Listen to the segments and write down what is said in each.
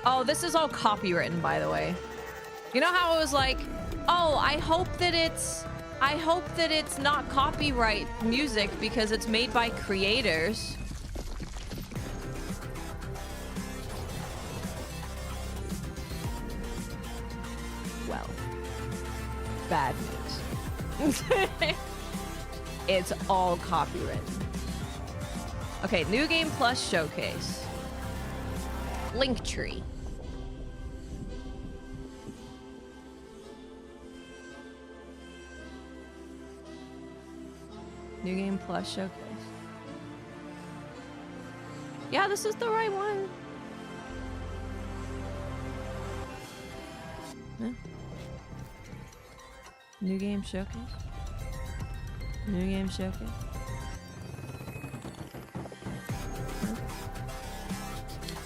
Oh, this is all copywritten, by the way. You know how it was like, oh, I hope that it's not copyright music because it's made by creators. Well, bad news. It's all copywritten. Okay, New Game Plus Showcase. Linktree. New Game Plus Showcase. Yeah, this is the right one. Yeah. New Game Showcase. New Game Showcase.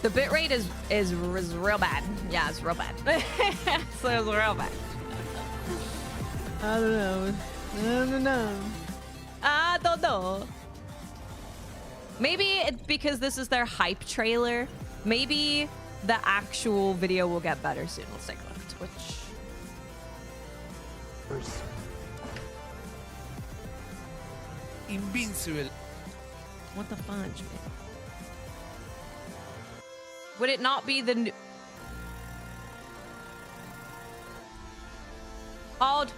The bitrate is real bad. Yeah, it's real bad. So it's real bad. I don't know. I don't know. Maybe it's because this is their hype trailer. Maybe the actual video will get better soon. Let's take a look at Twitch. Invincible. What the fudge, man? Would it not be the new... Hold.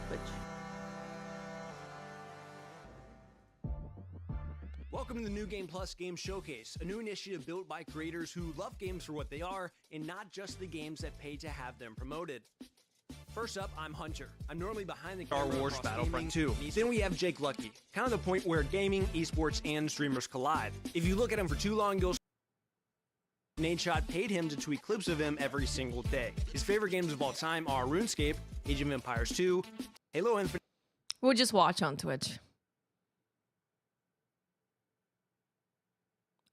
Twitch. Welcome to the New Game Plus Game Showcase, a new initiative built by creators who love games for what they are and not just the games that pay to have them promoted. First up, I'm Hunter. I'm normally behind the Star Wars Battlefront 2. Then we have Jake Lucky, kind of the point where gaming, esports, and streamers collide. If you look at him for too long, you'll Nadeshot paid him to tweet clips of him every single day. His favorite games of all time are RuneScape, Age of Empires 2, Halo Infinite. We'll just watch on Twitch.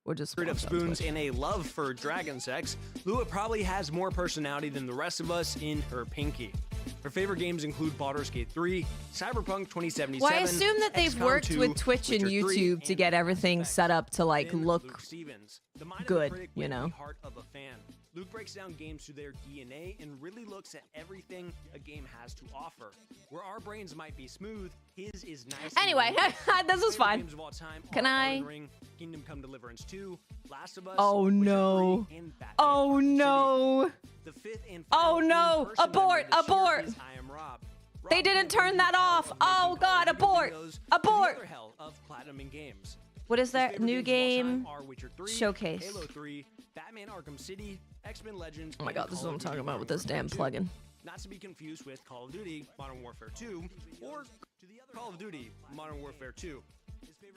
We'll just Straight up spoons and a love for dragon sex, Lua probably has more personality than the rest of us in her pinky. Her favorite games include Baldur's Gate 3, Cyberpunk 2077. Well, I assume that they've XCOM worked 2, with Twitch and Witcher 3, YouTube to get everything set up to like Then look Luke Stevens, the mind of good, a critic you with know? the heart of a fan. Luke breaks down games to their DNA and really looks at everything a game has to offer. Where our brains might be smooth, his is nice. Anyway, this is fine. Games of all time Can are I? Elden Ring, Kingdom Come Deliverance 2, Last of Us, Oh Witcher no. 3, and Batman Oh Arkham City. no. The fifth and Oh final no. in-person Abort, member this year abort. is I Am Rob. They Rob didn't will turn bring that the hell off. of Oh making God, Call of Duty abort. videos to Abort. the other hell of platinum in games. What is His that favorite new games of all game? time are Witcher 3, Showcase. Halo 3, Batman Arkham City, X-Men Legends. Oh my and God, this is Call what I'm of talking Duty about with Modern this damn Warfare 2. plugin. Not to be confused with Call of Duty Modern Warfare 2 or to the other Call of Duty Modern Warfare 2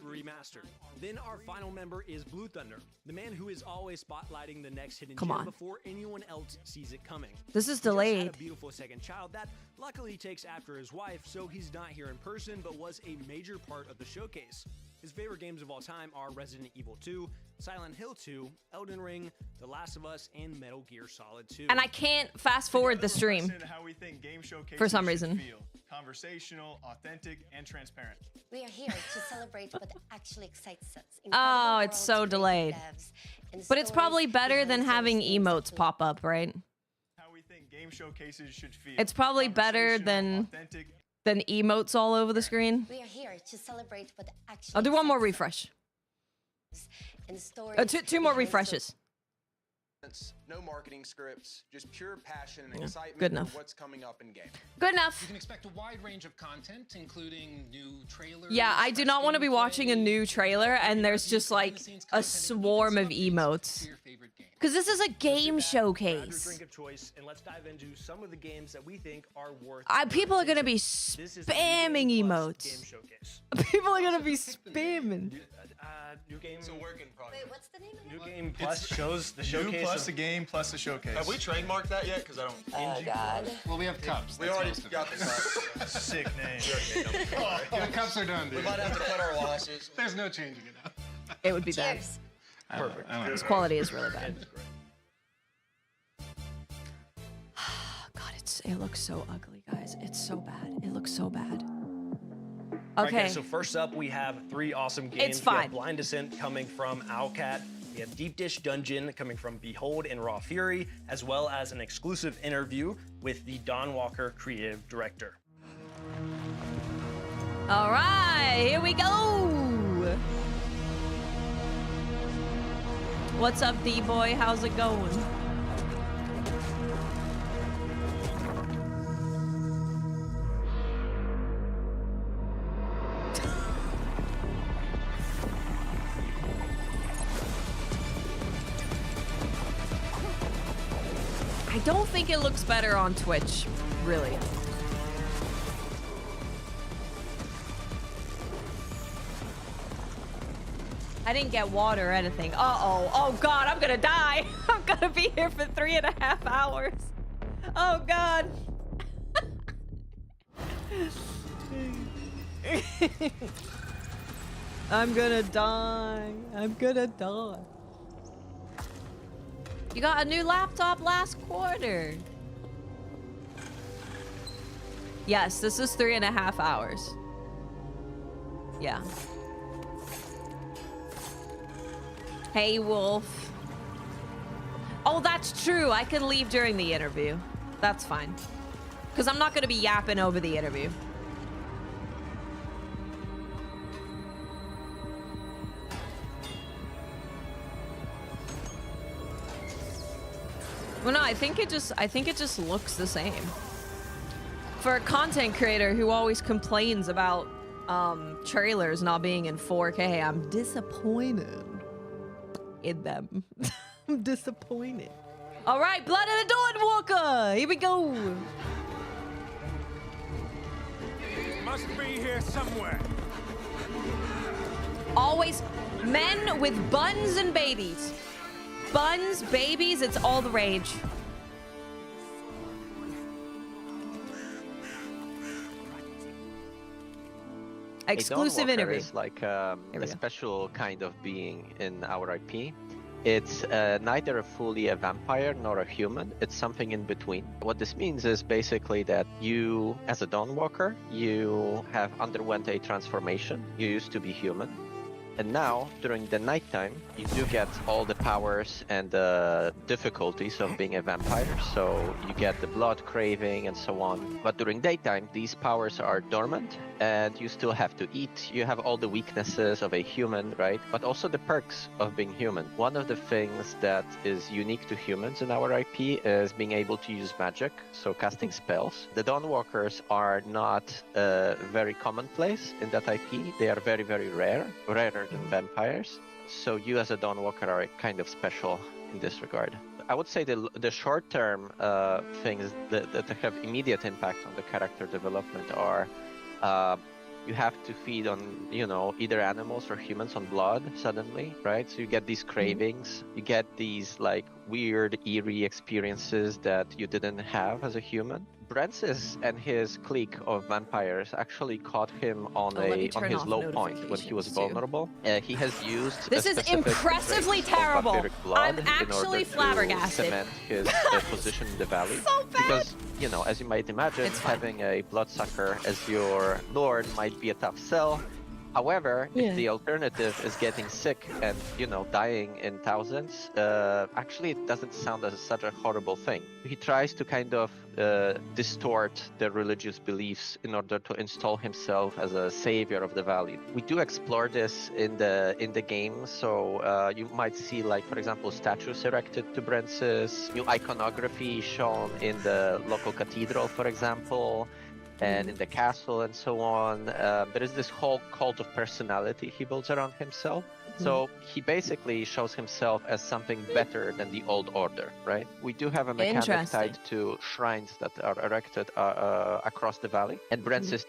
remastered. Then our final member is Blue Thunder, the man who is always spotlighting the next hidden Come gem on. before anyone else sees it coming. This is He just delayed. had a beautiful second child that luckily takes after his wife, so he's not here in person, but was a major part of the showcase. His favorite games of all time are Resident Evil 2, Silent Hill 2, Elden Ring, The Last of Us, and Metal Gear Solid 2. And I can't fast forward the stream How we think game showcases for some should reason. feel. Conversational, authentic, and transparent. We are here to celebrate what actually excites us. Oh, it's so delayed. But it's probably better than having emotes pop up, right? How we think game showcases should feel. It's probably better Conversational, than authentic, emotes all over the screen. We are here to celebrate what actually I'll do one more excites refresh. us in stories Two more behind refreshes. No marketing scripts, just pure passion and excitement good enough. for what's coming up in game. Good enough. You can expect a wide range of content, including new trailers. Yeah, I do not want to be watching a new trailer and there's just like a swarm of emotes. Because this is a game Grab your showcase. drink of choice and let's dive into some of the games that we think are worth. People are gonna be This is the New spamming Game Plus emotes. Game Showcase. People are gonna be spamming. New game. It's a work in progress. Wait, what's the name of New it? game plus shows the new showcase. plus a game plus a showcase. Have we trademarked that yet? Because I don't. Oh God. Well, we have cups. We that's already most of it. got the cups. Sick name. The cups are done, We dude. might have to cut our losses. There's no changing it up. It would be bad. Cheers. Perfect. This quality is really bad. God, it looks so ugly, guys. It's so bad. It looks so bad. Okay. So first up, we have 3 awesome games. It's fine. We have Blind Descent coming from Owlcat. We have Deep Dish Dungeon coming from Behold and Raw Fury, as well as an exclusive interview with the Dawn Walker creative director. All right, here we go. What's up, D-boy? How's it going? I don't think it looks better on Twitch, really. I didn't get water or anything. Uh-oh. Oh, God, I'm gonna die. I'm gonna be here for 3.5 hours. Oh, God. I'm gonna die. I'm gonna die. You got a new laptop last quarter. Yes, this is 3.5 hours. Yeah. Hey, Wolf. Oh, that's true. I can leave during the interview. That's fine. Because I'm not going to be yapping over the interview. Well, no, I think it just looks the same. For a content creator who always complains about trailers not being in 4K, I'm disappointed in them. I'm disappointed. All right, Blood of the Dawn Walker. Here we go. Must be here somewhere. Always men with buns and babies. Buns, babies, it's all the rage. Exclusive interview. Is like a special kind of being in our IP. It's neither fully a vampire nor a human. It's something in between. What this means is basically that you, as a Dawnwalker, you have underwent a transformation. You used to be human. And now, during the nighttime, you do get all the powers and the difficulties of being a vampire. So you get the blood craving and so on. But during daytime, these powers are dormant and you still have to eat. You have all the weaknesses of a human, right? But also the perks of being human. One of the things that is unique to humans in our IP is being able to use magic, so casting spells. The Dawnwalkers are not very commonplace in that IP. They are very, very rare, rarer than vampires. So you as a Dawnwalker are kind of special in this regard. I would say the short-term things that have immediate impact on the character development are you have to feed on, either animals or humans on blood suddenly, right? So you get these cravings, you get these like weird, eerie experiences that you didn't have as a human. Brancis and his clique of vampires actually caught him on his low point when he was vulnerable. He has used this is impressively terrible. I'm actually flabbergasted. To cement his position in the valley. So bad. Because, as you might imagine, having a bloodsucker as your lord might be a tough sell. However, if the alternative is getting sick and, dying in thousands, actually it doesn't sound as such a horrible thing. He tries to kind of distort the religious beliefs in order to install himself as a savior of the valley. We do explore this in the game, so you might see, like, for example, statues erected to Brancis, new iconography shown in the local cathedral, for example, and in the castle and so on. There is this whole cult of personality he builds around himself. So he basically shows himself as something better than the old order, right? We do have a mechanic tied to shrines that are erected across the valley. And Brancis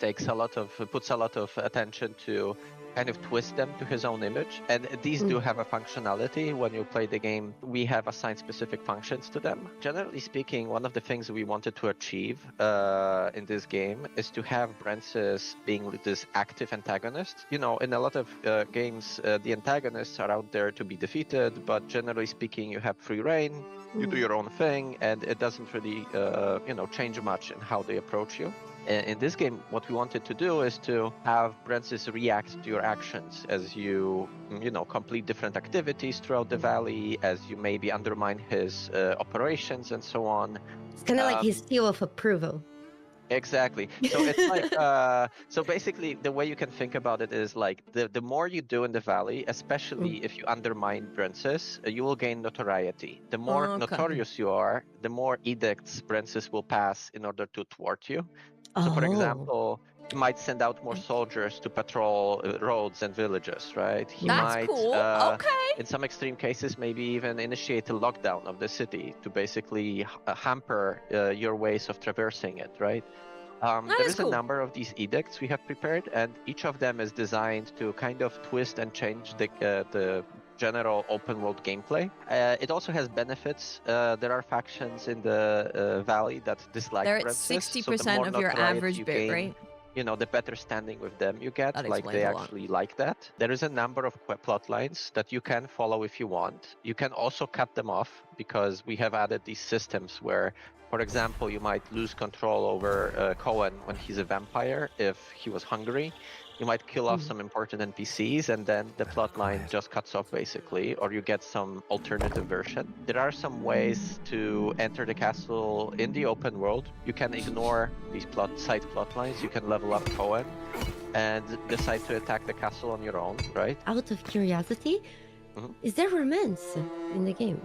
puts a lot of attention to kind of twist them to his own image. And these do have a functionality. When you play the game, we have assigned specific functions to them. Generally speaking, one of the things we wanted to achieve in this game is to have Brancis being this active antagonist. In a lot of games, the antagonists are out there to be defeated, but generally speaking, you have free reign. You do your own thing, and it doesn't really, change much in how they approach you. In this game, what we wanted to do is to have Brensis react to your actions as you complete different activities throughout the valley, as you maybe undermine his operations and so on. It's kind of like his seal of approval. Exactly. So it's like, so basically the way you can think about it is like the more you do in the valley, especially if you undermine Brensis, you will gain notoriety. The more notorious you are, the more edicts Brensis will pass in order to thwart you. So for example, he might send out more soldiers to patrol roads and villages, right? He might, cool. Okay. in some extreme cases, maybe even initiate a lockdown of the city to basically hamper your ways of traversing it, right? There is a number of these edicts we have prepared, and each of them is designed to kind of twist and change the general open world gameplay. It also has benefits. There are factions in the valley that dislike They're at Brensis, 60% of your average bit rate. The better standing with them you get, That like they explains a lot. actually like that. There is a number of plot lines that you can follow if you want. You can also cut them off because we have added these systems where, for example, you might lose control over Cohen when he's a vampire if he was hungry. You might kill off some important NPCs and then the plot line just cuts off basically, or you get some alternative version. There are some ways to enter the castle in the open world. You can ignore these side plot lines. You can level up Cohen and decide to attack the castle on your own, right? Out of curiosity, is there romance in the game?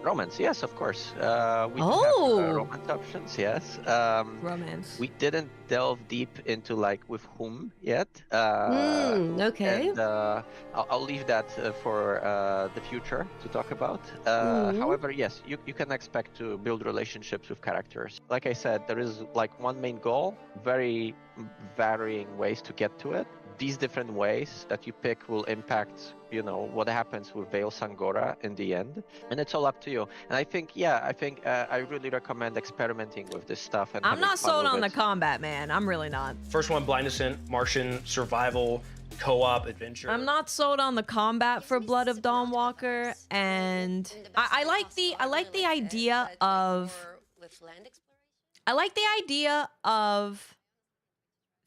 Romance, yes, of course. We have romance options, yes. Romance. We didn't delve deep into like with whom yet. Okay. And, I'll leave that for the future to talk about. However, yes, you can expect to build relationships with characters. Like I said, there is like one main goal, very varying ways to get to it. These different ways that you pick will impact, what happens with Veil Sangora in the end. And it's all up to you. And I think I really recommend experimenting with this stuff. And I'm not sold on the it. combat, man. I'm really not. First one, Blind Descent, Martian, Survival, Co-op, Adventure. I'm not sold on the combat for Blood of Dawnwalker, and I like the idea of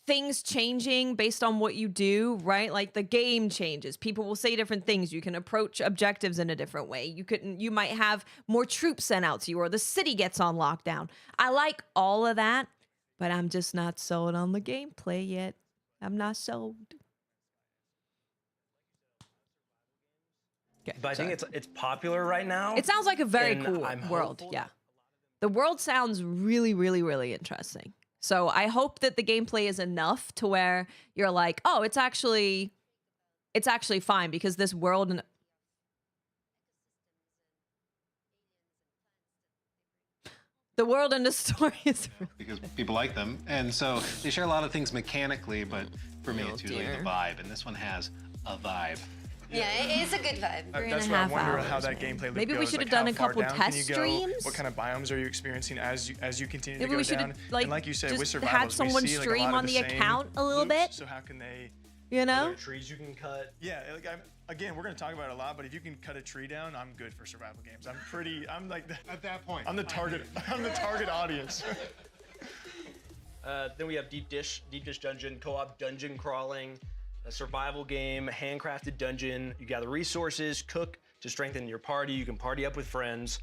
things changing based on what you do, right? Like the game changes. People will say different things. You can approach objectives in a different way. You might have more troops sent out to you, or the city gets on lockdown. I like all of that, but I'm just not sold on the gameplay yet. I'm not sold. Okay, but I think it's popular right now. It sounds like a very cool world. Yeah. The world sounds really, really, really interesting. So I hope that the gameplay is enough to where you're like, oh, it's actually fine because this world and the world and the story is because people like them, and so they share a lot of things mechanically, but for me it's usually the vibe, and this one has a vibe. Yeah, it's a good vibe. That's what I wonder how that gameplay loop Maybe we goes. should have Like, done how a far couple down test can you go? streams. What kind of biomes are you experiencing as you continue Maybe to we go should down? have And like you said, with just survival, had someone stream on the account a little bit. So how can they? You know? Trees you can cut. Yeah, like again, we're gonna talk about it a lot, but if you can cut a tree down, I'm good for survival games. I'm like At that point, I'm the target. I'm the target audience. Then we have Deep Dish Dungeon, Co-op dungeon crawling, a survival game, handcrafted dungeon. You gather resources, cook to strengthen your party. You can party up with friends.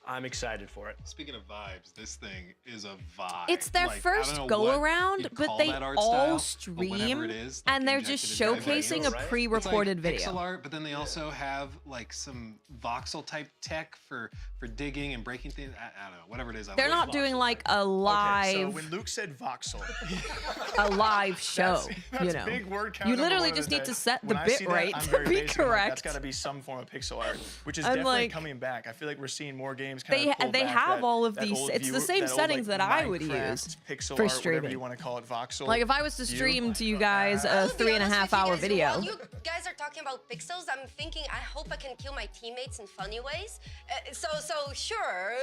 I'm excited for it. Speaking of vibes, this thing is a vibe. It's their first go around, but they all stream, and they're just showcasing a pre-recorded video. Pixel art, but then they also have like some voxel type tech for digging and breaking things. I don't know, whatever it is. They're not doing like a live. Okay, so when Luke said voxel, a live show, that's big word count. You literally just need to set the bit rate to be correct. That's got to be some form of pixel art, which is definitely coming back. I feel like we're seeing more games. They have all of these. It's the same settings that I would use for streaming. Whatever you want to call it, voxel. Like if I was to stream to you guys a 3.5-hour video. While you guys are talking about pixels, I'm thinking I hope I can kill my teammates in funny ways. So sure,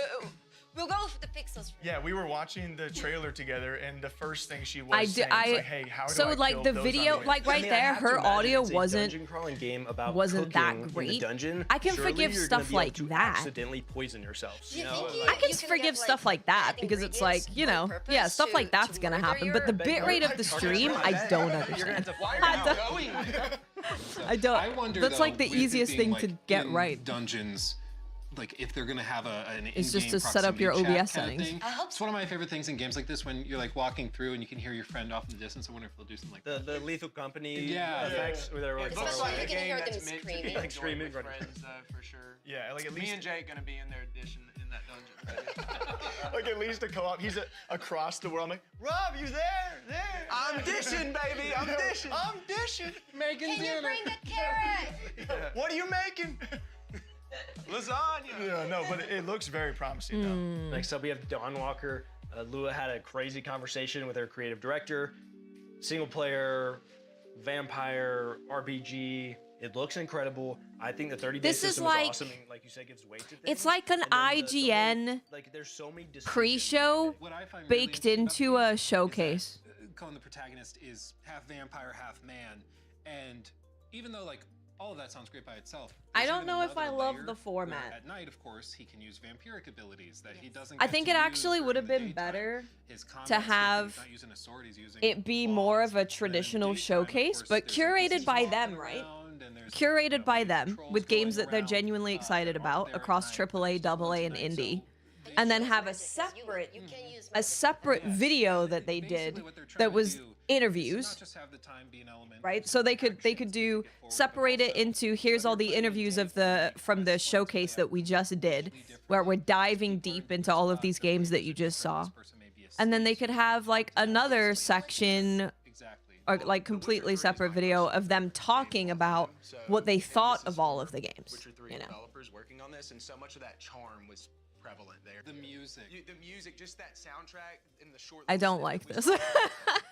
We'll go with the pixels. Yeah, we were watching the trailer together, and the first thing she was saying was like, "Hey, how do I so kill like the those video, on like I right mean, I there, have to her imagine audio it's a wasn't dungeon crawling game about wasn't that cooking in the great. dungeon. I can Surely forgive you're stuff gonna be able like to that. accidentally poison yourselves. Do you You think know? you- I can you can forgive get, stuff like, like that bad because it's like, ingredients you know, on purpose yeah, stuff like to that's gonna murder happen. your But the bet bitrate you're- of the stream, I don't You're gonna have understand. to find I out. don't. I don't. I wonder, That's though, like the with it easiest being, thing like, to get in right. Dungeons, like if they're gonna have an It's just in-game to set up your proximity chat OBS kind of settings. thing. I hope It's one of my favorite things in games like this when you're like walking through and you can hear your friend off in the distance. I wonder if they'll do something like that. The Lethal Company Yeah. effects, where they're like, It looks far like away. you can hear them that's meant to be screaming. Like enjoyed screaming with right friends, for sure. Yeah, like at Me least and Jake gonna be in their edition in that dungeon. like at least a co-op. He's across the world. I'm like, Rob, you there? I'm dishing, baby. I'm dishing. I'm dishing. Making Can you dinner. bring the carrot? What are you making? Lasagna. Yeah, no, but it looks very promising though. Next up, we have Dawn Walker. Lua had a crazy conversation with her creative director. Single player, vampire, RPG. It looks incredible. I think the 30-day This is system like- is awesome. And like you said, gives weight to things. It's like an And then the IGN whole- like there's so many decisions. pre-show What I find really baked interesting into about the game a showcase. is that, Cohen, the protagonist, is half vampire, half man, and even though like all of that sounds great by itself, I there's don't even know if I another love layer the where format. At night, of course, he can use vampiric abilities that he doesn't. I get think to it use actually would have during the been daytime. better His to combat skill, have he's not using a sword, he's using it be more claws. of a And in the traditional daytime, of showcase, course, but there's, like, curated these by walking them, right? around, and there's, Curated by them controls with games going that they're around, genuinely excited that aren't about there at across night, but AAA, there's still AA, ones and at night, indie. so And then have a separate video that they did that was interviews, right? So they could do separate it into here's all the interviews of from the showcase that we just did, where we're diving deep into all of these games that you just saw, and then they could have like another section or like completely separate video of them talking about what they thought of all of the games. Witcher 3 You know. developers working on this, and so much of that charm was prevalent there. The music. The music, just that soundtrack in the short. I little don't like snippet this. we saw.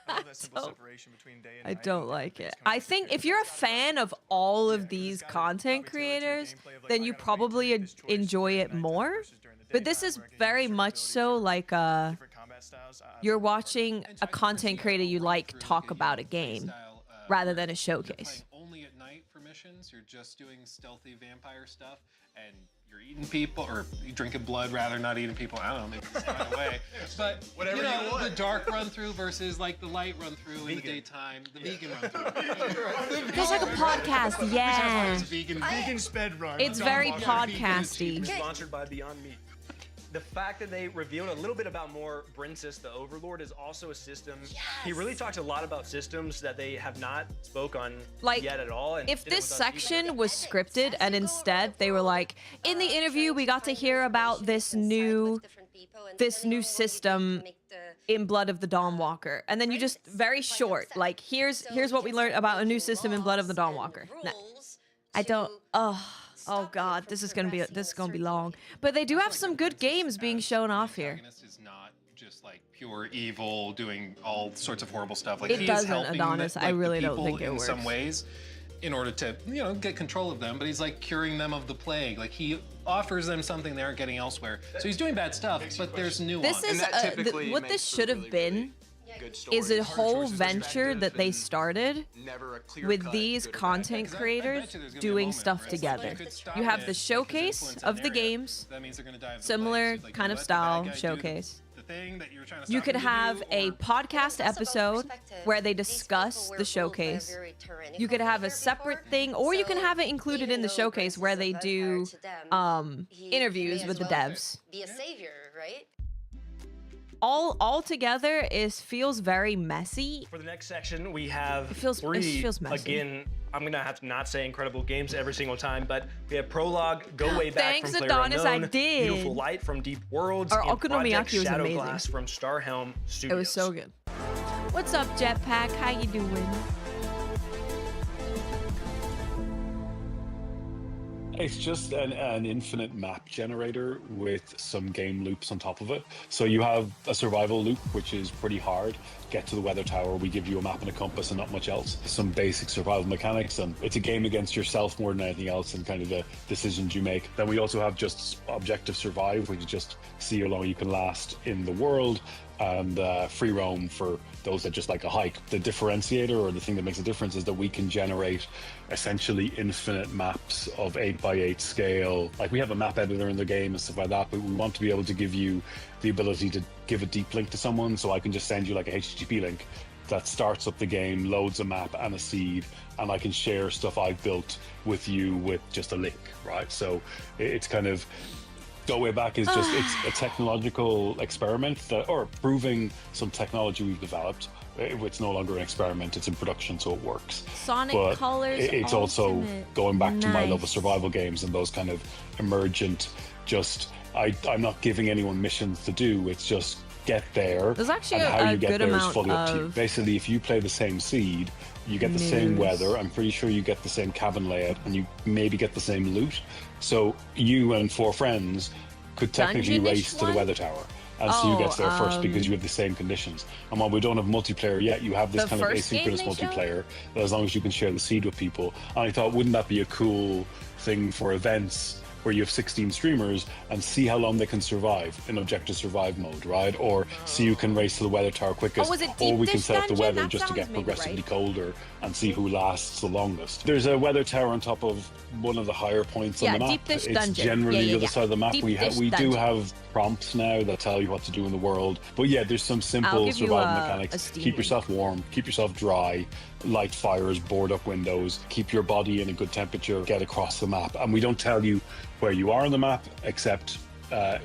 I love that simple separation between day and I night. don't like it. I think if you're a fan of all of these content creators, then you probably enjoy it more. But this is very much so like you're watching a content creator you like talk about a game rather than a showcase. Only at night for missions, you're just doing stealthy vampire stuff, and you're eating people, or you're drinking blood rather, not eating people. I don't know, maybe it's not a way. But Whatever you know, you want. the dark run through versus like the light run through in the daytime, the vegan run through. Feels like a podcast, yeah. Vegan sped run. It's very podcasty. Sponsored by Beyond Meat. The fact that they revealed a little bit about more Brinsis the Overlord is also a system. He really talks a lot about systems that they have not spoke on Like, yet at all. And if did it this with us either. section was scripted and instead they were like, in the interview we got to hear about this new system in Blood of the Dawnwalker, and then you just very short, like here's what we learned about a new system in Blood of the Dawnwalker. No, I don't. Oh god, this is gonna be long. But they do have some good games being shown off here. Protagonist is not just like pure evil, doing all sorts of horrible stuff. Like It he doesn't, is helping Adonis. I the really don't people think it in works. some ways, in order to get control of them. But he's like curing them of the plague. Like he offers them something they aren't getting elsewhere. So he's doing bad stuff, but there's nuance. This is what this should have been. Is a whole venture that they started with these content creators doing stuff together. You have the showcase of the games, similar kind of style showcase. You could have a podcast episode where they discuss the showcase. You could have a separate thing, or you can have it included in the showcase where they do interviews with the devs. Be a savior, right? All together feels very messy. For the next section, we have It feels messy. Again, I'm gonna have to not say incredible games every single time, but we have Prologue, Go Way Back Thanks, from Adonis, I PlayerUnknown, did. Beautiful Light from Deep Worlds, Our and Project Okonomiyaki was Shadow amazing. Glass from Starhelm Studios. It was so good. What's up, Jetpack? How you doing? It's just an infinite map generator with some game loops on top of it. So you have a survival loop, which is pretty hard. Get to the weather tower, we give you a map and a compass and not much else. Some basic survival mechanics, and it's a game against yourself more than anything else and kind of the decisions you make. Then we also have just objective survive, which is just see how long you can last in the world, and free roam for those that just like a hike. The differentiator, or the thing that makes a difference, is that we can generate essentially infinite maps of 8x8 scale. Like, we have a map editor in the game and stuff like that, but we want to be able to give you the ability to give a deep link to someone. So I can just send you like a HTTP link that starts up the game, loads a map and a seed, and I can share stuff I've built with you with just a link, right? So it's kind of, Go Way Back is just, it's a technological experiment that, or proving some technology we've developed. It's no longer an experiment, it's in production, so it works. Sonic but Colors it's also Ultimate. going back to my love of Nice. survival games and those kind of emergent, just, I'm not giving anyone missions to do, it's just get there. There's actually and how a you get good there is amount fully up to you. of Basically, if you play the same seed, you get the same news. weather. I'm pretty sure you get the same cabin layout, and you maybe get the same loot. So you and 4 friends could technically Dungeon-ish race to the one? weather tower and see who gets there first, because um, you have the same conditions. And while we don't have multiplayer yet, you have this The kind of first game asynchronous they showed? multiplayer that, as long as you can share the seed with people. And I thought, wouldn't that be a cool thing for events where you have 16 streamers and see how long they can survive in objective survive mode, right? Or see who can race to the weather tower quickest. Oh, was it or Deep we can Dish set up the Dungeon? weather That just to sounds get maybe progressively right. colder and see who lasts the longest. There's a weather tower on top of one of the higher points on the map. Deep Dish It's Dungeon. generally Yeah, the other yeah. side of the map. Deep We Dish do Dungeon. have prompts now that tell you what to do in the world. But yeah, there's some simple give you survival a mechanics. Steam Keep link. yourself warm, keep yourself dry, light fires, board up windows, keep your body in a good temperature, get across the map. And we don't tell you where you are on the map, except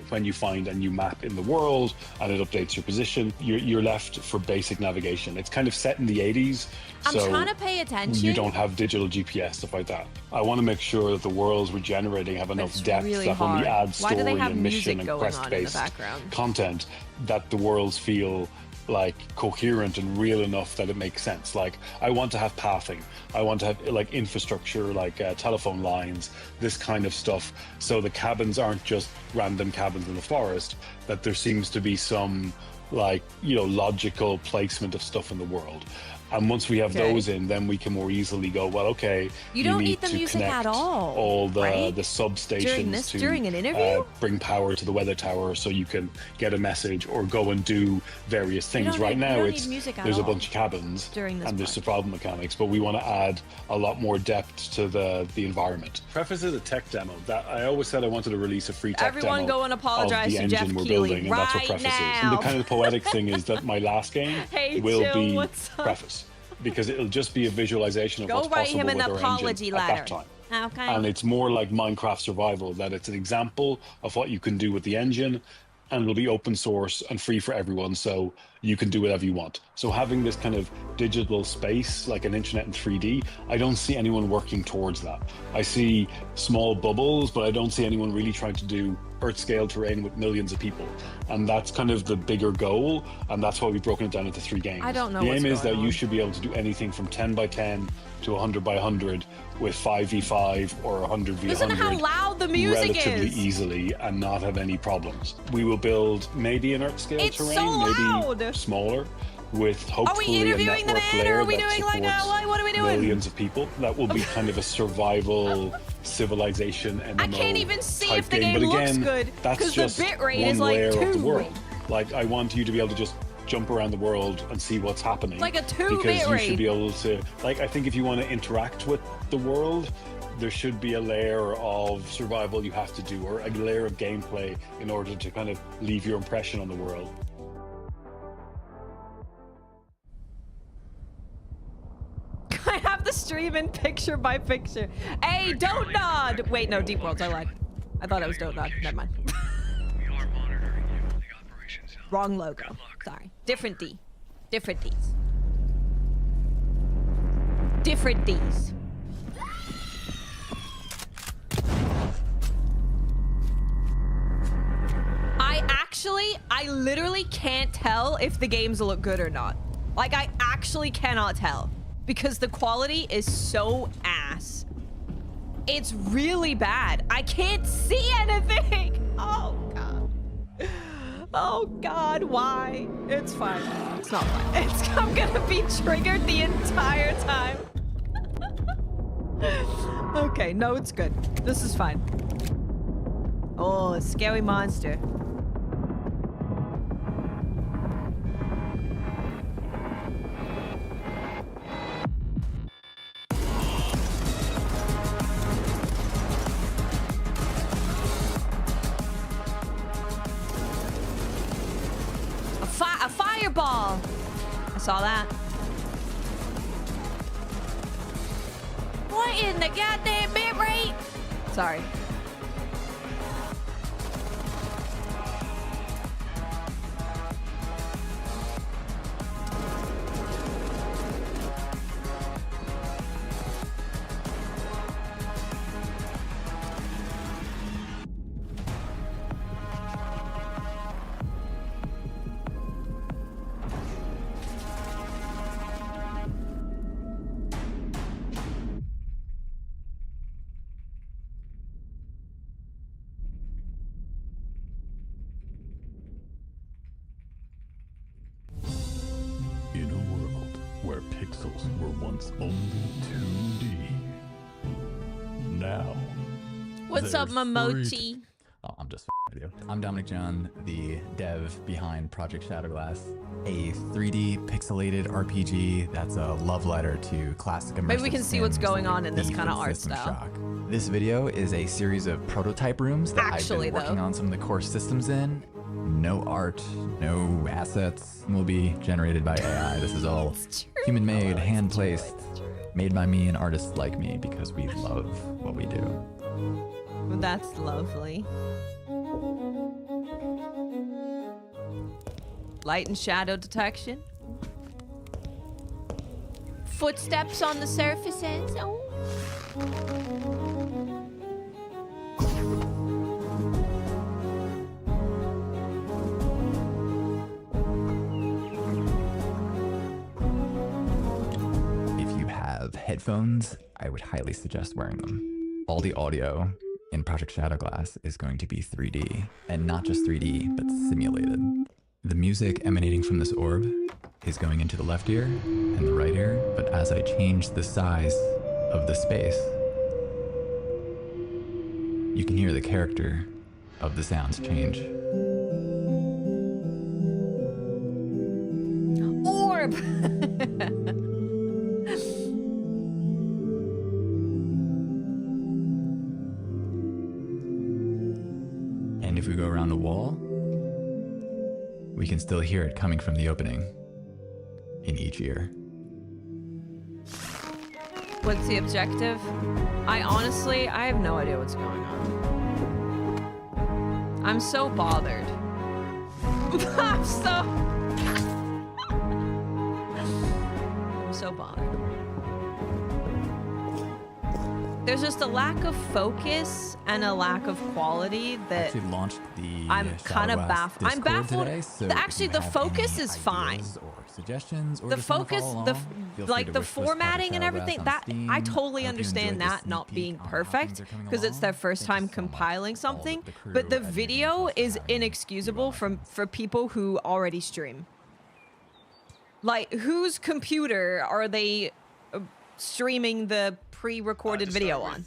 when you find a new map in the world and it updates your position. You're left for basic navigation. It's kind of set in the 80s. I'm so trying to pay attention. you don't have digital GPS, stuff like that. I want to make sure that the worlds we're generating have enough it's depth really that when we hard. add Why do they story have and music mission and going on in the quest-based background? content, that the worlds feel like coherent and real enough that it makes sense. Like, I want to have pathing. I want to have like infrastructure, like telephone lines, this kind of stuff. So the cabins aren't just random cabins in the forest, that there seems to be some like, logical placement of stuff in the world. And once we have Okay. those in, then we can more easily go, well, okay, You don't need need the to music connect at all, the right? substations During an interview? bring power to the weather tower so you can get a message or go and do various things. don't Right need- you now, don't it's need music at there's a all bunch of cabins during this and there's part. survival mechanics, but we want to add a lot more depth to the environment. Preface is a tech demo. That I always said I wanted to release a free tech Everyone demo go and apologize of the to Jeff engine we're Keighley building, and that's what right Preface is. now. And the kind of poetic thing is that my last game Hey, will Jill, be what's up? Preface, because it'll just be a visualization of Go what's write possible him an with our apology engine at letter. that time. Okay. And it's more like Minecraft Survival, that it's an example of what you can do with the engine, and it'll be open source and free for everyone, so you can do whatever you want. So having this kind of digital space, like an internet in 3D, I don't see anyone working towards that. I see small bubbles, but I don't see anyone really trying to do Earth-scale terrain with millions of people. And that's kind of the bigger goal, and that's why we've broken it down into 3 games. I don't know The what's aim is going that on. you should be able to do anything from 10 by 10 to 100 by 100 with 5v5 or 100 v 100. Listen to how loud the music relatively is. easily and not have any problems. We will build maybe an Earth-scale It's terrain, so maybe loud. smaller, with hopefully a interviewing the network man, or layer are we that doing like supports what are we doing? millions of people. That will be kind of a survival civilization MMO I can't even see type if the game. game But looks again, good, that's 'cause the just bit rate one is, like, layer of the 2. world. Like, I want you to be able to just jump around the world and see what's happening. Like a 2 because bit you rate. should be able to, like, I think if you want to interact with the world, there should be a layer of survival you have to do, or a layer of gameplay in order to kind of leave your impression on the world. I have the stream in picture by picture. Hey, don't nod! Wait, no, Deep Worlds, I lied. I thought it was Don't Nod. Never mind. Wrong logo. Sorry. Different D. Different Ds. Different Ds. I literally can't tell if the games look good or not. Like, I actually cannot tell because the quality is so ass. It's really bad. I can't see anything. Oh, God. Oh, God, why? It's fine. It's not fine. I'm gonna be triggered the entire time. Okay, no, it's good. This is fine. Oh, a scary monster. A fireball! I saw that. What in the goddamn bit rate? Sorry. In a world where pixels were once only 2D, now What's up, they're Momochi? Oh, I'm just with you. I'm Dominic John, the dev behind Project Shadowglass, a 3D pixelated RPG that's a love letter to classic immersive Maybe we can see what's sims going like on in this Thief kind of and art System style. Shock. This video is a series of prototype rooms that Actually, I've been working though. on some of the core systems in. No art, no assets will be generated by AI. This is all human-made, hand-placed, made by me and artists like me because we love what we do. That's lovely. Light and shadow detection. Footsteps on the surfaces. Oh. If you have headphones, I would highly suggest wearing them. All the audio in Project Shadowglass is going to be 3D, and not just 3D, but simulated. The music emanating from this orb is going into the left ear and the right ear, but as I change the size of the space, you can hear the character of the sounds change. Orb! And if we go around the wall, we can still hear it coming from the opening in each ear. What's the objective? I have no idea what's going on. I'm so bothered. I'm so bothered. There's just a lack of focus and a lack of quality that Actually launched the I'm kind of Shadowglass baffled. I'm Discord baffled. today, so Actually, if you the have focus any is fine. ideas or suggestions, or The just wanna focus, follow the along, feel free like to the wish list Project formatting and Shadowglass everything. on That Steam. I totally Hope you understand enjoyed this that sneak not peek being on how perfect things are coming because it's their along. first time compiling something. But the video is inexcusable for people who already stream. Like, whose computer are they streaming the pre-recorded video on?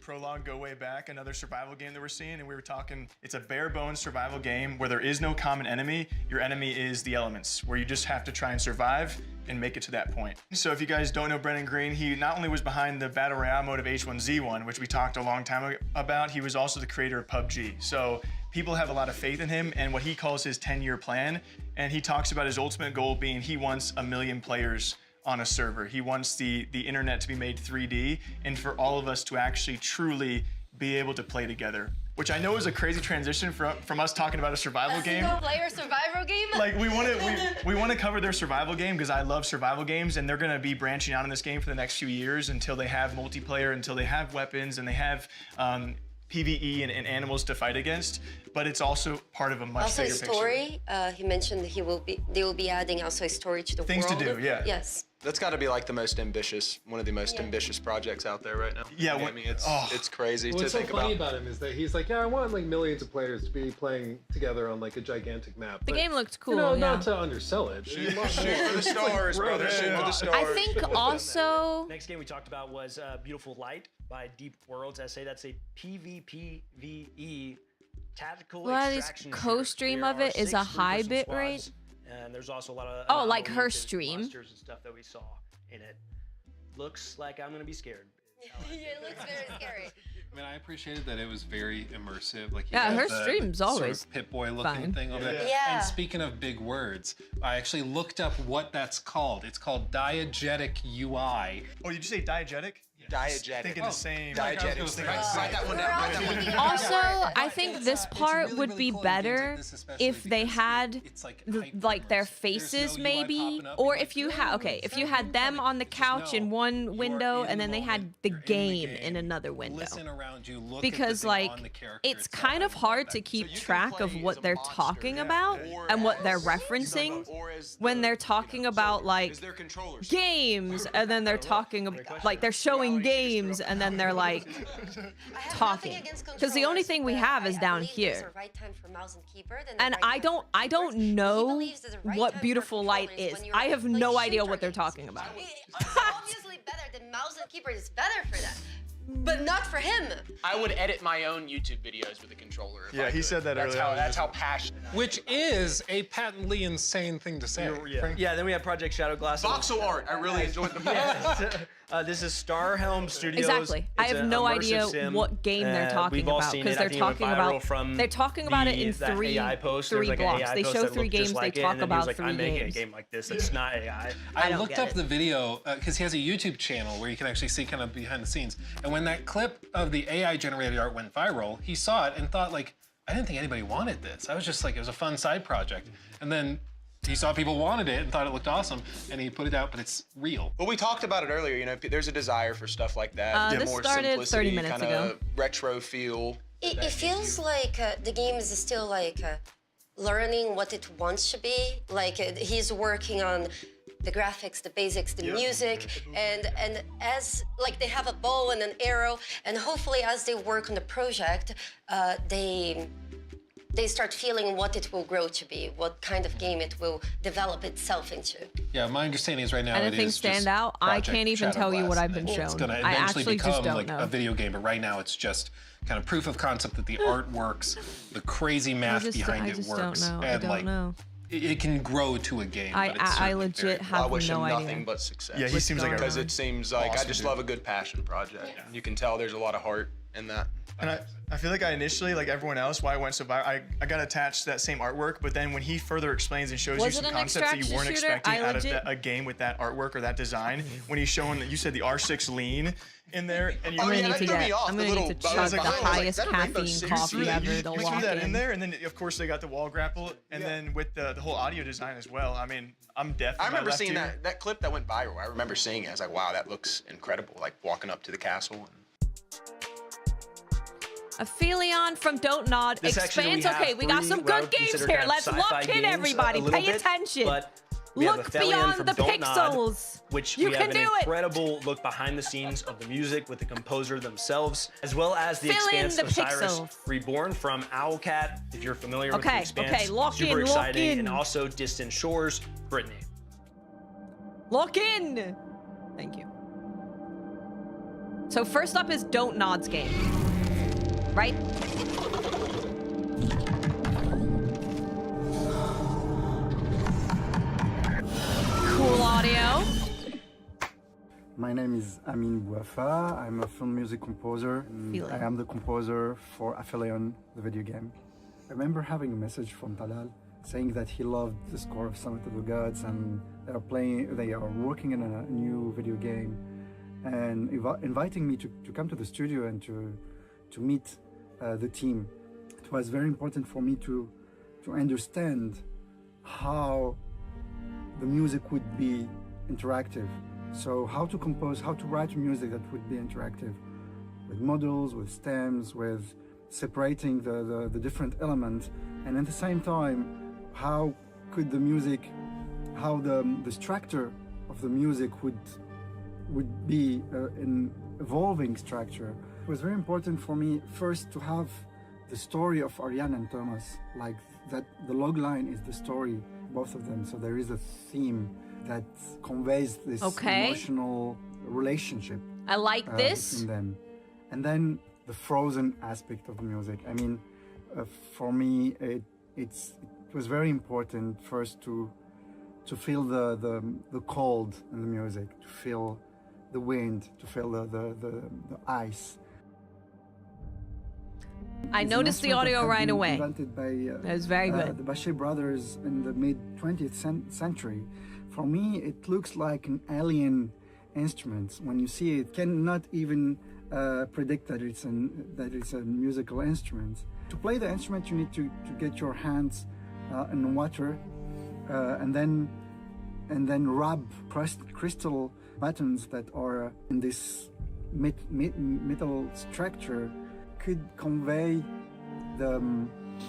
Prologue, go way back, another survival game that we're seeing, and we were talking, it's a bare bones survival game where there is no common enemy. Your enemy is the elements, where you just have to try and survive and make it to that point. So if you guys don't know Brennan Green, he not only was behind the Battle Royale mode of H1Z1, which we talked a long time about, he was also the creator of PUBG. So people have a lot of faith in him and what he calls his 10-year plan. And he talks about his ultimate goal being he wants 1 million players on a server. He wants the internet to be made 3D and for all of us to actually truly be able to play together. Which I know is a crazy transition from us talking about a survival game. Single-player survival game? Like we want to cover their survival game because I love survival games, and they're gonna be branching out in this game for the next few years until they have multiplayer, until they have weapons, and they have PvE and animals to fight against. But it's also part of a much Also bigger story. He mentioned they will be adding also a story to the Things world. to do, yeah. Yes. That's got to be like the most ambitious, one of the most ambitious projects out there right now. Yeah, I mean, it's crazy to What's so think funny about. about him is that he's like, yeah, I want like millions of players to be playing together on like a gigantic map. The But, game looked cool, You know, yeah. not to undersell it. Shoot for the stars, brother. Shoot for the stars. I think also Next game we talked about was Beautiful Light by Deep Worlds SA. That's a PvPvE tactical Well, this extraction co-stream shooter. of There it are is a 6 high three-person bit squads, rate. And there's also a lot of Oh, like her anomalies and stream? monsters and stuff that we saw in it. Looks like I'm gonna be scared. It looks very scary. I mean, I appreciated that it was very immersive. Like, Yeah, her the stream's sort always of Pip-Boy looking fine. thing over there. Yeah. And speaking of big words, I actually looked up what that's called. It's called diegetic UI. Oh, did you say diegetic? Diegetic. Thinking the same. Diegetic. Write that one down. Write that one down. Also, I think this part would be better if they had like their faces maybe, or if you had if you had them on the couch in one window and then they had the game in another window. Listen around you, look Because at the thing like on the character it's itself. kind of hard to keep track of what they're talking about and what they're referencing when they're talking about like games, and then they're talking about like they're showing games and then they're like talking, because the only thing we have is down here, and I don't know what Beautiful Light is. I have no idea what they're talking about. Obviously better than mouse and keyboard is better for that, but not for him. I would edit my own YouTube videos with a controller. if Yeah, I he could. said that That's earlier. How, that's how passionate. Which is a patently insane thing to say. Yeah, then we have Project Shadow Glass. Voxel art. I really enjoyed the This is Starhelm Studios. Exactly. I It's have an no immersive idea sim. what game they're talking We've all about, seen because it. I they're think it went talking viral about from it in that three AI post. There was, like, an blocks. AI They post show that 3 looked just games. like They it, talk and then he was about like, 3 I'm making a games. game like this. It's not AI. I don't looked get up it. the video because he has a YouTube channel where you can actually see kind of behind the scenes. And when that clip of the AI generated art went viral, he saw it and thought like, I didn't think anybody wanted this. I was just like, it was a fun side project. And then he saw people wanted it and thought it looked awesome, and he put it out, but it's real. Well, we talked about it earlier. You know, there's a desire for stuff like that. This more started 30 simplicity, minutes kinda ago. retro feel. It feels like the game is still like learning what it wants to be. Like he's working on the graphics, the basics, the music, and as like they have a bow and an arrow, and hopefully as they work on the project, they start feeling what it will grow to be, what kind of game it will develop itself into. Yeah, my understanding is right now Anything it is stand just out? I Project can't even Shadow tell you Glass, what I've and been then shown. It's gonna I eventually actually just become don't like know. a video game, but right now it's just kind of proof of concept that the art works, the crazy math behind I it just works, don't know. and I don't like know. it can grow to a game. I but it's I certainly legit very- I have wish no him idea. nothing but success. Yeah, he seems like a because it seems like I awesome just dude. love a good passion project. You can tell there's a lot of heart in that. And I feel like I initially, like everyone else, why I went so viral, I got attached to that same artwork, but then when he further explains and shows you Was some it an concepts that you weren't extraction shooter? expecting I out of legit- a game with that artwork or that design, when he's showing that you said the R6 lean in there, and you I'm gonna yeah, need that to threw me get. off, I'm the gonna need little to bows chug the behind. I was like, highest "Is that a rainbow caffeine six?" coffee ever to you threw walk that in in. there, and then of course they got the wall grapple, and then with the whole audio design as well. I mean, I'm definitely. I remember seeing that clip that went viral. I remember seeing it. I was like, wow, that looks incredible. Like walking up to the castle. Aphelion from Don't Nod This actually, expands. Okay, we got some what I good would games consider here. kind of Let's sci-fi lock in, games, everybody. a little Pay bit, attention. But we have Look Aphelion beyond from the Don't Nod, pixels. which You we can have an do it. incredible look behind the scenes of the music with the composer themselves, as well as the Fill in Expanse the of Cyrus pixels. Reborn from Owlcat. If you're familiar with the Okay, Expanse, okay, lock super in, lock exciting, in. and also Distant Shores, Brittany. Lock in. Thank you. So first up is Don't Nod's game, right? Cool audio. My name is Amin Bouafa. I'm a film music composer. And I am the composer for Aphelion, the video game. I remember having a message from Talal saying that he loved the score of Summit of the Gods and they are working in a new video game, and inviting me to come to the studio and to meet the team. It was very important for me to understand how the music would be interactive. So how to compose, how to write music that would be interactive, with models, with stems, with separating the different elements, and at the same time, how could the music, how the structure of of the music would be an evolving structure. It was very important for me first to have the story of Ariane and Thomas, like that the log line is the story, both of them. So there is a theme that conveys this emotional relationship. I like this. Between them. And then the frozen aspect of the music. I mean, for me, it was very important first to feel the cold in the music, to feel the wind, to feel the ice. I noticed the audio right away. Invented by it was very good. The Bachet brothers in the mid 20th century. For me, it looks like an alien instrument. When you see it, you cannot even predict that it's a musical instrument. To play the instrument, you need to get your hands in water and then rub crystal buttons that are in this metal structure. Could convey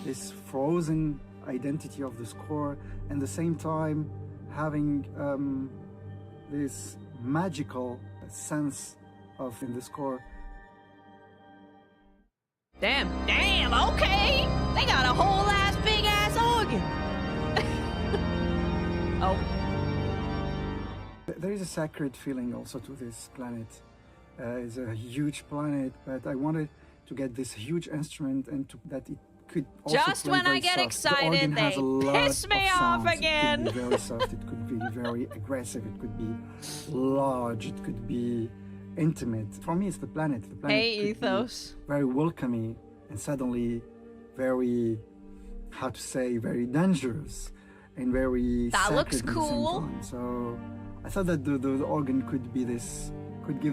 this frozen identity of the score, and at the same time having this magical sense of in the score. Damn, okay. They got a whole ass big ass organ. Oh. There is a sacred feeling also to this planet. It's a huge planet, but I wanted to get this huge instrument and that it could also just play when very I get soft. excited, they piss me off again. It could be very soft, it could be very aggressive, it could be large, it could be intimate. For me, it's the planet. The planet hey, Ethos. Very welcoming and suddenly very, how to say, very dangerous and very that looks sacred cool. at the same time. So I thought that the organ could give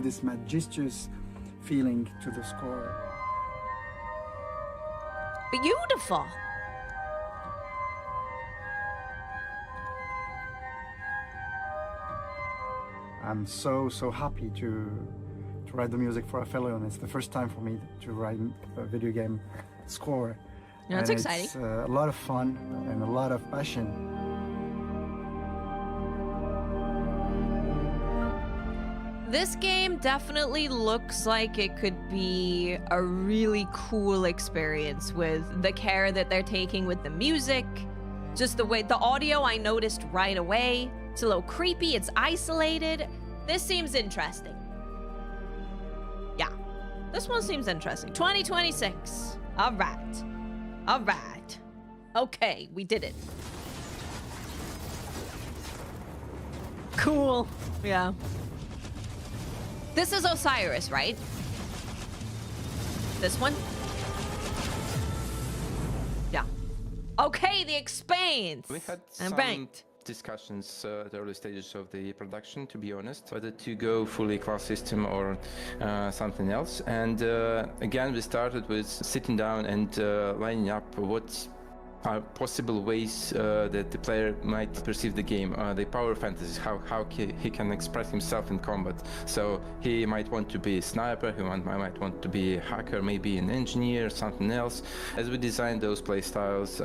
this majestuous feeling to the score. Beautiful. I'm so happy to write the music for Aphelion. It's the first time for me to write a video game score. Yeah, it's exciting. It's a lot of fun and a lot of passion. This game definitely looks like it could be a really cool experience with the care that they're taking with the music. Just the way the audio I noticed right away. It's a little creepy, it's isolated. This seems interesting. Yeah, this one seems interesting. 2026. All right. All right. Okay, we did it. Cool. Yeah. This is Osiris, right? This one? Yeah. Okay, the Expanse. We had I'm some ranked. discussions at the early stages of the production, to be honest, whether to go fully class system or something else. And again, we started with sitting down and lining up what are possible ways that the player might perceive the game. The power fantasies, how he can express himself in combat. So he might want to be a sniper, he might want to be a hacker, maybe an engineer, something else. As we designed those playstyles,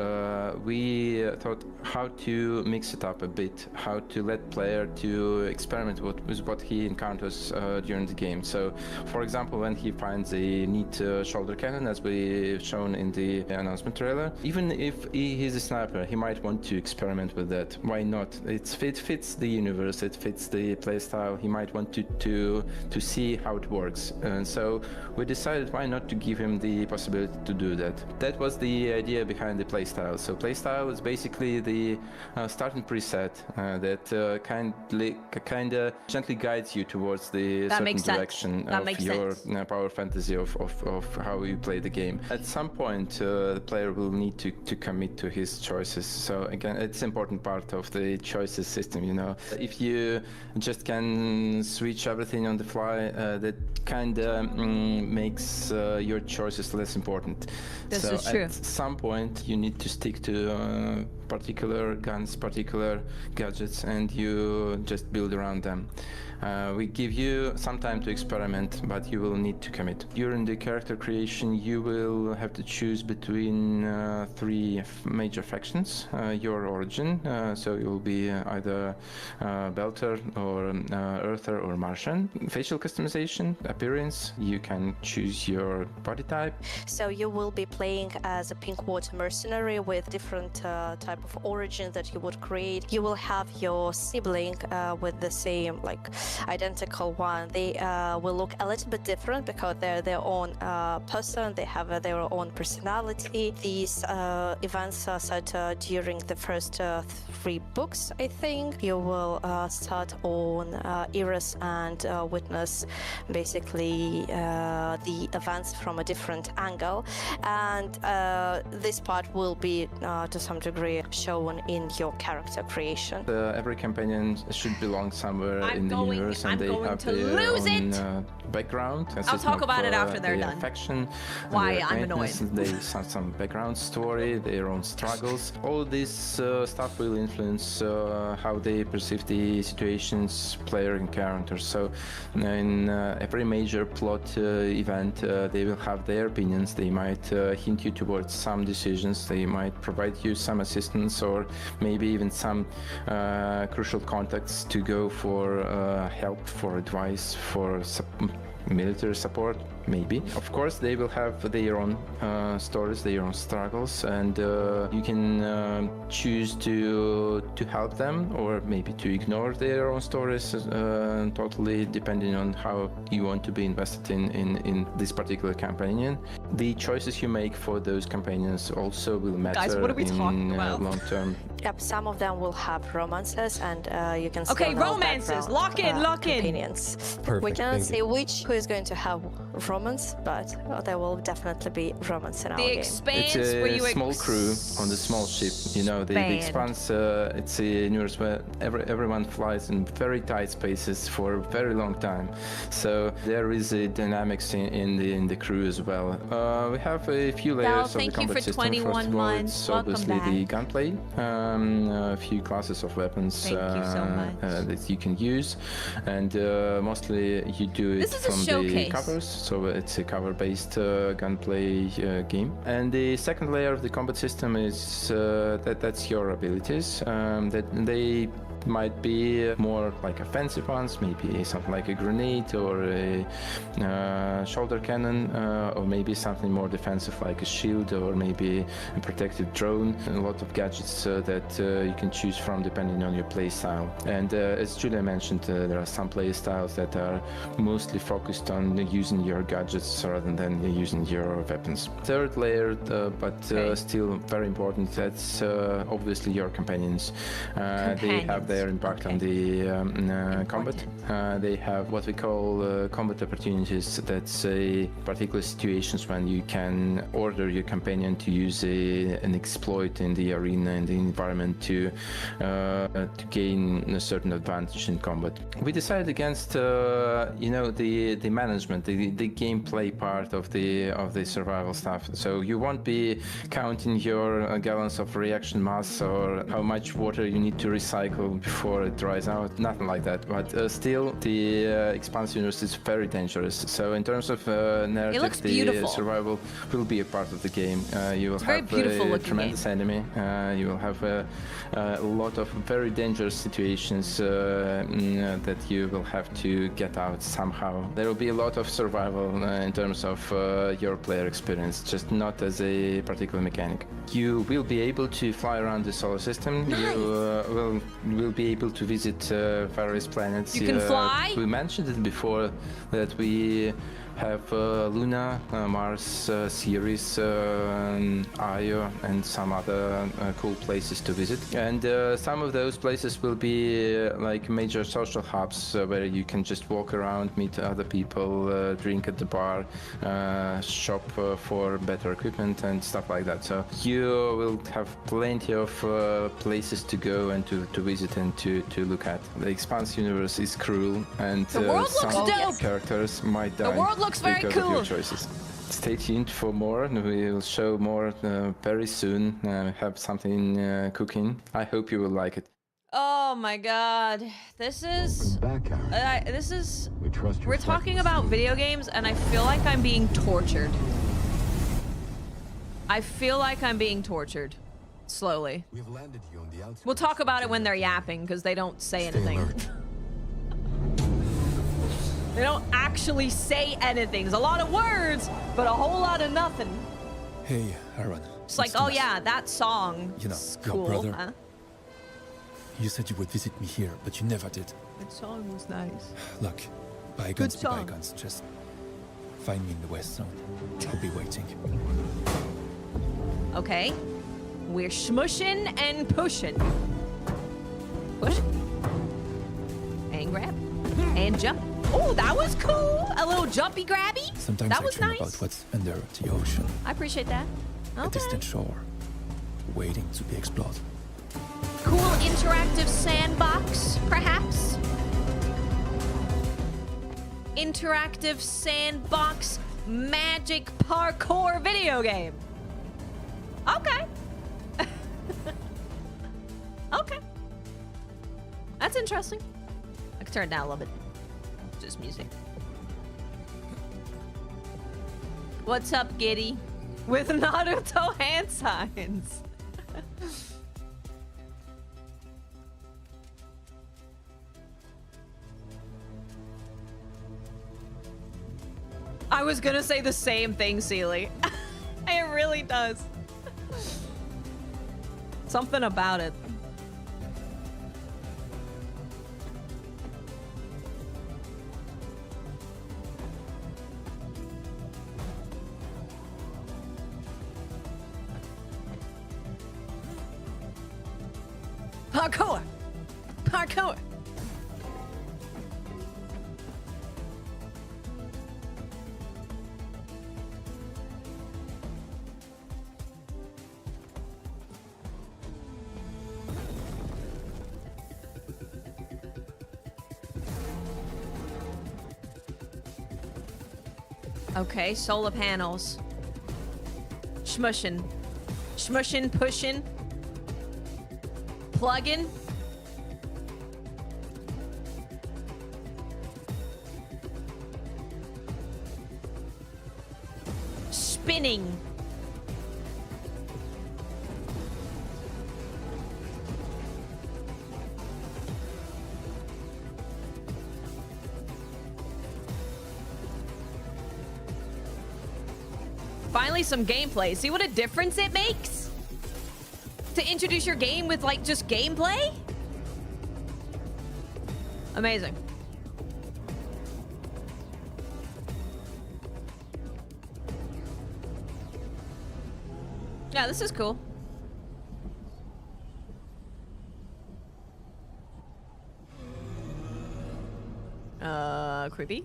we thought how to mix it up a bit, how to let player to experiment with what he encounters during the game. So, for example, when he finds a neat shoulder cannon, as we've shown in the announcement trailer, even if he's a sniper, he might want to experiment with that. Why not? It fits the universe, it fits the playstyle. He might want to see how it works. And so we decided why not to give him the possibility to do that. That was the idea behind the playstyle. So playstyle is basically the starting preset that kind of gently guides you towards the certain direction of your power fantasy of how you play the game. At some point, the player will need to commit to his choices. So again, it's an important part of the choices system, you know. If you just can switch everything on the fly, that kind of makes your choices less important. This so is true. At some point, you need to stick to particular guns, particular gadgets, and you just build around them. We give you some time to experiment, but you will need to commit. During the character creation, you will have to choose between three major factions. Your origin, so you'll be either Belter or Earther or Martian. Facial customization, appearance, you can choose your body type. So you will be playing as a Pinkwater mercenary with different type of origin that you would create. You will have your sibling with the same identical one. They will look a little bit different because they're their own person. They have their own personality. These events are set during the first 3 books, I think. You will start on Eris and witness basically the events from a different angle, and this part will be to some degree shown in your character creation. Every companion should belong somewhere in the universe, and they have their own background. I'll talk about it after they're done. Affection, Why I'm annoyed. They have some background story, their own struggles. All this stuff will influence how they perceive the situations player encounters. So in every major plot event, they will have their opinions. They might hint you towards some decisions. They might provide you some assistance, or maybe even some crucial contacts to go for help, for advice, for military support, maybe. Of course, they will have their own stories, their own struggles, and you can choose to help them, or maybe to ignore their own stories, totally depending on how you want to be invested in this particular companion. The choices you make for those companions also will matter. Guys, what are we talking about? Long term. Yep, some of them will have romances, and you can see okay, romances. Lock in. Companions. Perfect, We cannot thank say you. which who is going to have romance, but there will definitely be romance in our game. Expanse It's where a you small crew on the small ship. You know, the Expanse, it's a universe where everyone flies in very tight spaces for a very long time. So there is a dynamics in the crew as well. We have a few layers of the combat system. First of all, it's obviously the gunplay, a few classes of weapons that you can use, and mostly you do it from the covers. So it's a cover-based gunplay game. And the second layer of the combat system is that's your abilities. That they might be more like offensive ones, maybe something like a grenade or a shoulder cannon, or maybe something more defensive like a shield, or maybe a protective drone. A lot of gadgets that you can choose from depending on your play style. And as Julia mentioned, there are some play styles that are mostly focused on using your gadgets rather than using your weapons. Third layer, but still very important, that's obviously your companions. They have their impact on the combat. They have what we call combat opportunities. That's particular situations when you can order your companion to use an exploit in the arena, in the environment, to gain a certain advantage in combat. We decided against the management, the gameplay part of the survival stuff. So you won't be counting your gallons of reaction mass or how much water you need to recycle before it dries out, nothing like that. But still, the Expanse universe is very dangerous. So in terms of narrative, the survival will be a part of the game. You will have a tremendous enemy. You will have a lot of very dangerous situations that you will have to get out somehow. There will be a lot of survival in terms of your player experience, just not as a particular mechanic. You will be able to fly around the solar system. Nice. You will be able to visit various planets. You can fly? We mentioned it before that we have Luna, Mars, Ceres, Io, and some other cool places to visit. And some of those places will be like major social hubs where you can just walk around, meet other people, drink at the bar, shop for better equipment and stuff like that. So you will have plenty of places to go and to visit and to look at. The Expanse universe is cruel, and some characters might die. Looks very because cool. of your choices. Stay tuned for more. We'll show more very soon. Have something cooking. I hope you will like it. Oh my god. This is... We're talking about video games, and I feel like I'm being tortured. I feel like I'm being tortured. Slowly. We'll talk about it when they're yapping, because they don't say anything. They don't actually say anything. There's a lot of words, but a whole lot of nothing. Hey, Aaron. It's like, oh yeah, that song. You know, cool, your brother. huh? You said you would visit me here, but you never did. That song was nice. Look, bygones be bygones. Just find me in the West Zone. I'll be waiting. Okay. We're smushing and pushing. Push. And grab. And jump. Oh, that was cool. A little jumpy grabby. Sometimes that I was dream nice. about what's under the ocean. I appreciate that. A distant shore, waiting to be explored. Cool interactive sandbox, perhaps? Interactive sandbox magic parkour video game. Okay. Okay. That's interesting. I can turn it down a little bit. Just music. What's up, Giddy? With Naruto hand signs. I was gonna say the same thing, Seely. It really does. Something about it. Parkour! Parkour! Okay, solar panels. Smushin'. Smushin', pushin'. Plugin. Spinning. Finally some gameplay. See what a difference it makes? To introduce your game with like just gameplay? Amazing. Yeah, this is cool. Creepy.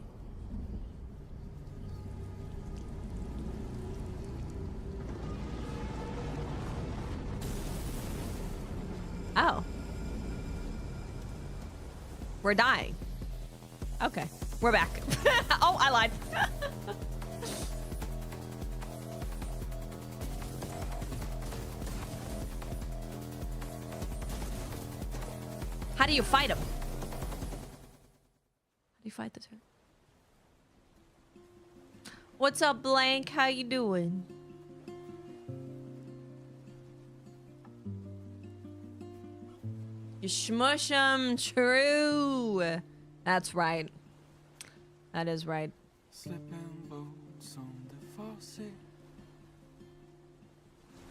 Oh. We're dying. Okay. We're back. Oh, I lied. How do you fight him? How do you fight the turtle? What's up, Blank? How you doing? You smush 'em, true. That's right. That is right. Slipping boats on the faucet.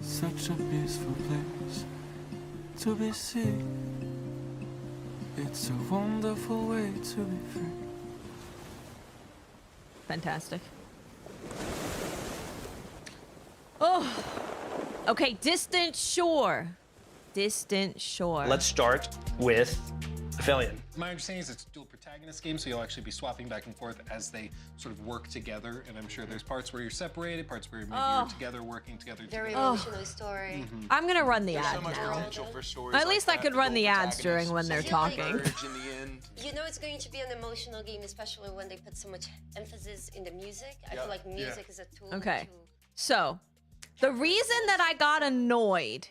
Such a peaceful place to be seen. It's a wonderful way to be free. Fantastic. Oh. Okay, distant shore. Distant shore. Let's start with Aphelion. My understanding is it's dual protagonist. protagonist game, so you'll actually be swapping back and forth as they sort of work together. And I'm sure there's parts where you're separated, parts where maybe you're together, working together. Very emotional story. I'm gonna run the There's ad so much now. potential for stories At like least I that, could the run the dual ads during when they're protagonists, talking. merge in the end. You know it's going to be an emotional game, especially when they put so much emphasis in the music. I feel like music is a tool. Okay, so the reason that I got annoyed.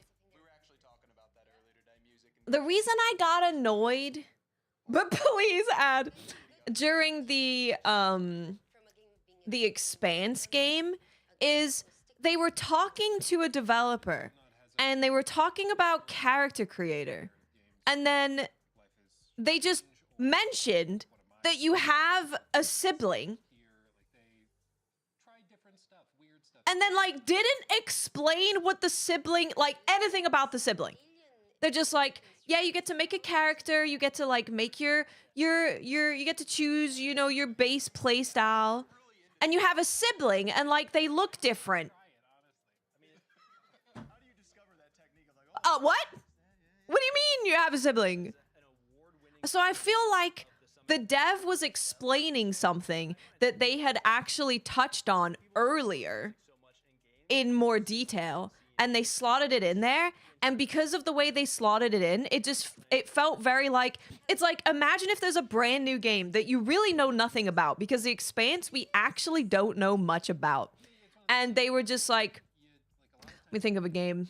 The reason I got annoyed, but please add, during the Expanse game is they were talking to a developer and they were talking about character creator. And then they just mentioned that you have a sibling. And then like didn't explain what the sibling, like anything about the sibling. They're just like, yeah, you get to make a character, you get to like make you get to choose, you know, your base play style. And you have a sibling and like they look different. What? What do you mean you have a sibling? So I feel like the dev was explaining something that they had actually touched on earlier in more detail, and they slotted it in there. And because of the way they slotted it in, it felt very like, it's like, imagine if there's a brand new game that you really know nothing about, because The Expanse, we actually don't know much about. And they were just like, let me think of a game.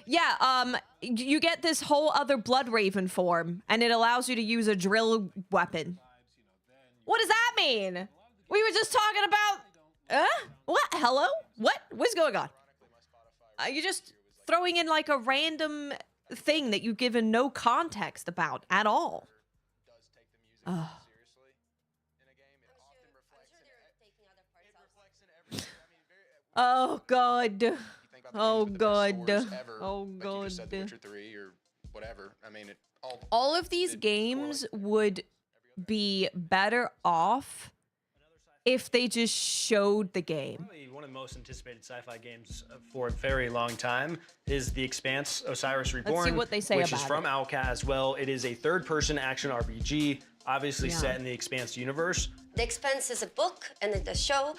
Yeah, you get this whole other Blood Raven form, and it allows you to use a drill weapon. What does that mean? We were just talking about, what? Hello? What? What's going on? You're just throwing in like a random thing that you've given no context about at all. Oh, God. Oh, God. Oh, God. You said The Witcher 3 or whatever. I mean, all of these games would be better off if they just showed the game. Probably one of the most anticipated sci-fi games for a very long time is The Expanse: Osiris Reborn. Let's see what they say which about is from it. Owlcat as well. It is a third-person action RPG, obviously set in the Expanse universe. The Expanse is a book and a show,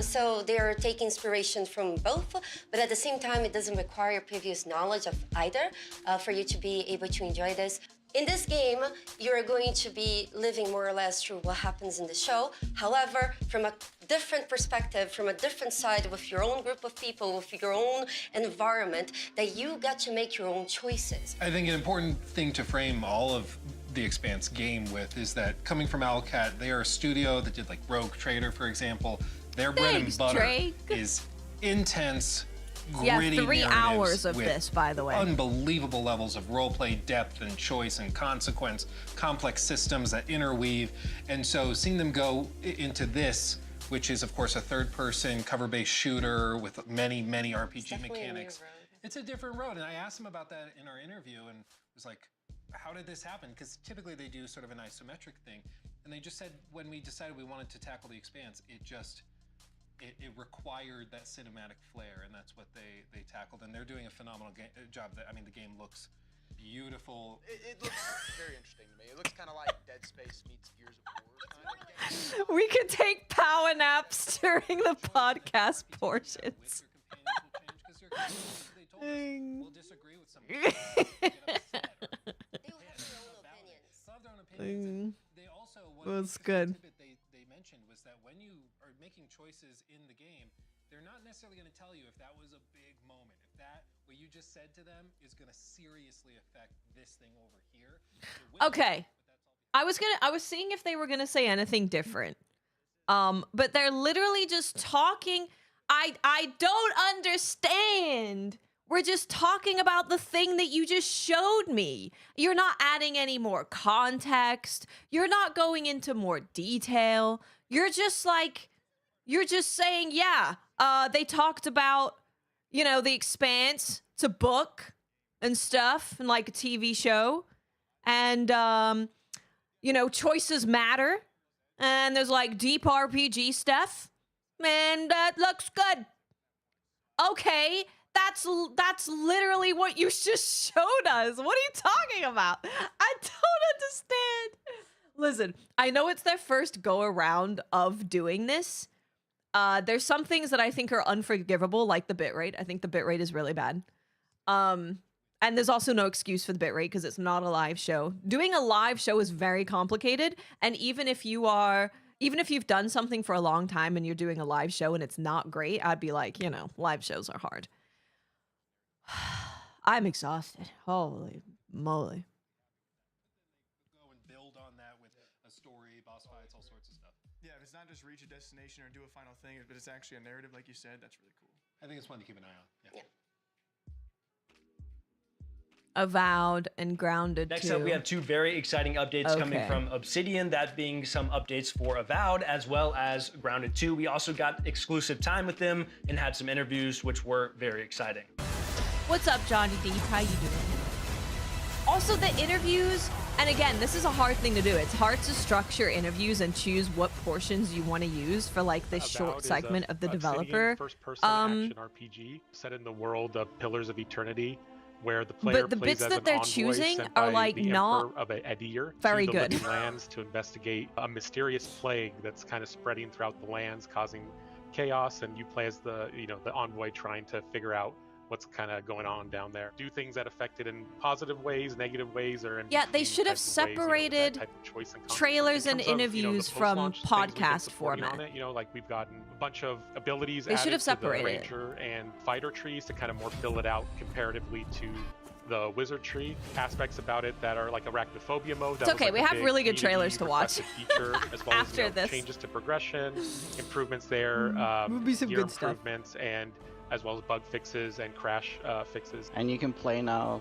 so they're taking inspiration from both, but at the same time, it doesn't require previous knowledge of either for you to be able to enjoy this. In this game, you're going to be living more or less through what happens in the show. However, from a different perspective, from a different side, with your own group of people, with your own environment, that you got to make your own choices. I think an important thing to frame all of the Expanse game with is that coming from Owlcat, they are a studio that did like Rogue Trader, for example. Their bread and butter Drake. is intense, Yeah, gritty 3 narratives hours of with this, by the way. unbelievable levels of roleplay depth and choice and consequence, complex systems that interweave. And so seeing them go into this, which is of course a third-person cover-based shooter with many, many RPG mechanics, it's a different road. And I asked them about that in our interview and was like, how did this happen? Because typically they do sort of an isometric thing. And they just said when we decided we wanted to tackle the Expanse, it required that cinematic flair, and that's what they tackled. And they're doing a phenomenal job. I mean, the game looks beautiful. It looks very interesting to me. It looks kind of like Dead Space meets Gears of War kind of game. We could take power naps during the podcast portions. We'll disagree with some. They also, That's good. They mentioned was that when you are making choices in the game, they're not necessarily going to tell you if that was a big moment, if that what you just said to them is going to seriously affect this thing over here. Okay. I was seeing if they were gonna say anything different. But they're literally just talking. I don't understand. We're just talking about the thing that you just showed me. You're not adding any more context. You're not going into more detail. You're just saying, yeah, they talked about, you know, The Expanse. It's a book and stuff and like a TV show. And, you know, choices matter. And there's like deep RPG stuff. And that looks good. Okay, That's literally what you just showed us. What are you talking about? I don't understand. Listen, I know it's their first go around of doing this. There's some things that I think are unforgivable, like the bitrate. I think the bitrate is really bad. And there's also no excuse for the bitrate because it's not a live show. Doing a live show is very complicated, and even if you've done something for a long time and you're doing a live show and it's not great, I'd be like, you know, live shows are hard. I'm exhausted. Holy moly. Go and build on that with a story, boss fights, all sorts of stuff. Yeah, if it's not just reach a destination or do a final thing, but it's actually a narrative, like you said, that's really cool. I think it's one to keep an eye on. Yeah. Avowed and Grounded. Next up, we have two very exciting updates coming from Obsidian, that being some updates for Avowed as well as Grounded 2. We also got exclusive time with them and had some interviews, which were very exciting. What's up, Johnny Deep? How you doing? Also, the interviews, and again, this is a hard thing to do. It's hard to structure interviews and choose what portions you want to use for like this short segment of the developer. First-person action RPG set in the world of Pillars of Eternity, where the player but the plays bits as that an they're envoy choosing sent are by like the not Emperor of Edir very to the good. living lands to investigate a mysterious plague that's kind of spreading throughout the lands, causing chaos, and you play as the envoy trying to figure out what's kind of going on down there. Do things that affect it in positive ways, negative ways, or in Yeah, they between should have types of ways, separated that type of choice and trailers and in terms of, interviews the from post-launch things we've been podcast supporting format. on it, like we've gotten a bunch of abilities They added should have to separated the it. ranger and fighter trees to kind of more fill it out comparatively to the wizard tree. Aspects about it that are like arachnophobia mode. That It's was okay, like we a have big really good community trailers to watch requested feature, as well after as this. changes to progression, improvements there, Will be some gear good stuff. improvements, and as well as bug fixes and crash fixes. And you can play now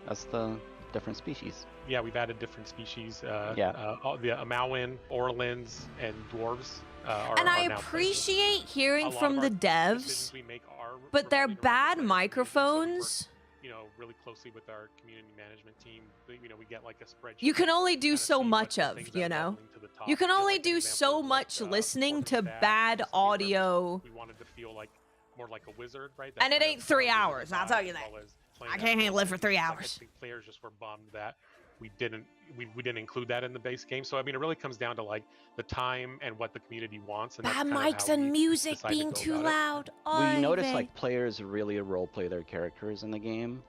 as the different species. Yeah, we've added different species. Yeah. The Amauin, Orlins, and dwarves are And I now appreciate hearing A lot from of the our devs, we make are but their bad microphones. Really closely with our community management team. We get like a spreadsheet. You can only do so much of, you know? You can only do so much listening to bad audio. We wanted to feel like more like a wizard, right? And it ain't 3 hours, I'll tell you that. I can't handle it for 3 hours. I think players just were bummed that we didn't include that in the base game. So I mean, it really comes down to like the time and what the community wants. And Bad that's kind of mics how and we music decided to being go too about it. loud. We notice Oy vey. like players really roleplay their characters in the game.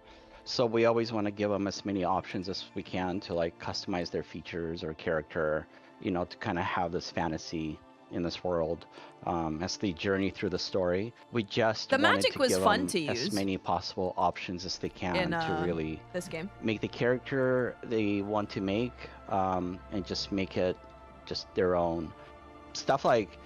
So we always want to give them as many options as we can to like customize their features or character, to kind of have this fantasy in this world as they journey through the story. We just The wanted magic to was give fun them to use as many possible options as they can in to really this game. make the character they want to make and just make it just their own. Stuff like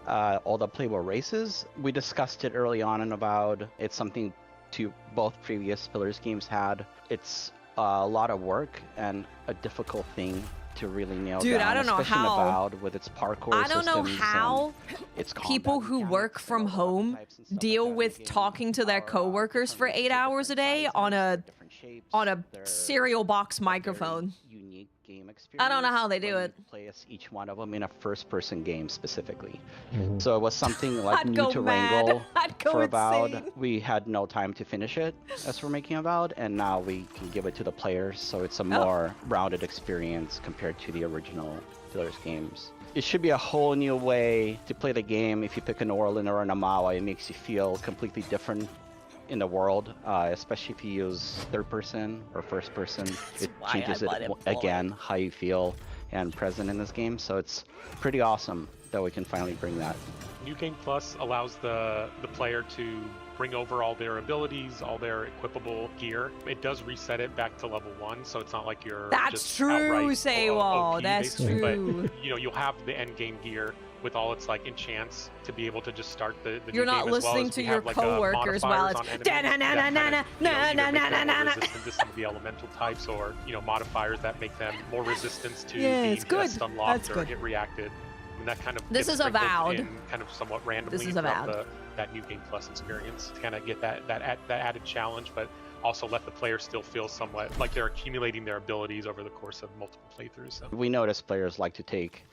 all the playable races, we discussed it early on in Avowed. It's something to both previous Pillars games had. It's a lot of work and a difficult thing to really nail Dude, down, I don't know especially in how. Avowed with its parkour I don't know systems how and its people who work from home deal with talking to their coworkers for 8 hours a day on a cereal box microphone. unique game experience. I don't know how they do when it. you play as each one of them in a first-person game specifically. So it was something like I'd new go to mad. Wrangle I'd go for Avowed. insane. We had no time to finish it as we're making Avowed, and now we can give it to the players, so it's a more rounded experience compared to the original Pillars games. It should be a whole new way to play the game. If you pick an Orlin or an Amawa, it makes you feel completely different in the world, especially if you use third person or first person. It why changes I it let it again, how you feel and present in this game. So it's pretty awesome that we can finally bring that. New Game Plus allows the player to bring over all their abilities, all their equipable gear. It does reset it back to level 1, so it's not like you're That's just true, outright Saywall. OP, That's basically. true. But you'll have the end game gear with all its like enchants to be able to just start the You're new not game, as well listening as to we your have, like, coworkers while modifiers it's on enemies that kind of, either make them more resistant to some of the elemental types, or modifiers that make them more resistant to Yeah, being it's good. just unlocked That's or good. get reacted. And that kind of This gets is sprinkled Avowed. in kind of somewhat randomly This is throughout Avowed. that New Game Plus experience to kind of get that added challenge, but also let the player still feel somewhat like they're accumulating their abilities over the course of multiple playthroughs. So. We notice players like to take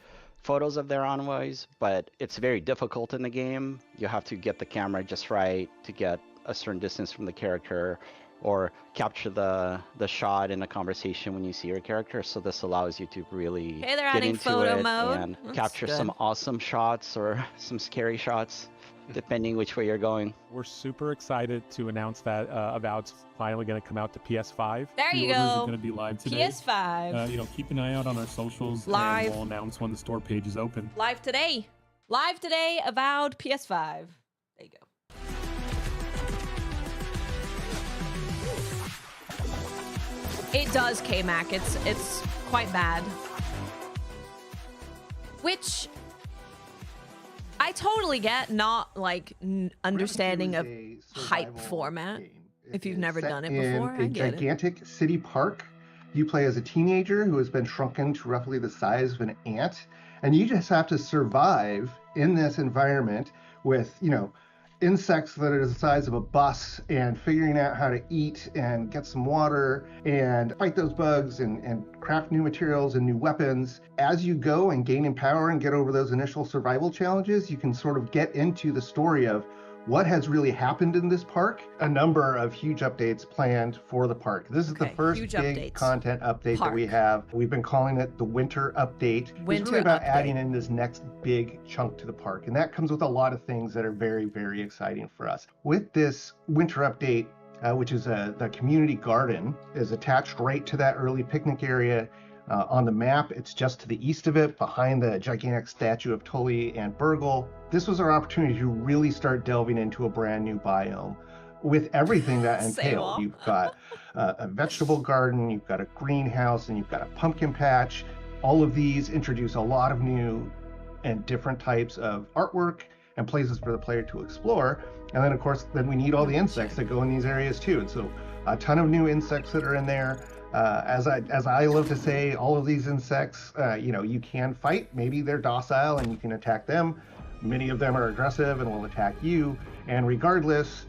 photos of their envoys, but it's very difficult in the game. You have to get the camera just right to get a certain distance from the character, or capture the shot in a conversation when you see your character. So this allows you to really Hey, they're get adding into photo it mode. and That's capture good. some awesome shots or some scary shots, depending which way you're going. We're super excited to announce that Avowed's finally going to come out to PS5. There you Pre-orders go. are going to be live today. PS5. Keep an eye out on our socials, Live. and we'll announce when the store page is open. Live today. Live today, Avowed PS5. There you go. It does, K-Mac. It's quite bad. Which I totally get, not like understanding of hype format. If you've never done it before, I a get it. gigantic city park. You play as a teenager who has been shrunken to roughly the size of an ant, and you just have to survive in this environment with, insects that are the size of a bus, and figuring out how to eat and get some water and fight those bugs and craft new materials and new weapons. As you go and gain in power and get over those initial survival challenges, you can sort of get into the story of what has really happened in this park. A number of huge updates planned for the park. This is the first big content update that we have. We've been calling it the winter update. It's really about adding in this next big chunk to the park, and that comes with a lot of things that are very, very exciting for us. With this winter update, which is the community garden, is attached right to that early picnic area. On the map, it's just to the east of it, behind the gigantic statue of Tully and Burgle. This was our opportunity to really start delving into a brand new biome with everything that entails. You've got a vegetable garden, you've got a greenhouse, and you've got a pumpkin patch. All of these introduce a lot of new and different types of artwork and places for the player to explore. And then, of course, we need all the insects that go in these areas too. And so a ton of new insects that are in there. As I love to say, all of these insects, you can fight. Maybe they're docile and you can attack them. Many of them are aggressive and will attack you. And regardless,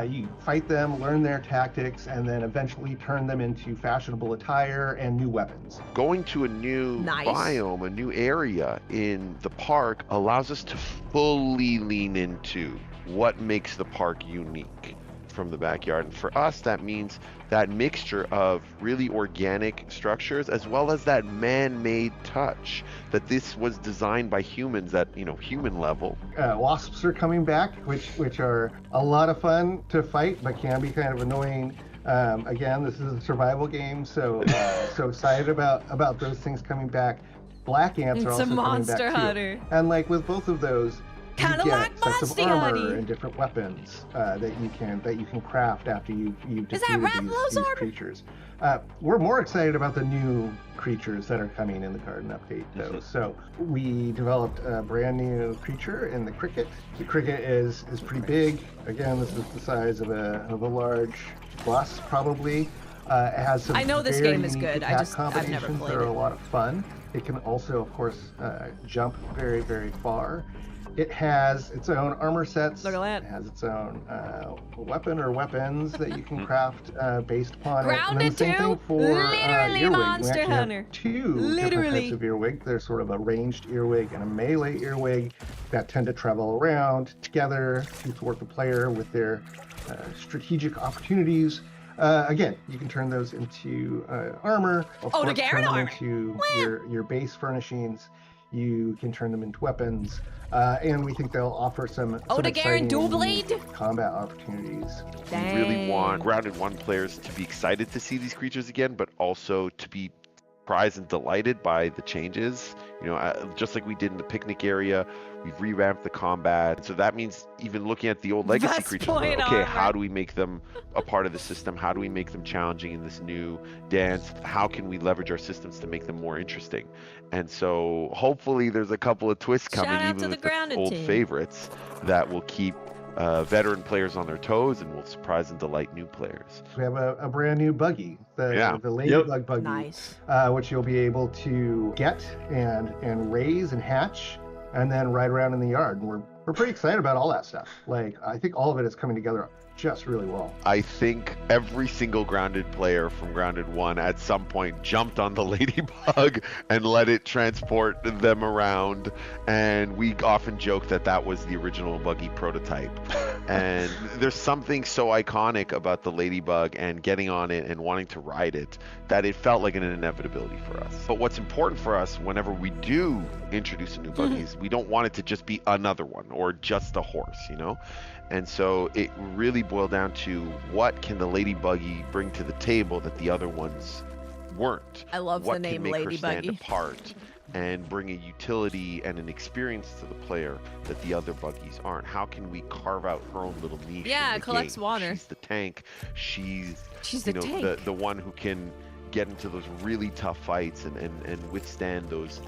you fight them, learn their tactics, and then eventually turn them into fashionable attire and new weapons. Going to a new biome, a new area in the park allows us to fully lean into what makes the park unique from the backyard. And for us, that means that mixture of really organic structures as well as that man-made touch, that this was designed by humans at human level. Wasps are coming back, which are a lot of fun to fight, but can be kind of annoying. Again, this is a survival game, so excited about those things coming back. Black ants are also coming back too. Monster Hunter. And like with both of those, Kind of like sets of Monster armor Hunter. and different weapons that you can craft after you've defeated these creatures. We're more excited about the new creatures that are coming in the garden update, though. So we developed a brand new creature in the cricket. The cricket is pretty big. Again, this is the size of a large bus, probably. It has some I know this very game is unique good. attack I've never combinations played that are it. a lot of fun. It can also, of course, jump very, very far. It has its own armor sets. Look at that. It has its own weapon or weapons that you can craft based upon it. And then the same thing for Literally earwig. Monster we actually Hunter. have two different types of earwig. There's sort of a ranged earwig and a melee earwig that tend to travel around together to thwart the player with their strategic opportunities. Again, you can turn those into armor. Of course, turn them into your base furnishings. You can turn them into weapons, and we think they'll offer some exciting combat opportunities. We really want Grounded 1 players to be excited to see these creatures again, but also to be surprised and delighted by the changes. Just like we did in the picnic area, we've revamped the combat. So that means even looking at the old legacy creatures, okay, how do we make them a part of the system? How do we make them challenging in this new dance? How can we leverage our systems to make them more interesting? And so hopefully there's a couple of twists coming, even with the old favorites, that will keep veteran players on their toes and will surprise and delight new players. We have a brand new buggy, the Ladybug buggy, which you'll be able to get and raise and hatch, and then ride around in the yard. And we're we're pretty excited about all that stuff. Like, I think all of it is coming together just really well. I think every single Grounded player from Grounded 1 at some point jumped on the Ladybug and let it transport them around. And we often joke that that was the original buggy prototype. And there's something so iconic about the Ladybug and getting on it and wanting to ride it that it felt like an inevitability for us. But what's important for us whenever we do introduce a new buggy is we don't want it to just be another one or just a horse, you know? And so it really boiled down to what can the Ladybuggy bring to the table that the other ones weren't? I love what the name can make her stand Ladybuggy. apart and bring a utility and an experience to the player that the other buggies aren't? How can we carve out her own little niche? Yeah, in it the collects game? water. She's the tank. She's the tank. the one who can get into those really tough fights and withstand those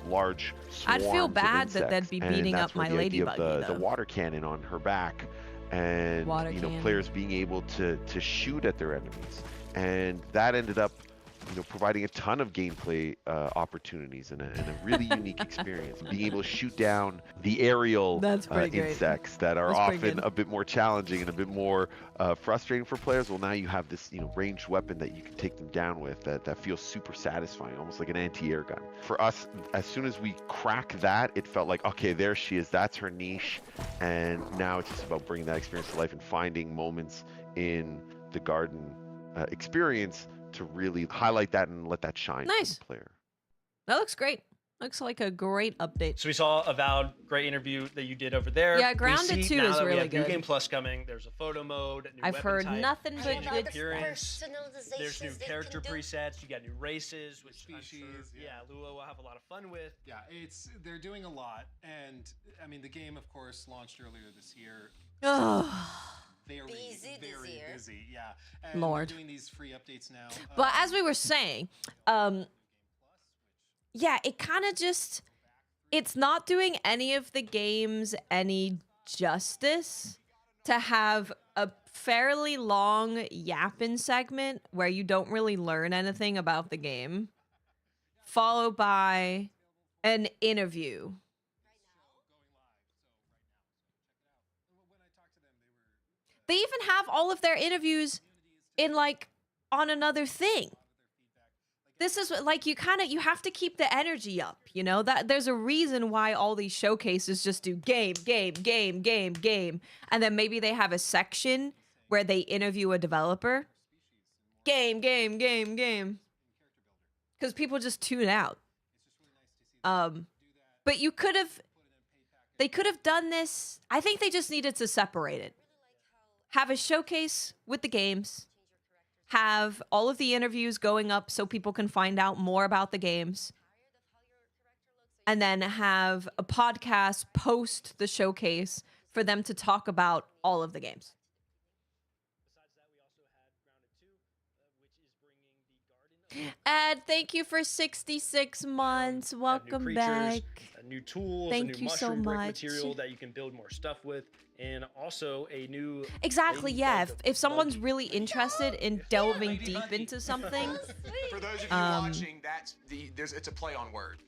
large swarms I'd feel of bad that they'd insects. be And beating that's up where my the idea of Ladybuggy, the though. water cannon on her back, and Water cannon. players being able to shoot at their enemies, and that ended up providing a ton of gameplay opportunities and a really unique experience. Being able to shoot down the aerial insects that are often a bit more challenging and a bit more frustrating for players. Well, now you have this ranged weapon that you can take them down with that feels super satisfying, almost like an anti-air gun. For us, as soon as we crack that, it felt like, okay, there she is. That's her niche. And now it's just about bringing that experience to life and finding moments in the garden experience to really highlight that and let that shine for the player. That looks great. Looks like a great update. So we saw Avowed, great interview that you did over there. Yeah, Grounded 2 now is that we really have New good. Game Plus coming. There's a photo mode. New I've weapon heard type, nothing but new good appearance. Personalizations There's new they character can do. presets. You got new races, which I'm sure, yeah. Lua will have a lot of fun with. Yeah, they're doing a lot, and I mean the game, of course, launched earlier this year. Very busy, yeah. And Lord. they're doing these free updates now. But as we were saying, yeah, it kind of just, it's not doing any of the games any justice to have a fairly long yapping segment where you don't really learn anything about the game, followed by an interview. They even have all of their interviews in on another thing. This is like you have to keep the energy up, that there's a reason why all these showcases just do game, and then maybe they have a section where they interview a developer. Game. Because people just tune out. But they could have done this. I think they just needed to separate it. Have a showcase with the games, have all of the interviews going up so people can find out more about the games, and then have a podcast post the showcase for them to talk about all of the games. Ed, thank you for 66 months. Welcome back. New tools, Thank a new you so mushroom brick much. material that you can build more stuff with, and also a new Exactly, yeah. If someone's really interested in delving deep into something, For those of you watching, it's a play on word.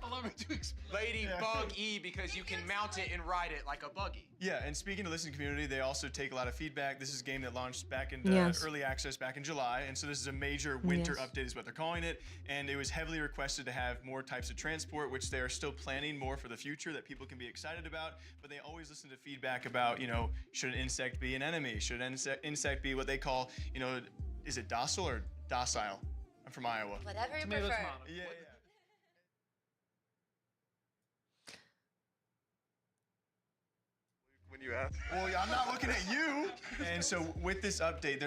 Allow me to explain. Ladybug E, because you can mount it and ride it like a buggy. Yeah, and speaking to the listening community, they also take a lot of feedback. This is a game that launched back in Yes. early access back in July, and so this is a major winter Yes. update is what they're calling it, and it was heavily requested to have more types of transport, which they are still planning more for the future that people can be excited about, but they always listen to feedback about, should an insect be an enemy? Should an insect be what they call, is it docile or docile? I'm from Iowa. Whatever you prefer. Yeah. When you ask. Well, yeah, I'm not looking at you. And so with this update,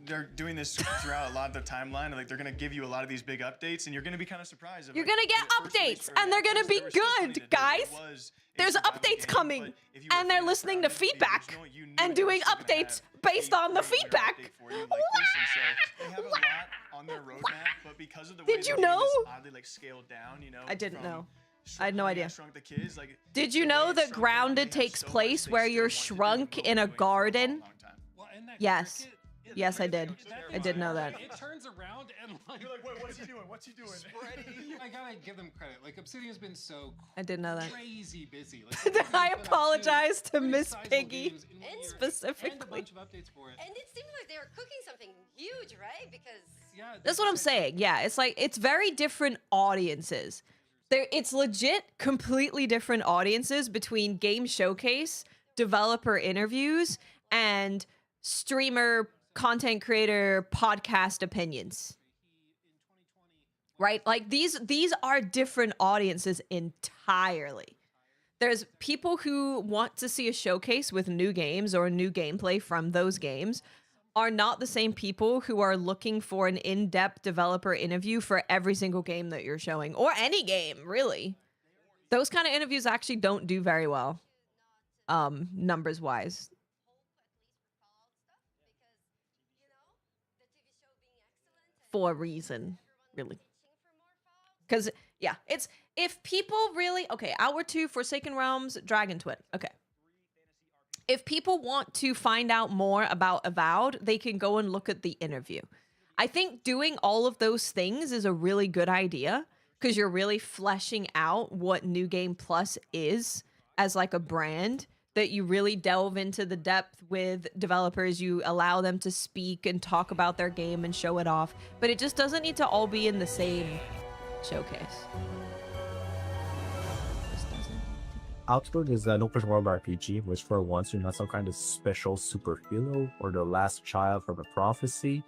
they're doing this throughout a lot of the timeline. Like they're gonna give you a lot of these big updates, and you're gonna be kind of surprised. you're gonna get updates, and they're gonna be good, guys. There's updates coming, and they're listening to feedback and doing updates based on the feedback. On their roadmap, but because of the Did you know? oddly scaled down, I didn't know. I had no idea. Shrunk the Kids, Did you know that Grounded takes place where you're shrunk in a garden? Yes. Yes, I did. I did know that. It turns around and like... You're like, wait, what's he doing? What's he doing? I gotta give them credit. Like, Obsidian's been so I did know that. crazy busy. Like, I apologize to Miss Piggy specifically. and a bunch of updates for it. And it seems like they were cooking something huge, right? Because That's what I'm saying. Yeah, it's like it's very different audiences. It's legit completely different audiences between game showcase, developer interviews, and streamer, content creator, podcast opinions. Right? Like these are different audiences entirely. There's people who want to see a showcase with new games or new gameplay from those games are not the same people who are looking for an in-depth developer interview for every single game that you're showing, or any game, really. Those kind of interviews actually don't do very well, numbers-wise. For a reason, really. Because, yeah, it's... If people really... Okay, Hour 2, Forsaken Realms, Dragon Twin. Okay. If people want to find out more about Avowed, they can go and look at the interview. I think doing all of those things is a really good idea because you're really fleshing out what New Game Plus is as like a brand, that you really delve into the depth with developers. You allow them to speak and talk about their game and show it off. But it just doesn't need to all be in the same showcase. Outward is an open world RPG, which for once you're not some kind of special superhero or the last child from a prophecy.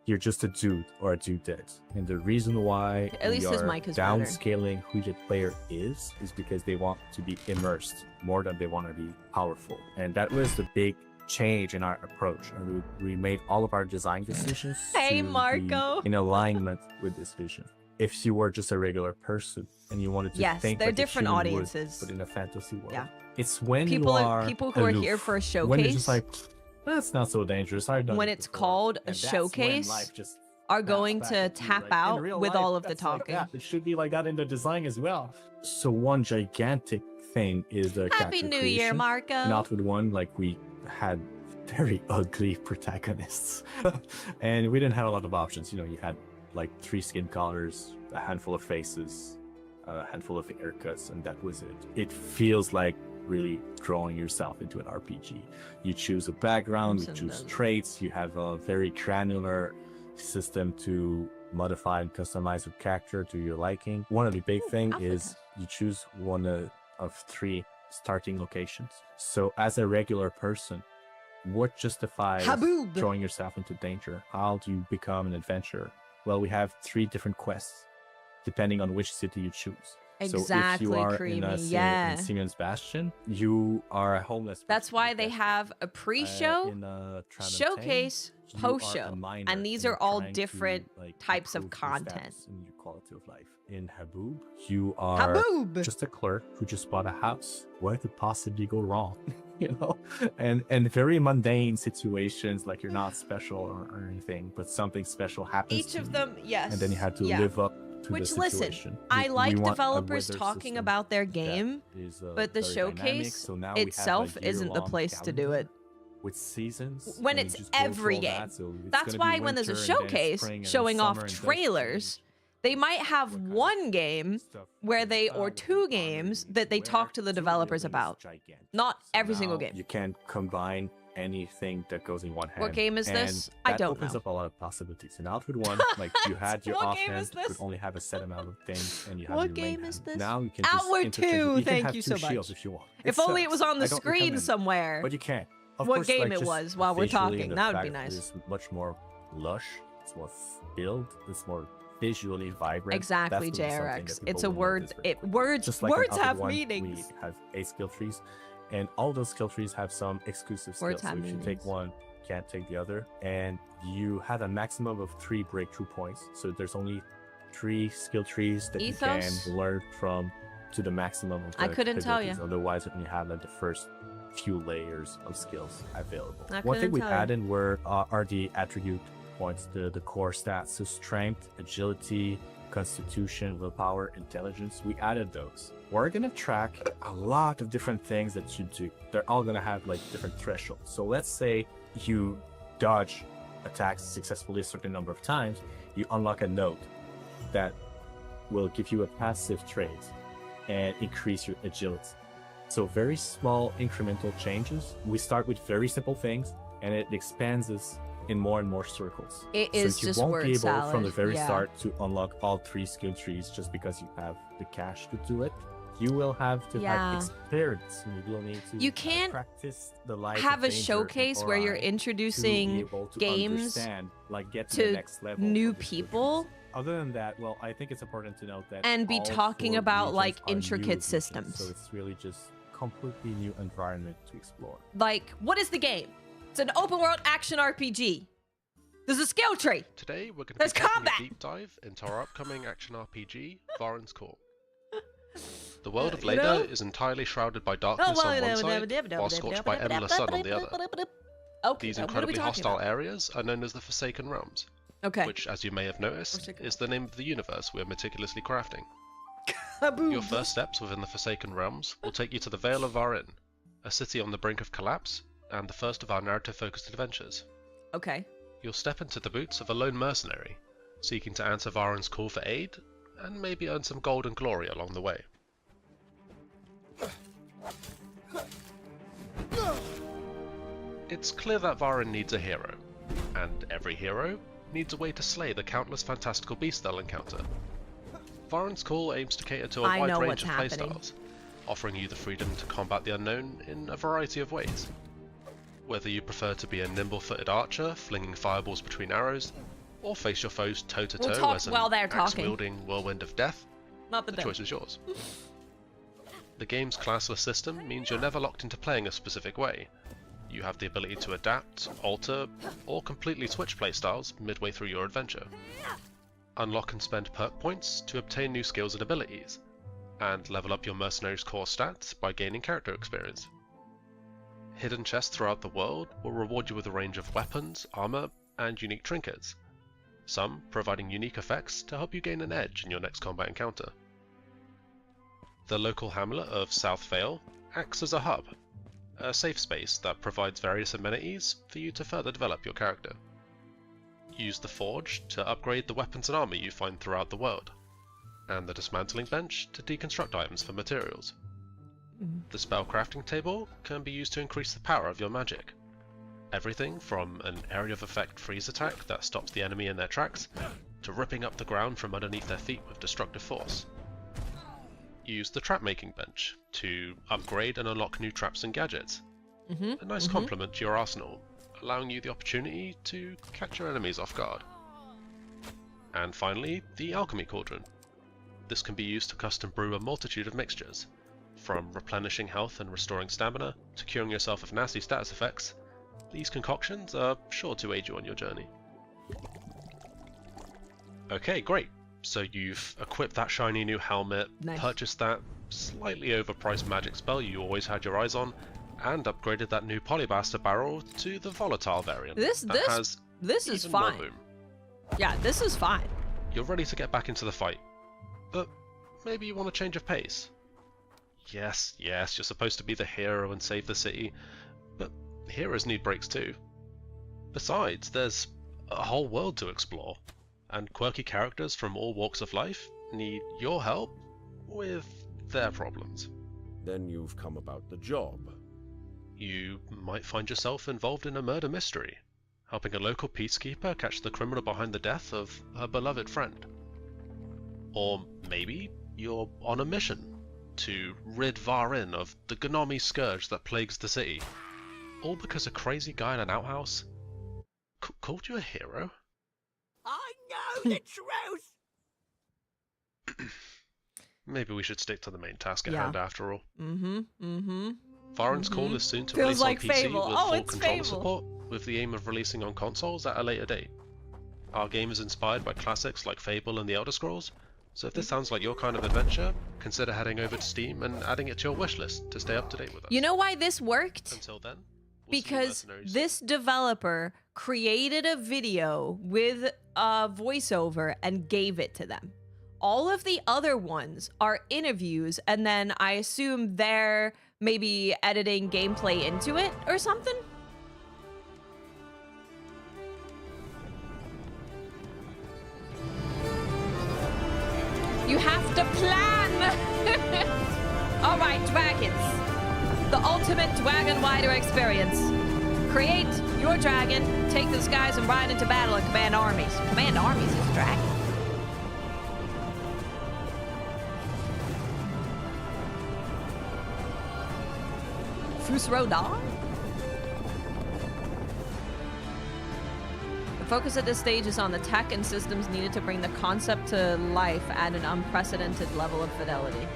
You're just a dude or a dudette. And the reason why At least his mic is better. downscaling who the player is because they want to be immersed more than they want to be powerful. And that was the big change in our approach. And we made all of our design decisions Hey, to Marco. be in alignment with this vision. If you were just a regular person and you wanted to Yes, think they're like a different human audiences. would, but in a fantasy world. Yeah. It's when People you are- are people who are aloof, here for a when you're just showcase. like, that's not so dangerous. I've done When it it's before." called a And that's when showcase, life just are snaps going back to at you. tap Like, in out real with life, all of the that's like talking. that. It should be like that in the design as well. So one gigantic thing is the Happy character New Year, creation. Marco. Not with one, like we had very ugly protagonists. And we didn't have a lot of options. You know, you had like 3 skin colors, a handful of faces, a handful of haircuts, and that was it. It feels like really drawing yourself into an RPG. You choose a background, you choose traits, you have a very granular system to modify and customize your character to your liking. One of the big thing is you choose one of 3 starting locations. So as a regular person, what justifies Haboob. throwing yourself into danger? How do you become an adventurer? Well, we have 3 different quests depending on which city you choose. So if Exactly, you are Creamy, in yeah. Simeon's Bastion, you are a homeless person. That's why they have a pre-show, in Tramontaine, showcase, you are a post-show, miner and these and are all trying to, different like, types of improve your content. status and your quality of life. In Haboob, you are Haboob! just a clerk who just bought a house. What could possibly go wrong? You know, and very mundane situations, like you're not special or anything, but something special happens. Each to of you, them, yes. and then you have to yeah. live up to Which, the listen, situation. I We like want a developers weather talking system about their that game, is, but the very dynamic. showcase So now we have, itself like, isn't the year-long place to do calendar it. with seasons. When and it's you just go through every all game. that, so it's That's gonna be why when there's a winter and then showcase spring and then showing off summer and then trailers, they might have one game where they, or 2 games that they talk to the developers about. Not every single Now game. You can't combine anything that goes in one hand. What game is and this? I that don't opens know. up a lot of possibilities. In Outward 1, like you had your What game offhand, is you could this? only have a set amount of things, and you have What your main game is hand. this? Now you can Outward just interchange- 2, you can thank have you 2 so shields much. if you want. If It only it was sucks. on the I don't screen recommend it. somewhere. But you can't. Of What course, game like, it just was while we're visually talking, and the that would be fact nice. It's much more lush. It's more filled. It's more visually vibrant. Exactly, That's really something that JRX. people It's a will word. notice very It quickly. words. Just like in Words Outward have 1, meanings. We have 8 skill trees, and all those skill trees have some exclusive Words skills. So have if you meanings. take one, you can't take the other, and you have a maximum of 3 breakthrough points. So there's only 3 skill trees that Ethos? you can learn from to the maximum of the I couldn't tell abilities. ya. Otherwise, when you have like the first few layers of skills available. I One thing couldn't we tell ya. added are the attribute points, the core stats. So strength, agility, constitution, willpower, intelligence. We added those. We're gonna track a lot of different things that you do. They're all gonna have like different thresholds. So let's say you dodge attacks successfully a certain number of times, you unlock a node that will give you a passive trait and increase your agility. So very small incremental changes. We start with very simple things, and it expands us in more and more circles. It is you just won't word be able salad. from the very Yeah. start to unlock all 3 skill trees just because you have the cash to do it. You will have to Yeah. have experience. You will need to You can't practice the light have of a danger showcase and where you're Ori to be introducing able to games understand, like get to the to next level. new of the skill people trees. Other than that, well, I think it's important to note that and be all talking 4 about regions like are new intricate regions, systems. So it's really just completely new environment to explore. Like, what is the game? It's an open world action RPG. There's a skill tree. Today, we're going to be There's taking combat. a deep dive into our upcoming action RPG, Varen's Call. The world of Leda is entirely shrouded by darkness on one side, while scorched by endless sun on the other. Okay, These what are we incredibly talking hostile about? areas are known as the Forsaken Realms, Okay. which, as you may have noticed, Forsaken is the name of the universe we're meticulously crafting. Kaboom. Your first steps within the Forsaken Realms will take you to the Vale of Varen, a city on the brink of collapse, and the first of our narrative-focused adventures. Okay. You'll step into the boots of a lone mercenary, seeking to answer Varen's call for aid, and maybe earn some gold and glory along the way. It's clear that Varen needs a hero, and every hero needs a way to slay the countless fantastical beasts they'll encounter. Varen's Call aims to cater to a I wide know range what's of happening. playstyles, offering you the freedom to combat the unknown in a variety of ways. Whether you prefer to be a nimble-footed archer, flinging fireballs between arrows, or face your foes toe-to-toe We'll talk as an while they're talking. axe-wielding whirlwind of death, Not the the choice is yours. The game's classless system means you're never locked into playing a specific way. You have the ability to adapt, alter, or completely switch playstyles midway through your adventure. Unlock and spend perk points to obtain new skills and abilities, and level up your mercenary's core stats by gaining character experience. Hidden chests throughout the world will reward you with a range of weapons, armor, and unique trinkets, some providing unique effects to help you gain an edge in your next combat encounter. The local hamlet of South Vale acts as a hub, a safe space that provides various amenities for you to further develop your character. Use the forge to upgrade the weapons and armor you find throughout the world, and the dismantling bench to deconstruct items for materials. The spell crafting table can be used to increase the power of your magic. Everything from an area of effect freeze attack that stops the enemy in their tracks, to ripping up the ground from underneath their feet with destructive force. Use the trap making bench to upgrade and unlock new traps and gadgets. A nice complement to your arsenal, allowing you the opportunity to catch your enemies off guard. And finally, the alchemy cauldron. This can be used to custom brew a multitude of mixtures, from replenishing health and restoring stamina to curing yourself of nasty status effects. These concoctions are sure to aid you on your journey. Okay, great. So you've equipped that shiny new helmet, Nice. purchased that slightly overpriced magic spell you always had your eyes on, and upgraded that new polybuster barrel to the volatile variant. This that has this is even more fine. boom. Yeah, this is fine. You're ready to get back into the fight, but maybe you want a change of pace. Yes, you're supposed to be the hero and save the city, but heroes need breaks too. Besides, there's a whole world to explore, and quirky characters from all walks of life need your help with their problems. Then you've come about the job. You might find yourself involved in a murder mystery, helping a local peacekeeper catch the criminal behind the death of her beloved friend. Or maybe you're on a mission to rid Varen of the Gnomi scourge that plagues the city, all because a crazy guy in an outhouse called you a hero? I know the truth! Maybe we should stick to the main task at hand after all. Varen's Call is soon to Feels release like on PC Fable. with Oh, full it's controller Fable. support, with the aim of releasing on consoles at a later date. Our game is inspired by classics like Fable and The Elder Scrolls, so if this sounds like your kind of adventure, consider heading over to Steam and adding it to your wishlist to stay up to date with us. You know why this worked? Until then, Because this developer created a video with a voiceover and gave it to them. All of the other ones are interviews, and then I assume they're maybe editing gameplay into it or something? Dragons, the ultimate Dragon Rider experience. Create your dragon, take the skies, and ride into battle and command armies. Command armies is dragon. Fusrodar? The focus at this stage is on the tech and systems needed to bring the concept to life at an unprecedented level of fidelity.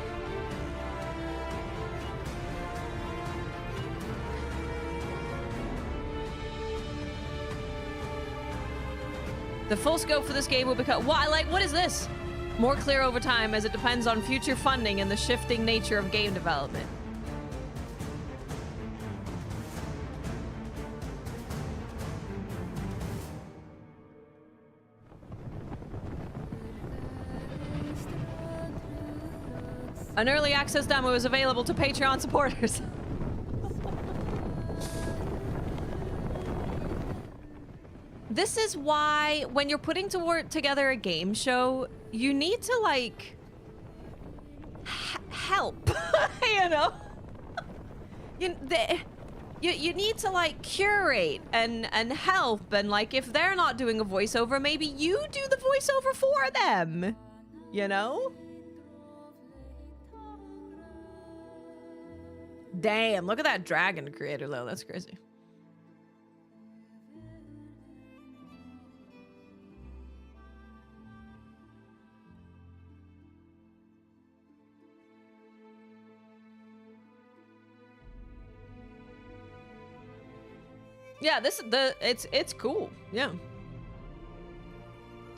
The full scope for this game will become... what is this? More clear over time as it depends on future funding and the shifting nature of game development. An early access demo is available to Patreon supporters. This is why when you're putting together a game show, you need to like help, you know? You need to like curate and help, and like if they're not doing a voiceover, maybe you do the voiceover for them, you know? Damn, look at that dragon creator though, that's crazy. Yeah, it's cool. Yeah.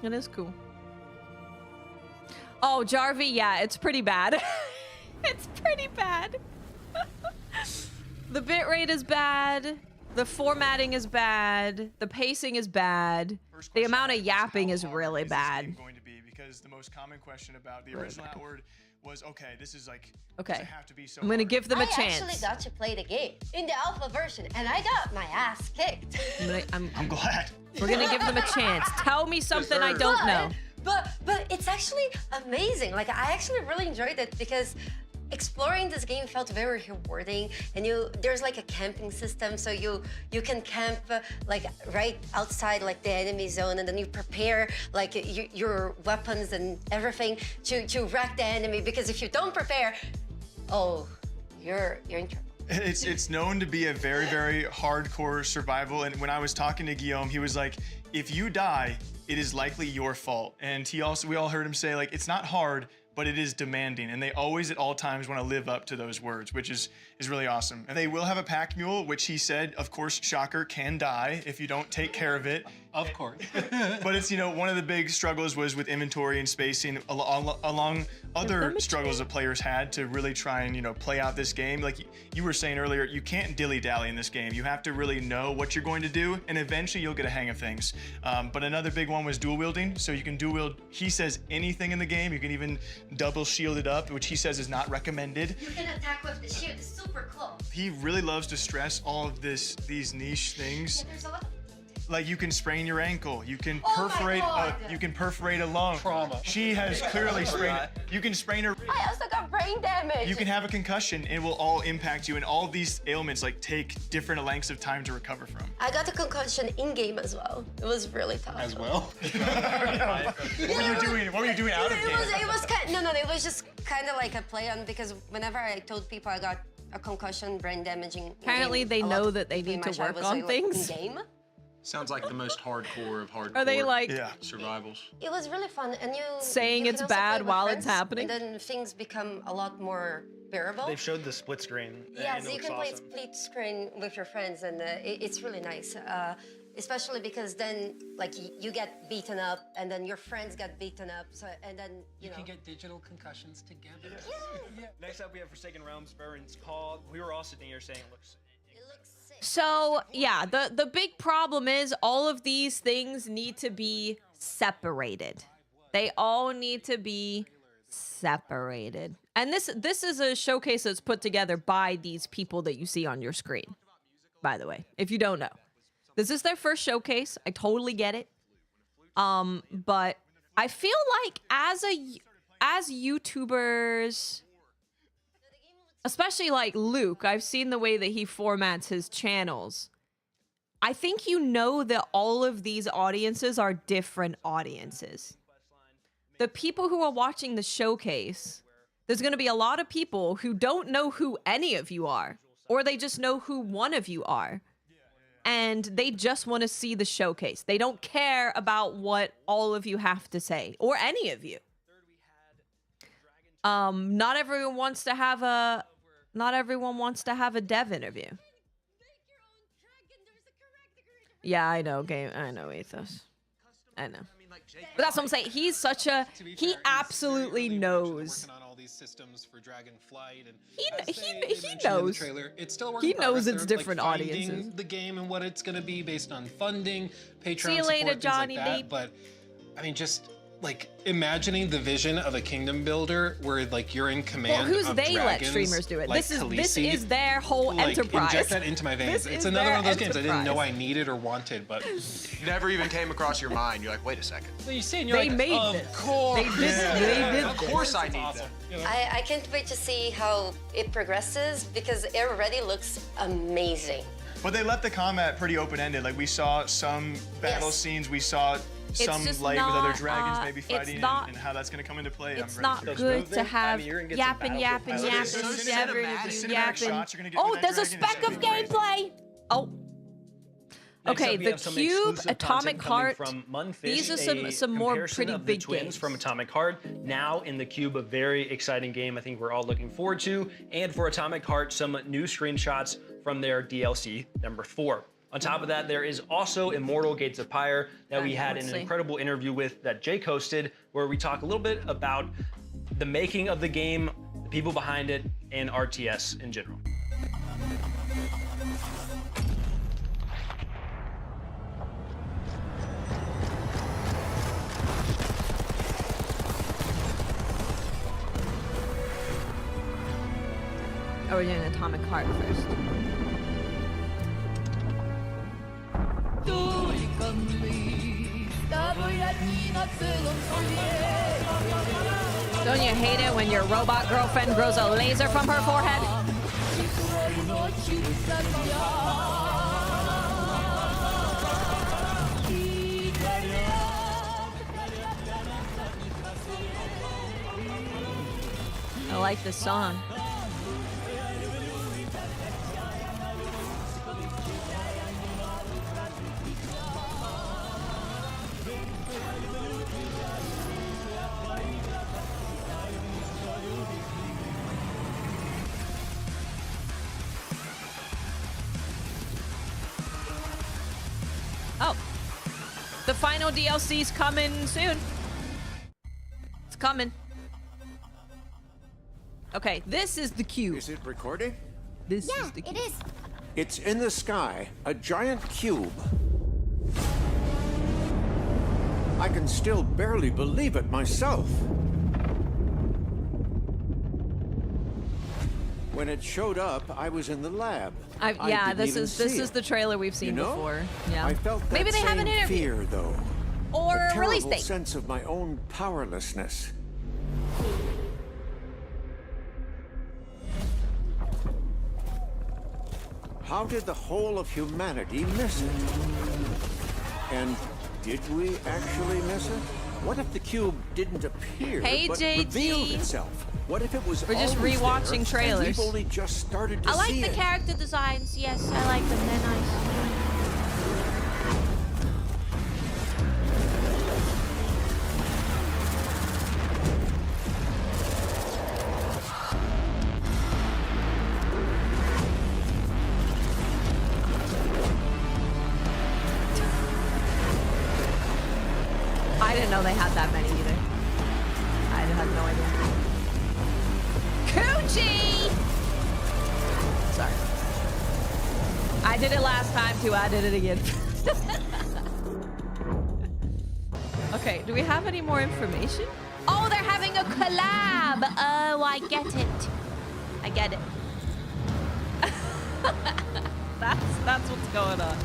It is cool. Oh, Jarvie, yeah, it's pretty bad. It's pretty bad. The bitrate is bad. The formatting is bad. The pacing is bad. The amount of yapping is really bad. Going to be, because the most common question about the original Outward was, okay, this is like, okay, does it have to be so I'm gonna give them a I chance. actually got to play the game in the alpha version, and I got my ass kicked. I'm glad. We're gonna give them a chance. Tell me something I don't know. But it's actually amazing. Like, I actually really enjoyed it because exploring this game felt very rewarding, and there's like a camping system, so you can camp like right outside like the enemy zone, and then you prepare like your weapons and everything to wreck the enemy, because if you don't prepare, oh, you're in trouble. It's known to be a very, very hardcore survival, and when I was talking to Guillaume, he was like, if you die, it is likely your fault. And we all heard him say, like, it's not hard, but it is demanding, and they always at all times want to live up to those words, which is really awesome. And they will have a pack mule, which he said, of course, shocker, can die if you don't take care of it. Of course. But it's, one of the big struggles was with inventory and spacing along other struggles that players had to really try and, play out this game. Like you were saying earlier, you can't dilly-dally in this game. You have to really know what you're going to do, and eventually you'll get a hang of things. But another big one was dual wielding. So you can dual wield, he says, anything in the game. You can even double shield it up, which he says is not recommended. You can attack with the shield, it's super close. He really loves to stress all of these niche things. Yeah, there's a lot of like you can sprain your ankle, you can perforate a lung. Trauma. She has clearly sprained. You can sprain her. I also got brain damage. You can have a concussion. It will all impact you, and all these ailments like take different lengths of time to recover from. I got a concussion in game as well. It was really tough. As well. What were you doing? What were you doing out of game? It was it was just kind of like a play on, because whenever I told people I got a concussion, brain damaging. Apparently, they know that they need to work on things. In game. Sounds like the most hardcore of hardcore. Are they like survivals? It was really fun, and saying you it's can also bad play with while friends, it's happening? and then things become a lot more bearable. They've showed the split screen. Yeah, and so it you looks can play awesome. split screen with your friends, and it's really nice. Especially because then, like, you get beaten up, and then your friends get beaten up, so and then you know. can get digital concussions together. Yeah. Next up, we have Forsaken Realms, Baron's Call. We were all sitting here saying it looks sick. So yeah, the big problem is all of these things need to be separated. They all need to be separated. And this is a showcase that's put together by these people that you see on your screen, by the way, if you don't know. This is their first showcase. I totally get it. But I feel like as YouTubers, especially like Luke, I've seen the way that he formats his channels. I think you know that all of these audiences are different audiences. The people who are watching the showcase, there's going to be a lot of people who don't know who any of you are, or they just know who one of you are. And they just want to see the showcase. They don't care about what all of you have to say, or any of you. Not everyone wants to have a dev interview. Yeah, I know, I know, Ethos. I know. But that's what I'm saying. He's such a... He absolutely knows. On all these systems for Dragonflight, and he knows. It's still He knows it's different finding audiences. the game and what it's going to be based on funding, Patreon See you later, support, Johnny things like Deep. that. But I mean, just like imagining the vision of a kingdom builder where like you're in command. Well, who's of they let dragons, streamers do it? like This is their whole like, enterprise. Inject that into my veins. This It's is another their one of those games I didn't know enterprise. I needed or wanted, but Never even came across your mind. You're like, wait a second. well, you see, and you're They like, made of this. course, They did Of this. course I need that. I can't wait to see how it progresses because it already looks amazing. But they left the combat pretty open-ended. Like we saw some battle scenes, we saw some just like with other not, dragons maybe it's fighting not- and how that's going to come into play. It's I'm not ready for good to have you're gonna get yapping, some yapping, battlefield yapping, fights. Cinematic yapping. shots you're gonna get Oh, with there's that a dragon, it's speck of gonna be crazy. gameplay. Oh. Next Okay, up, we the have some cube, exclusive Atomic content coming Heart. From Munfish, These are a some more comparison pretty of the big twins games. from Atomic Heart. Now in the cube, a very exciting game I think we're all looking forward to. And for Atomic Heart, some new screenshots from their DLC number 4. On top of that, there is also Immortal Gates of Pyre that we had let's an see. incredible interview with that Jake hosted, where we talk a little bit about the making of the game, the people behind it, and RTS in general. Oh, we're doing Atomic Heart first. Don't you hate it when your robot girlfriend grows a laser from her forehead? I like this song. Oh, the final DLC's coming soon. It's coming. Okay, this is the cube. Is it recording? This is the cube. It is. It's in the sky, a giant cube. I can still barely believe it myself. When it showed up, I was in the lab. Yeah, didn't this even is see the trailer we've seen You know? before. Yeah. I felt that Maybe they have an same interview fear, though. or a a release terrible date. sense of my own powerlessness. How did the whole of humanity miss it? And did we actually miss it? What if the cube didn't appear, Hey, but JT. revealed itself? What if it was We're just always rewatching there, and trailers. we've only just started to I like see the it? character designs. Yes, I like them. They're nice. I didn't know they had that many either. I had no idea. Coochie! Sorry. I did it last time too. I did it again. Okay, do we have any more information? Oh, they're having a collab! Oh, I get it. I get it. That's what's going on.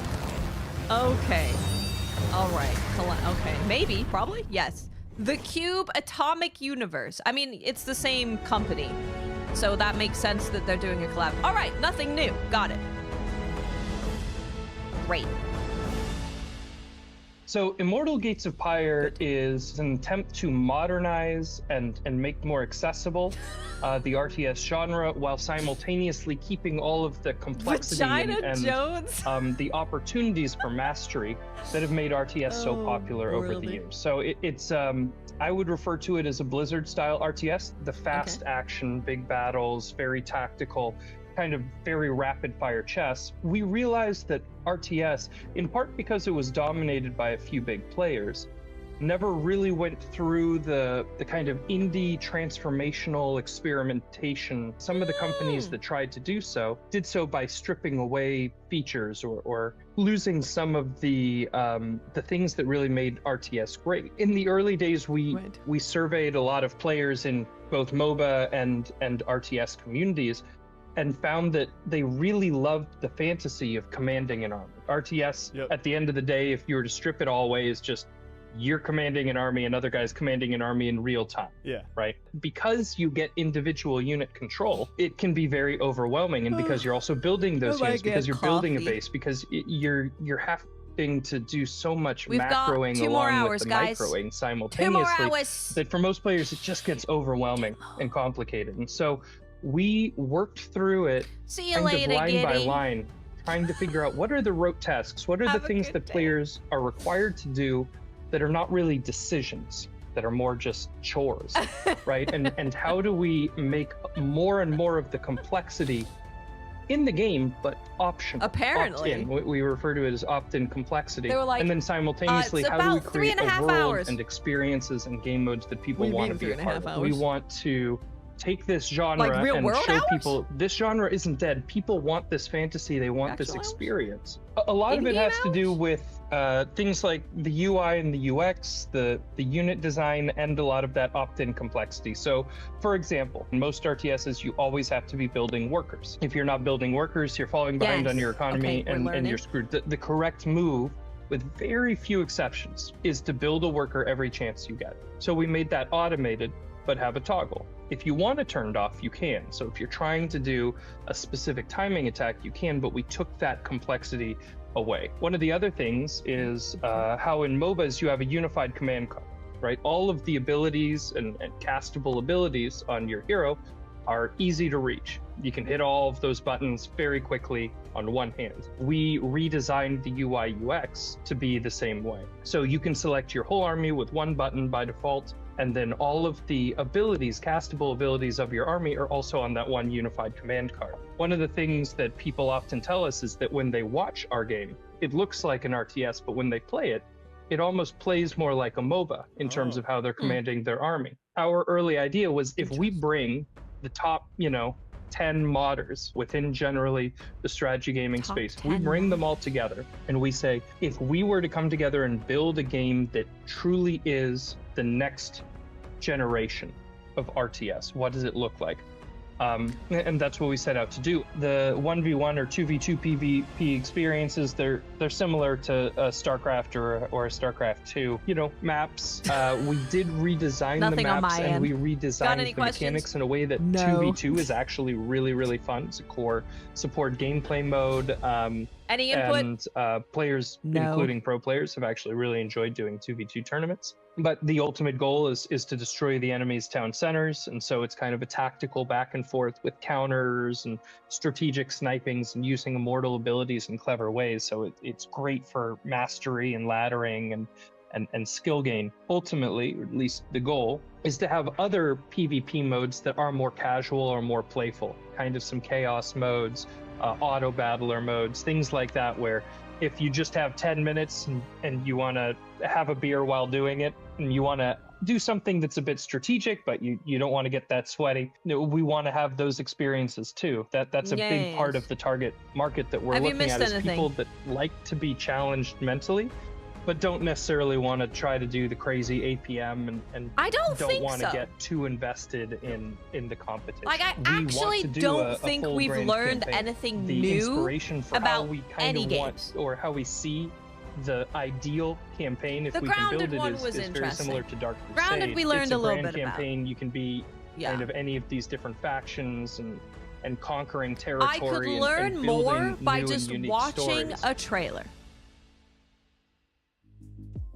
Okay. All right. Okay. Maybe. Probably. Yes. The Cube Atomic Universe. I mean, it's the same company. So that makes sense that they're doing a collab. All right, nothing new. Got it. Great. So Immortal Gates of Pyre is an attempt to modernize and make more accessible the RTS genre while simultaneously keeping all of the complexity and the opportunities for mastery that have made RTS so popular over the years. So it's I would refer to it as a Blizzard-style RTS, the fast action, big battles, very tactical, kind of very rapid-fire chess. We realized that RTS, in part because it was dominated by a few big players, never really went through the kind of indie transformational experimentation. Some of the companies that tried to do so did so by stripping away features or losing some of the things that really made RTS great. In the early days, we surveyed a lot of players in both MOBA and RTS communities, and found that they really loved the fantasy of commanding an army. RTS, at the end of the day, if you were to strip it all away, is just you're commanding an army, another guy's commanding an army in real time. Yeah. Right? Because you get individual unit control, it can be very overwhelming, and because you're also building those units, because you're building a base, because you're having to do so much macroing along with the microing simultaneously, that for most players it just gets overwhelming and complicated. And so we worked through it line by line, trying to figure out what are the rote tasks, what are the things that players are required to do that are not really decisions, that are more just chores, right? And how do we make more and more of the complexity in the game, but optional? Apparently. Opt-in. We refer to it as opt-in complexity. They were like, and then simultaneously, it's how do we about create 3.5 a world hours. and experiences and game modes that people want to be a part of? We want to take this genre Like real and world show hours? people this genre isn't dead. People want this fantasy. They want this experience. A lot of it has to do with things like the UI and the UX, the unit design, and a lot of that opt-in complexity. So, for example, in most RTSs, you always have to be building workers. If you're not building workers, you're falling behind on your economy and you're screwed. The correct move, with very few exceptions, is to build a worker every chance you get. So we made that automated, but have a toggle. If you want to turn it off, you can. So if you're trying to do a specific timing attack, you can, but we took that complexity away. One of the other things is how in MOBAs you have a unified command card, right? All of the abilities and castable abilities on your hero are easy to reach. You can hit all of those buttons very quickly on one hand. We redesigned the UI UX to be the same way. So you can select your whole army with one button by default, and then all of the abilities, castable abilities of your army are also on that one unified command card. One of the things that people often tell us is that when they watch our game, it looks like an RTS, but when they play it, it almost plays more like a MOBA in terms of how they're commanding their army. Our early idea was if we bring the top, 10 modders within generally the strategy gaming space, we bring them all together and we say, if we were to come together and build a game that truly is the next generation of RTS, what does it look like? And that's what we set out to do. The 1v1 or 2v2 PvP experiences, they're similar to a StarCraft or a StarCraft 2. Maps. We did redesign the maps, and we redesigned the mechanics in a way that 2v2 is actually really, really fun. It's a core support gameplay mode. Any input? And players, including pro players, have actually really enjoyed doing 2v2 tournaments. But the ultimate goal is to destroy the enemy's town centers, and so it's kind of a tactical back and forth with counters and strategic snipings and using immortal abilities in clever ways. So it's great for mastery and laddering and skill gain. Ultimately, or at least the goal, is to have other PvP modes that are more casual or more playful, kind of some chaos modes, auto battler modes, things like that, where if you just have 10 minutes and you want to have a beer while doing it, and you want to do something that's a bit strategic, but you don't want to get that sweaty, we want to have those experiences too. That's a big part of the target market that we're looking at, is people that like to be challenged mentally, but don't necessarily want to try to do the crazy APM and I don't want to so. get too invested in the competition. Like, I actually don't think we've learned anything new about any games, or how we see the ideal campaign. If the we can build Grounded it one is was very interesting. Similar to Dark Crusade. Grounded we learned it's a little grand bit campaign. about. You can be kind of any of these different factions and conquering territory. I could and learn building more by new and just unique watching stories. a trailer.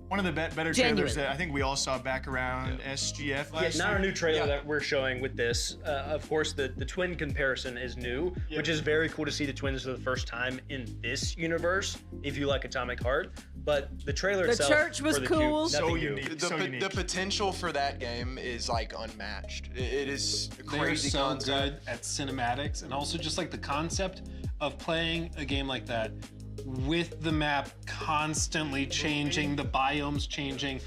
One of the better trailers that I think we all saw back around SGF last Not year. a new trailer that we're showing with this. Of course, the twin comparison is new, which is very cool to see the twins for the first time in this universe, if you like Atomic Heart. But the trailer The itself church was for the cool. Cube, So nothing new. unique. So unique. The potential for that game is like unmatched. It is a They're crazy so concept. good at cinematics and also just like the concept of playing a game like that with the map constantly changing, the biomes changing.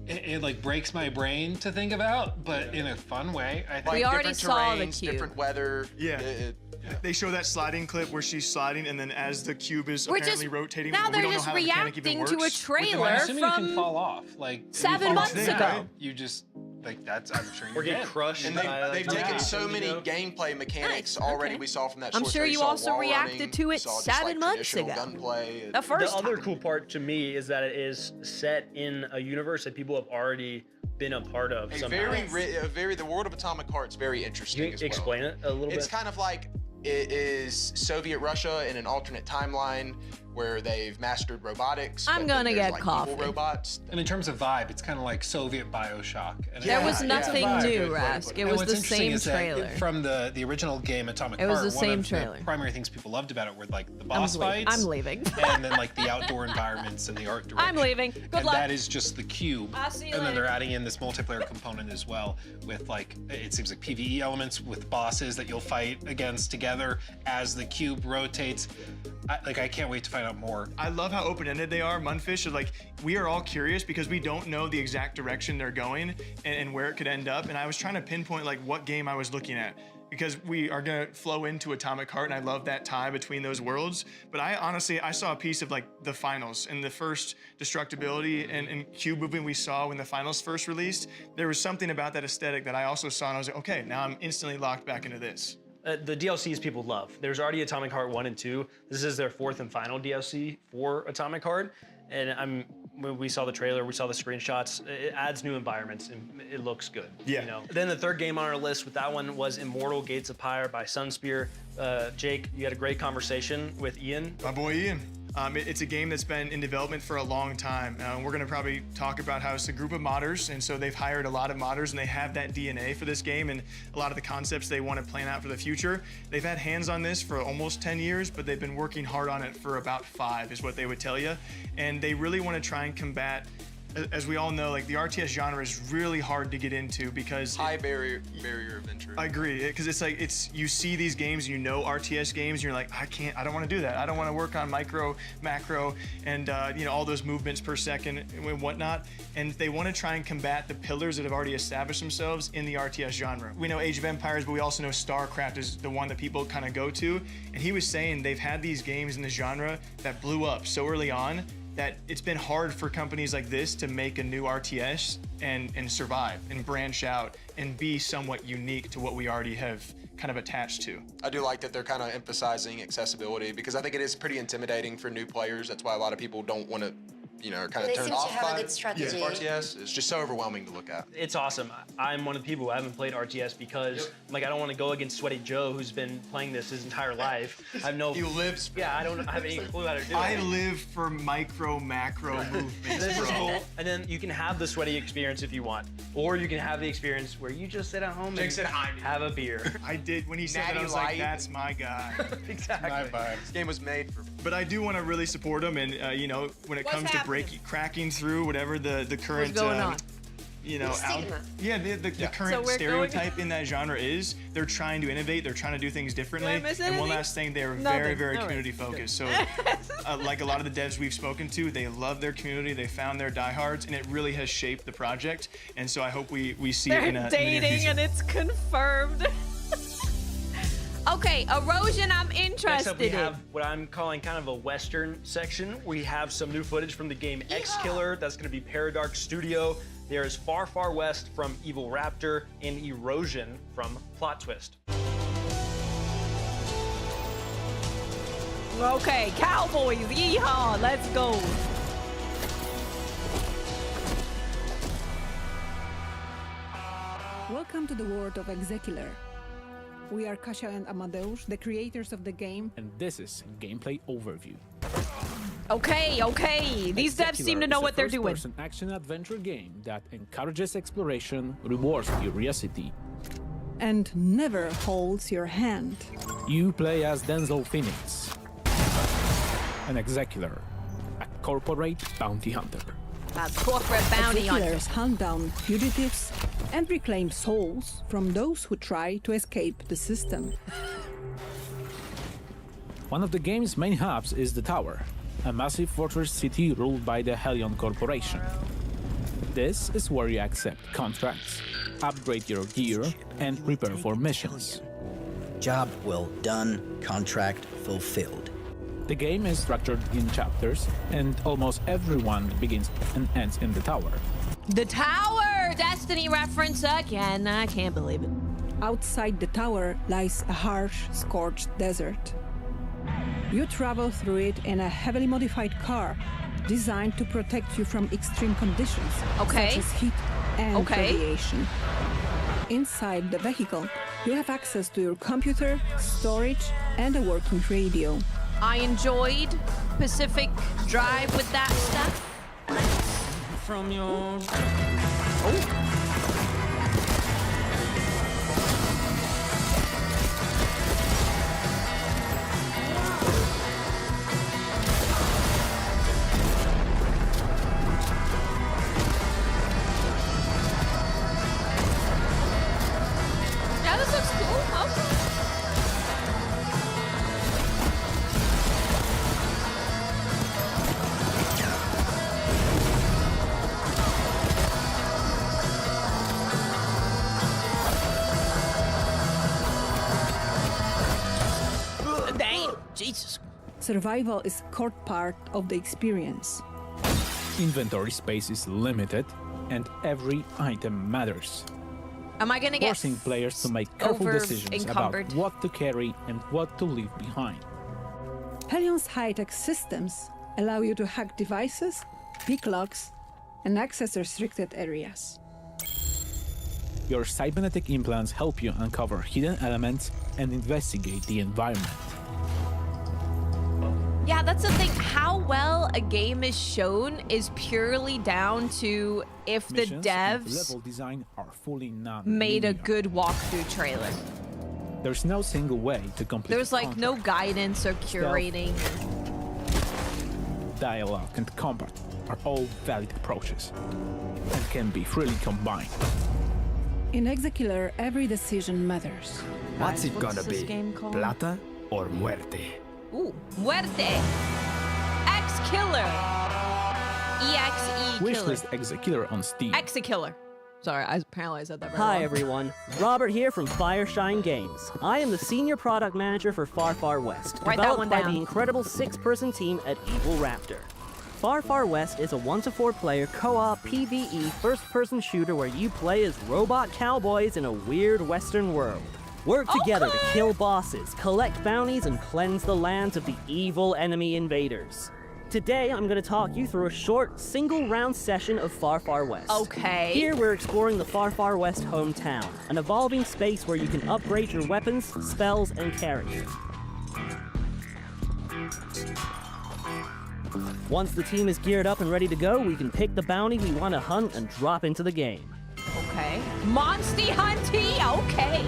It like breaks my brain to think about, but in a fun way. I think. We already different saw the terrains, cube. different weather. Yeah. They show that sliding clip where she's sliding, and then as the cube is We're apparently just rotating, now we they're don't know just how the mechanic even reacting to a works. trailer I'm assuming you can from fall off. Like 7 months if you fall ago. down, you just like that's. I'm sure Or you're get dead. crushed. And by, they've like, taken zombies, so many you know? gameplay mechanics Nice, already. okay. We saw from that. I'm short sure trailer. you saw also wall reacted running, to it saw just, 7 like, months traditional ago. Gunplay. The first The other time. cool part to me is that it is set in a universe that people have already been a part of. Somehow. The world of Atomic Heart's very interesting. Can you as well. explain it a little It's bit? kind of like it is Soviet Russia in an alternate timeline where they've mastered robotics. I'm but then gonna there's, get like, coffee. evil robots. And in terms of vibe, it's kind of like Soviet Bioshock. And There was it's a nothing vibe. new, Good way to Rask. put It And was what's the interesting same is that trailer. From the original game Atomic It was Heart, the one same of trailer. the primary things people loved about it were like the I'm boss leaving. fights. I'm leaving. And then like the outdoor environments and the art direction. I'm leaving. Good and luck. that is just the cube. I'll see you and then later. they're adding in this multiplayer component as well with like, it seems like PvE elements with bosses that you'll fight against together as the cube rotates. I can't wait to find out more. I love how open-ended they are. Munfish are like, we are all curious because we don't know the exact direction they're going and where it could end up. And I was trying to pinpoint like what game I was looking at because we are gonna flow into Atomic Heart and I love that tie between those worlds. But I honestly saw a piece of like the finals and the first destructibility and cube movement we saw when the finals first released. There was something about that aesthetic that I also saw and I was like, okay, now I'm instantly locked back into this. The DLCs people love. There's already Atomic Heart 1 and 2. This is their 4th and final DLC for Atomic Heart. And when we saw the trailer, we saw the screenshots, it adds new environments and it looks good. Yeah. You know? Then the third game on our list with that one was Immortal Gates of Pyre by Sunspear. Jake, you had a great conversation with Ian. My boy Ian. It's a game that's been in development for a long time. We're gonna probably talk about how it's a group of modders, and so they've hired a lot of modders, and they have that DNA for this game and a lot of the concepts they want to plan out for the future. They've had hands on this for almost 10 years, but they've been working hard on it for about 5, is what they would tell you. And they really want to try and combat, as we all know, like the RTS genre is really hard to get into because High barrier of entry. I agree, because it's like you see these games, you know RTS games, and you're like, I don't want to do that. I don't want to work on micro, macro, and all those movements per second and whatnot. And they want to try and combat the pillars that have already established themselves in the RTS genre. We know Age of Empires, but we also know StarCraft is the one that people kind of go to. And he was saying they've had these games in the genre that blew up so early on that it's been hard for companies like this to make a new RTS and survive and branch out and be somewhat unique to what we already have kind of attached to. I do like that they're kind of emphasizing accessibility because I think it is pretty intimidating for new players. That's why a lot of people don't want to, are kind They of turned seem to off have a by good strategy. RTS. It's just so overwhelming to look at. It's awesome. I'm one of the people who haven't played RTS because I don't want to go against Sweaty Joe who's been playing this his entire life. I have no. He lives for I don't have any clue how to do it. I live for micro, macro movements, This is bro. cool. And then you can have the sweaty experience if you want, or you can have the experience where you just sit at home Jake and said, "I do." have a beer. I did, when he said that, I Natty was like, Light. that's my guy. Exactly. My vibe. This game was made for. But I do want to really support him, and when it comes to cracking through whatever the current going on? the current So we're stereotype in that genre is, they're trying to innovate, they're trying to do things differently. Did I miss And one anything? last thing, they're Nothing. very, very All right. community focused. So like a lot of the devs we've spoken to, they love their community, they found their diehards, and it really has shaped the project. And so I hope we see it They're in a dating near future. and it's confirmed. Okay, Erosion I'm Next up, we interested in. have what I'm calling kind of a Western section. We have some new footage from the game X Killer. That's going to be Paradark Studio. There's Far Far West from Evil Raptor and Erosion from Plot Twist. Okay, Cowboys, yeehaw, let's go. Welcome to the world of Execular. We are Kasia and Amadeus, the creators of the game. And this is gameplay overview. Okay. These devs seem to know what they're doing. It's a first-person action-adventure game that encourages exploration, rewards curiosity, And never holds your hand. You play as Denzel Phoenix, an Execular, a corporate bounty hunter. A corporate bounty hunter. Execulars hunt down fugitives and reclaim souls from those who try to escape the system. One of the game's main hubs is the Tower, a massive fortress city ruled by the Helion Corporation. This is where you accept contracts, upgrade your gear, and prepare for missions. Job well done, contract fulfilled. The game is structured in chapters, and almost everyone begins and ends in the Tower. The Tower! Destiny reference again. I can't believe it. Outside the tower lies a harsh, scorched desert. You travel through it in a heavily modified car designed to protect you from extreme conditions, such as heat and radiation. Inside the vehicle, you have access to your computer, storage, and a working radio. I enjoyed Pacific Drive with that stuff. From your... Yeah, this looks cool. Okay. Damn, Jesus. Survival is a core part of the experience. Inventory space is limited, and every item matters. Am I gonna get forcing players to make careful decisions about encumbered? what to carry and what to leave behind. Helion's high-tech systems allow you to hack devices, pick locks, and access restricted areas. Your cybernetic implants help you uncover hidden elements and investigate the environment. Yeah, that's the thing. How well a game is shown is purely down to if the Missions and devs level design are fully made a non-linear. good walkthrough trailer. There's no single way to complete There's the like no guidance or curating. dialogue and combat are all valid approaches and can be freely combined. In Execular, every decision matters. What's it What's gonna this be? game called? Plata or muerte? Ooh, muerte. X-Killer. E-X-E killer. Wishlist Executor on Steam. X-Killer. Sorry, apparently I said that very Hi wrong. everyone, Robert here from Fireshine Games. I am the Senior Product Manager for Far Far West, Write that developed one by down. the incredible 6-person team at Evil Raptor. Far Far West is a 1-to-4 player co-op PvE first-person shooter where you play as robot cowboys in a weird western world. Work together to kill bosses, collect bounties, and cleanse the lands of the evil enemy invaders. Today, I'm going to talk you through a short, single-round session of Far Far West. Okay. Here, we're exploring the Far Far West hometown, an evolving space where you can upgrade your weapons, spells, and character. Once the team is geared up and ready to go, we can pick the bounty we want to hunt and drop into the game. Okay. Monsty Hunty. Okay.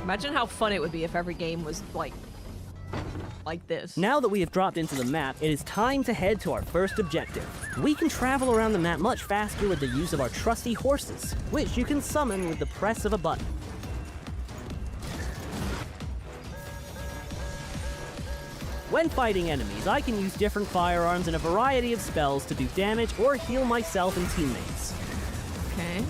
Imagine how fun it would be if every game was like this. Now that we have dropped into the map, it is time to head to our first objective. We can travel around the map much faster with the use of our trusty horses, which you can summon with the press of a button. When fighting enemies, I can use different firearms and a variety of spells to do damage or heal myself and teammates. Okay.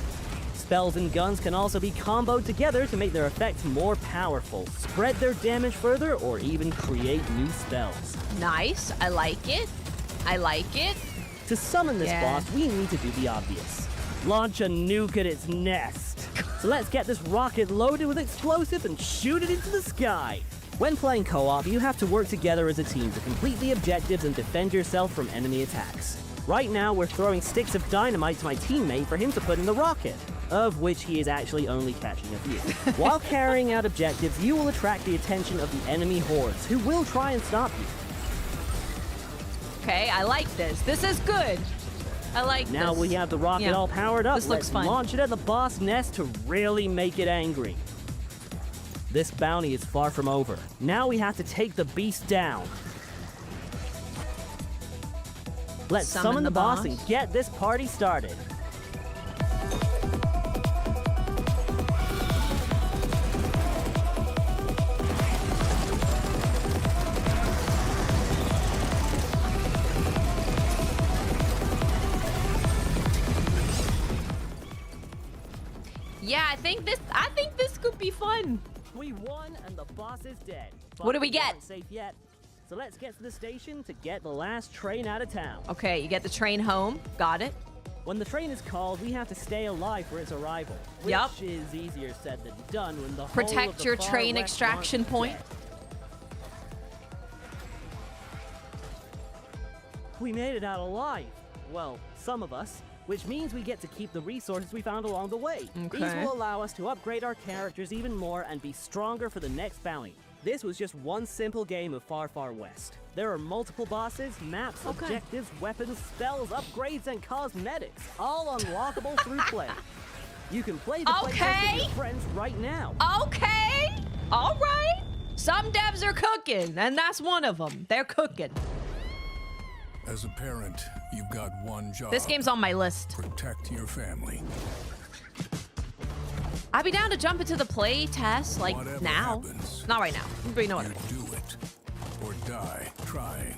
Spells and guns can also be comboed together to make their effects more powerful, spread their damage further, or even create new spells. Nice. I like it. I like it. To summon this Yeah. boss, we need to do the obvious. Launch a nuke at its nest. So let's get this rocket loaded with explosive and shoot it into the sky. When playing co-op, you have to work together as a team to complete the objectives and defend yourself from enemy attacks. Right now, we're throwing sticks of dynamite to my teammate for him to put in the rocket, of which he is actually only catching a few. While carrying out objectives, you will attract the attention of the enemy hordes, who will try and stop you. Okay, I like this. This is good. I like this. Now we have the rocket all powered up. This looks fun. Let's launch it at the boss nest to really make it angry. This bounty is far from over. Now we have to take the beast down. Let's summon the boss and get this party started. Yeah, I think this could be fun. We won and the boss is dead. What do we get? Aren't safe yet. So let's get to the station to get the last train out of town. Okay, you get the train home. Got it. When the train is called, we have to stay alive for its arrival. Which is easier said than done when the whole of Protect the your far train west extraction aren't point. dead. We made it out alive. Well, some of us. Which means we get to keep the resources we found along the way. Okay. These will allow us to upgrade our characters even more and be stronger for the next bounty. This was just one simple game of Far Far West. There are multiple bosses, maps, objectives, weapons, spells, upgrades, and cosmetics, all unlockable through play. You can play the playtest with your friends right now. Okay. All right. Some devs are cooking, and that's one of them. They're cooking. As a parent, you've got one job. This game's on my list. Protect your family. I'd be down to jump into the play test, like, Whatever now. happens, Not right now. But you know what I mean. do it or die trying.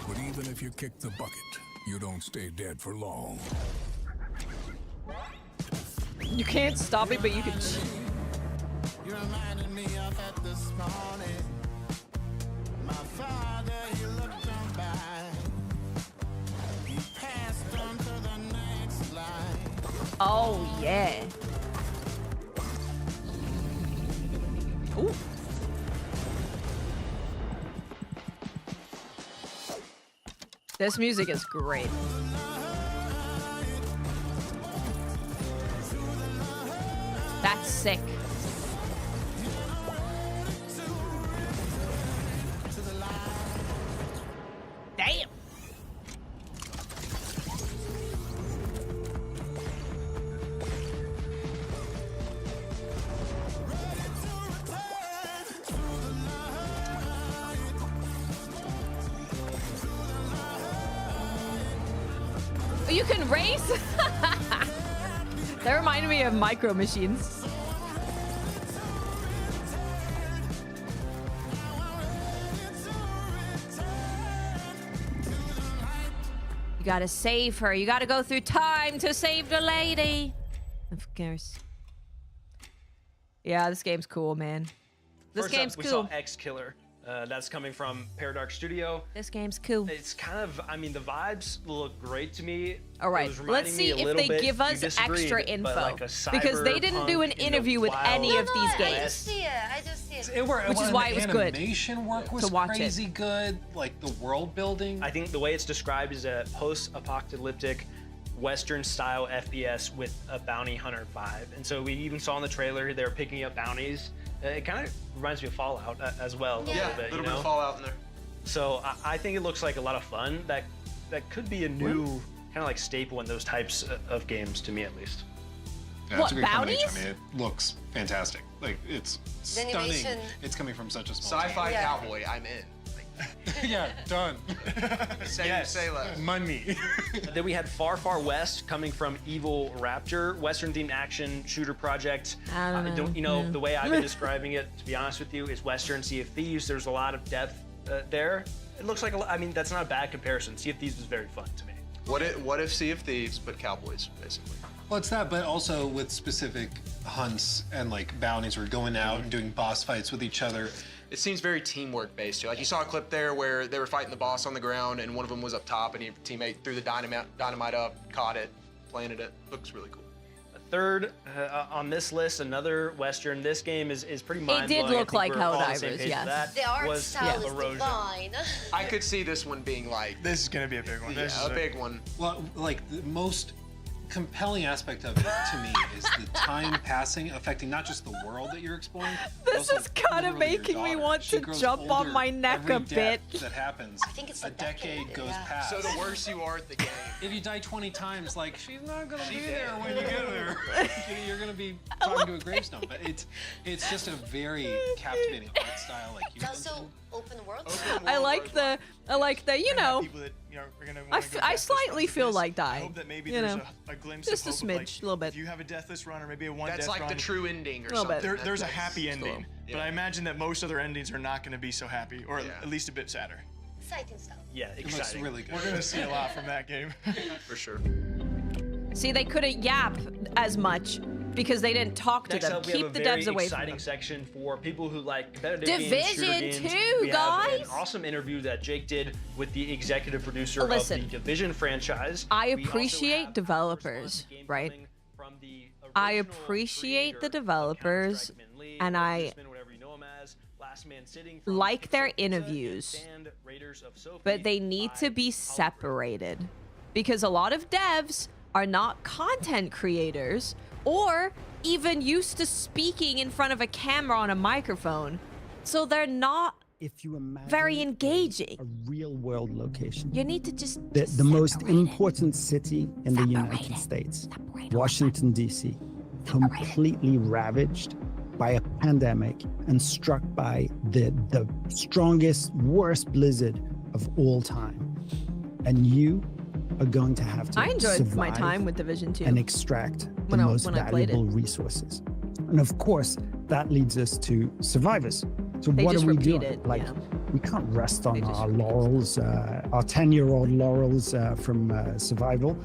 But even if you kick the bucket, you don't stay dead for long. You can't stop it, but you can. You reminded me of it this morning. My father, he looked on by. He passed on to the next life. Oh, yeah. Ooh. This music is great. That's sick. Damn. You can race? That reminded me of Micro Machines. You gotta save her. You gotta go through time to save the lady. Of course. Yeah, this game's cool, man. This First game's up, we cool. saw X Killer. That's coming from Paradox Studio. This game's cool. It's kind of, I mean, the vibes look great to me. All right, let's see if they give us extra info. Because they didn't do an interview with any of these I games. just see it. I just see it. Which is why it was good. Animation work was to watch crazy good. Like the world building. I think the way it's described is a post-apocalyptic Western-style FPS with a bounty hunter vibe. And so we even saw in the trailer they were picking up bounties. It kind of reminds me of Fallout as well. Yeah, a little bit, a little bit of Fallout in there. So I think it looks like a lot of fun. That could be a new kind of like staple in those types of games, to me at least. Yeah, What, it's a great combination. bounties? I mean, it looks fantastic. Like it's stunning. animation- It's coming from such a small Sci-fi Yeah. cowboy, I'm in. yeah, done. Say less. Money. Then we had Far Far West coming from Evil Raptor, Western-themed action shooter project. I don't know. The way I've been describing it, to be honest with you, is Western Sea of Thieves. There's a lot of depth there. It looks like I mean, that's not a bad comparison. Sea of Thieves was very fun to me. What if Sea of Thieves but cowboys, basically? Well, it's that, but also with specific hunts and like bounties, we're going out and doing boss fights with each other. It seems very teamwork based too. Like you saw a clip there where they were fighting the boss on the ground and one of them was up top and your teammate threw the dynamite up, caught it, planted it. Looks really cool. third on this list, another Western. This game is pretty mind-blowing. It did look like Helldivers, yes. yes. The art style is Erosion. divine. I could see this one being like, This is gonna be a big one. This is a big one. Well, like the most compelling aspect of it to me is the time passing affecting not just the world that you're exploring. but This also is kind of the world your making me daughter. want She to grows jump on older my neck every a bit. death that happens. I think it's a decade goes yeah. past. So the worse you are at the game. If you die 20 times, like she's not gonna be there when you get there. You're gonna be talking to a gravestone. But it's just a very captivating art style, like you It's also open world. I like the you know. People that, you know, are gonna wanna go I deathless slightly runs feel this. like I dying. hope that maybe you there's know. a glimpse Just a of hope smidge, of, like, a little bit. If you have a deathless run or maybe a one That's death like run, the true ending or Little something. bit. there's a That's happy ending. Yeah. But I imagine that most other endings are not gonna be so happy, or at least a bit sadder. Exciting stuff. Yeah, It looks exciting. really good. We're gonna see a lot from that game. For sure. See, they couldn't yap as much because they didn't talk to Next them. up, we Keep have a the very devs away from exciting them. section for people who like competitive Division games, shooter games. 2, We have an guys. awesome interview that Jake did with the executive producer Listen, of the Division franchise. I We also have have developers, game right? coming from the I original appreciate the creator of developers, Counter-Strike Min Lee, and I Businessman, whatever you know him as, Last Man Sitting from like their Pixel Pizza, interviews, and Raiders of Sophie but they need to be separated because a lot of devs are not content creators or even used to speaking in front of a camera on a microphone, so they're not If you imagine very engaging. a real world location, You need to just the most important city in the United States, Washington, D.C., completely ravaged by a pandemic and struck by the strongest, worst blizzard of all time. And you are going to have to I enjoyed my survive time with Division 2. and extract the when most I played valuable it. resources. And of course, that leads us to survivors. So They what just are we repeat doing? it, Like, yeah. we can't rest on our laurels, our 10-year-old laurels from survival.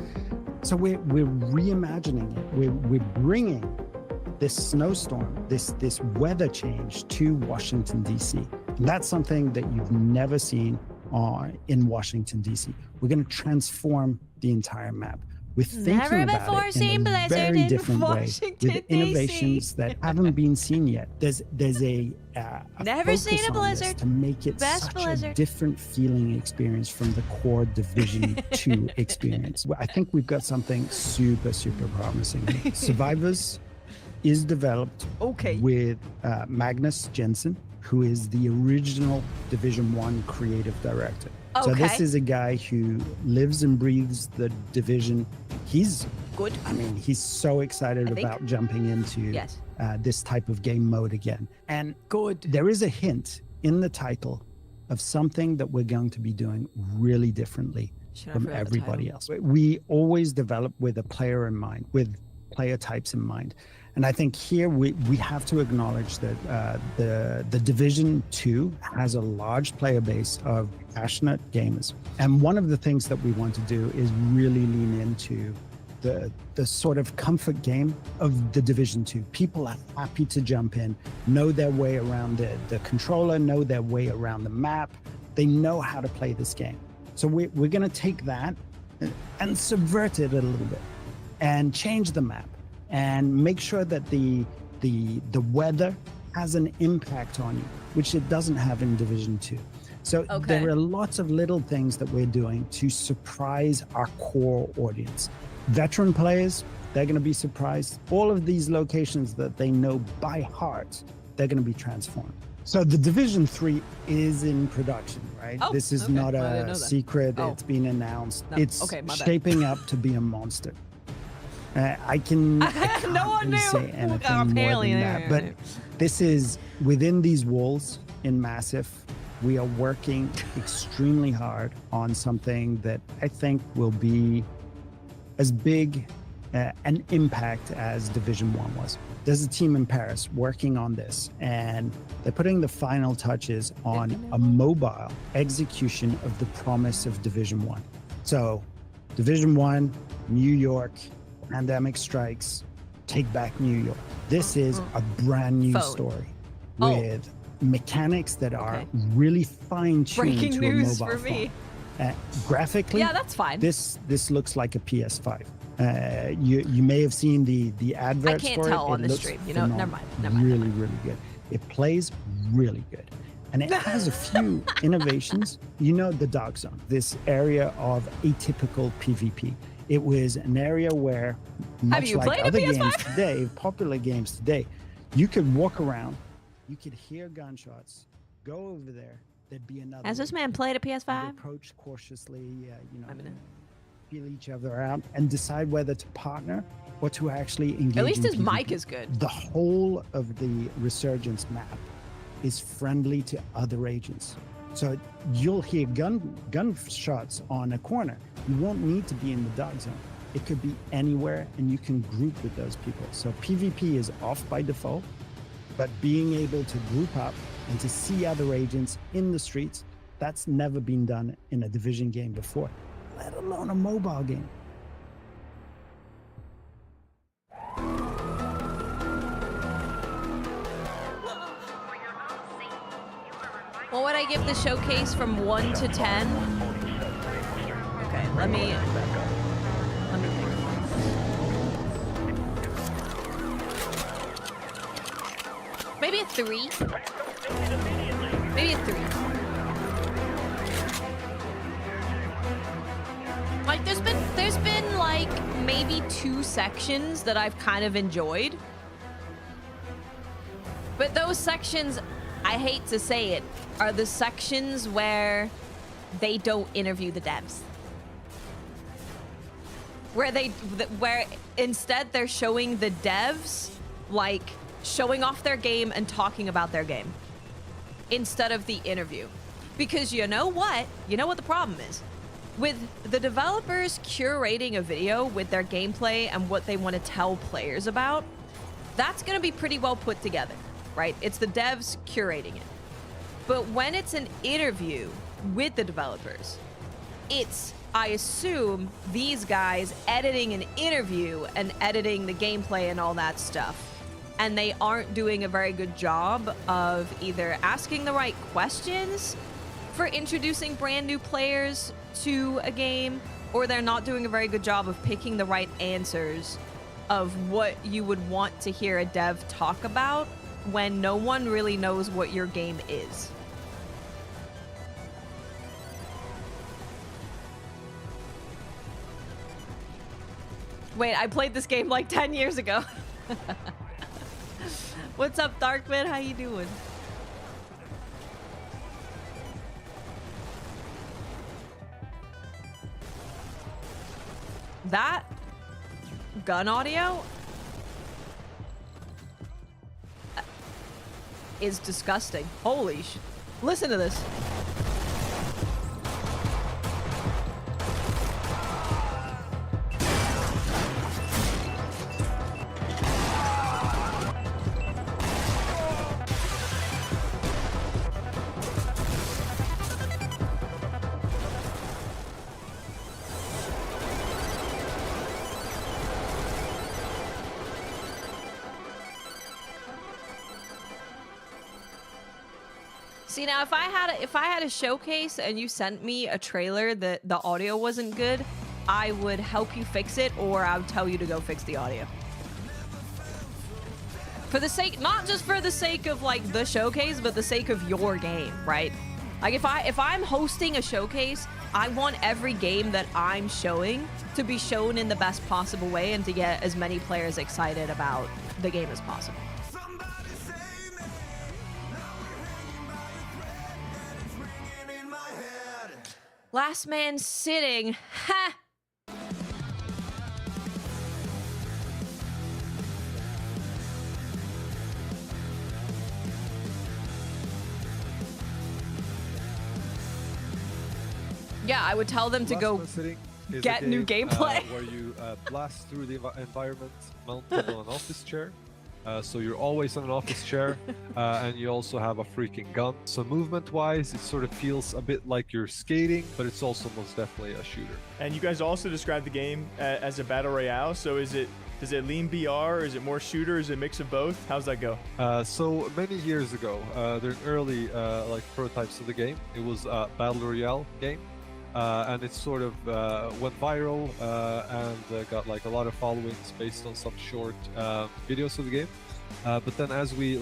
So we're reimagining it. We're bringing this snowstorm, this weather change to Washington, D.C. And that's something that you've never seen in Washington, D.C. We're going to transform the entire map. We're thinking Never about before it seen in a blizzard very in different way Washington, with innovations that haven't been seen yet. There's a Never seen focus a on this blizzard. to make it Best such blizzard. a different feeling experience from the core Division 2 experience. I think we've got something super, super promising here. Survivors is developed with Magnus Jensen, who is the original Division 1 creative director. So this Okay. is a guy who lives and breathes the Division. He's good. I mean, he's so excited I think. about jumping into Yes. this type of game mode again. And good. There is a hint in the title of something that we're going to be doing really differently Should I from forget the everybody title? else. We always develop with a player in mind, with player types in mind. And I think here we have to acknowledge that the Division 2 has a large player base of passionate gamers. And one of the things that we want to do is really lean into the sort of comfort game of the Division 2. People are happy to jump in, know their way around the controller, know their way around the map. They know how to play this game. So we're going to take that and subvert it a little bit and change the map and make sure that the weather has an impact on you, which it doesn't have in Division 2. So there are lots of little things that we're doing to surprise our core audience. Veteran players, they're going to be surprised. All of these locations that they know by heart, they're going to be transformed. So the Division 3 is in production, right? Oh, this is okay. not I didn't know a that. secret. Oh. It's been announced. No, It's okay, my bad. shaping up to be a monster. I can't No one really knew. say anything Apparently, more than no, that. no, But no. this is within these walls in Massive. We are working extremely hard on something that I think will be as big an impact as Division 1 was. There's a team in Paris working on this, and they're putting the final touches on a mobile execution of the promise of Division 1. So, Division 1, New York, pandemic strikes, take back New York. This is a brand new Phone. story Oh. with mechanics that are really fine-tuned Breaking to news a mobile for me. phone. Graphically, Yeah, that's fine. This looks like a PS5. You may have seen the adverts can't for it. tell on It the looks stream. You know, never phenomenal. mind. Really, really good. It plays really good. And it has a few innovations. You know, the Dark Zone, this area of atypical PvP. It was an area where, much you like played a other PS5? games today, popular games today, you could walk around, you could hear gunshots, go over there, there'd be another. Has this man played a You'd PS5? approach cautiously, feel each other out, and decide whether to partner or to actually engage. At least in his PvP. mic is good. The whole of the Resurgence map is friendly to other agents. So you'll hear gunshots on a corner. You won't need to be in the Dark Zone. It could be anywhere, and you can group with those people. So PvP is off by default, but being able to group up and to see other agents in the streets, that's never been done in a Division game before, let alone a mobile game. What would I give the showcase from 1 to 10? Okay, let me think. Maybe a 3. Maybe a 3. Like there's been like maybe 2 sections that I've kind of enjoyed. But those sections, I hate to say it, are the sections where they don't interview the devs. Where instead they're showing the devs like showing off their game and talking about their game instead of the interview. Because you know what? You know what the problem is? With the developers curating a video with their gameplay and what they want to tell players about, that's going to be pretty well put together, right? It's the devs curating it. But when it's an interview with the developers, it's, I assume, these guys editing an interview and editing the gameplay and all that stuff. And they aren't doing a very good job of either asking the right questions for introducing brand new players to a game, or they're not doing a very good job of picking the right answers of what you would want to hear a dev talk about when no one really knows what your game is. Wait, I played this game like 10 years ago. What's up, Darkman? How you doing? That gun audio is disgusting. Holy sh... Listen to this. See, now if I had a showcase and you sent me a trailer that the audio wasn't good, I would help you fix it, or I would tell you to go fix the audio. For the sake, not just for the sake of like the showcase, but the sake of your game, right? Like if I'm hosting a showcase, I want every game that I'm showing to be shown in the best possible way and to get as many players excited about the game as possible. Last man sitting. Ha! Yeah, I would tell them to go get new gameplay. Where you blast through the environment mounted on an office chair. So you're always on an office chair, and you also have a freaking gun. So movement-wise, it sort of feels a bit like you're skating, but it's also most definitely a shooter. And you guys also described the game as a battle royale. So does it lean BR, or is it more shooter? Is it a mix of both? How's that go? So many years ago, there are early like prototypes of the game. It was a battle royale game. and it sort of went viral and got like a lot of followings based on some short videos of the game. But then as we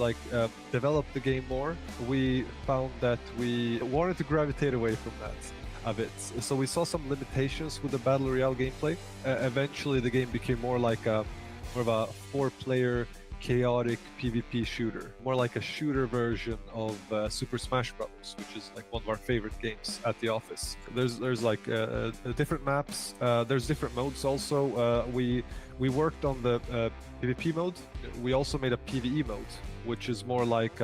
developed the game more, we found that we wanted to gravitate away from that a bit. So we saw some limitations with the Battle Royale gameplay. Eventually the game became more like more of a 4-player chaotic PvP shooter, more like a shooter version of Super Smash Bros., which is like one of our favorite games at the office. There's like different maps, there's different modes also. We worked on the PvP mode. We also made a PvE mode, which is more like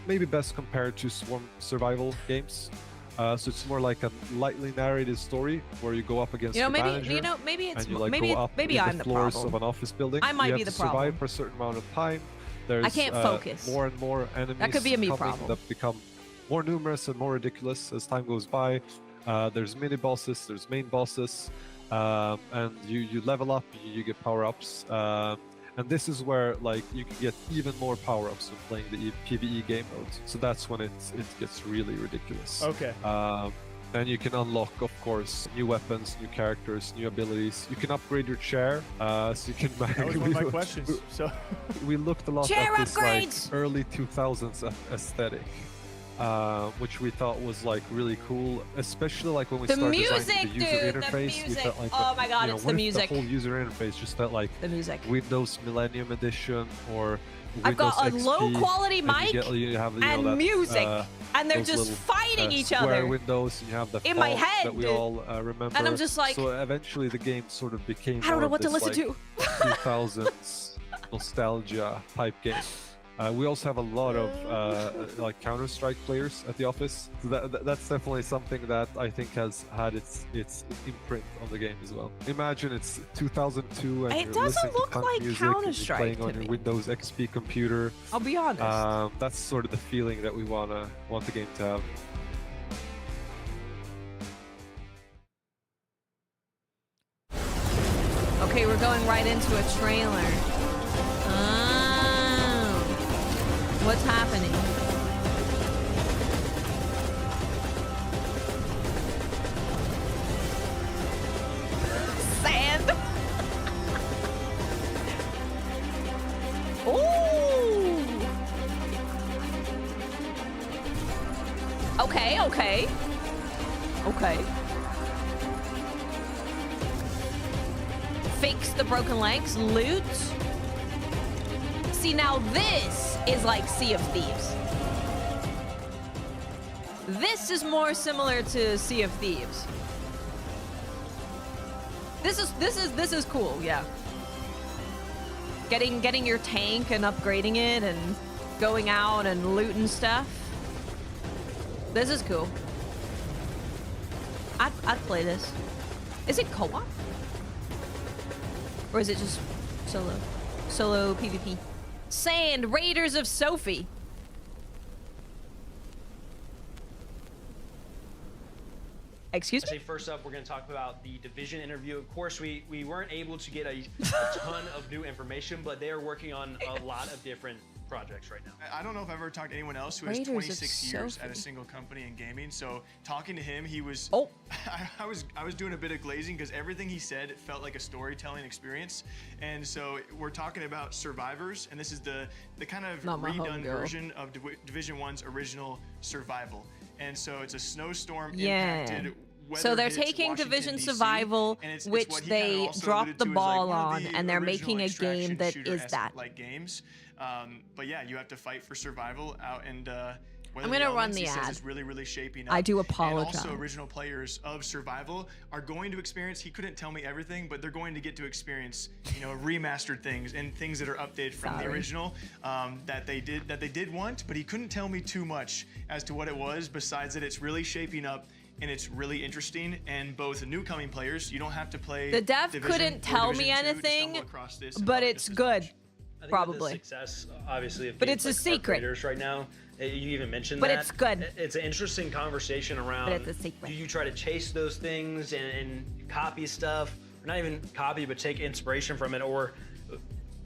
maybe best compared to Swarm survival games. So it's more like a lightly narrated story where you go up against the manager, maybe it's and you like maybe go up maybe in I'm the the floors problem. of an office building. I might you be have the to survive problem. for a certain amount of time. There's I can't focus. more and more enemies That could be a me coming problem. that become more numerous and more ridiculous as time goes by. There's mini bosses, there's main bosses, and you level up, you get power ups. And this is where like you can get even more power-ups when playing the PvE game mode. So that's when it gets really ridiculous. Okay. Then you can unlock, of course, new weapons, new characters, new abilities. You can upgrade your chair, so you can. That was one of my questions. So we looked a lot Chair at this like upgrades! early 2000s aesthetic, which we thought was like really cool, especially like when we The started music, designing the user dude, the interface. We music. felt like, Oh my God, you know, it's what the if music. The whole user interface just felt like The music. Windows Millennium Edition or I've got a Windows low XP, quality and mic you have, you and know, that, music, and they're those just little, fighting each square other windows, and you have the in my font head, that we dude. all remember. And I'm just like, so eventually the game sort of became I don't more know of what to this, listen like, 2000s nostalgia type game. We also have a lot of like Counter-Strike players at the office. So that's definitely something that I think has had its imprint on the game as well. Imagine it's 2002 and It you're doesn't listening look to punk like music and you're Counter-Strike playing to on your me. Windows XP computer. I'll be honest. That's sort of the feeling that we want the game to have. Okay, we're going right into a trailer. Oh. What's happening? Sand. Ooh. Okay. Fix the broken legs, loot. See, now this is like Sea of Thieves. This is more similar to Sea of Thieves. This is cool, yeah. Getting your tank and upgrading it and going out and looting stuff. This is cool. I'd play this. Is it co-op? Or is it just solo? Solo PvP. Sand Raiders of Sophie. Excuse me? I say first up, we're going to talk about the Division interview. Of course, we weren't able to get a ton of new information, but they are working on a lot of different projects right now. I don't know if I've ever talked to anyone else who has Raiders of 26 years at a Sophie. single company in gaming. So talking to him, he was. Oh. I was doing a bit of glazing because everything he said felt like a storytelling experience. And so we're talking about Survivors, and this is the kind of Not my redone homegirl. version of Division 1's original Survival. And so it's a snowstorm Yeah. impacted. So they're hits taking Washington, Division DC, Survival, and it's which what he kinda they also dropped alluded the to as, ball like, one on, of the and they're original making a game extraction that shooter is that. like games. But yeah, you have to fight for survival out, and I'm gonna run the he says ad. is really, really shaping up. I do And apologize. also, original players of Survival are going to experience. He couldn't tell me everything, but they're going to get to experience, remastered things and things that are updated from the Sorry. original that they did want. But he couldn't tell me too much as to what it was. Besides that, it's really shaping up. And it's really interesting, and both new coming players, you don't have to play. The dev Division couldn't or tell me Division 2 to anything, stumble across this and but love it it's just as good. much. I think Probably. with the success, obviously, of But games it's a like Arc secret. Raiders right now. You even mentioned But that. it's good. It's an interesting conversation around. But it's a secret. Do you try to chase those things and copy stuff, or not even copy, but take inspiration from it, or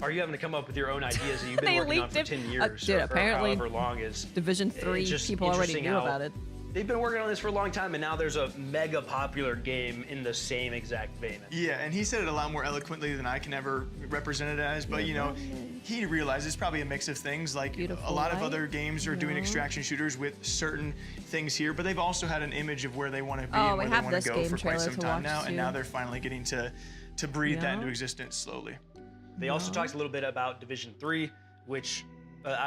are you having to come up with your own ideas that you've been They working on leaked for it. 10 years, Dude, or apparently however long is? Division It's 3 just people already interesting knew how about it. they've been working on this for a long time, and now there's a mega popular game in the same exact vein. Yeah, and he said it a lot more eloquently than I can ever represent it as, but you know, he realizes it's probably a mix of things. Like a lot of other games are doing extraction shooters with certain things here, but they've also had an image of where they want to be and where they want to go for quite some time now, and now they're finally getting to breathe that into existence slowly. They also talked a little bit about Division 3, which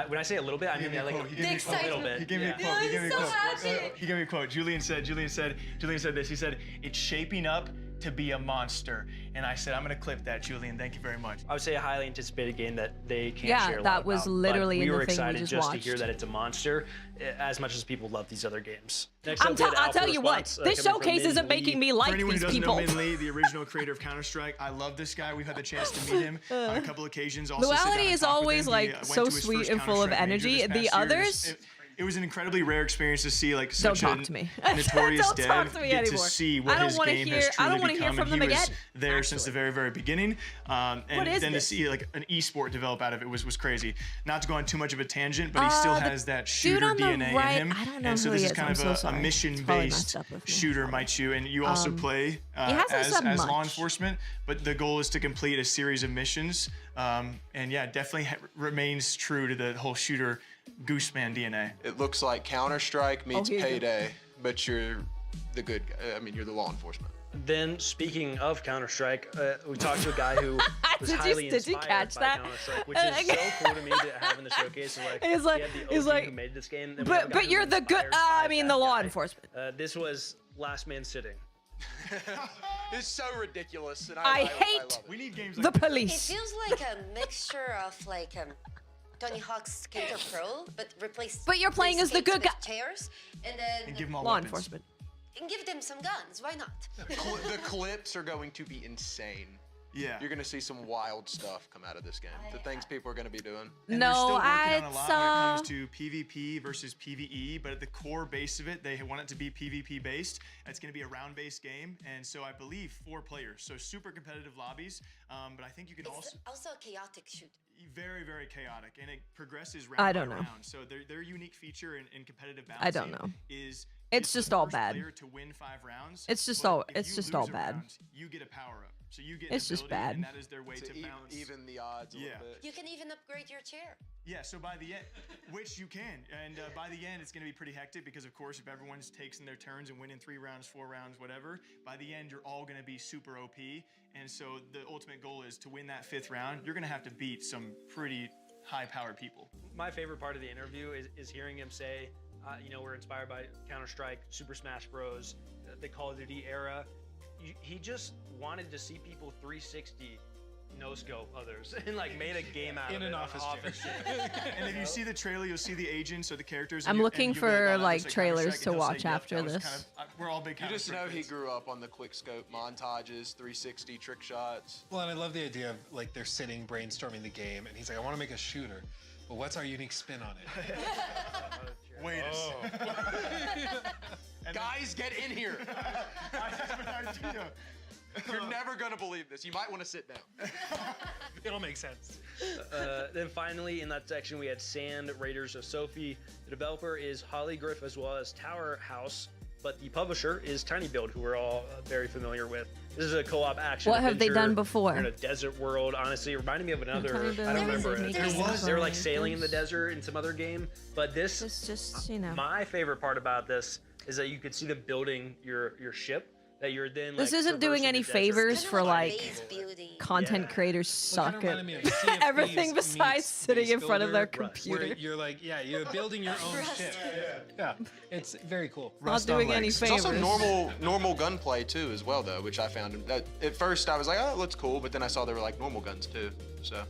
when I say a little bit, I mean like a little bit. He gave me a quote. He gave me a quote. He gave me a quote. Julian said this. He said, "It's shaping up to be a monster." And I said, I'm gonna clip that, Julian. Thank you very much. I would say a highly anticipated game that they can't share a lot that was about, literally but in we the were thing we excited just to hear watched. that it's a monster, as much as people love these other games. I'll tell you what, this showcase isn't making me like For anyone these who doesn't people. know Min Lee, the original creator of Counter-Strike, I love this guy. We've had the chance to meet him on a couple occasions. Also sit down Luality and is talk with always him. like He, went so to his sweet first and full of Counter-Strike major energy. this The past year. others. It was an incredibly rare experience to see like such talk a to me. notorious Don't talk dev to me get to anymore. see I what don't his wanna game hear- has I truly don't wanna hear become, from and he them was again, there since the very, very beginning. And is then this? to see like an esport develop out of it was crazy. Not to go on too much of a tangent, but he still has that shooter on the DNA right- in him. I don't know And so who this he is is. kind I'm of so a sorry. It's probably mission-based messed up with me. shooter, might you? And you also play he hasn't said as law much. enforcement, but the goal is to complete a series of missions. And yeah, definitely remains true to the whole shooter Gooseman DNA. It looks like Counter-Strike meets here you go. Payday, but you're the good guy. I mean, you're the law enforcement. Then, speaking of Counter-Strike, we talked to a guy who was highly did you inspired catch by that? Counter-Strike, which is so cool to me to have in the showcase. So, like, He's like- we had the he's OG like, who made this game. then we have a guy But who you're was the good. inspired by I mean, that the law guy. enforcement. This was Last Man Sitting. It's so ridiculous, and I I hate love it. We need games the like this. It police. feels like a mixture of like Tony Hawk's Skater Pro, but replace. But you're playing as the skates good with guy. Chairs, and then And give them all Law weapons. enforcement. and give them some guns. Why not? The clips are going to be insane. Yeah. You're going to see some wild stuff come out of this game. The things people are going to be doing. And they're still No, working I on a lot saw. when it comes to PvP versus PvE, but at the core base of it, they want it to be PvP based. It's going to be a round-based game, and so I believe 4 players, so super competitive lobbies. But I think you can It's also a chaotic shoot. very, very chaotic, and it progresses round I don't by know. round. So their unique feature in competitive I balancing don't know. is It's the just all first bad. player to win 5 rounds. It's just but all- if it's you just lose all a bad. round, you get a power up. So you get an It's just ability, bad. and that is their way to balance. Even the odds a Yeah. little bit. You can even upgrade your chair. Yeah, so by the end, which you can, and by the end, it's going to be pretty hectic because, of course, if everyone's taking their turns and winning 3 rounds, 4 rounds, whatever, by the end, you're all going to be super OP. And so the ultimate goal is to win that 5th round. You're going to have to beat some pretty high-powered people. My favorite part of the interview is hearing him say, you know, we're inspired by Counter-Strike, Super Smash Bros, the Call of Duty era. He just wanted to see people 360 no-scope others and like made a game out In of an it. office chair. And if you see the trailer, you'll see the agents or the characters. I'm and looking and you'll be like, for, "Oh, that like, looks trailers Counter-Strike," to and he'll say, watch "Yep, after that was this. kind of- we're all big You just know Counter-Strike he fans." grew up on the quick scope montages, 360 trick shots. Well, and I love the idea of like they're sitting brainstorming the game, and he's like, "I want to make a shooter, but what's our unique spin on it?" Wait a second. Guys, get in here. You're never gonna believe this. You might want to sit down. It'll make sense. Then finally, in that section, we had Sand Raiders of Sophie. The developer is Holly Griff as well as Tower House, but the publisher is Tiny Build, who we're all very familiar with. This is a co-op action. What have they adventure. done before? You're in a desert world. Honestly, it reminded me of another. Tiny Build I don't is remember. making They were like some sailing in the games. desert in some other game, but this. It's just, you know. My favorite part about this is that you could see them building your ship. That you're then. This like, isn't doing traversing any the desert. favors for like Base building. content creators suck Kinda at reminded me of Sea of everything Thieves besides meets sitting Base in front of their Builder, computer. Where you're like, yeah, you're building your own ship. Yeah, it's very cool. Not doing any It's favors. also normal gunplay too, as well, though, which I found. At first, I was like, "Oh, it looks cool," but then I saw there were like normal guns too. So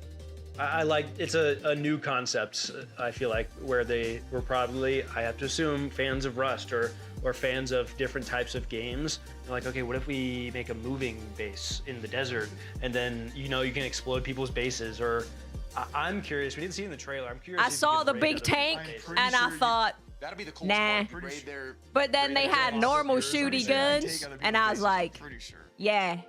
I like it's a new concept. I feel like where they were probably, I have to assume, fans of Rust or fans of different types of games. They're like, okay, what if we make a moving base in the desert, and then you can explode people's bases? Or I'm curious. We didn't see it in the trailer. I'm curious. I if you saw can the raid big other tank people's and I thought, that'd be the coolest nah. part. Raid their- But then they had normal Pretty shooty sure I guns, take other and I was people's like, bases, I'm pretty sure. yeah.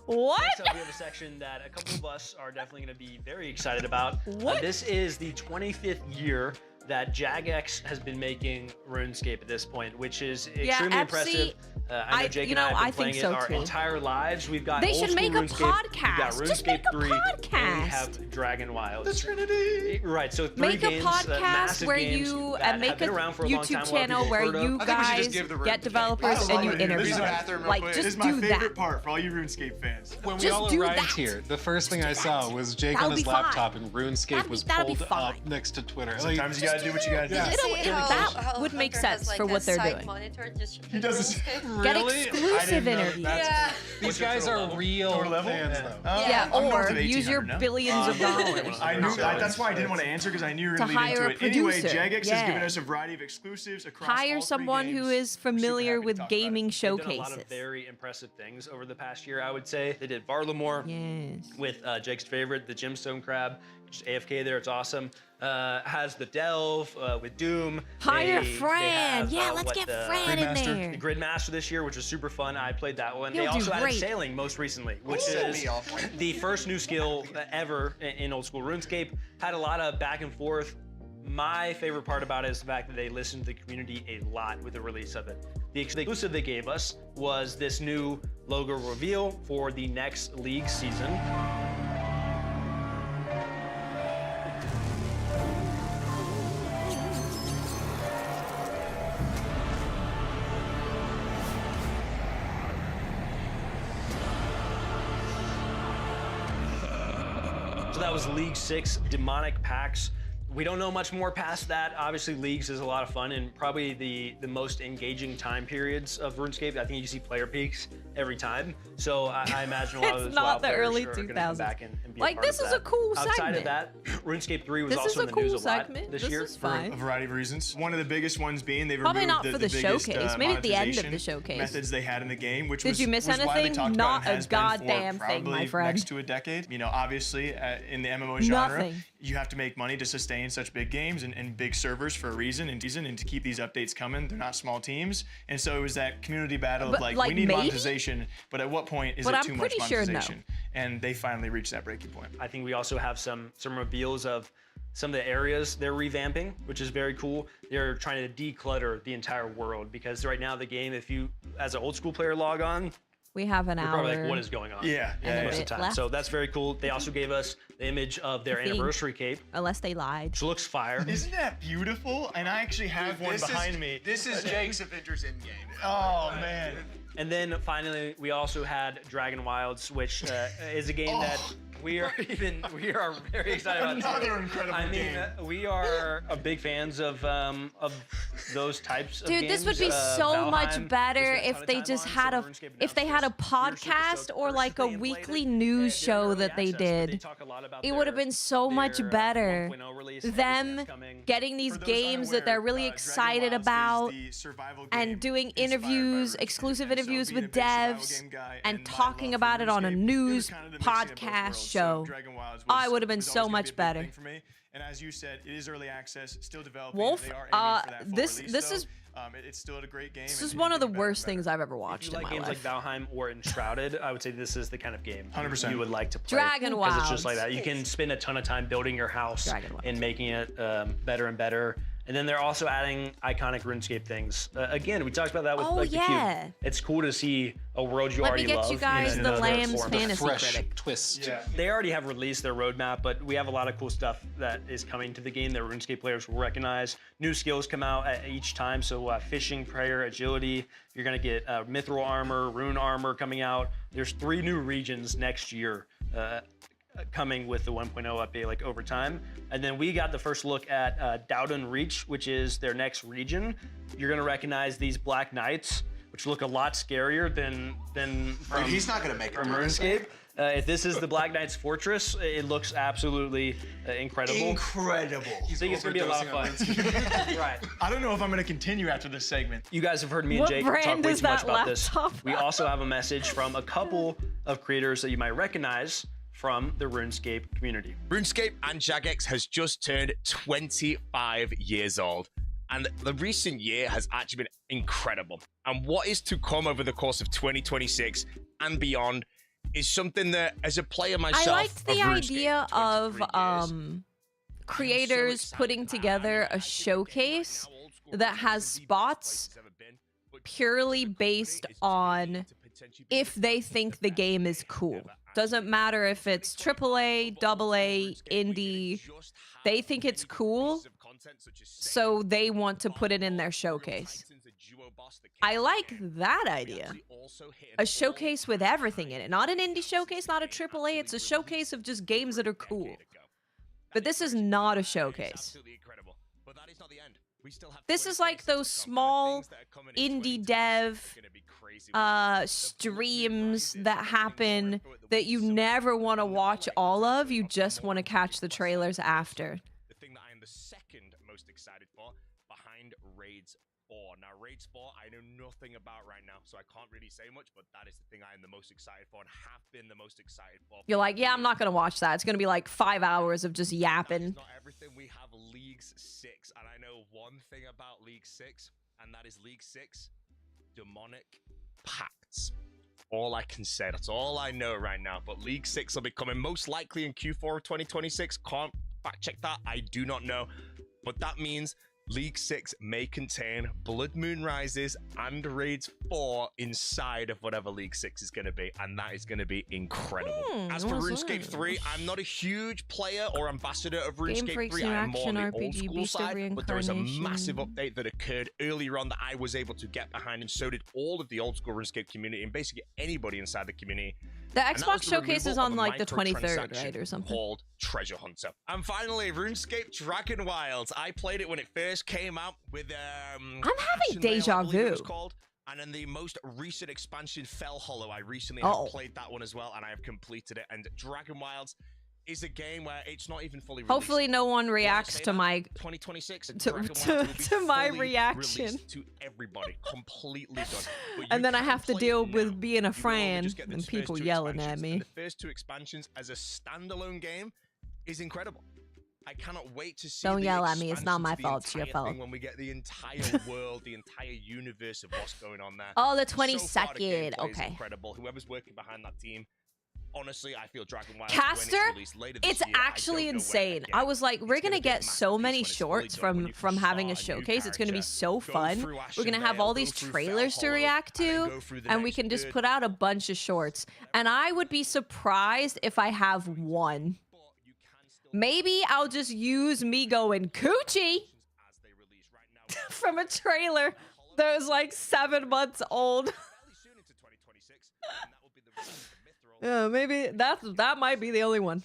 What? Next up, we have a section that a couple of us are definitely going to be very excited about. What? This is the 25th year that Jagex has been making RuneScape at this point, which is extremely FC, impressive. I know Jake and I have been playing it our too. entire lives. We've got They old should school make a RuneScape, podcast. We've got RuneScape Just make a 3, and we podcast. have Dragon Wilds. The Trinity. Right, so 3 Make games, a podcast massive where games you that make have been a around for a long time, YouTube a lot of channel people where have heard of. you guys get developers and you interview them. Like, This just is my do favorite that. part for all you RuneScape fans. When we Just all do arrived that. here, the first thing I saw was Jake That'll on his be fine. laptop and RuneScape was that'll be pulled fine. up next to Twitter. Sometimes you gotta do what you gotta do. That would make sense for what they're doing. He does this. Get Really? exclusive interviews. Yeah. These guys are real fans, though. Yeah, I'm north or of use your 1800 now. billions of dollars. I knew that's why I didn't want to answer because I knew you were To going to lead hire into a it. Anyway, producer, Jagex yeah. has given us a variety of exclusives across Hire all 3 someone who games. is familiar with gaming They've done a lot showcases. of very impressive things over the past year, I would say. They did Varlamore with Jake's favorite, the Gemstone Crab, just AFK there. It's awesome. Has the Delve with Doom. Hire They Fran. have, Yeah, let's get Fran in there. The Gridmaster this year, which was super fun. I played that one. He'll They also do added great. sailing most recently, which Set is me off. the first new skill ever in old school RuneScape. Had a lot of back and forth. My favorite part about it is the fact that they listened to the community a lot with the release of it. The exclusive they gave us was this new logo reveal for the next league season. So that was League 6 Demonic Packs. We don't know much more past that. Obviously, Leagues is a lot of fun and probably the most engaging time periods of RuneScape. I think you see player peaks every time. So I imagine a lot of It's those not wild the players early are gonna come 2000s. back and be a Like, part this of is a that. cool Outside segment. of that, RuneScape 3 was This also is a in the cool news a lot segment. this This year. is For fine. a variety of reasons. One of the biggest ones being they've Probably removed not for the biggest, showcase. Maybe at the end of the monetization showcase. methods they had in the game, which Did was, you miss was widely anything? talked Not about and a has been goddamn for thing, my probably friend. next to a decade. You know, obviously in the MMO genre, Nothing. you have to make money to sustain such big games and big servers for a reason and to keep these updates coming. They're not small teams, and so it was that community battle of But, like, like, we need maybe? monetization, but at what point is But it I'm too much pretty sure no. monetization? And they finally reached that breaking point. I think we also have some reveals of some of the areas they're revamping, which is very cool. They're trying to declutter the entire world because right now the game, if you, as an old school player, log on, We have an you're hour. probably like, what is going on? Yeah, and most a of the time. bit left. So that's very cool. They also gave us the image of their I think. anniversary cape, Unless they lied. which looks fire. Isn't that beautiful? And I actually have one behind me. This is Jake's Avengers Endgame. Oh man. And then finally, we also had Dragon Wilds, which is a game that we are very excited about. Another too. incredible I mean, game. we are big fans of those types of Dude, games. this would be so much Valheim, better we spent a ton if of they time just on, had so a RuneScape if they had a podcast or like a weekly news show that they did. It would have been so much better. Them getting these games that they're really excited about and doing interviews, exclusive interviews with devs and talking about it on a news podcast show. I would have been so much better. And as you said, it is early access, still developing. Wolf, They are aiming for that full this release, is though. It's still a great game. this is one of the worst things I've ever watched If you in like my games life. like Valheim or Enshrouded, I would say this is the kind of game 100%. you would like to play. Dragon Because it's just Wilds. like that. You can spend a ton of time building your house Dragon Wilds. and making it better and better. And then they're also adding iconic RuneScape things. Again, we talked about that with Oh, like the yeah. cube. It's cool to see a world you Let already me get love. you guys in the another Lamb's form. Fantasy Fresh Critic. twist. Yeah. They already have released their roadmap, but we have a lot of cool stuff that is coming to the game that RuneScape players will recognize. New skills come out at each time, so fishing, prayer, agility. You're gonna get mithril armor, rune armor coming out. There's 3 new regions next year coming with the 1.0 update, like over time. And then we got the first look at Dowden Reach, which is their next region. You're gonna recognize these Black Knights, which look a lot scarier than from, He's not gonna make it from to RuneScape. If this is the Black Knight's fortress, it looks absolutely incredible. Incredible. I think it's gonna be a lot of fun. Right. I don't know if I'm going to continue after this segment. You guys have heard me and What Jake brand talk way is too much that about this. laptop? We also have a message from a couple of creators that you might recognize from the RuneScape community. RuneScape and Jagex has just turned 25 years old, and the recent year has actually been incredible. And what is to come over the course of 2026 and beyond is something that, as a player myself, I liked the of RuneScape idea for 23 of years, creators putting together a showcase that has spots purely based on if they think the game is cool. Doesn't matter if it's AAA, AA, indie. They think it's cool, so they want to put it in their showcase. I like that idea. A showcase with everything in it. Not an indie showcase, not a AAA. It's a showcase of just games that are cool. But this is not a showcase. This is like those small indie dev streams that happen that you never want to watch all of. You just want to catch the trailers after. The thing that I am the second most excited for behind Raids 4. Now, Raids 4, I know nothing about right now, so I can't really say much, but that is the thing I am the most excited for and have been the most excited for. You're like, yeah, I'm not going to watch that. It's going to be like 5 hours of just yapping. Not everything. We have Leagues 6, and I know one thing about League 6, and that is League 6 demonic pacts. All I can say. That's all I know right now. But League 6 will be coming most likely in Q4 of 2026. Can't fact check that. I do not know. But that means League 6 may contain Blood Moon Rises and Raids 4 inside of whatever League 6 is going to be, and that is going to be incredible. As for RuneScape 3, I'm not a huge player or ambassador of RuneScape 3. I am more on the old school side, but there is a massive update that occurred earlier on that I was able to get behind, and so did all of the old school RuneScape community and basically anybody inside the community. The Xbox showcase is on like the 23rd, right, or something? Called Treasure Hunter. And finally, RuneScape Dragon Wilds. I played it when it first came out with I'm having deja vu. And then the most recent expansion, Fell Hollow. I recently Oh. have played that one as well, and I have completed it. And Dragon Wilds is a game where it's not even fully released. Hopefully no one reacts to my 2026 to my reaction. To everybody, completely done. But And you then I can have to play deal it now. with being a You can only friend just get and those people first two yelling at expansions, me. and the first two expansions as a standalone game is incredible. I cannot wait to see. Don't the yell at me. It's not my expansions, the fault. It's your entire fault. thing When we get the entire world, the entire universe of what's going on there. Oh, the So far, the 22nd. gameplay is Okay. incredible. Whoever's working behind that team. Honestly, I feel Dragon Wilds Caster, when it's released later this it's year, I actually don't know when insane. again. I was like, we're gonna be a get massive so piece many when it's shorts fully done, when you from can having a start new showcase. It's gonna be character, so go fun. through We're gonna have Ashendale, all go these through trailers to Fell react Hollow, and to, then go through the and we next can just third. put out a bunch of shorts. And I would be surprised if I have one. Maybe I'll just use me going coochie from a trailer that was like 7 months old. Yeah, maybe that might be the only one.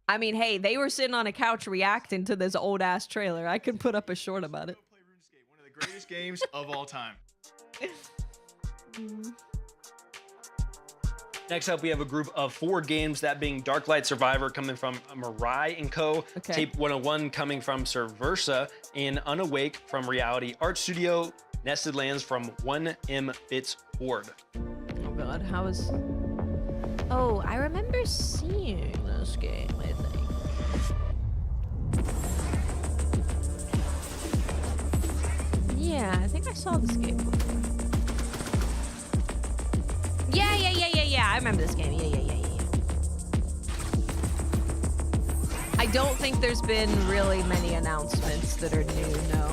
I mean, hey, they were sitting on a couch reacting to this old ass trailer. I could put up a short about it. One of the greatest games of all time. Next up, we have a group of 4 games, that being Darklight Survivor coming from Mirai & Co., Okay. Tape 101 coming from Subversa, and Unawake from Reality Art Studio, Nested Lands from 1M Bits Horde. Oh god, how is... Oh, I remember seeing this game, I think. Yeah, I think I saw this game before. Yeah, I remember this game. Yeah. I don't think there's been really many announcements that are new, no.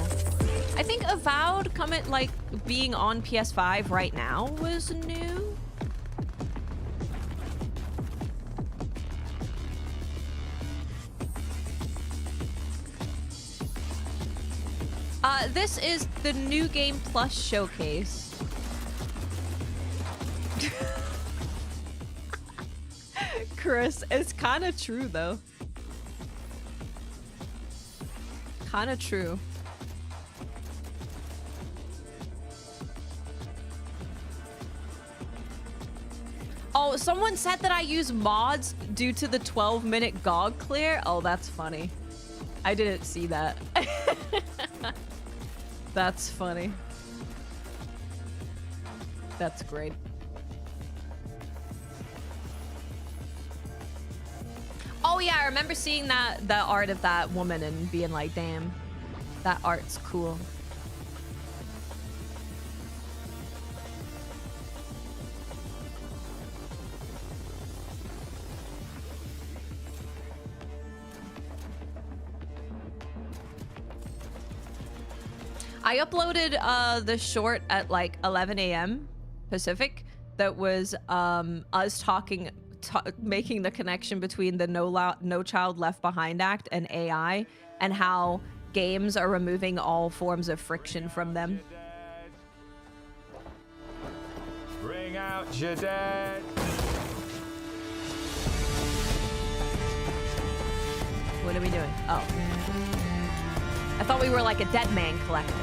I think Avowed coming, like, being on PS5 right now was new. This is the New Game Plus showcase. Chris, it's kind of true, though. Kind of true. Oh, someone said that I use mods due to the 12-minute GOG clear. Oh, that's funny. I didn't see that. That's funny. That's great. Oh yeah, I remember seeing that art of that woman and being like, damn, that art's cool. I uploaded the short at like 11 a.m. Pacific that was us talking, making the connection between the No Child Left Behind Act and AI, and how games are removing all forms of friction from them. Bring out your dead. What are we doing? Oh. I thought we were like a dead man collective.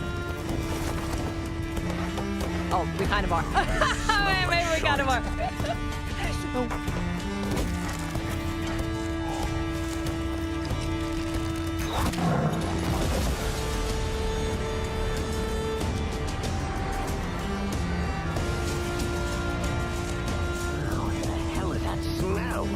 Oh, we kind of are. Maybe we kind of are. Oh. What the hell is that smell?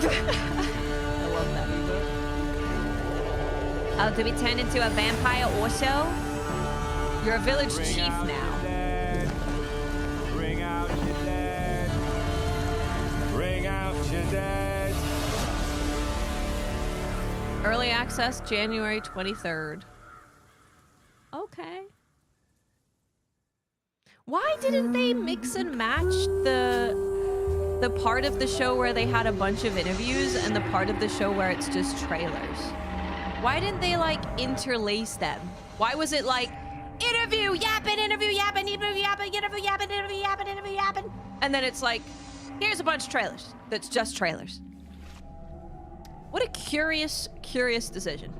I love that movie. Oh, did we turn into a vampire also? You're a village chief now. Bring out your dead. Bring out your dead. Early access, January 23rd. Okay. Why didn't they mix and match the part of the show where they had a bunch of interviews and the part of the show where it's just trailers? Why didn't they like interlace them? Why was it like interview, yapping, interview, yapping, interview, yapping, interview, yapping, interview, yapping, interview, yapping, and then it's like, here's a bunch of trailers that's just trailers. What a curious decision.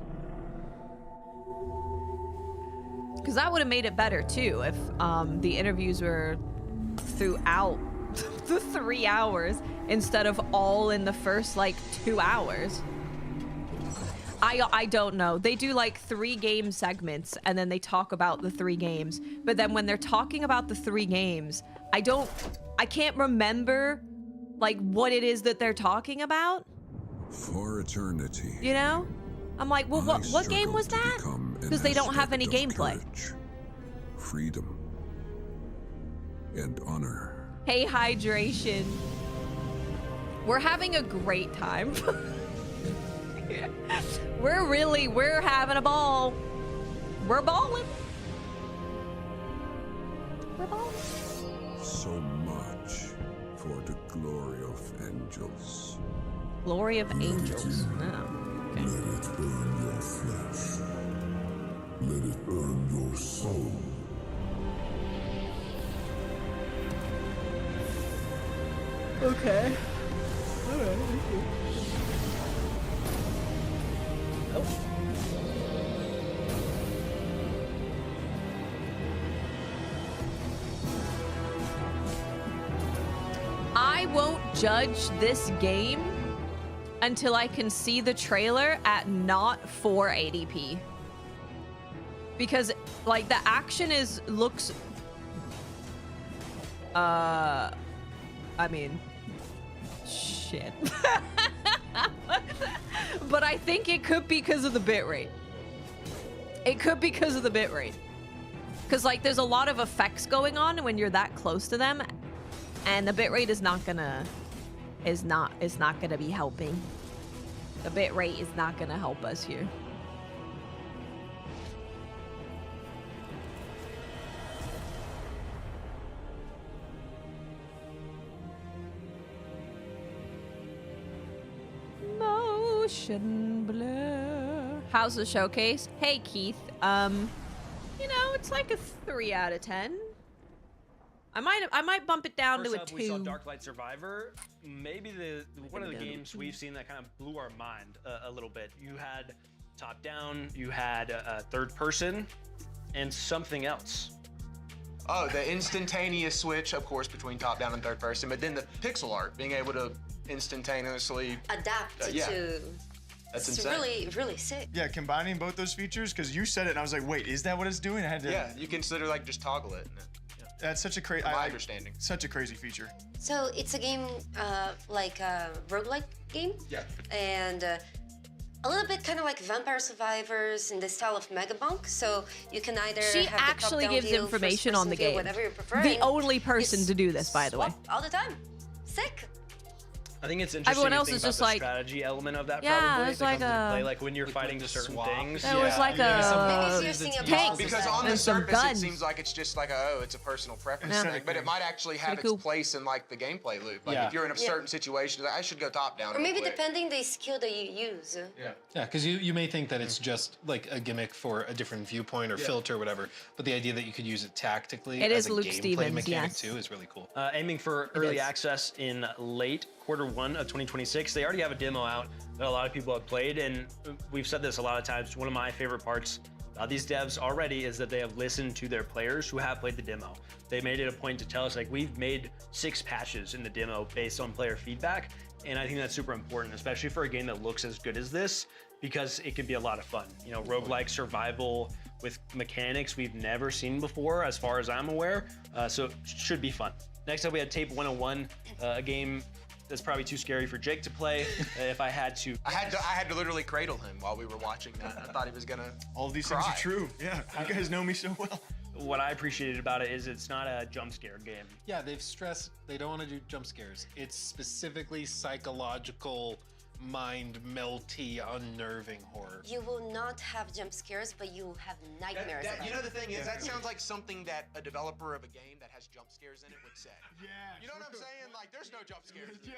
Because that would have made it better too if the interviews were throughout the 3 hours instead of all in the first like 2 hours. I don't know. They do like 3 game segments and then they talk about the 3 games. But then when they're talking about the 3 games, I can't remember like what it is that they're talking about. For eternity. You know? I'm like, well, what game was that? Because they don't have any gameplay. Freedom and honor. Hey, hydration. We're having a great time. We're having a ball. We're balling. We're balling. So much for the glory of angels. Glory of angels. Oh, okay. Let it burn your flesh. Let it burn your soul. Okay. All right. Oh. I won't judge this game until I can see the trailer at not 480p. Because like the action looks I mean shit. But I think it could be because of the bitrate. It could be because of the bitrate. Because like there's a lot of effects going on when you're that close to them, and the bitrate is not gonna be helping. The bitrate is not gonna help us here. Motion blur. How's the showcase? Hey Keith. You know, it's like a 3 out of 10. I might bump it down First to a up, 2. we saw Darklight Survivor. Maybe one of the games we've seen that kind of blew our mind a little bit. You had top down, you had third person, and something else. Oh, the instantaneous switch, of course, between top down and third person, but then the pixel art, being able to instantaneously adapt to. That's it's insane. really sick. Yeah, combining both those features, because you said it and I was like, wait, is that what it's doing? I had to. Yeah, you can sort of like just toggle it. That's such a crazy. My understanding. Such a crazy feature. So it's a game like a roguelike game. Yeah. And a little bit kind of like Vampire Survivors in the style of Megabunk. So you can either She have actually the top-down gives view, information first-person on the view, game. whatever you prefer. The and only you person to do this, by the way. swap all the time. Sick. I think it's interesting. Everyone to else think is about just the like- strategy element of that. Yeah, probably there's that like comes into a- play, like when you're fighting certain things. There was like tanks Because on the and some surface, guns. it seems like it's just like it's a personal preference Yeah. thing, but it might actually have Pretty its cool. place in like the gameplay loop. Like Yeah. if you're in a Yeah. certain situation, like, I should go top down. Or maybe real quick. depending the skill that you use. Yeah, because you may think that it's just like a gimmick for a different viewpoint or filter or whatever, but the idea that you could use it tactically It as is a Luke gameplay Stevens, mechanic yes. too is really cool. Aiming for early access in late Q1 of 2026. They already have a demo out that a lot of people have played, and we've said this a lot of times. One of my favorite parts about these devs already is that they have listened to their players who have played the demo. They made it a point to tell us, like, we've made 6 patches in the demo based on player feedback, and I think that's super important, especially for a game that looks as good as this, because it can be a lot of fun. You know, roguelike survival with mechanics we've never seen before, as far as I'm aware, so it should be fun. Next up, we had Tape 101, a game that's probably too scary for Jake to play. If I had to, I had to literally cradle him while we were watching that. I thought he was gonna. All these cry. things are true. Yeah, you guys know me so well. what I appreciated about it is it's not a jump scare game. Yeah, they've stressed they don't want to do jump scares. It's specifically psychological, mind melty, unnerving horror. You will not have jump scares, but you will have nightmares. You know the thing is, that sounds like something that a developer of a game that has jump scares in it would say. Yeah. You know what I'm saying? Like, there's no jump scares. Yeah,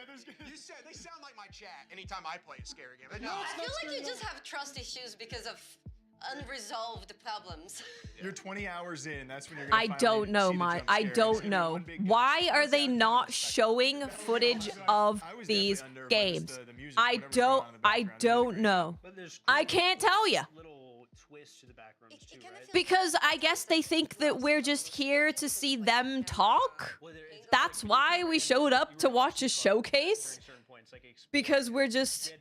You said they sound like my chat anytime I play a scary game. No, I feel like you just have trust issues because of unresolved problems. You're 20 hours in. That's when you're gonna I finally don't know, see the my. jump I scare. It's don't gonna be know. one big Why are they not showing footage of these games? I don't know. I can't tell you. Twist to the background too, right? Because I guess they think that we're just here to see them talk. That's why we showed up to watch a showcase. Because we're just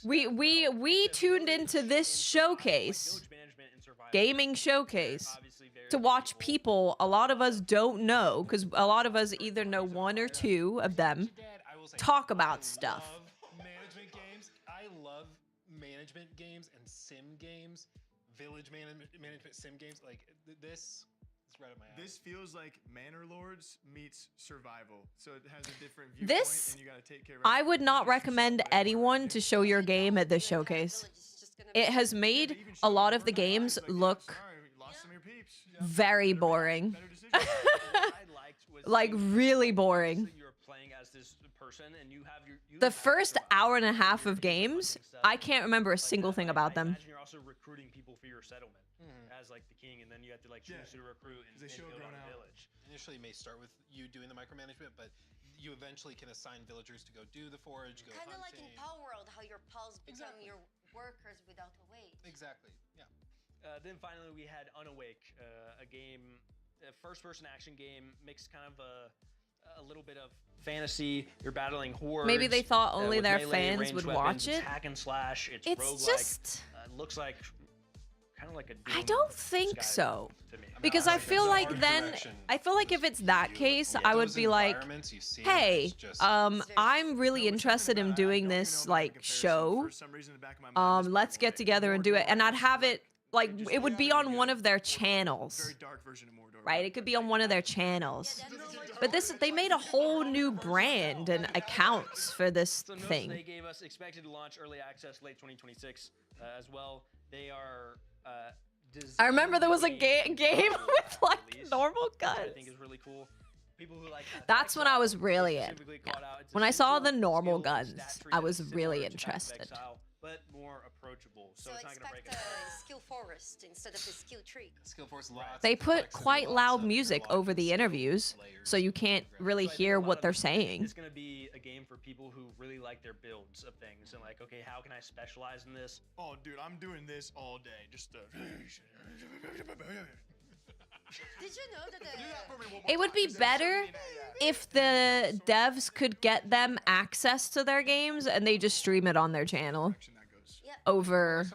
we tuned into this showcase, gaming showcase, to watch people a lot of us don't know, because a lot of us either know 1 or 2 of them talk about stuff. Management games. I love management games and sim games, village management sim games. Like this is right up my alley. This feels like Manor Lords meets survival. So it has a different viewpoint, This, and you gotta take care of I would not recommend anyone to show your game at this showcase. It has made a lot of the games look very boring. Like, really boring. The first hour and a half of games, I can't remember a single thing about them. Imagine you're also recruiting people for your settlement as like the king, and then you have to like choose who to recruit and build out a village. Initially, it may start with you doing the micromanagement, but you eventually can assign villagers to go do the forage, go Kind of like hunting. in Power World, how your pals become your workers without a wage. Exactly. Yeah. Then finally, we had Unawake, a game, a first-person action game, mixed kind of a little bit of fantasy. You're battling hordes. Maybe they thought only with their melee, fans ranged would weapons. watch It's it. hack and slash. It's It's roguelike. just- Looks like kind of like a. I Doom don't think Skyrim so. to me. Because I feel like then, I feel like if it's that case, I would be like, hey, I'm really interested in doing this like show. Let's get together and do it. And I'd have it like, it would be on one of their channels. Right? It could be on one of their channels. But this, they made a whole new brand and accounts for this Some notes thing. they gave us: expected to launch early access late 2026 as well. They are. I remember there was a game with like normal Which I guns. think is really cool. People who like That's when I was really in. Yeah. When I saw the normal guns, I was really interested. but more approachable. So, it's not gonna break Expect it. a skill forest instead of a skill tree. Skill force lots. They put quite loud music over the interviews, so you can't really hear what they're saying. It's gonna be a game for people who really like their builds of things and like, okay, how can I specialize in this? Oh, dude, I'm doing this all day. Just Did you know that It would be better if the devs could get them access to their games and they just stream it on their channel over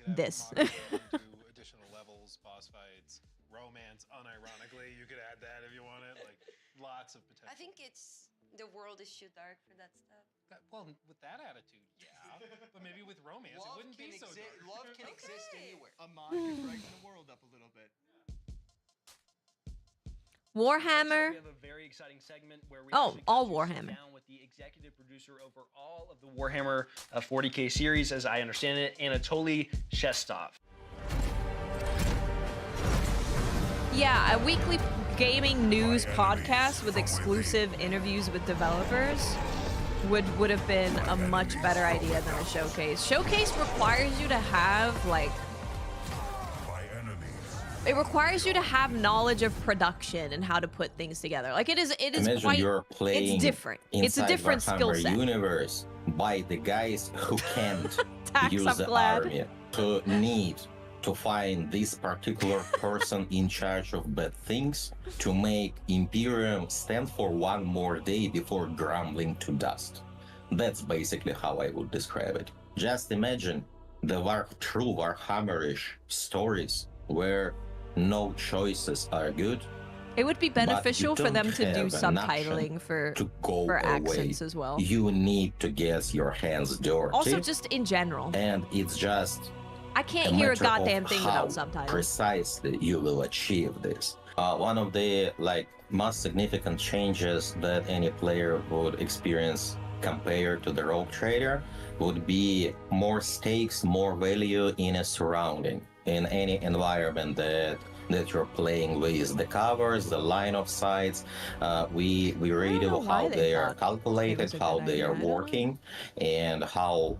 this. Additional levels, boss fights, romance. Unironically, you could add that if you wanted. Like lots of potential. I think it's The world is too dark for that stuff. Well, with that attitude, yeah. But maybe with romance, it wouldn't be so dark. Love can exist anywhere. A mod can brighten the world up a little bit. Warhammer. We have a very exciting segment where we Oh, actually all got to sit Warhammer. down with the executive producer over all of the Warhammer 40K series, as I understand it, Anatoly Shestov. Yeah, a weekly gaming news podcast with exclusive interviews with developers would have been a much better idea than a showcase. Showcase requires you to have like it requires you to have knowledge of production and how to put things together. Like it is Imagine quite you're playing it's different. It's a different skill Warhammer set. universe by the guys who can't use I'm the glad. army, who need to find this particular person in charge of bad things to make Imperium stand for one more day before grumbling to dust. That's basically how I would describe it. Just imagine the true Warhammerish stories where no choices are good. It would be but you beneficial for don't them to do have an option subtitling for to go accents away. as well. You need to get your hands dirty. Also, just in general. And it's just I can't hear a matter of goddamn thing how without subtitles. precisely you will achieve this. One of the most significant changes that any player would experience compared to the Rogue Trader would be more stakes, more value in a surrounding, in any environment that you're playing with. The covers, the line of sights, we read how they are calculated, how they are working, and how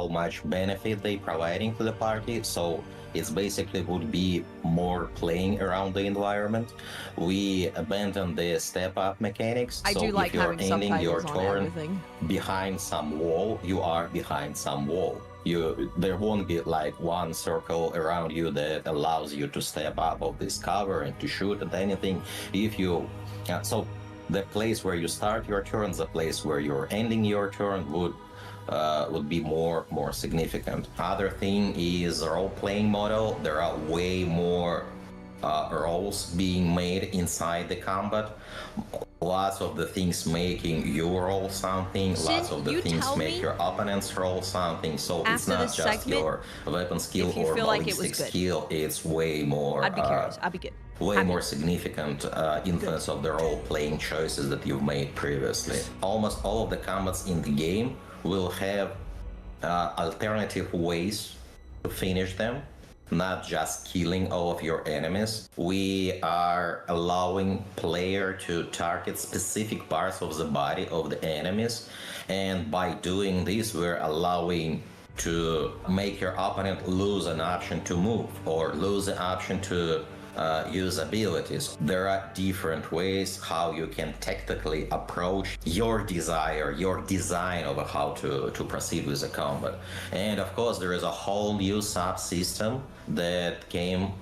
much benefit they providing to the party. So it's basically would be more playing around the environment. We abandoned the step-up mechanics. I so do like if you're having ending your subtitles on turn everything. behind some wall, you are behind some wall. There won't be like one circle around you that allows you to step up of this cover and to shoot at anything. If you so the place where you start your turn, the place where you're ending your turn would be more significant. Other thing is role-playing model. There are way more roles being made inside the combat. Lots of the things making you roll something, lots of the things make your opponents roll something. So it's after not this just segment, your weapon skill if you or feel like it was ballistic good. skill, it's way more I'd be curious. I'd be good. way more significant influence of the role-playing choices that you've made previously. Almost all of the combats in the game will have alternative ways to finish them, not just killing all of your enemies. We are allowing player to target specific parts of the body of the enemies, and by doing this we're allowing to make your opponent lose an option to move or lose an option to use abilities. There are different ways how you can tactically approach your desire, your design of how to proceed with the combat. And of course there is a whole new subsystem that came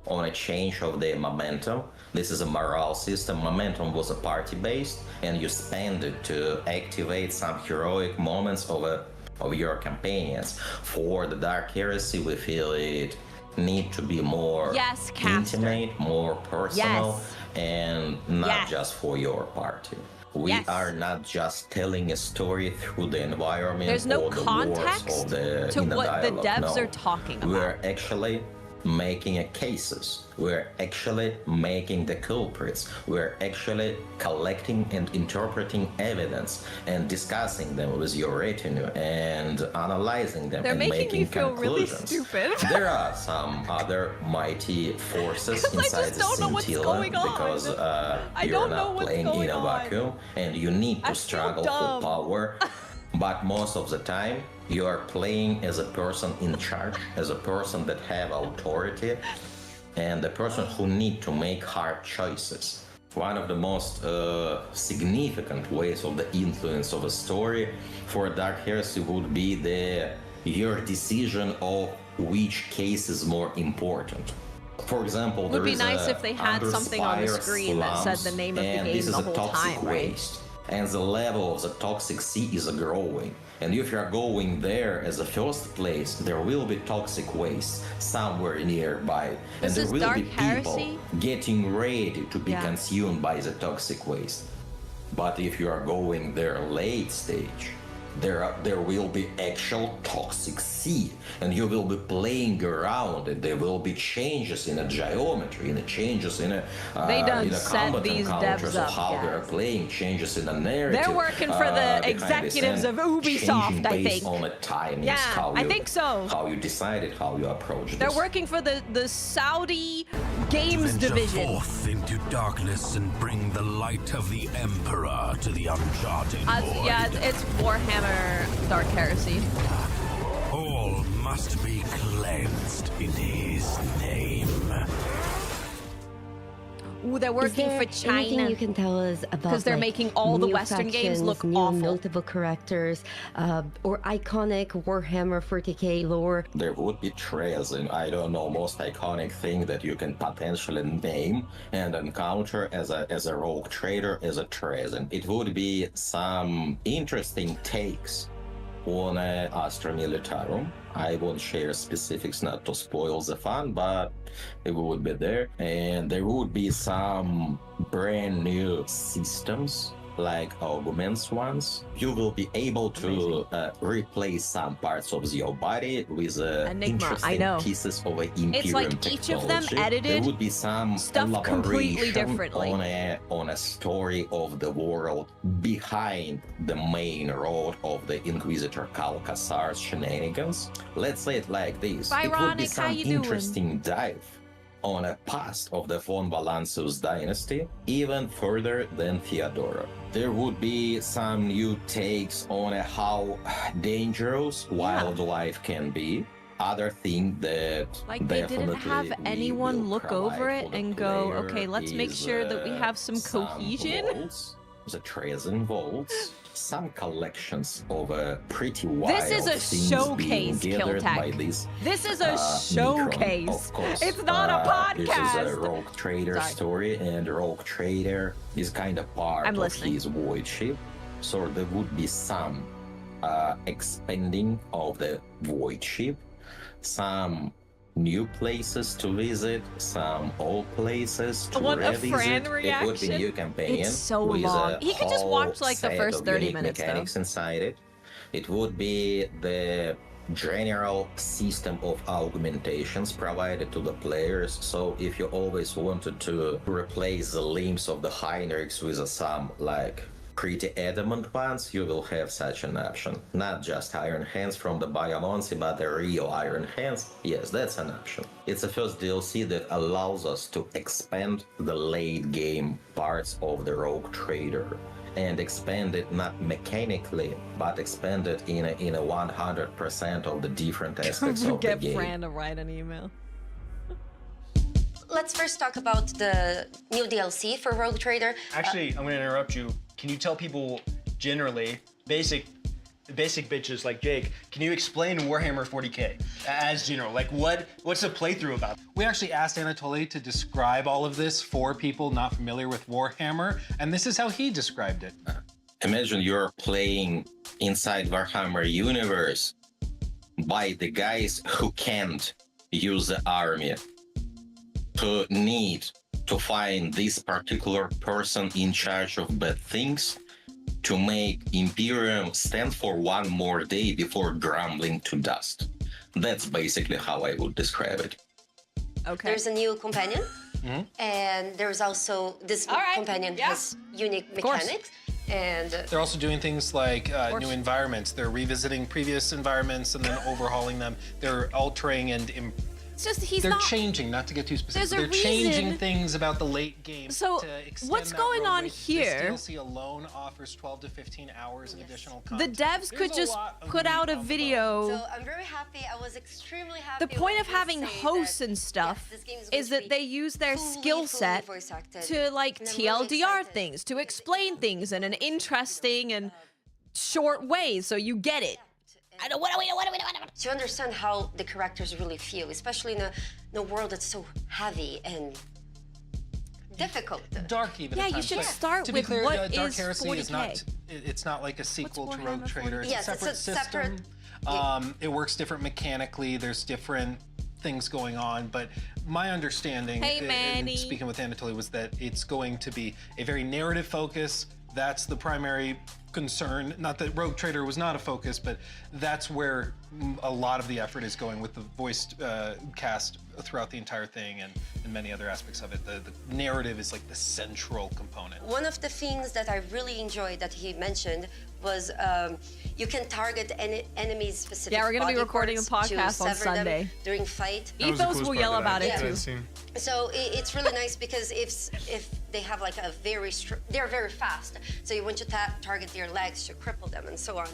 on a change of the momentum. This is a morale system. Momentum was a party based, and you spend it to activate some heroic moments of your companions. For the Dark Heresy, we feel it need to be more intimate, more personal, and not just for your party. We are not just telling a story through the environment There's no or the context words of the to in the what the dialogue. devs No. are talking about. We're actually making cases. We're actually making the culprits. We're actually collecting and interpreting evidence and discussing them with your retinue and analyzing them They're and making making me feel really conclusions. stupid. There are some other mighty forces I inside just the don't know what's scintilla going on. because I you're don't know not what's playing going in a on. vacuum and you need to struggle for power. But most of the time, you are playing as a person in charge, as a person that have authority, and the person who need to make hard choices. One of the most significant ways of the influence of a story for Dark Heresy would be your decision of which case is more important. For example, Would there be is nice a if they had under something on the fire screen that said slums, the name of the and game this is the a whole toxic time, right? waste, and the level of the toxic sea is growing. And if you're going there as a first place, there will be toxic waste somewhere nearby, and This there is will Dark be people Heresy? getting ready to be Yeah. consumed by the toxic waste. But if you are going there late stage, there will be actual toxic seed, and you will be playing around, and there will be changes in the geometry, and changes in They done in the set combat these encounters devs of up, how guys. they're playing, changes in the narrative. They're working for the behind this, executives and of Ubisoft, changing I based think. on the timings, Yeah, how I you, think so. How you decided, how you approach this. They're working for the Saudi games Venture division. forth into darkness and bring the light of the Emperor to the uncharted void. Yeah, it's Warhammer Dark Heresy. All must be cleansed in his name. Ooh, they're working for China. Anything you can tell us about? Because they're making all the Western games look new awful. notable characters, or iconic Warhammer 40k lore. There would be Treason, I don't know, most iconic thing that you can potentially name and encounter as a rogue trader, as a Treason. It would be some interesting takes on Astra Militarum. I won't share specifics not to spoil the fun, but it would be there. And there would be some brand new systems, like augments ones. You will be able to replace some parts of your body with interesting pieces of Imperium It's like technology. each of them edited There would be some stuff completely differently. on a story of the world behind the main road of the Inquisitor Calcasar's shenanigans. Let's say it like this. It would be Byronic, how some you doing? interesting dive on a past of the von Valancius dynasty, even further than Theodora. There would be some new takes on how dangerous wildlife can be. Other thing that Like they didn't have anyone look over it and go, player okay, let's make is, sure that we have some cohesion. Vaults, the Treason vaults, some collections of pretty wild This is a things showcase, being gathered by Kiltech. this This is a showcase. Of course, It's not a podcast. This is a rogue trader Sorry. story, and rogue trader is kind of part I'm of listening. his void ship. So there would be some expanding of the void ship, some new places to visit, some old places to I want a revisit. Fran It would be reaction. new campaign. It's so with long. a He could just whole watch, like, the set first of 30 unique minutes, though. mechanics inside it. It would be the general system of augmentations provided to the players. So if you always wanted to replace the limbs of the Heinrichs with some like pretty adamant ones, you will have such an option. Not just Iron Hands from the Biomonsi, but the real Iron Hands. Yes, that's an option. It's the first DLC that allows us to expand the late game parts of the Rogue Trader, and expand it not mechanically, but expand it in a 100% of the different aspects of the Get game. Fran to write an email. Let's first talk about the new DLC for Rogue Trader. Actually, I'm gonna interrupt you. Can you tell people generally, basic bitches like Jake, can you explain Warhammer 40k as general? Like what's the playthrough about? We actually asked Anatoly to describe all of this for people not familiar with Warhammer, and this is how he described it. Imagine you're playing inside Warhammer universe by the guys who can't use the army, who need to find this particular person in charge of bad things to make Imperium stand for one more day before grumbling to dust. That's basically how I would describe it. Okay. There's a new companion, and there's also this companion has unique mechanics. And They're also doing things like new environments. They're revisiting previous environments and then overhauling them. They're altering and It's just he's they're not changing, not to get too specific. There's a They're changing reason- things about the late game. So, to extend what's that going on roadway. here- This DLC alone offers 12 to 15 hours of additional the content. devs could There's a just lot of put out a video. So I'm very happy. I was extremely happy. The point when of they having say hosts that, and stuff this game is going is to that be they use their skill set voice acted. to like And I'm really TLDR things, to explain things in an interesting and short way so you get it. I don't what do we To understand how the characters really feel, especially in a world that's so heavy and difficult. Dark even. Yeah, at you times, should but start to be with clear, what Dark is Heresy is 40K? not. It's not like a sequel to Rogue Warhammer Trader. It's Yes, a it's separate a system. separate- It works different mechanically. There's different things going on, but my understanding, Hey, Manny. speaking with Anatoly, was that it's going to be a very narrative focus, that's the primary concern. Not that Rogue Trader was not a focus, but that's where a lot of the effort is going with the voiced cast throughout the entire thing and many other aspects of it. The narrative is like the central component. One of the things that I really enjoyed that he mentioned was you can target enemies specific. Yeah, we're gonna be body recording a parts to podcast on sever them Sunday during fight. Ethos will yell about it too. So it's really nice because if they have like a they're very fast. So you want to target their legs to cripple them and so on.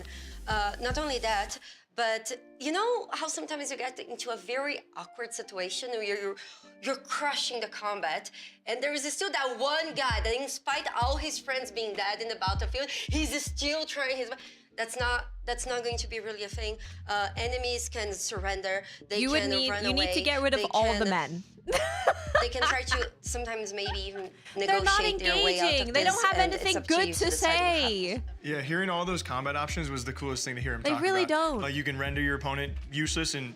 Not only that, but you know how sometimes you get into a very awkward situation where you're crushing the combat, and there is still that one guy that, in spite of all his friends being dead in the battlefield, he's still trying his. That's not going to be really a thing. Enemies can surrender. You need to get rid of all the men. They can try to sometimes maybe even They're not negotiate their way out engaging. of They this, don't have and it's anything up good you to decide what say. Yeah, hearing all those combat options was the coolest thing to hear him They talk really about. don't. Like, you can render your opponent useless in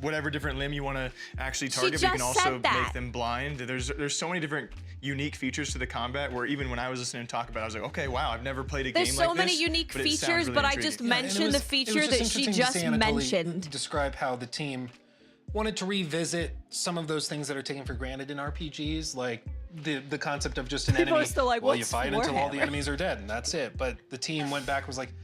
whatever different limb you want to actually target, but you just can also said that. make them blind. There's so many different unique features to the combat where even when I was listening to talk about it, I was like, okay, wow, I've never played a game like this. There's so many unique but it sounds features, really but I intriguing. just mentioned the feature that she just mentioned. Describe how the team wanted to revisit some of those things that are taken for granted in RPGs, like the concept of just an People enemy. are still like, well, you "What's fight until all the Warhammer?" enemies are dead, and that's it. But the team went back and was like,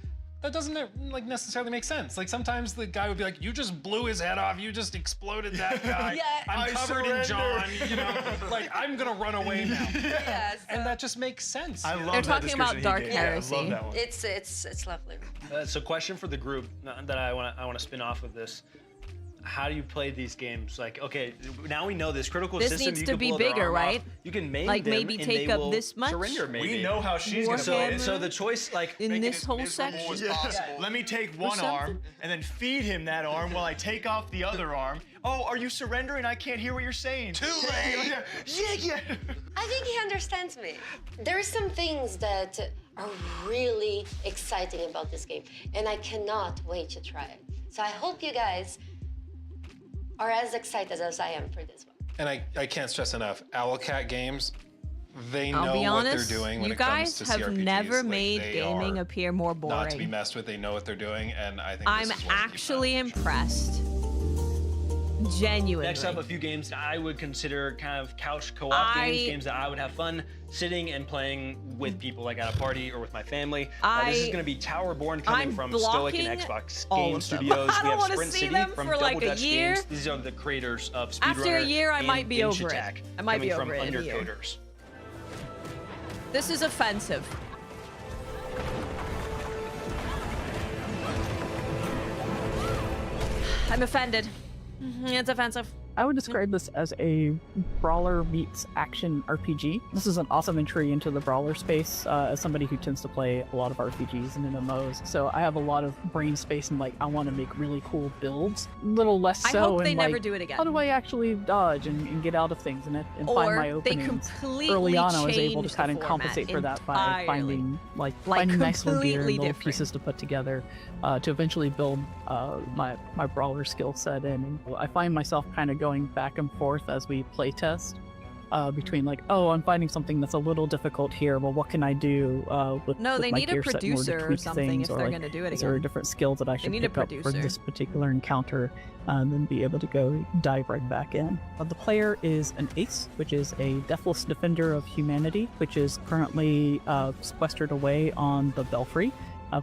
that doesn't like necessarily make sense. Like sometimes the guy would be like, you just blew his head off, you just exploded that guy. Yeah, I'm I covered in John, you know, like I'm gonna run away now. Yes. And that just makes sense. I you know? love They're that talking about description he Dark gave. Yeah, I Heresy. love that one. It's lovely. So question for the group that I want to spin off of this. How do you play these games? Like, okay, now we know this critical This system. needs you to can be blow their bigger, arm off. right? You can maim Like them maybe and take they up will this much? surrender. Maybe We know how she's gonna play it. So the choice, like, In this whole section. Let me take one something? arm and then feed him that arm while I take off the other arm. Oh, are you surrendering? I can't hear what you're saying. Too late. Yeah. I think he understands me. There are some things that are really exciting about this game, and I cannot wait to try it. So I hope you guys are as excited as I am for this one. And I can't stress enough, Owlcat Games, they I'll know be what honest, they're doing when you it comes guys to have CRPGs. never Like, made they gaming are appear more boring. not to be messed with. They know what they're doing, and I think I'm this is one to keep actually impressed. Genuinely. Next up, a few games that I would consider kind of couch co-op games that I would have fun sitting and playing with people, like at a party or with my family. This is going to be Towerborn, coming I'm from Stoic and blocking Xbox all Game of them. Studios. I We don't have wanna Sprint see City them from for Double like a Dutch year. Games. These are the creators of Speedrunner. After a year, I and might be Genshin over it. Attack, I might be coming over from it in a year. Undercoders. This is offensive. I'm offended. It's offensive. I would describe this as a brawler meets action RPG. This is an awesome entry into the brawler space as somebody who tends to play a lot of RPGs and MMOs. So I have a lot of brain space and like I want to make really cool builds. A little less I so hope in they like, never do it again. how do I actually dodge and get out of things and find my Or they openings. completely Early on, I was able change to kind the of compensate for format that by entirely. finding Like, finding nice little gear and completely little different. pieces to put together to eventually build my brawler skill set in. And I find myself kind of going back and forth as we play test between like, oh, I'm finding something that's a little difficult here. Well, what can I do with No, with they my need a gear set in order to producer or tweak something things, if or, they're like, gonna do it is there again. different skills that I should need a pick up for producer. this particular encounter, and then be able to go dive right back in. The player is an ace, which is a deathless defender of humanity, which is currently sequestered away on the Belfry.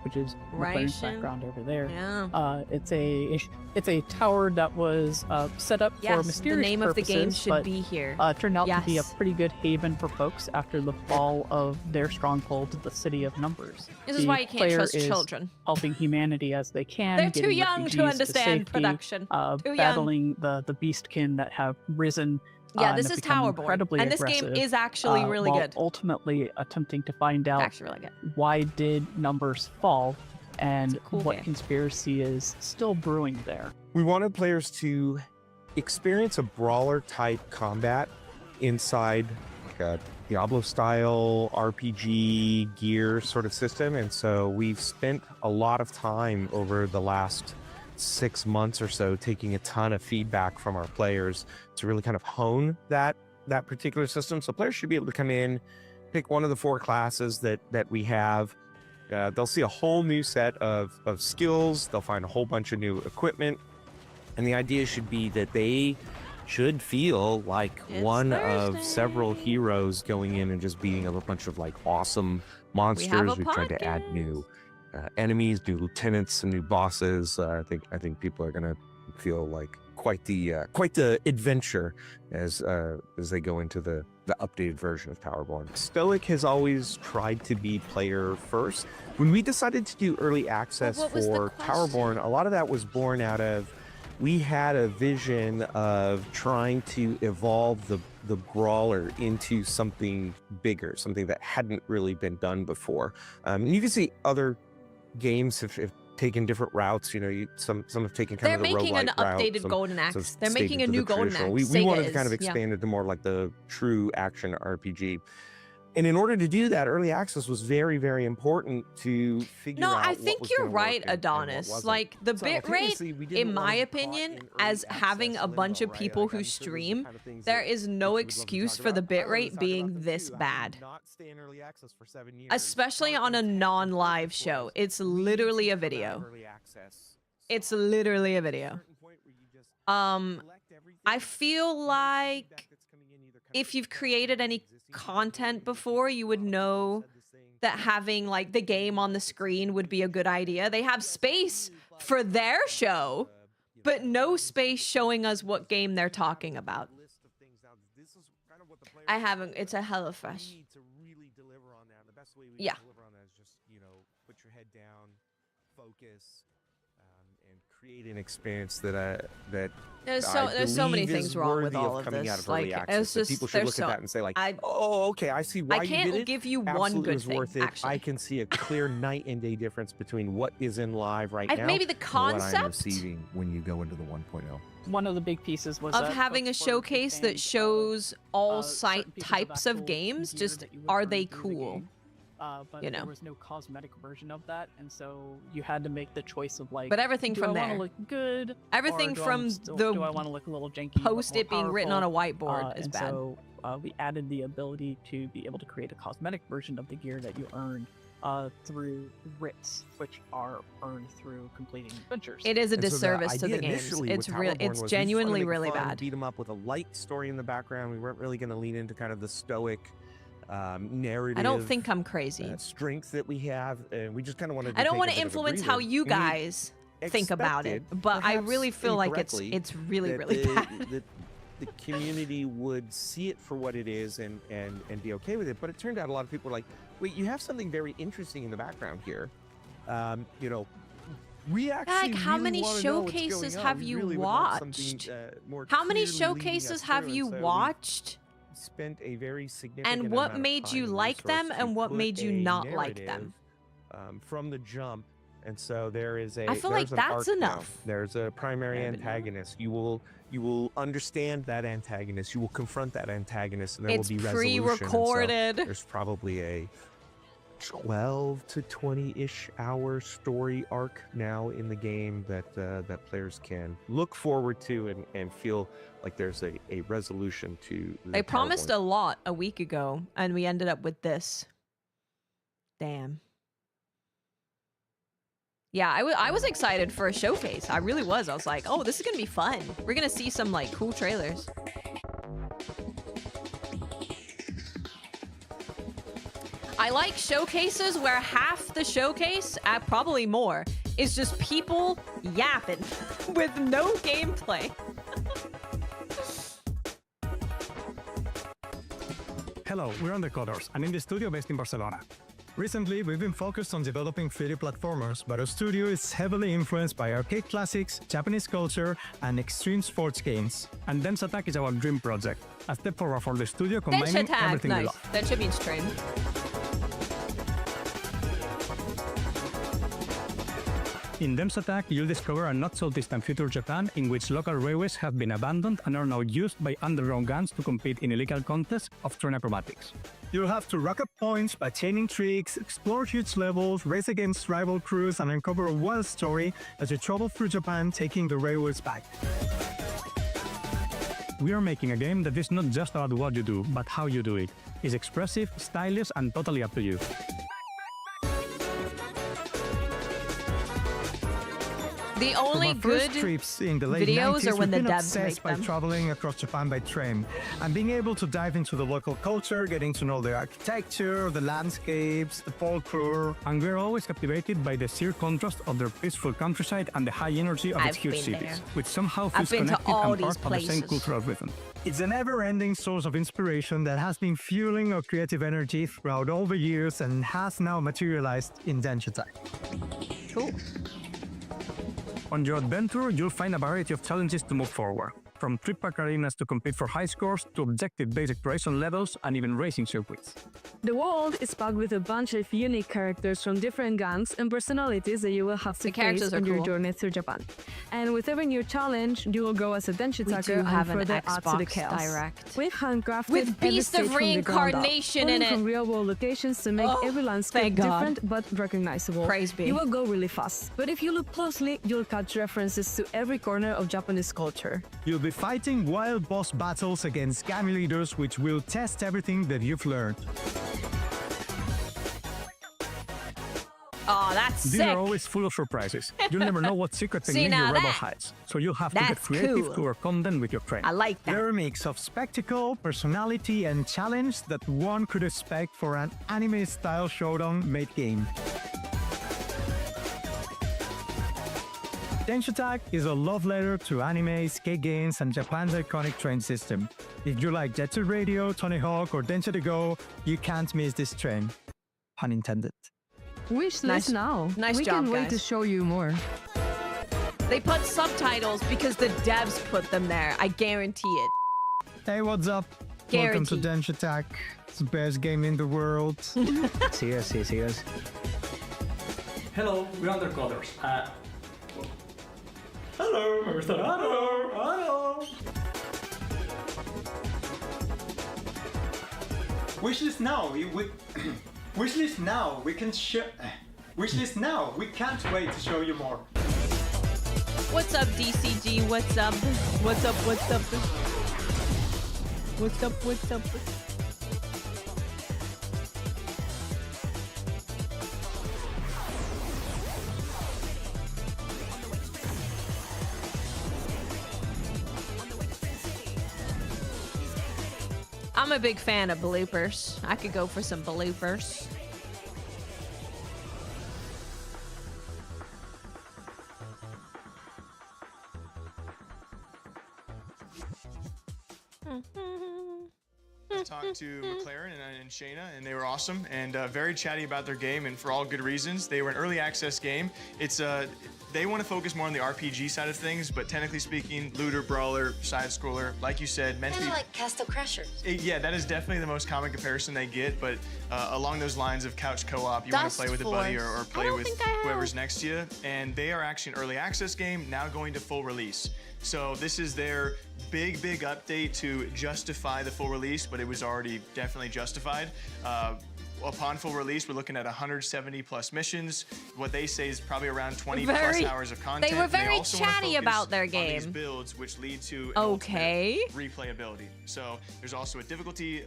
Which is the player's Right. background over there. Yeah. It's a tower that was set up Yes, for the mysterious name of the game purposes, should but, be here. Turned out to be a Yes. pretty good haven for folks after the fall of their stronghold, the City of Numbers. This is The why you can't player trust is children. helping humanity as they can. They're too getting young to refugees understand safety, production. Too young. battling the beastkin that have risen. Yeah, and this have is become Towerborn, incredibly and this game aggressive, is actually really while good. Ultimately, attempting to find out actually really good. why did numbers fall, and cool what game. conspiracy is still brewing there. We wanted players to experience a brawler type combat inside like a Diablo style RPG gear sort of system. And so we've spent a lot of time over the last 6 months or so taking a ton of feedback from our players to really kind of hone that particular system. So players should be able to come in pick one of the 4 classes that we have. They'll see a whole new set of skills. They'll find a whole bunch of new equipment. And the idea should be that they should feel like one of several heroes going in and just beating up a bunch of like awesome monsters. We've tried to add new enemies, new lieutenants, and new bosses. I think people are gonna feel like quite the adventure as they go into the updated version of Towerborn. Stoic has always tried to be player first. When we decided to do early access for Towerborn, a lot of that was born out of we had a vision of trying to evolve the brawler into something bigger, something that hadn't really been done before. You can see other games have taken different routes. You know, some have taken kind of the roguelike route. They're making an updated Golden Axe. They're making a new Golden Axe. We wanted to kind of expand it to more like the true action RPG. And in order to do that, early access was very, very important to figure out. No, I think you're right, Adonis. Like the bitrate, in my opinion, as having a bunch of people who stream, there is no excuse for the bitrate being this bad. Especially on a non-live show. It's literally a video. It's literally a video. I feel like if you've created any content before, you would know that having like the game on the screen would be a good idea. They have space for their show, but no space showing us what game they're talking about. I haven't. It's a HelloFresh. Yeah. Put your head down, focus, and create an experience that there's so many things wrong with all of this. Like it's just people should look at that and say like, oh, okay, I see why you did it. I can't give you one good thing. Worth it. Actually, I can see a clear night and day difference between what is in live right now. Maybe the concept and what I'm receiving when you go into the 1.0. One of the big pieces was of having a showcase that shows all types of games. Just are they cool? But there was no cosmetic version of that, and so you had to make the choice of like. But everything from there. Do I want to look good? Everything from do I want to look a little janky? Post it being written on a whiteboard is and bad. So we added the ability to be able to create a cosmetic version of the gear that you earned through writs, which are earned through completing adventures. It is a disservice to the games. It's real. It's genuinely really bad. Beat them up with a light story in the background. We weren't really going to lean into kind of the stoic narrative. I don't think I'm crazy. Strength that we have, and we just kind of wanted to I don't want to influence how you guys think about it, but I really feel like it's really bad. The community would see it for what it is and be okay with it. But it turned out a lot of people were like, wait, you have something very interesting in the background here. You know, we actually how many showcases have you watched? How many showcases have you watched? Spent a very significant and what made you like them and what made you not like them from the jump. And so there is I feel like that's enough. There's a primary antagonist. You will understand that antagonist. You will confront that antagonist, and there will be resolution. It's pre-recorded. So there's probably a 12 to 20-ish hour story arc now in the game that players can look forward to and feel like there's a resolution to. They promised a lot a week ago, and we ended up with this. Damn. Yeah, I was excited for a showcase. I really was. I was like, oh, this is gonna be fun. We're gonna see some like cool trailers. I like showcases where half the showcase, probably more, is just people yapping with no gameplay. Hello, we're Undercoders, and in the studio based in Barcelona. Recently, we've been focused on developing 3D platformers, but our studio is heavily influenced by arcade classics, Japanese culture, and extreme sports games. And Dense Attack is our dream project, a step forward for the studio combining everything we love. That should means train. In Dense Attack, you'll discover a not-so-distant future Japan in which local railways have been abandoned and are now used by underground gangs to compete in illegal contests of train acrobatics. You'll have to rack up points by chaining tricks, explore huge levels, race against rival crews, and uncover a wild story as you travel through Japan taking the railways back. We are making a game that is not just about what you do, but how you do it. It's expressive, stylish, and totally up to you. The only From our good first trips in the late videos 90s, are when we've the been devs obsessed make by them. traveling across Japan by train and being able to dive into the local culture, getting to know the architecture, the landscapes, the folklore, and we're always captivated by the sheer contrast of their peaceful countryside and the high energy of its I've huge been cities, there. which somehow I've feels been to connected all and these part of the same places. cultural rhythm. It's a never-ending source of inspiration that has been fueling our creative energy throughout all the years and has now materialized in Densha Attack. Cool. On your adventure, you'll find a variety of challenges to move forward, from trip-pack arenas to compete for high scores, to objective-based exploration levels, and even racing circuits. The world is packed with a bunch of unique characters from different gangs and personalities that you will have to face characters are on your cool. journey through Japan. And with every new challenge, you will grow as a Densha We attacker do and have an further add to the Xbox chaos. Direct. We've handcrafted With every Beast of stage from the ground up, Reincarnation pulling in it. from real-world locations to make Oh, every landscape thank God. different but recognizable. Praise be. You will go really fast, but if you look closely, you'll catch references to every corner of Japanese culture. You'll be fighting wild boss battles against gang leaders, which will test everything that you've learned. Oh, that's These sick. are always full of surprises. You'll never know what secret See, technique now your rebel that- hides, so you'll have to get that's creative cool. to overcome them with your train. I like that. They're a mix of spectacle, personality, and challenge that one could expect for an anime-style showdown made game. Densha Attack is a love letter to anime, skate games, and Japan's iconic train system. If you like Jet Set Radio, Tony Hawk, or Densha to Go, you can't miss this train. Pun intended. Wish Nice- list now. nice we job, can wait guys. to show you more. They put subtitles because the devs put them there. I guarantee it. Hey, what's up? Welcome to Densha Attack. It's the best game in the world. See us. Hello, we're Undercoders. Hello, hello. Wishlist now. Wishlist now. We can show. Wishlist now. We can't wait to show you more. What's up, DCG? What's up? What's up? What's up? What's up? What's up? I'm a big fan of bloopers. I could go for some bloopers. I talked to McLaren and Shayna, and they were awesome and very chatty about their game, and for all good reasons. They were an early access game. It's they want to focus more on the RPG side of things, but technically speaking, looter, brawler, side scroller, like you said, meant to Kind be. of like Castle Crashers. Yeah, that is definitely the most common comparison they get, but along those lines of couch co-op, you want Dust to play with a buddy or Force. play with whoever's next to you, and they are actually an early access game, now going to full release. So this is their big update to justify the full release, but it was already definitely justified. Upon full release, we're looking at 170 plus missions. What they say is probably around 20 plus hours of content. They were And very also wanna chatty focus about their on these game. builds, which lead to an Okay. ultimate replayability. So there's also a difficulty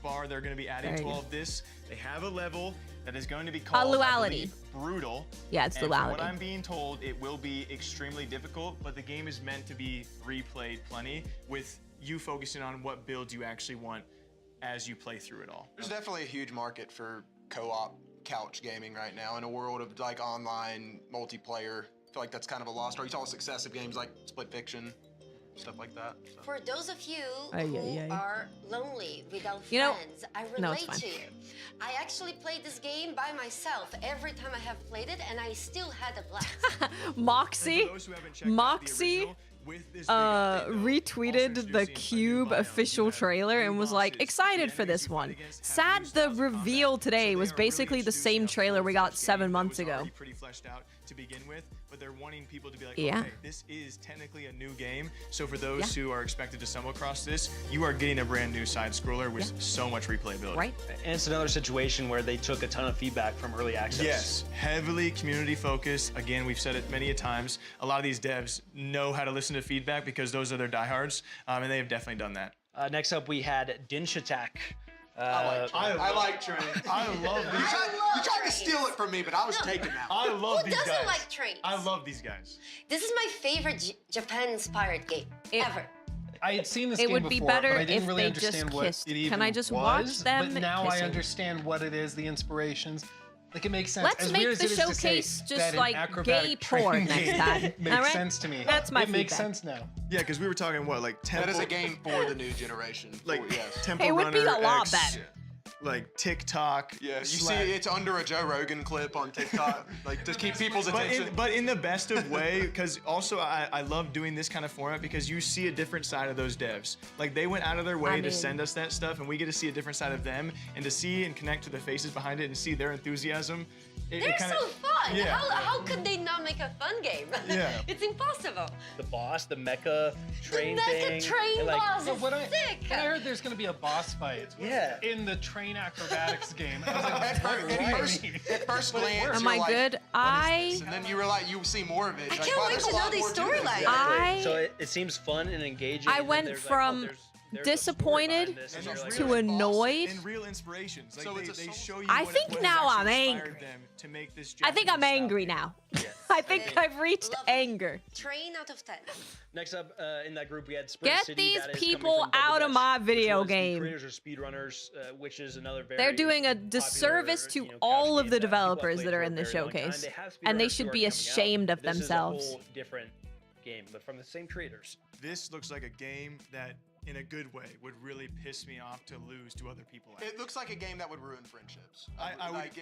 bar they're going to be adding Very to all good. of this. They have a level that is going to be called Luality. I believe, Brutal. Yeah, it's and Luality. From what I'm being told, it will be extremely difficult, but the game is meant to be replayed plenty with you focusing on what builds you actually want as you play through it all. There's definitely a huge market for co-op couch gaming right now in a world of like online multiplayer. I feel like that's kind of a lost art. You saw successive games like Split Fiction, stuff like that. So. For those of you Ay, who ay, ay. are lonely without You know- friends, I No, it's relate fine. to you. I actually played this game by myself every time I have played it, and I still had a blast. Moxie retweeted the Cube official trailer and was like excited for this one. Sad the reveal today was basically the same trailer we got 7 months ago. Pretty fleshed out. to begin with, but they're wanting people to be like, Yeah. okay, this is technically a new game. So for those who are expected to stumble across this, you are getting a brand new side scroller with so much replayability. Right. And it's another situation where they took a ton of feedback from early access. Yes, heavily community focused. Again, we've said it many a times. A lot of these devs know how to listen to feedback because those are their diehards, and they have definitely done that. Next up, we had Dinch Attack. I like Train. I love these. You tried to steal it from me, but I was taking that. I love Who these guys. doesn't like trains? I love these guys. This is my favorite Japan-inspired game ever. I had seen this It game would be before, better but I didn't if really they just understand what kissed. it even Can I just was, watch them But now I kissing? understand what it is, the inspirations. Like, it makes sense. Let's As make weird as the it is to say showcase just that an like acrobatic gay porn train next game time. makes All right? sense to me. That's my It makes feedback. sense now. Yeah, because we were talking what, like Temple. That is a game for the new generation. Like yes. Temple It would be Runner a lot X, better. Like TikTok. Yeah, you Slap. see it's under a Joe Rogan clip on TikTok, like to keep people's attention. But in the best of way, because also I love doing this kind of format because you see a different side of those devs. Like they went out of their way to send us that stuff, and we get to see a different side of them, and to see and connect to the faces behind it and see their enthusiasm. They're kinda, so fun. Yeah. How could they not make a fun game? Yeah. It's impossible. The boss, the mecha train the mecha thing. train and, like, boss So is what sick. when I heard there's going to be a boss fight in the train acrobatics game, I was like, At first glance, Am you're I like, good? and then you realize you see more of it. I Like, can't wow, wait there's to a know lot these more to this. storylines. I So it seems fun and engaging. I and then went there's from there's a story disappointed behind this, and you're like, to annoyed. And real inspirations. Like So they show you I what, think what now has I'm actually inspired angry. them to make this I think I'm Japanese style angry game. now. I think I've reached anger. Train out of 10. Next up in that group, we had Sprint Get City. these that is coming people from Double out of Dash, my which video was the game. creators are speedrunners, which is another very They're doing a popular, disservice to couch all of game the that people have developers played that are for a in the very long time. showcase. They have And they speedrunners should who be are coming out. ashamed of This themselves. is a whole different game, but from the same creators. This looks like a game that, in a good way, would really piss me off to lose to other people. At. It looks like a game that would ruin friendships. I would. like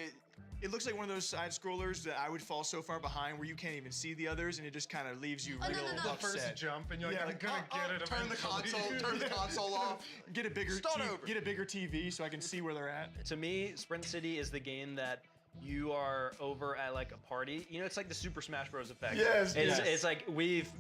It looks like one of those side scrollers that I would fall so far behind where you can't even see the others, and it just kind of leaves you real The upset. first jump, and you're like, I'm gonna get it. turn the console off. Get a bigger Start over. Get a bigger TV so I can see where they're at. To me, Sprint City is the game that you are over at like a party. You know, it's like the Super Smash Bros. Effect. Yes, It's, yes. it's like we've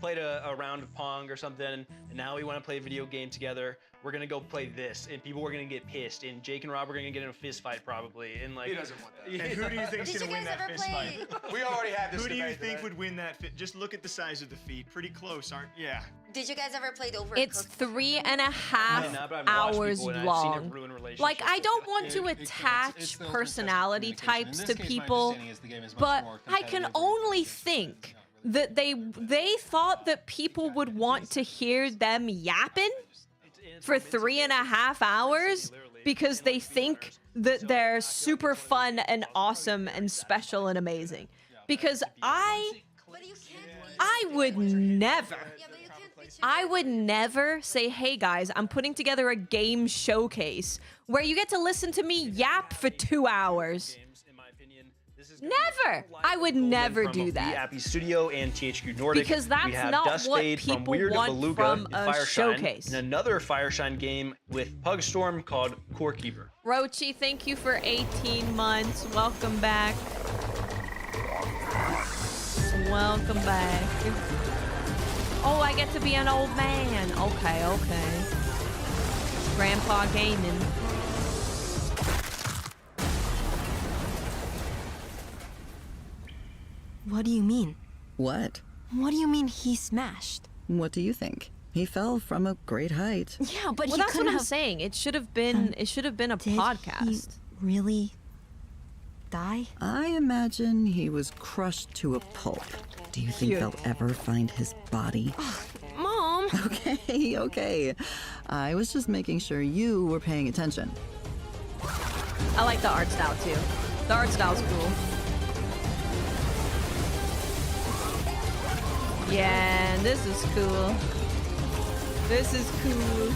played a round of Pong or something, and now we want to play a video game together. We're gonna go play this, and people are gonna get pissed, and Jake and Rob are gonna get in a fist fight probably, and like. He doesn't want that. And who do you think's Did gonna you win guys that ever fist play- fight? We already had this Who do you debate think today. would win that? Just look at the size of the feet. Pretty close, aren't? Yeah. Did you guys ever play Overcooked? It's 3.5 Yeah, but I've watched hours people, and I've seen it long. ruin relationships. Like, I don't want to It's attach the personality communication. In types this to case, my people, understanding is the game is much but more I can competitive. only think that they thought that people would want to hear them yapping for 3.5 hours because they think that they're super fun and awesome and special and amazing. Because I would never. I would never say, hey guys, I'm putting together a game showcase where you get to listen to me yap for 2 hours. Never! I would never From do that. Appy Studio and THQ Nordic. Because that's we have not what Dustfade from people Weird want Beluga from and a Fireshine, showcase. and another Fireshine game with Pugstorm called Core Keeper. Rochi, thank you for 18 months. Welcome back. Welcome back. Oh, I get to be an old man. Okay, okay. Grandpa gaming. What do you mean? What? What do you mean he smashed? What do you think? He fell from a great height. Yeah, but Well, he that's what couldn't I'm have... saying. It should have been. It should have been a podcast. He really die? I imagine he was crushed to a pulp. Do you think Cute. they'll ever find his body? Mom! Okay, okay. I was just making sure you were paying attention. I like the art style too. The art style's cool. Yeah, and this is cool. This is cool.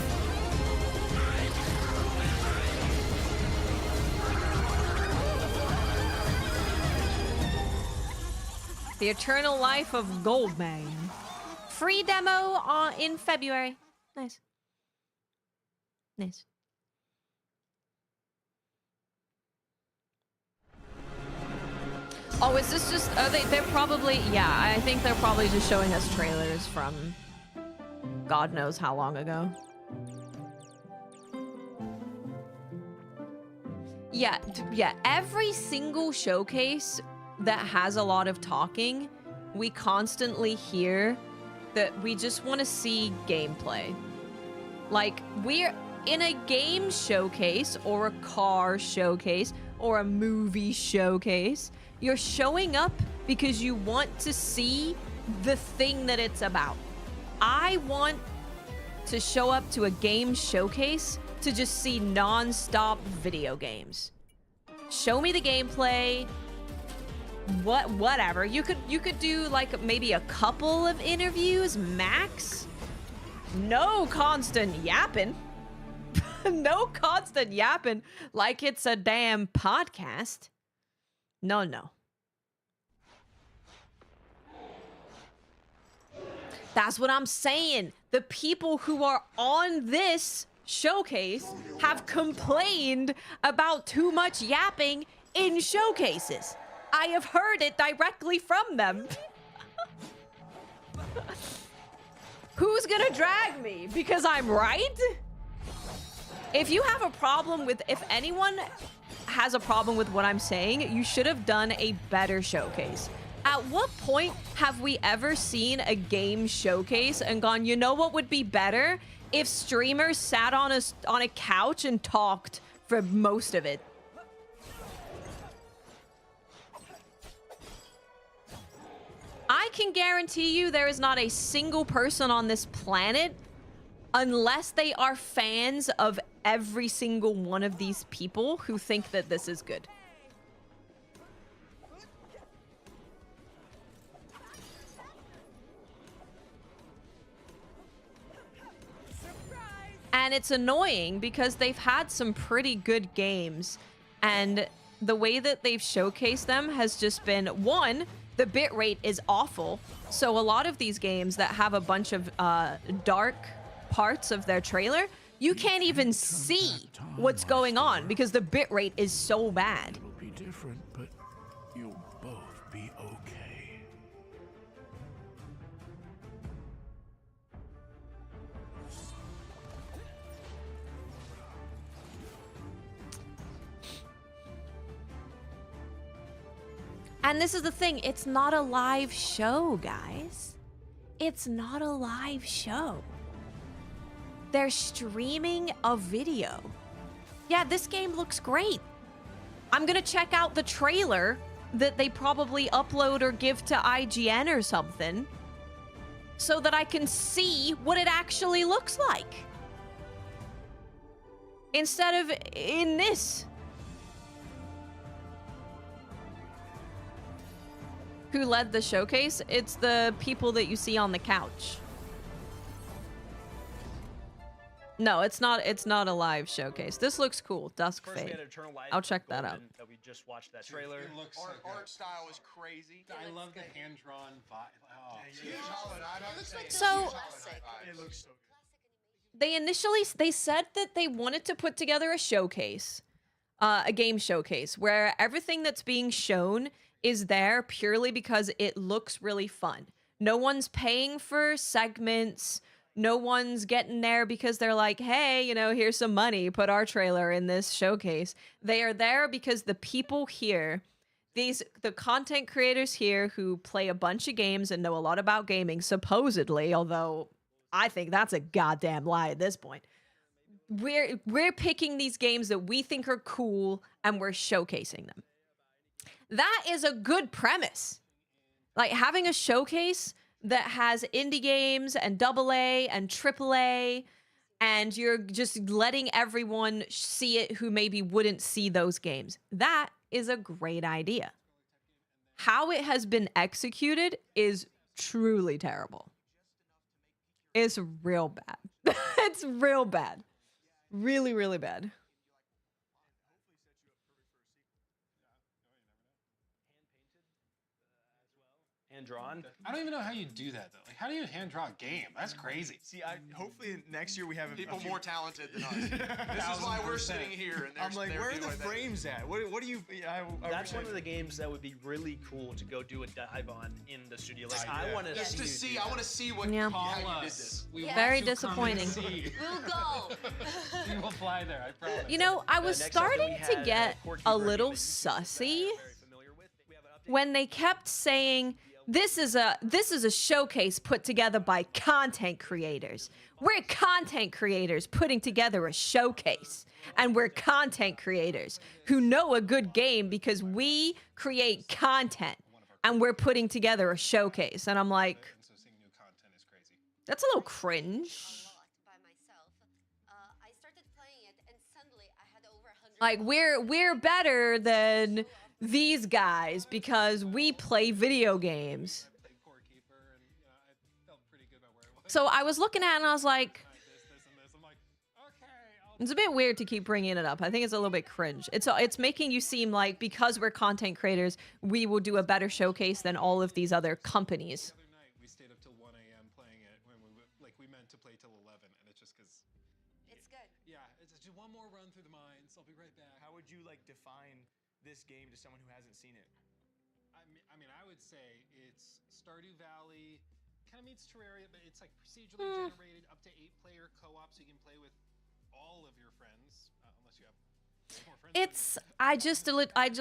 The Eternal Life of Goldmane. Free demo in February. Nice. Nice. Oh, is this just? Are they're probably. Yeah, I think they're probably just showing us trailers from God knows how long ago. Yeah, yeah. Every single showcase that has a lot of talking, we constantly hear that we just want to see gameplay. Like, we're in a game showcase or a car showcase or a movie showcase. You're showing up because you want to see the thing that it's about. I want to show up to a game showcase to just see non-stop video games. Show me the gameplay. Whatever. You could do like maybe a couple of interviews max. No constant yapping. No constant yapping like it's a damn podcast. No, no. That's what I'm saying. The people who are on this showcase have complained about too much yapping in showcases. I have heard it directly from them. Who's gonna drag me? Because I'm right? If you have a problem with, if anyone has a problem with what I'm saying, you should have done a better showcase. At what point have we ever seen a game showcase and gone, you know what would be better? If streamers sat on a couch and talked for most of it. I can guarantee you there is not a single person on this planet, unless they are fans of every single one of these people, who think that this is good. And it's annoying because they've had some pretty good games, and the way that they've showcased them has just been, one, the bitrate is awful. So a lot of these games that have a bunch of dark parts of their trailer, you can't even see what's going on because the bitrate is so bad. It'll be different, but you'll both be okay. And this is the thing, it's not a live show, guys. It's not a live show. They're streaming a video. Yeah, this game looks great. I'm gonna check out the trailer that they probably upload or give to IGN or something so that I can see what it actually looks like. Instead of in this. Who led the showcase? It's the people that you see on the couch. No, it's not a live showcase. This looks cool. Dusk Fade. I'll check that out. That we just watched that trailer. It looks art style is crazy. I love the hand-drawn vibe. Oh. So It looks so good. they said that they wanted to put together a showcase, a game showcase, where everything that's being shown is there purely because it looks really fun. No one's paying for segments. No one's getting there because they're like, hey, you know, here's some money, put our trailer in this showcase. They are there because the people here, the content creators here who play a bunch of games and know a lot about gaming, supposedly, although I think that's a goddamn lie at this point. We're picking these games that we think are cool and we're showcasing them. That is a good premise. Like, having a showcase that has indie games and AA and AAA, and you're just letting everyone see it who maybe wouldn't see those games. That is a great idea. How it has been executed is truly terrible. It's real bad. It's real bad. Really, really bad. hand drawn. I don't even know how you do that though. Like, how do you hand draw a game? That's crazy. See, hopefully next year we have People a few... more talented than us. This is why we're sitting here. And I'm like, where are the frames at? What do you? That's one of the games that would be really cool to go do a dive on in the studio. Like, I want to just to see. I want to see what Yeah. how you did this. Very disappointing. We'll go. We will fly there. I promise. You know, I was next up we starting to had, get Core a Keeper little Human. sussy when they kept saying this is a showcase put together by content creators. We're content creators putting together a showcase. And we're content creators who know a good game because we create content and we're putting together a showcase. And I'm like, that's a little cringe. Like we're better than these guys because we play video games. So I was looking at it and I was like, it's a bit weird to keep bringing it up. I think it's a little bit cringe. It's making you seem like because we're content creators, we will do a better showcase than all of these other companies. We stayed up till 1 a.m. playing it when we meant to play till 11, and it's just because it's good. Yeah, it's just one more run through the mines. I'll be right back. How would you define this game to someone who hasn't seen it? I mean, I would say it's Stardew Valley, kind of meets Terraria, but it's like procedurally generated, up to 8-player co-op, so you can play with all of your friends, unless you have more friends. I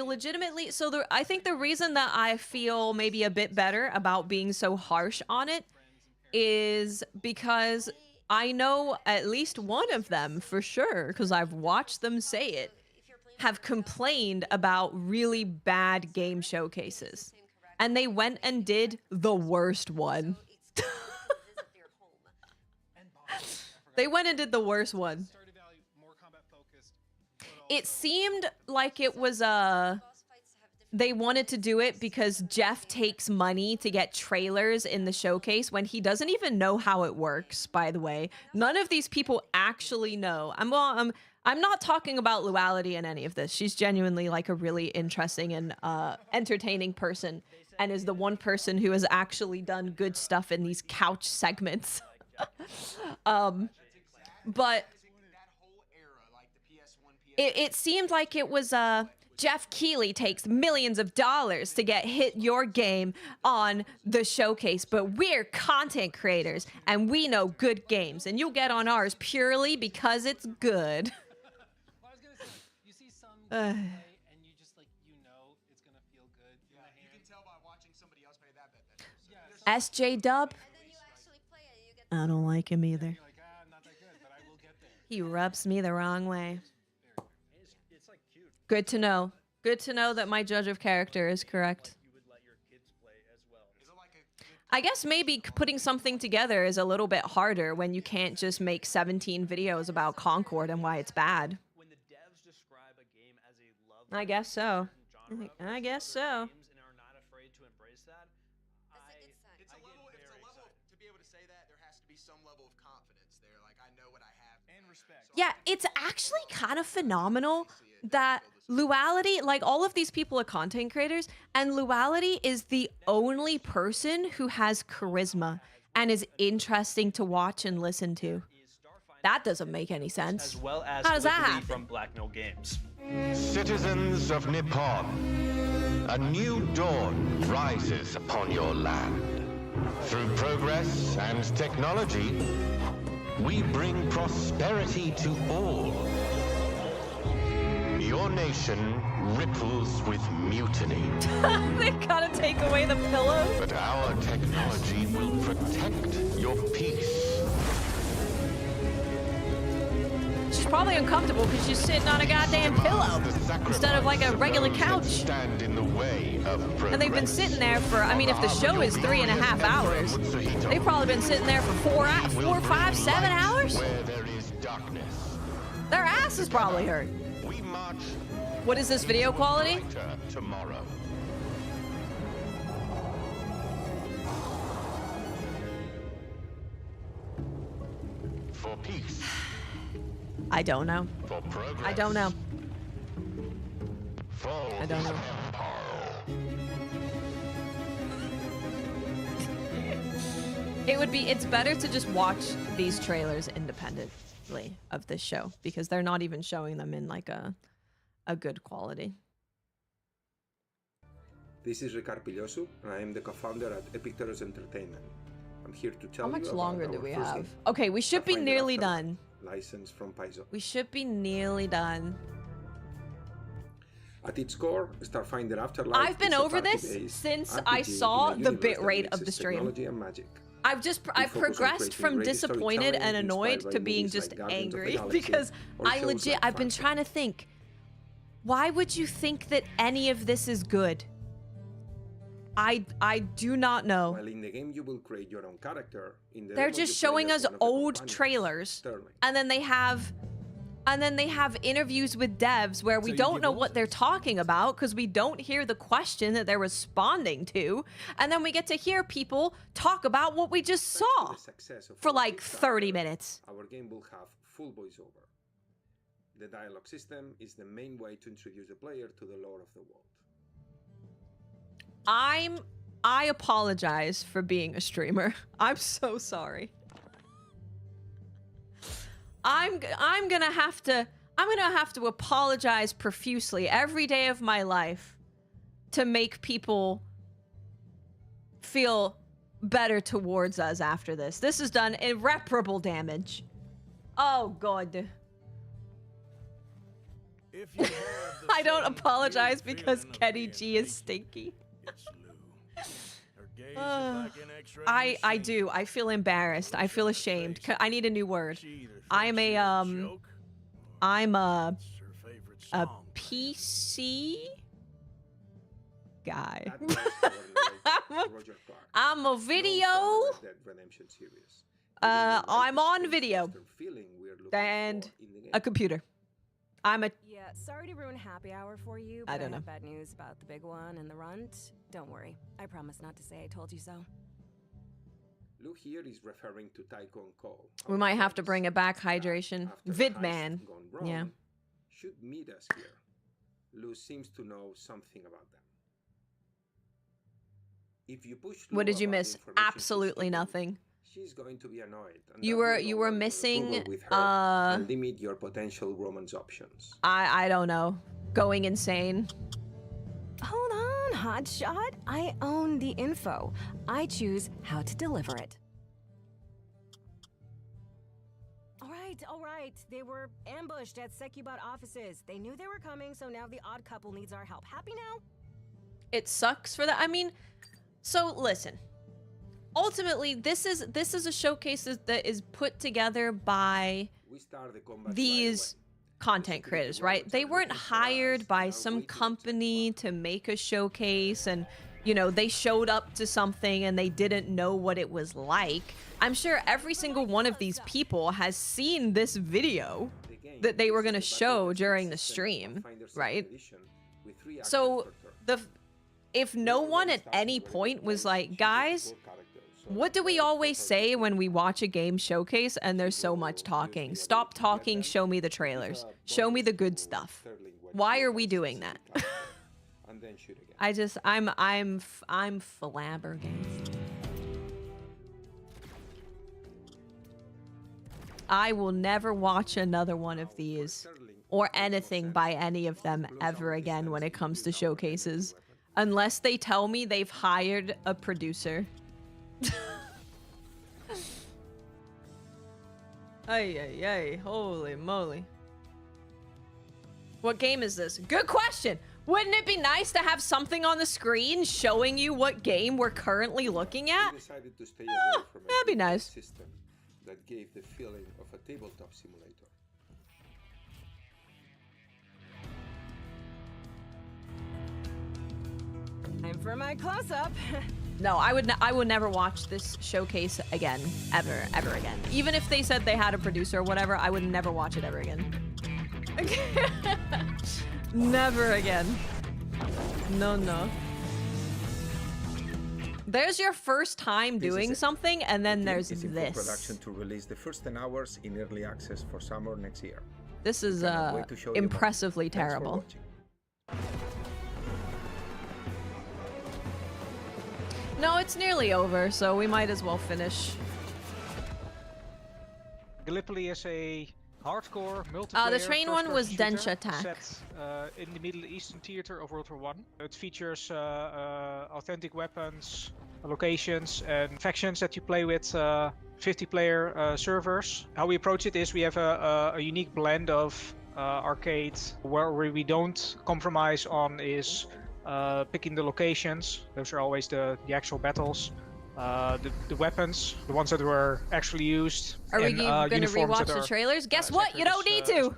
legitimately, I think the reason that I feel maybe a bit better about being so harsh on it is because I know at least one of them for sure, because I've watched them say it, have complained about really bad game showcases. And they went and did the worst one. They went and did the worst one. It seemed like it was they wanted to do it because Jeff takes money to get trailers in the showcase when he doesn't even know how it works, by the way. None of these people actually know. I'm not talking about Luality in any of this. She's genuinely like a really interesting and entertaining person and is the one person who has actually done good stuff in these couch segments. But it seemed like it was Jeff Keighley takes millions of dollars to get hit your game on the showcase, but we're content creators and we know good games and you'll get on ours purely because it's good. Well, I was gonna say, you see some play and you just you know it's gonna feel good. Yeah, you can tell by watching somebody else play that. SJ Dub? I don't like him either. He rubs me the wrong way. Good to know. Good to know that my judge of character is correct. I guess maybe putting something together is a little bit harder when you can't just make 17 videos about Concord and why it's bad. I guess so. I guess so. It's a level to be able to say that. There has to be some level of confidence there. Like I know what I have and respect. Yeah, it's actually kind of phenomenal that Luality, like all of these people are content creators, and Luality is the only person who has charisma and is interesting to watch and listen to. That doesn't make any sense. As well as how does that Liberty happen? from Black Mill Games. Citizens of Nippon, a new dawn rises upon your land. Through progress and technology, we bring prosperity to all. Your nation ripples with mutiny. They gotta take away the pillow. But our technology will protect your peace. She's probably uncomfortable because she's sitting on a goddamn pillow instead of like a regular couch. Stand in the way of progress. And they've been sitting there for, I mean, if the show is 3.5 hours, they've probably been sitting there for 4, 5, 7 hours. Where there is darkness. Their ass is probably hurt. We march. What is this video quality? Tomorrow. For peace. I don't know. For progress. I don't know. For I don't know. It's better to just watch these trailers independently of this show because they're not even showing them in like a good quality. This is Ricard Pillosu, and I am the co-founder at Epic Terrors Entertainment. I'm here to tell How you much about longer do our we first have? game, Okay, we should be Pathfinder nearly Aftermath, done. Licensed from Paizo. We should be nearly done. At its core, Starfinder Afterlife I've been is a over this party-based since RPG I saw in a the universe bit that rate of mixes the stream. technology and magic. I've We focus on progressed creating from great disappointed and storytelling annoyed inspired to by being movies just like Guardians of the angry Galaxy because or I shows legit like I've been Phantom. trying to think. Why would you think that any of this is good? I do not know. While in the game you will create your own character, in the They're demo just you play showing as us one of the old companions, trailers, Sterling. and then they have interviews with devs where we So you don't give know up? what they're talking about because we don't hear the question that they're responding to, and then we get to hear people talk about what we just saw The success of for our like Kickstarter, 30 minutes. Our game will have full voiceover. The dialogue system is the main way to introduce the player to the lore of the world. I apologize for being a streamer. I'm so sorry. I'm gonna have to apologize profusely every day of my life to make people feel better towards us after this. This has done irreparable damage. Oh god. I don't apologize because Kenny G is stinky. I do. I feel embarrassed. I feel ashamed. I need a new word. I'm a PC guy. I'm a video. I'm on video and a computer. Yeah, sorry to ruin happy hour for you, but I I don't know. have bad news about the big one and the runt. Don't worry. I promise not to say I told you so. Lou here is referring to Tycho and Cole. We might have to bring it back. Hydration. Vidman. Gone wrong, Yeah. should meet us here. Lou seems to know something about them. If you push Lou What did you about miss? the information Absolutely nothing. she's going to be annoyed. And You that were will you lower were your missing approval with her and limit your potential romance options. I don't know. Going insane. Hold on, hotshot. I own the info. I choose how to deliver it. All right. They were ambushed at Secubot offices. They knew they were coming, so now the odd couple needs our help. Happy now? It sucks for that. I mean, so listen. Ultimately, this is a showcase that is put together by We start the combat these content creators, right? They weren't hired by some company to make a showcase and, you know, they showed up to something and they didn't know what it was like. I'm sure every single one of these people has seen this video that they were going to show during the stream, right? So if no one at any point was like, guys, what do we always say when we watch a game showcase and there's so much talking? Stop talking, show me the trailers. Show me the good stuff. Why are we doing that? and then shoot again. I'm flabbergasted. I will never watch another one of these or anything by any of them ever again when it comes to showcases. Unless they tell me they've hired a producer. Ay, holy moly. What game is this? Good question. Wouldn't it be nice to have something on the screen showing you what game we're currently looking at? We decided to stay away from a that'd be nice. system that gave the feeling of a tabletop simulator. Time for my close-up. No, I would never watch this showcase again, ever again. Even if they said they had a producer or whatever, I would never watch it ever again. Never again. No. There's your first time doing something, and then there's Is in full this. production to release the first 10 hours in early access for summer next year. This is Cannot wait to show you more. impressively Thanks for terrible. watching. No, it's nearly over, so we might as well finish. Gallipoli is a hardcore multiplayer The train one was first-person Dench shooter Attack. set in the Middle Eastern theater of World War One. It features authentic weapons, locations, and factions that you play with 50-player servers. How we approach it is we have a unique blend of arcade where we don't compromise on is picking the locations. Those are always the actual battles. The weapons, the ones that were actually used. Are we and, going to uniforms rewatch that the are, trailers? Guess what? You accurate don't need as to.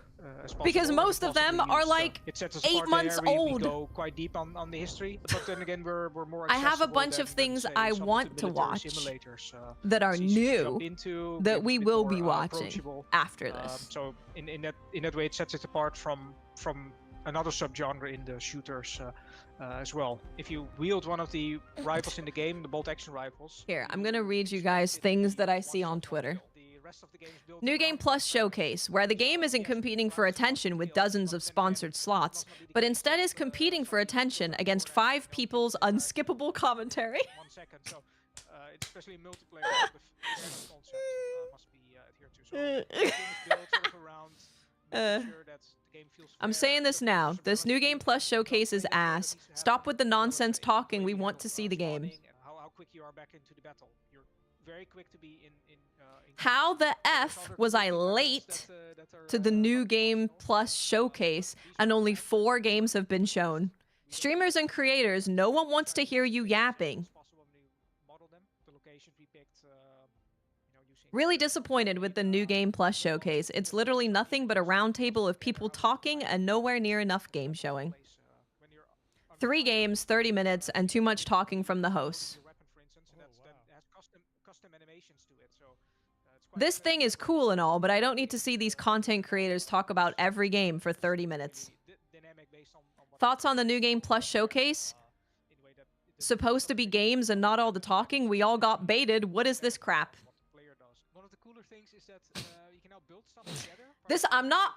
Because possible, most and of them possibly are used, like it sets us 8 apart months there. We old. go quite deep on the history, but then again we're more I have a accessible bunch than, of things say, I some of want the to military watch simulators, that are it's easy to new jump into, that games we a bit will more, be watching approachable. after this. So in that way, it sets it apart from another subgenre in the shooters as well. If you wield one of the rifles in the game, the bolt action rifles. Here, I'm going to read you guys things that I see on Twitter. New Game Plus Showcase, where the game isn't competing for attention with dozens of sponsored slots, but instead is competing for attention against 5 people's unskippable commentary. 1 second, so especially multiplayer, the concept must be adhered to. So the game is built sort of around making sure that the game feels I'm saying this now. This New Game Plus Showcase is ass. Stop with the nonsense talking. We want to see the game. how quick you are back into the battle. You're very quick to be in How the F was I late to the New Game Plus Showcase and only 4 games have been shown? Streamers and creators, no one wants to hear you yapping. Really disappointed with the New Game Plus Showcase. It's literally nothing but a round table of people talking and nowhere near enough game showing. 3 games, 30 minutes, and too much talking from the hosts. This thing is cool and all, but I don't need to see these content creators talk about every game for 30 minutes. Thoughts on the New Game Plus Showcase? Supposed to be games and not all the talking? We all got baited. What is this crap?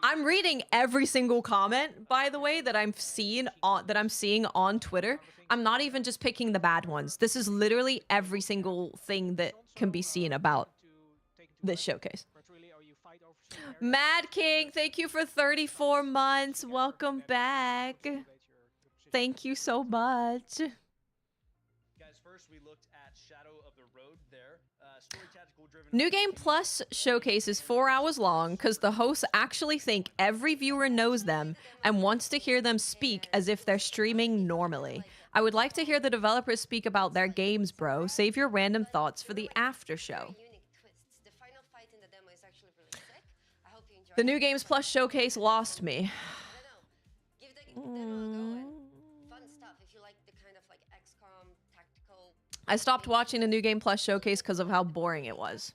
I'm reading every single comment, by the way, that I'm seeing on Twitter. I'm not even just picking the bad ones. This is literally every single thing that can be seen about this showcase. Mad King, thank you for 34 months. Welcome back. Thank you so much. Guys, first we looked at Shadow of the Road there. Story tactical driven. New Game Plus Showcase is 4 hours long because the hosts actually think every viewer knows them and wants to hear them speak as if they're streaming normally. I would like to hear the developers speak about their games, bro. Save your random thoughts for the after show. The New Games Plus Showcase lost me. I stopped watching the New Game Plus Showcase because of how boring it was.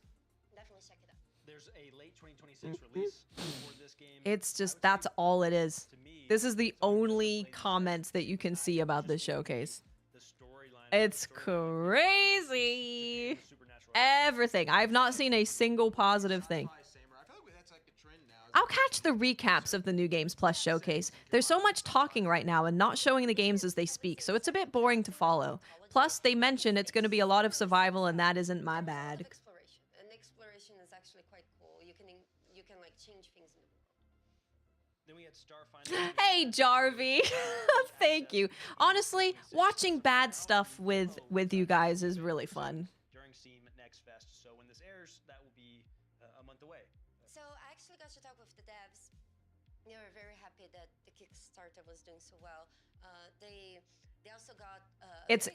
There's a late 2026 release for this game. It's just, that's all it is. This is the only comments that you can see about this showcase. It's crazy. Everything. I've not seen a single positive thing. I'll catch the recaps of the New Games Plus Showcase. There's so much talking right now and not showing the games as they speak, so it's a bit boring to follow. Plus, they mention it's going to be a lot of survival, and that isn't my bad. Exploration is actually quite cool. You can like change things in the world. Then we had Starfinder. Hey, Jarvie. Thank you. Honestly, watching bad stuff with you guys is really fun. During Steam Next Fest. So when this airs, that will be a month away. So I actually got to talk with the devs. They were very happy that the Kickstarter was doing so well. They also got. It's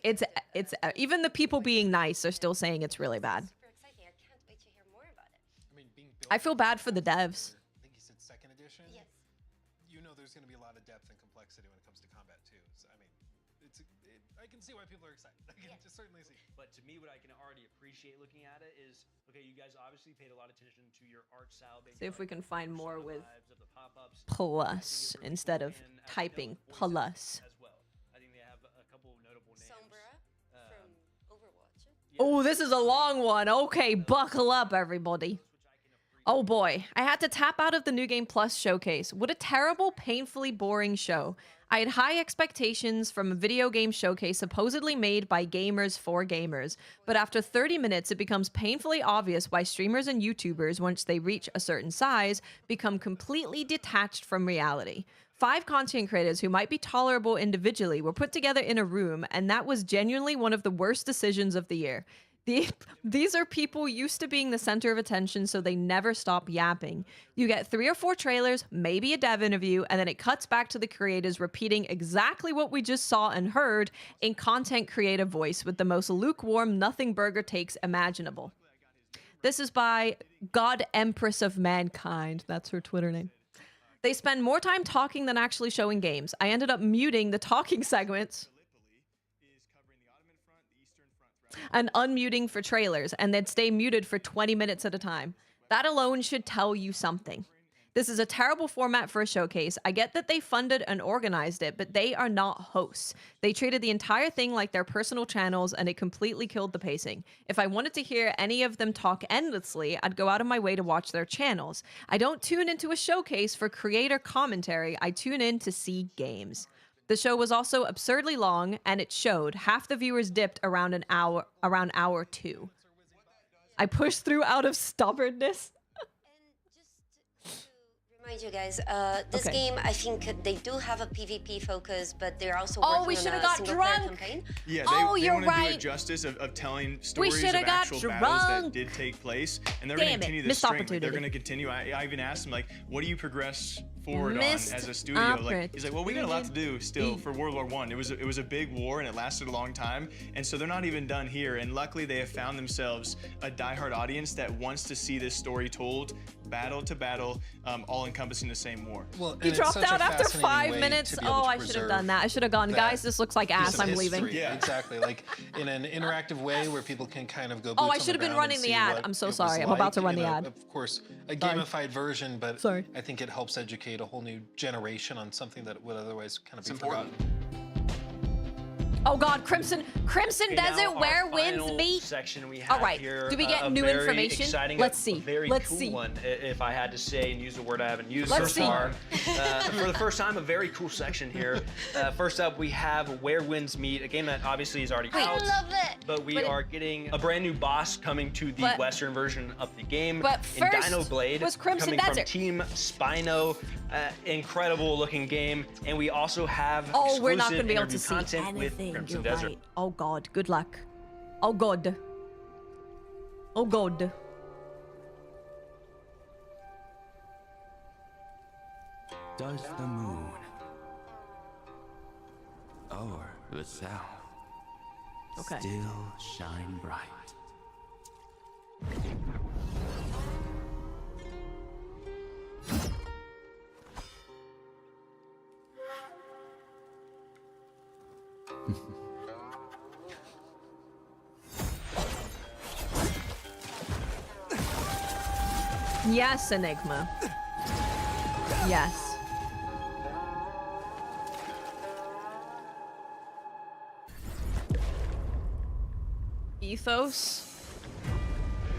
even the people being nice are still saying it's really bad. Super exciting! I can't wait to hear more about it. I mean, being built I feel bad for the devs. I think you said 2nd edition. Yes. You know, there's going to be a lot of depth and complexity when it comes to combat too. So, I mean, I can see why people are excited. I can just certainly see. But to me, what I can already appreciate looking at it is, okay, you guys obviously paid a lot of attention to your art style. See if we can find more with of the pop-ups. plus instead of typing plus. As well. I think they have a couple of notable names. Sombra from Overwatch. Oh, this is a long one. Okay, buckle up, everybody. Oh boy, I had to tap out of the New Game Plus Showcase. What a terrible, painfully boring show. I had high expectations from a video game showcase supposedly made by gamers for gamers, but after 30 minutes, it becomes painfully obvious why streamers and YouTubers, once they reach a certain size, become completely detached from reality. 5 content creators who might be tolerable individually were put together in a room, and that was genuinely one of the worst decisions of the year. These are people used to being the center of attention, so they never stop yapping. You get 3 or 4 trailers, maybe a dev interview, and then it cuts back to the creators repeating exactly what we just saw and heard in content creator voice with the most lukewarm nothing burger takes imaginable. This is by God Empress of Mankind. That's her Twitter name. They spend more time talking than actually showing games. I ended up muting the talking segments and unmuting for trailers, and then stay muted for 20 minutes at a time. That alone should tell you something. This is a terrible format for a showcase. I get that they funded and organized it, but they are not hosts. They treated the entire thing like their personal channels, and it completely killed the pacing. If I wanted to hear any of them talk endlessly, I'd go out of my way to watch their channels. I don't tune into a showcase for creator commentary. I tune in to see games. The show was also absurdly long, and it showed. Half the viewers dipped around hour 2. I pushed through out of stubbornness. Remind you guys, this Okay. game, I think they do have a PvP focus, but they're also Oh, working we on should have a got single-player drunk. campaign. Yeah, Oh, they you're want to do right. it justice of telling stories of shoulda got actual battles that drunk. did take place, and they're Damn going it, to continue this missed string. Like, opportunity. they're going to continue. I even asked him, like, what do you progress forward Missed on as a studio? Like, he's like, well, we got a lot to do still for World War I. It was a big war, and it lasted a long time, and so they're not even done here. And luckily, they have found themselves a diehard audience that wants to see this story told, battle to battle, all encompassing the same war. Well, He dropped out after 5 minutes. Oh, I should have done that. I should have gone, guys, this looks like ass. I'm leaving. Yeah, exactly. Like in an interactive way where people can kind of go. Oh, boots I on should have the been ground running and the see ad. what I'm so it was sorry. I'm about to like run in the a- ad. Of course, a Sorry. gamified version, but Sorry. I think it helps educate a whole new generation on something that would otherwise kind of be important. forgotten. Oh God, Crimson Okay, Desert, now where our winds final meet. section we have All right, here, do we get a new very information? Exciting, Let's a see. very Let's cool see. one, if I had to say and use a word I haven't used Let's so see. far. For the first time, a very cool section here. First up, we have Where Winds Meet, a game that obviously is already out. I love it. But we are getting a brand new boss coming to the But- Western version of the game. But in first Dino Blade, was Crimson coming Desert. from Team Spino. Incredible looking game. And we also have Oh, we're not exclusive gonna be able to interview see content with anything. Crimson You're Desert. right. Oh God, good luck. Oh God. Oh God. Does the moon or the south Okay. still shine bright? Yes, Enigma. Yes. Ethos.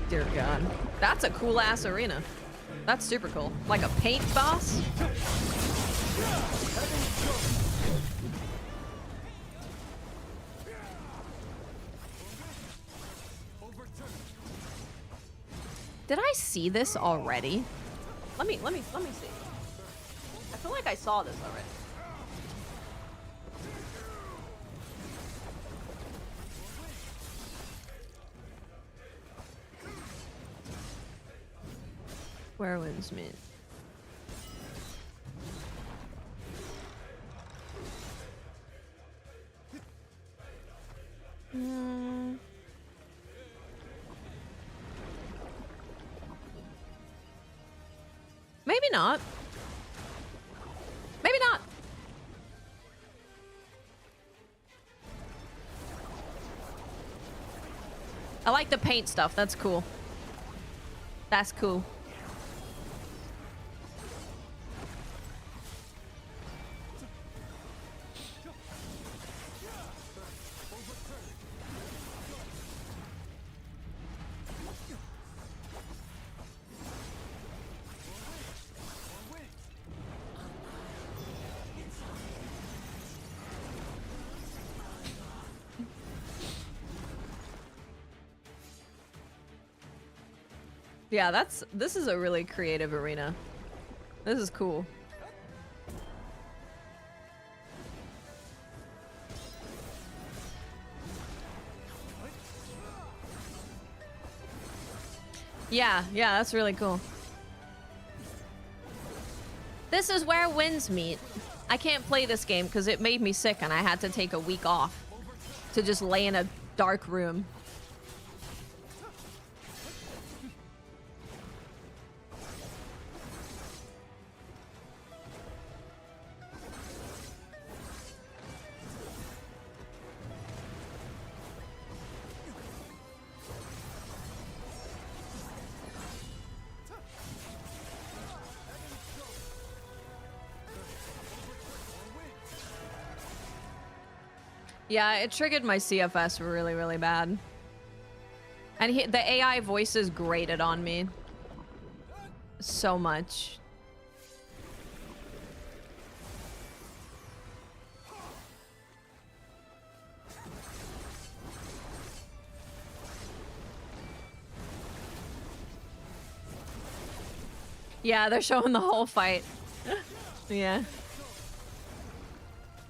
Dear God. That's a cool ass arena. That's super cool. Like a paint boss? Did I see this already? Let me see. I feel like I saw this already. Where winds meet. Maybe not. Maybe not. I like the paint stuff. That's cool. That's cool. Yeah, this is a really creative arena. This is cool. Yeah, that's really cool. This is where winds meet. I can't play this game because it made me sick and I had to take a week off to just lay in a dark room. Yeah, it triggered my CFS really, really bad. And the AI voices grated on me so much. Yeah, they're showing the whole fight. Yeah.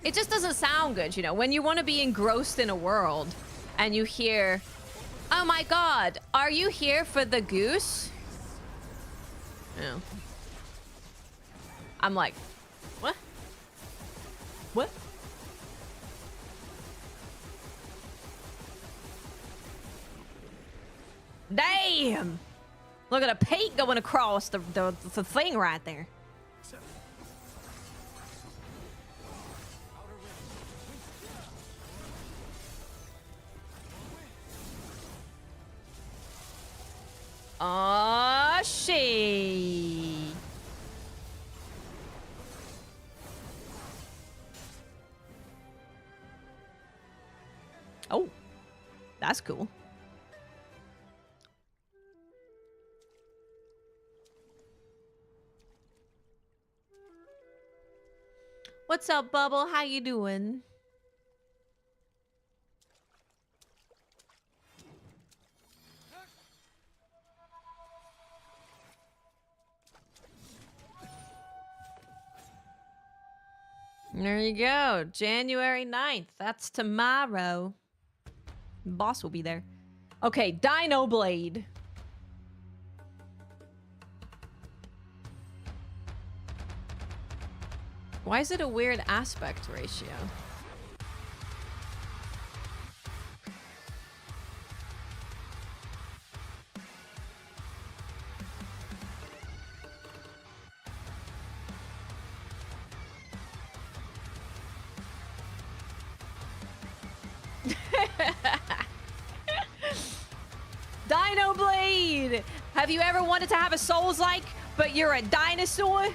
It just doesn't sound good, you know, when you want to be engrossed in a world and you hear, oh my god, are you here for the goose? Yeah. I'm like, what? What? Damn! Look at the paint going across the thing right there. Oh, shit. Oh, that's cool. What's up, Bubble? How you doing? There you go. January 9th. That's tomorrow. Boss will be there. Okay, Dino Blade. Why is it a weird aspect ratio? Dino Blade! Have you ever wanted to have a Souls-like, but you're a dinosaur?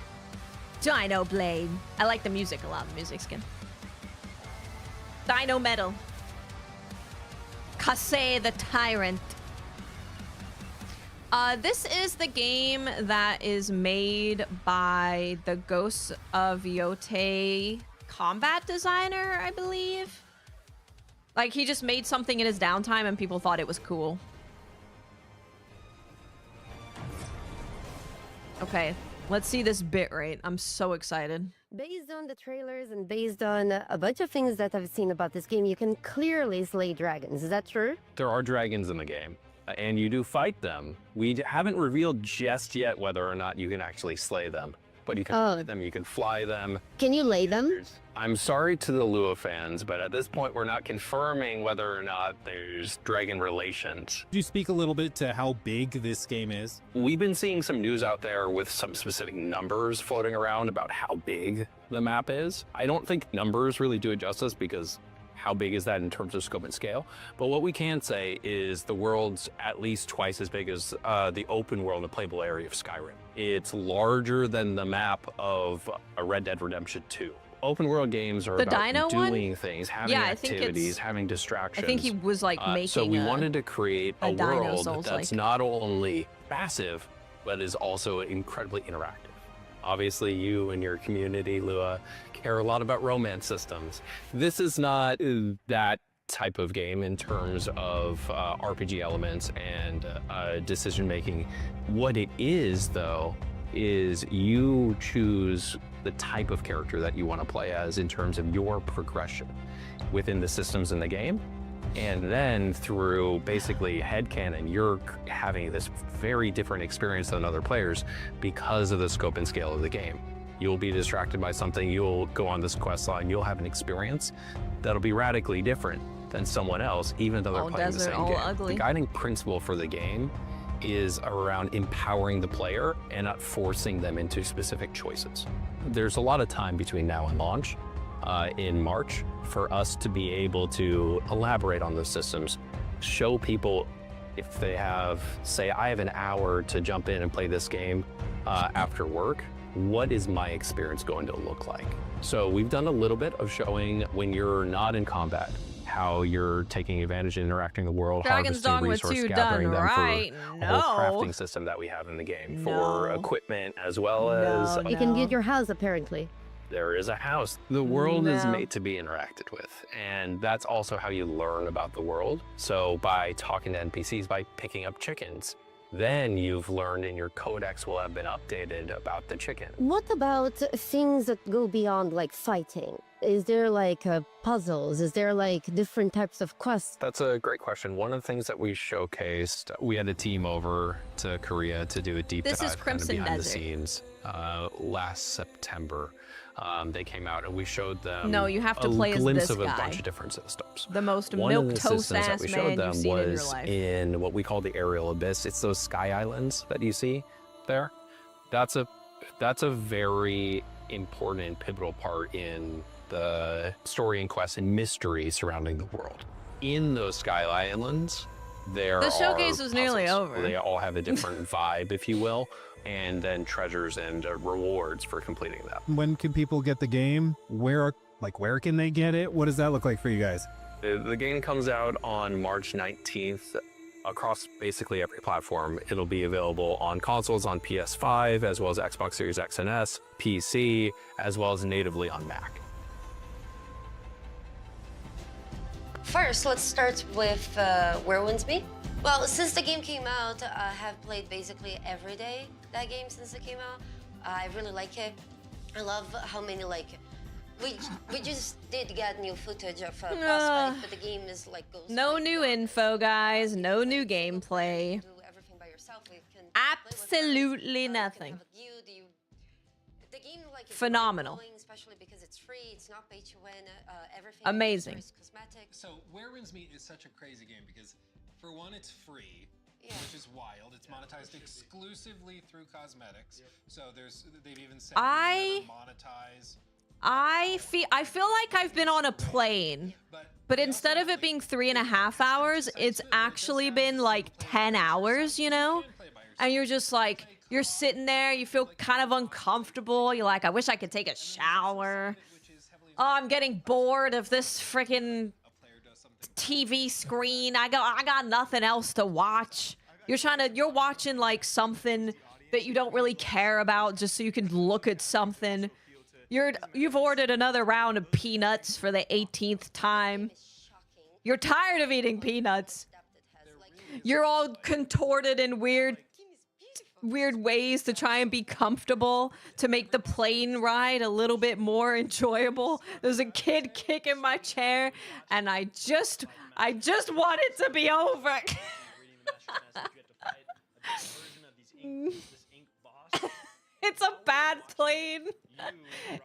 Dino Blade. I like the music a lot. The music's good. Dino Metal. Kase the Tyrant. This is the game that is made by the Ghosts of Yote combat designer, I believe. Like, he just made something in his downtime and people thought it was cool. Okay, let's see this bit rate. I'm so excited. Based on the trailers and based on a bunch of things that I've seen about this game, you can clearly slay dragons. Is that true? There are dragons in the game, and you do fight them. We haven't revealed just yet whether or not you can actually slay them, but you can fight them, you can fly them. Can you lay them? I'm sorry to the Lua fans, but at this point, we're not confirming whether or not there's dragon relations. Could you speak a little bit to how big this game is? We've been seeing some news out there with some specific numbers floating around about how big the map is. I don't think numbers really do it justice because how big is that in terms of scope and scale? But what we can say is the world's at least twice as big as the open world and playable area of Skyrim. It's larger than the map of a Red Dead Redemption 2. Open world games are about doing things, having activities, having distractions. I think he was like making so we wanted to create a world that's like not only massive, but is also incredibly interactive. Obviously, you and your community, Lua, care a lot about romance systems. This is not that type of game in terms of RPG elements and decision making. What it is, though, is you choose the type of character that you want to play as in terms of your progression within the systems in the game. And then through basically headcanon, you're having this very different experience than other players because of the scope and scale of the game. You'll be distracted by something, you'll go on this quest line, you'll have an experience that'll be radically different than someone else, even though they're playing the same game. Ugly. The guiding principle for the game is around empowering the player and not forcing them into specific choices. There's a lot of time between now and launch in March for us to be able to elaborate on those systems, show people if they have, say, I have an hour to jump in and play this game after work, what is my experience going to look like? So we've done a little bit of showing when you're not in combat, how you're taking advantage and interacting with the world, Dragon's harvesting Dogma resource, 2 gathering done them right. for a whole crafting system that we have in the game for equipment as well as You can build your house, apparently. there is a house. The world is made to be interacted with, and that's also how you learn about the world. So by talking to NPCs, by picking up chickens, then you've learned and your codex will have been updated about the chicken. What about things that go beyond like fighting? Is there like puzzles? Is there like different types of quests? That's a great question. One of the things that we showcased, we had a team over to Korea to do a deep This dive is Crimson behind Desert. the scenes last September. They came out and we showed them No, you have to a play as glimpse this of a guy. bunch of different systems. The most One of the milquetoast systems that ass we man showed you've them seen in your was life. in what we call the aerial abyss. It's those sky islands that you see there. That's a very important and pivotal part in the story and quest and mystery surrounding the world. In those sky islands, there The showcase are was nearly puzzles. over. They all have a different vibe, if you will, and then treasures and rewards for completing them. When can people get the game? Where can they get it? What does that look like for you guys? The game comes out on March 19th across basically every platform. It'll be available on consoles on PS5, as well as Xbox Series X and S, PC, as well as natively on Mac. First, let's start with Where Winds Meet. Well, since the game came out, I have played basically every day that game since it came out. I really like it. I love how many we just did get new footage of boss fight, but the game is like goes. No new info, guys. No new gameplay. Do everything by yourself. We can Absolutely nothing. The game like is Phenomenal. really annoying, especially because it's free. It's not pay to win. Everything. Amazing. Is cosmetic. So Where Winds Meet is such a crazy game because, for one, it's free, which is wild. It's monetized exclusively through cosmetics. So they've even said they never monetize. I feel like I've been on a plane, but instead of it being 3.5 hours, it's actually been like 10 hours, you know? And you're just like, you're sitting there, you feel kind of uncomfortable. You're like, I wish I could take a shower. Oh, I'm getting bored of this freaking TV screen. I got nothing else to watch. You're watching like something that you don't really care about just so you can look at something. You've ordered another round of peanuts for the 18th time. You're tired of eating peanuts. You're all contorted in weird ways to try and be comfortable to make the plane ride a little bit more enjoyable. There's a kid kicking my chair, and I just want it to be over. It's a bad plane.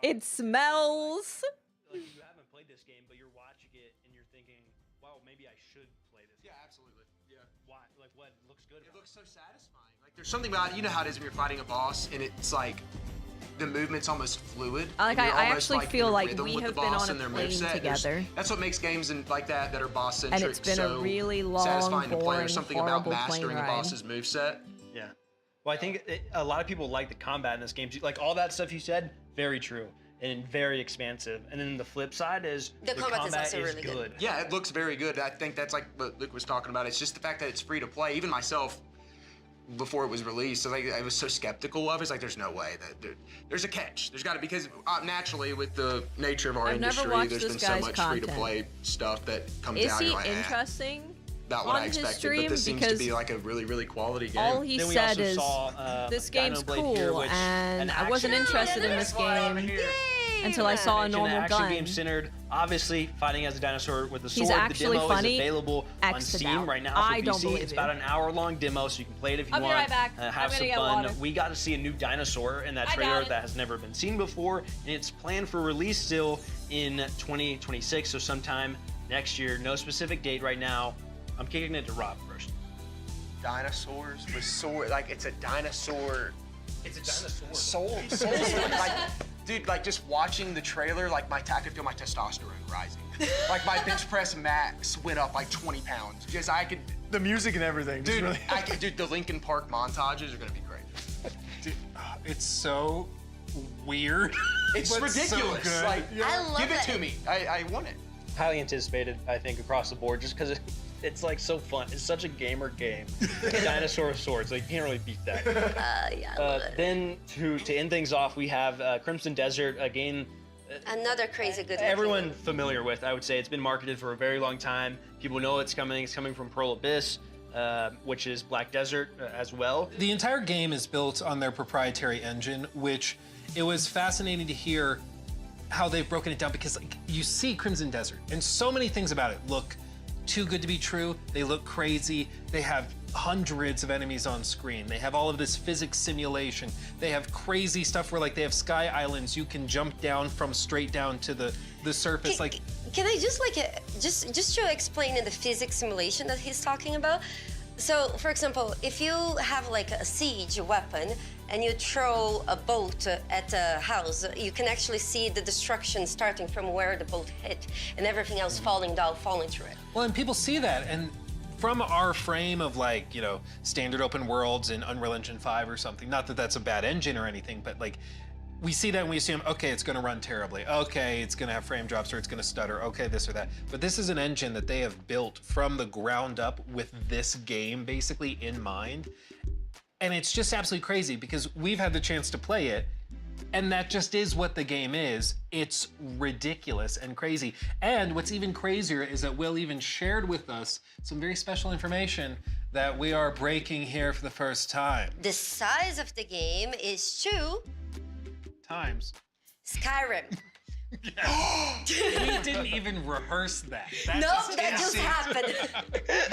It smells. Like you haven't played this game, but you're watching it and you're thinking, "Wow, maybe I should play this." Yeah, absolutely. Yeah. Why? Like, what looks good? It looks so satisfying. Like there's something about it. You know how it is when you're fighting a boss, and it's like the movement's almost fluid. Like and you're I almost, actually feel in a like rhythm we with have the been boss on and a their plane moveset. together. That's what makes games like that are boss centric. And it's been a really long, satisfying to play. boring, There's something about horrible mastering a plane boss's moveset. Yeah. Well, I think a lot of people like the combat in this game. Like all that stuff you said, very true and very expansive. And then the flip side is The combat is also really good. Yeah, it looks very good. I think that's like what Luke was talking about. It's just the fact that it's free to play. Even myself, before it was released. So like I was so skeptical of it. It's like there's no way that there's a catch. There's got to, because naturally with the nature of our I've never industry, watched there's this been so guy's much content. free-to-play stuff that comes Is out. he You're like, interesting? Not what on I his expected, stream? but this seems to Because be like a really, really quality game. all he Then we said also is, saw, this Dino game's Blade cool, here, which and an I wasn't action- interested in this game until I saw a An normal action gun. game centered, obviously fighting as a dinosaur with a sword. He's actually the demo funny. is available on X'd Steam out. right now for I PC. don't believe It's you. about an hour-long demo, so you can play it if you I'll be want. right back. I'm Have gonna some get fun. water. We got to see a new dinosaur in that I trailer got it. that has never been seen before, and it's planned for release still in 2026, so sometime next year. No specific date right now. I'm kicking it to Rob first. Dinosaurs with sword, like it's a dinosaur. It's a dinosaur. Soul. Like, dude, like just watching the trailer, like I could feel my testosterone rising. Like my bench press max went up like 20 pounds. Just I could. The music and everything. just Dude, really- dude, the Linkin Park montages are gonna be great. Dude, it's so weird. It's but ridiculous. So good. Like, I love give it it. to me. I want it. Highly anticipated, I think, across the board, just because it's like so fun. It's such a gamer game. Dinosaur swords, like you can't really beat that. Yeah, I love it. Then to end things off, we have Crimson Desert, a game Another crazy good everyone looking. familiar with. I would say it's been marketed for a very long time. People know it's coming. It's coming from Pearl Abyss, which is Black Desert as well. The entire game is built on their proprietary engine, which it was fascinating to hear how they've broken it down, because like, you see Crimson Desert and so many things about it look too good to be true. They look crazy. They have hundreds of enemies on screen. They have all of this physics simulation. They have crazy stuff where like they have sky islands you can jump down from straight down to the surface. Can I just just to explain in the physics simulation that he's talking about? So, for example, if you have like a siege weapon and you throw a boat at a house, you can actually see the destruction starting from where the boat hit and everything else falling through it. Well, and people see that, and from our frame of like, you know, standard open worlds in Unreal Engine 5 or something, not that that's a bad engine or anything, but like, we see that and we assume, okay, it's gonna run terribly. Okay, it's gonna have frame drops or it's gonna stutter. Okay, this or that. But this is an engine that they have built from the ground up with this game basically in mind. And it's just absolutely crazy because we've had the chance to play it, and that just is what the game is. It's ridiculous and crazy. And what's even crazier is that Will even shared with us some very special information that we are breaking here for the first time. The size of the game is 2 times Skyrim. We didn't even rehearse that. Nope, that just happened.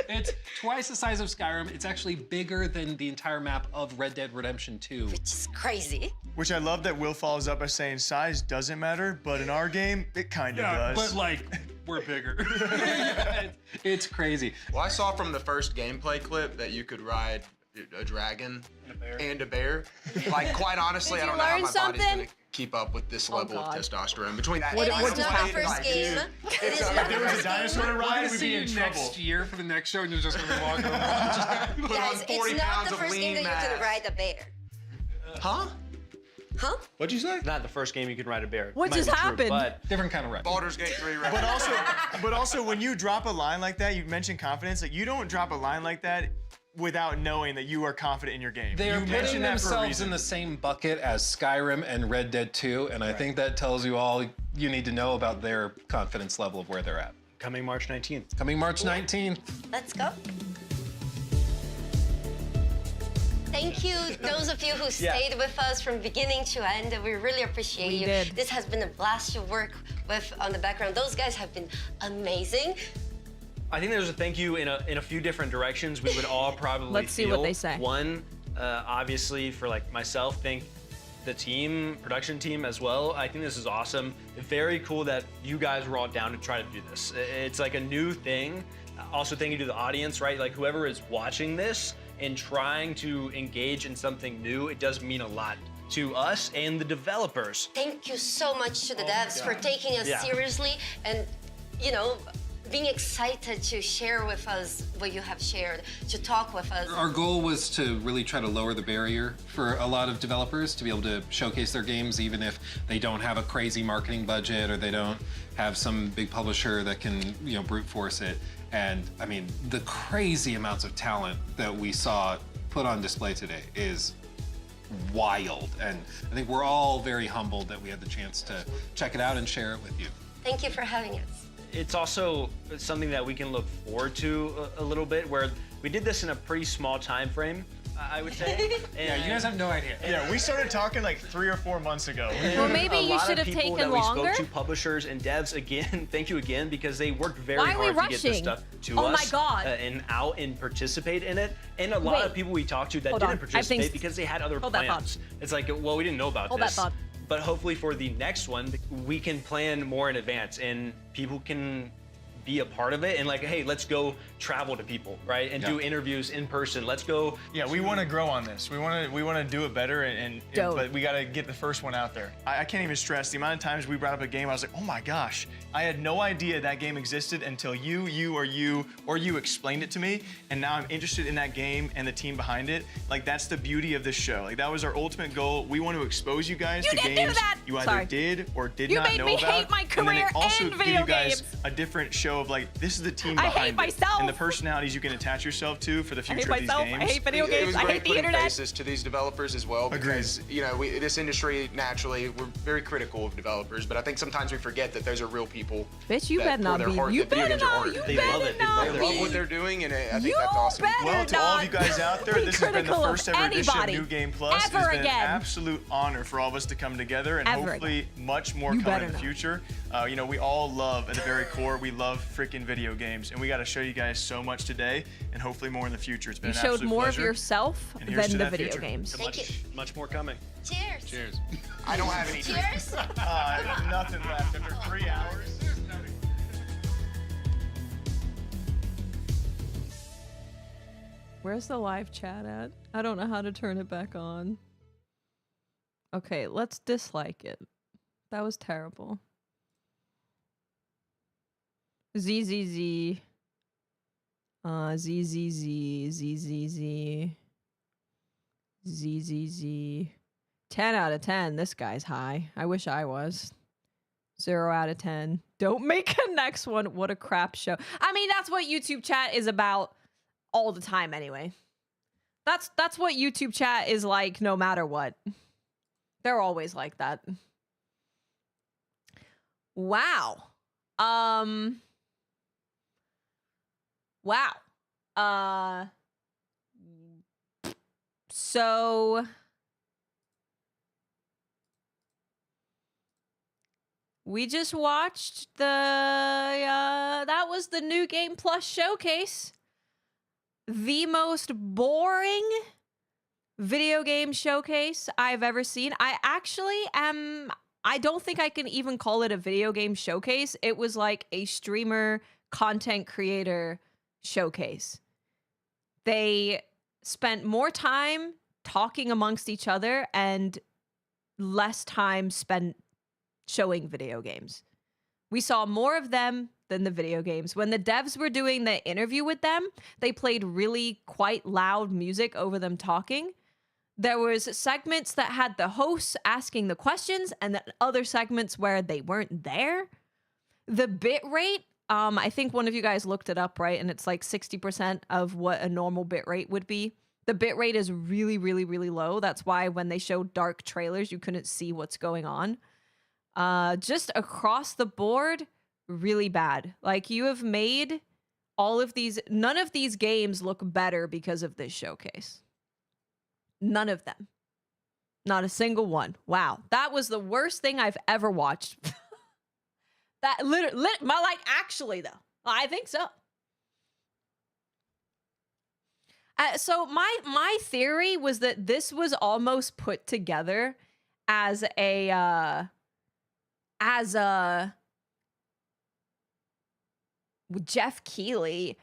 It's twice the size of Skyrim. It's actually bigger than the entire map of Red Dead Redemption 2. Which is crazy. Which I love that Will follows up by saying size doesn't matter, but in our game, it kind of does. But like, we're bigger. It's crazy. Well, I saw from the first gameplay clip that you could ride a dragon and a bear. Like, quite honestly, Did I don't you know how learn my body's something? gonna keep up with this level of God. testosterone. Between that It and is not the first game. It is not If there the was a first dinosaur to game. ride, we'd be in trouble. Next year for the next show, and you're just gonna be walking around. Put on Guys, 40 it's not pounds the of first game lean that you can mass. ride a bear. Huh? Huh? What'd you say? It's not the first game you can ride a bear. What Might just be true, happened? but Different kind of ride. Baldur's Gate 3 right? But also, when you drop a line like that, you mentioned confidence. Like you don't drop a line like that without knowing that you are confident in your game. They are you putting mentioned that for a themselves reason. in the same bucket as Skyrim and Red Dead 2, and I think that tells you all you need to know about their confidence level of where they're at. coming March 19th. Coming March 19th. Let's go. Thank you, those of you who stayed with us from beginning to end. We really appreciate you. did. This has been a blast to work with on the background. Those guys have been amazing. I think there's a thank you in a few different directions. We would all probably Let's see what feel. they say. One, obviously for like myself, thank the team, production team as well. I think this is awesome. Very cool that you guys were all down to try to do this. It's like a new thing. Also, thank you to the audience, right? Like whoever is watching this and trying to engage in something new, it does mean a lot to us and the developers. Thank you so much to the devs for taking us Yeah. seriously and, you know, being excited to share with us what you have shared, to talk with us. Our goal was to really try to lower the barrier for a lot of developers to be able to showcase their games, even if they don't have a crazy marketing budget or they don't have some big publisher that can, you know, brute force it. And I mean, the crazy amounts of talent that we saw put on display today is wild. And I think we're all very humbled that we had the chance to check it out and share it with you. Thank you for having us. It's also something that we can look forward to a little bit, where we did this in a pretty small time frame, I would say. Yeah, you guys have no idea. Yeah, we started talking like 3 or 4 months ago. Well, maybe a you lot should of have people taken that we longer. spoke to, publishers and devs, again, thank you again, because they worked very Why are we hard to get this rushing? stuff to Oh my us God. And out and participate in it. And a lot of Wait. people we talked to that Hold didn't on. I think- participate because they had other Hold that thought. plans. It's like, well, we didn't know about Hold that this. thought. But hopefully for the next one, we can plan more in advance and people can be a part of it and like, hey, let's go travel to people, right? And do interviews in person. Let's go. Yeah, we want to grow on this. We want to do it better, Dope. but we got to get the first one out there. I can't even stress the amount of times we brought up a game. I was like, oh my gosh, I had no idea that game existed until you explained it to me, and now I'm interested in that game and the team behind it. Like that's the beauty of this show. Like that was our ultimate goal. We want to expose you guys to didn't do games that! you either Sorry. did or did You not made know me about. hate my and then career it also and give video you guys games. a different show of like, this is the team I behind hate it myself. and the personalities you can attach yourself to for the I hate future of these myself. games. I hate video It games. was I great hate the putting internet. faces to these developers as well, because this industry naturally we're very critical of developers, but I think sometimes we forget that those are real people. Bitch, you better not be. You better not. You They better love it. not They love what they're doing, and I think You that's awesome. better Well, to all of you guys out there, be this has been the critical of first ever edition of anybody New Game Plus. It's ever been again. an absolute honor for all of us to come together, and Ever hopefully much more You coming better in the not. future. We all love, at the very core, we love freaking video games, and we got to show you guys so much today, and hopefully more in the future. It's been You an showed absolute more pleasure. of yourself And here's to than the that video future. games. Much more coming. Cheers. Cheers. I don't have any. Cheers. Nothing left after 3 hours. Where's the live chat at? I don't know how to turn it back on. Okay, let's dislike it. That was terrible. ZZZ. ZZZ. ZZZ. 10 out of 10. This guy's high. I wish I was. 0 out of 10. Don't make a next one. What a crap show. I mean, that's what YouTube chat is about all the time anyway. That's what YouTube chat is like no matter what. They're always like that. Wow. Wow. So we just watched that was the New Game Plus showcase. The most boring video game showcase I've ever seen. I don't think I can even call it a video game showcase. It was like a streamer content creator showcase. They spent more time talking amongst each other and less time spent showing video games. We saw more of them than the video games. When the devs were doing the interview with them, they played really quite loud music over them talking. There was segments that had the hosts asking the questions and then other segments where they weren't there. The bit rate, I think one of you guys looked it up, right? And it's like 60% of what a normal bit rate would be. The bit rate is really, really, really low. That's why when they showed dark trailers, you couldn't see what's going on. Just across the board, really bad. Like, you have made all of these, none of these games look better because of this showcase. None of them. Not a single one. Wow. That was the worst thing I've ever watched. That literally, actually though, I think so. So my theory was that this was almost put together as a Jeff Keighley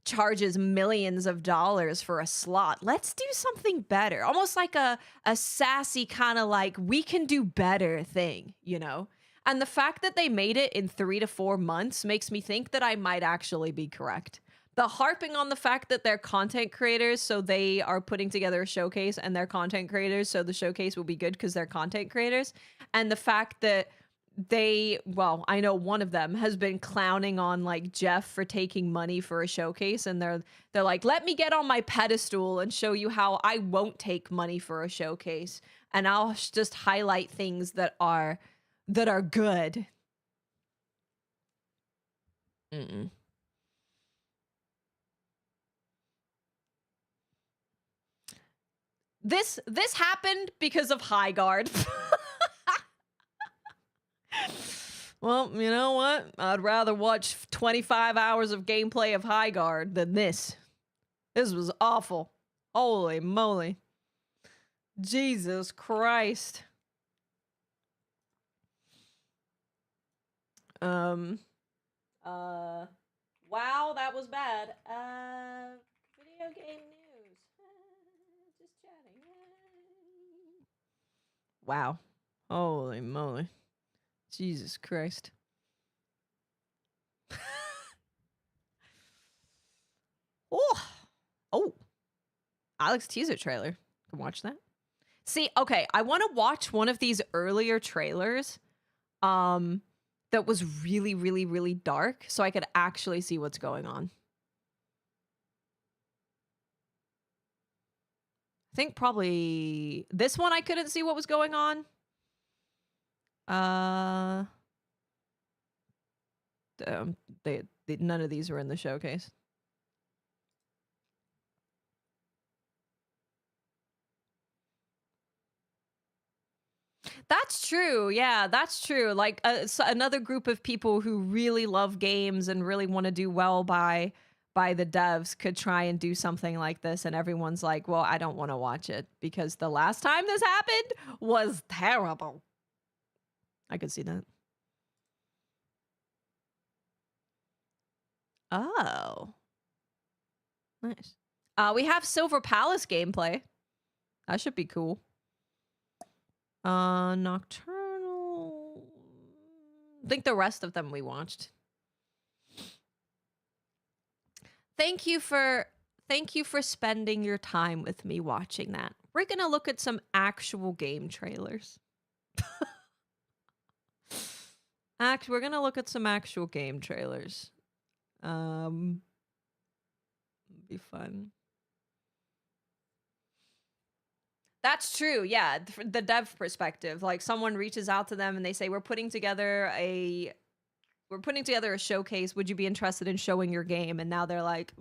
charges millions of dollars for a slot. Let's do something better. Almost like a sassy kind of like, we can do better thing, you know? And the fact that they made it in 3 to 4 months makes me think that I might actually be correct. The harping on the fact that they're content creators, so they are putting together a showcase and they're content creators, so the showcase will be good because they're content creators. And the fact that well, I know one of them has been clowning on like Jeff for taking money for a showcase, and they're like, let me get on my pedestal and show you how I won't take money for a showcase, and I'll just highlight things that are good. This happened because of High Guard. Well, you know what? I'd rather watch 25 hours of gameplay of High Guard than this. This was awful. Holy moly. Jesus Christ. Wow, that was bad. Video game news. Just chatting. Wow. Holy moly. Jesus Christ. Oh. Alex teaser trailer. Can watch that. See, okay, I want to watch one of these earlier trailers that was really, really, really dark so I could actually see what's going on. I think probably this one I couldn't see what was going on. None of these were in the showcase. That's true. Yeah, that's true. Like another group of people who really love games and really want to do well by the devs could try and do something like this, and everyone's like, well, I don't want to watch it because the last time this happened was terrible. I could see that. Oh. Nice. We have Silver Palace gameplay. That should be cool. Nocturnal. I think the rest of them we watched. Thank you for spending your time with me watching that. We're gonna look at some actual game trailers. We're gonna look at some actual game trailers. Be fun. That's true. Yeah, the dev perspective. Like someone reaches out to them and they say, "We're putting together a showcase. Would you be interested in showing your game?" And now they're like,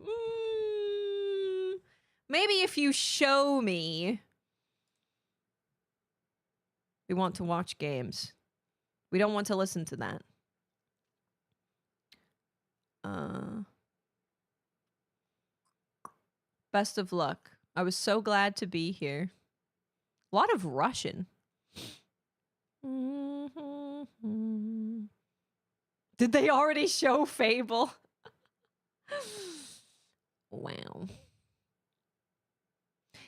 maybe if you show me. We want to watch games. We don't want to listen to that. Best of luck. I was so glad to be here. A lot of Russian. Did they already show Fable? Wow.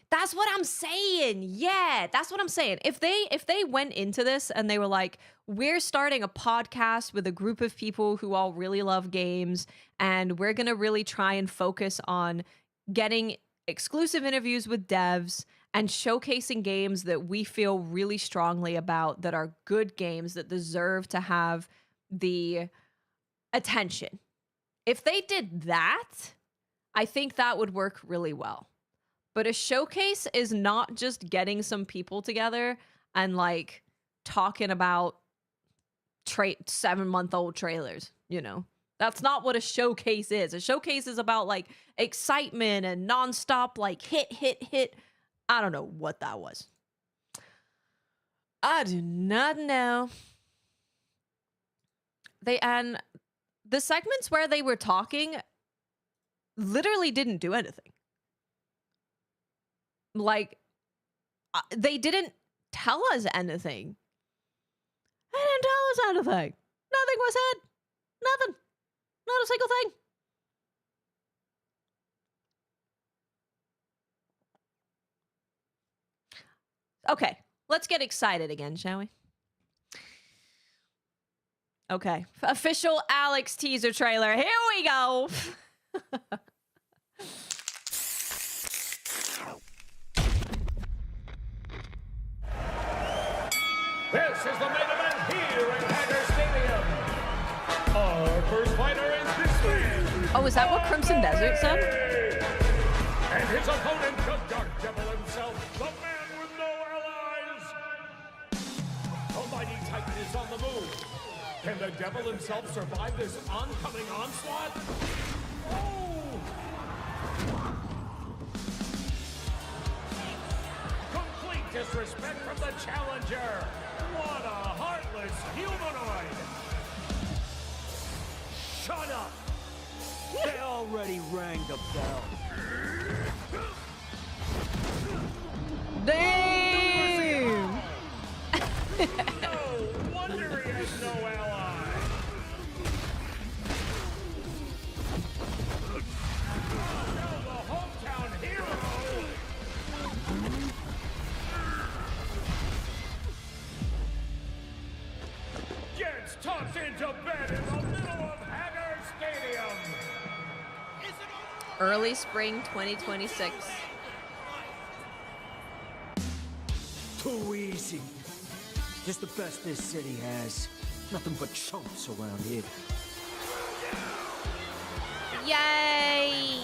That's what I'm saying. Yeah, that's what I'm saying. If they went into this and they were like, we're starting a podcast with a group of people who all really love games, and we're going to really try and focus on getting exclusive interviews with devs and showcasing games that we feel really strongly about, that are good games that deserve to have the attention. If they did that, I think that would work really well. But a showcase is not just getting some people together and like talking about 7-month-old trailers, you know? That's not what a showcase is. A showcase is about like excitement and nonstop like hit. I don't know what that was. I do not know. And the segments where they were talking literally didn't do anything. Like, they didn't tell us anything. They didn't tell us anything. Nothing was said. Nothing. Not a single thing. Okay, let's get excited again, shall we? Okay, official Alex teaser trailer. Here we go. This is the main event here in Haggard first fighter is this man. Oh, is that what Crimson Desert said? And his opponent, the Dark Devil himself, the man with no allies. The mighty Titan is on the move. Can the Devil himself survive this oncoming onslaught? Oh! Complete disrespect from the challenger. What a heartless humanoid! Shut up! They already rang the bell. Damn! No wonder he has no ally. Now the hometown hero gets tossed into bed in the middle of Hagar Stadium. Early spring 2026. Too easy. Just the best this city has. Nothing but chumps around here. Yay!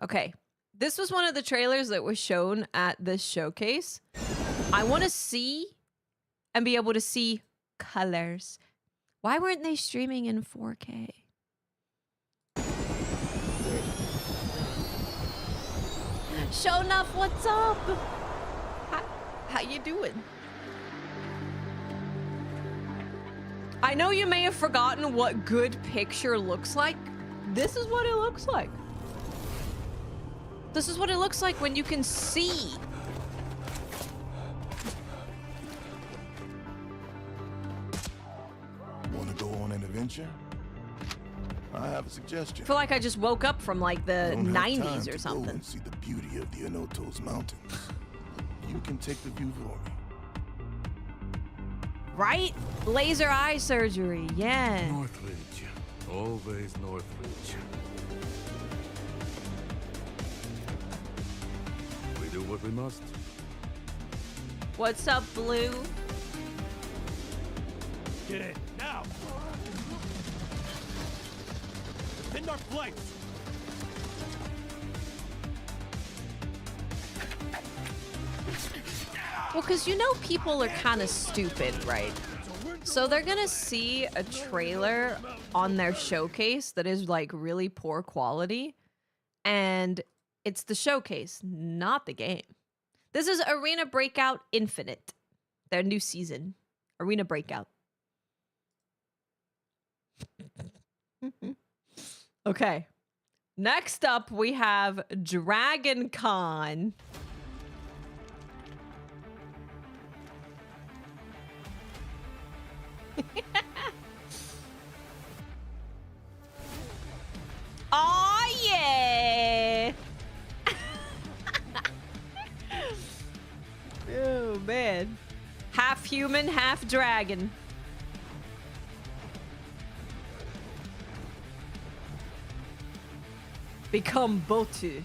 Okay, this was one of the trailers that was shown at this showcase. I want to see and be able to see colors. Why weren't they streaming in 4K? Show enough, what's up? How you doing? I know you may have forgotten what good picture looks like. This is what it looks like. This is what it looks like when you can see. Want to go on an adventure? I have a suggestion. I feel like I just woke up from like the Don't have time 90s to or go something. and see the beauty of the Anotos Mountains. You can take the view for me. Right? Laser eye surgery, yeah. Northridge. Always Northridge. We do what we must. What's up, Blue? Get in now. Defend our flanks. Well, because you know people are kind of stupid, right? So they're gonna see a trailer on their showcase that is like really poor quality, and it's the showcase, not the game. This is Arena Breakout Infinite, their new season. Arena Breakout. Okay. Next up, we have Dragon Con. Oh yeah! Oh man. Half human, half dragon. Become Botu.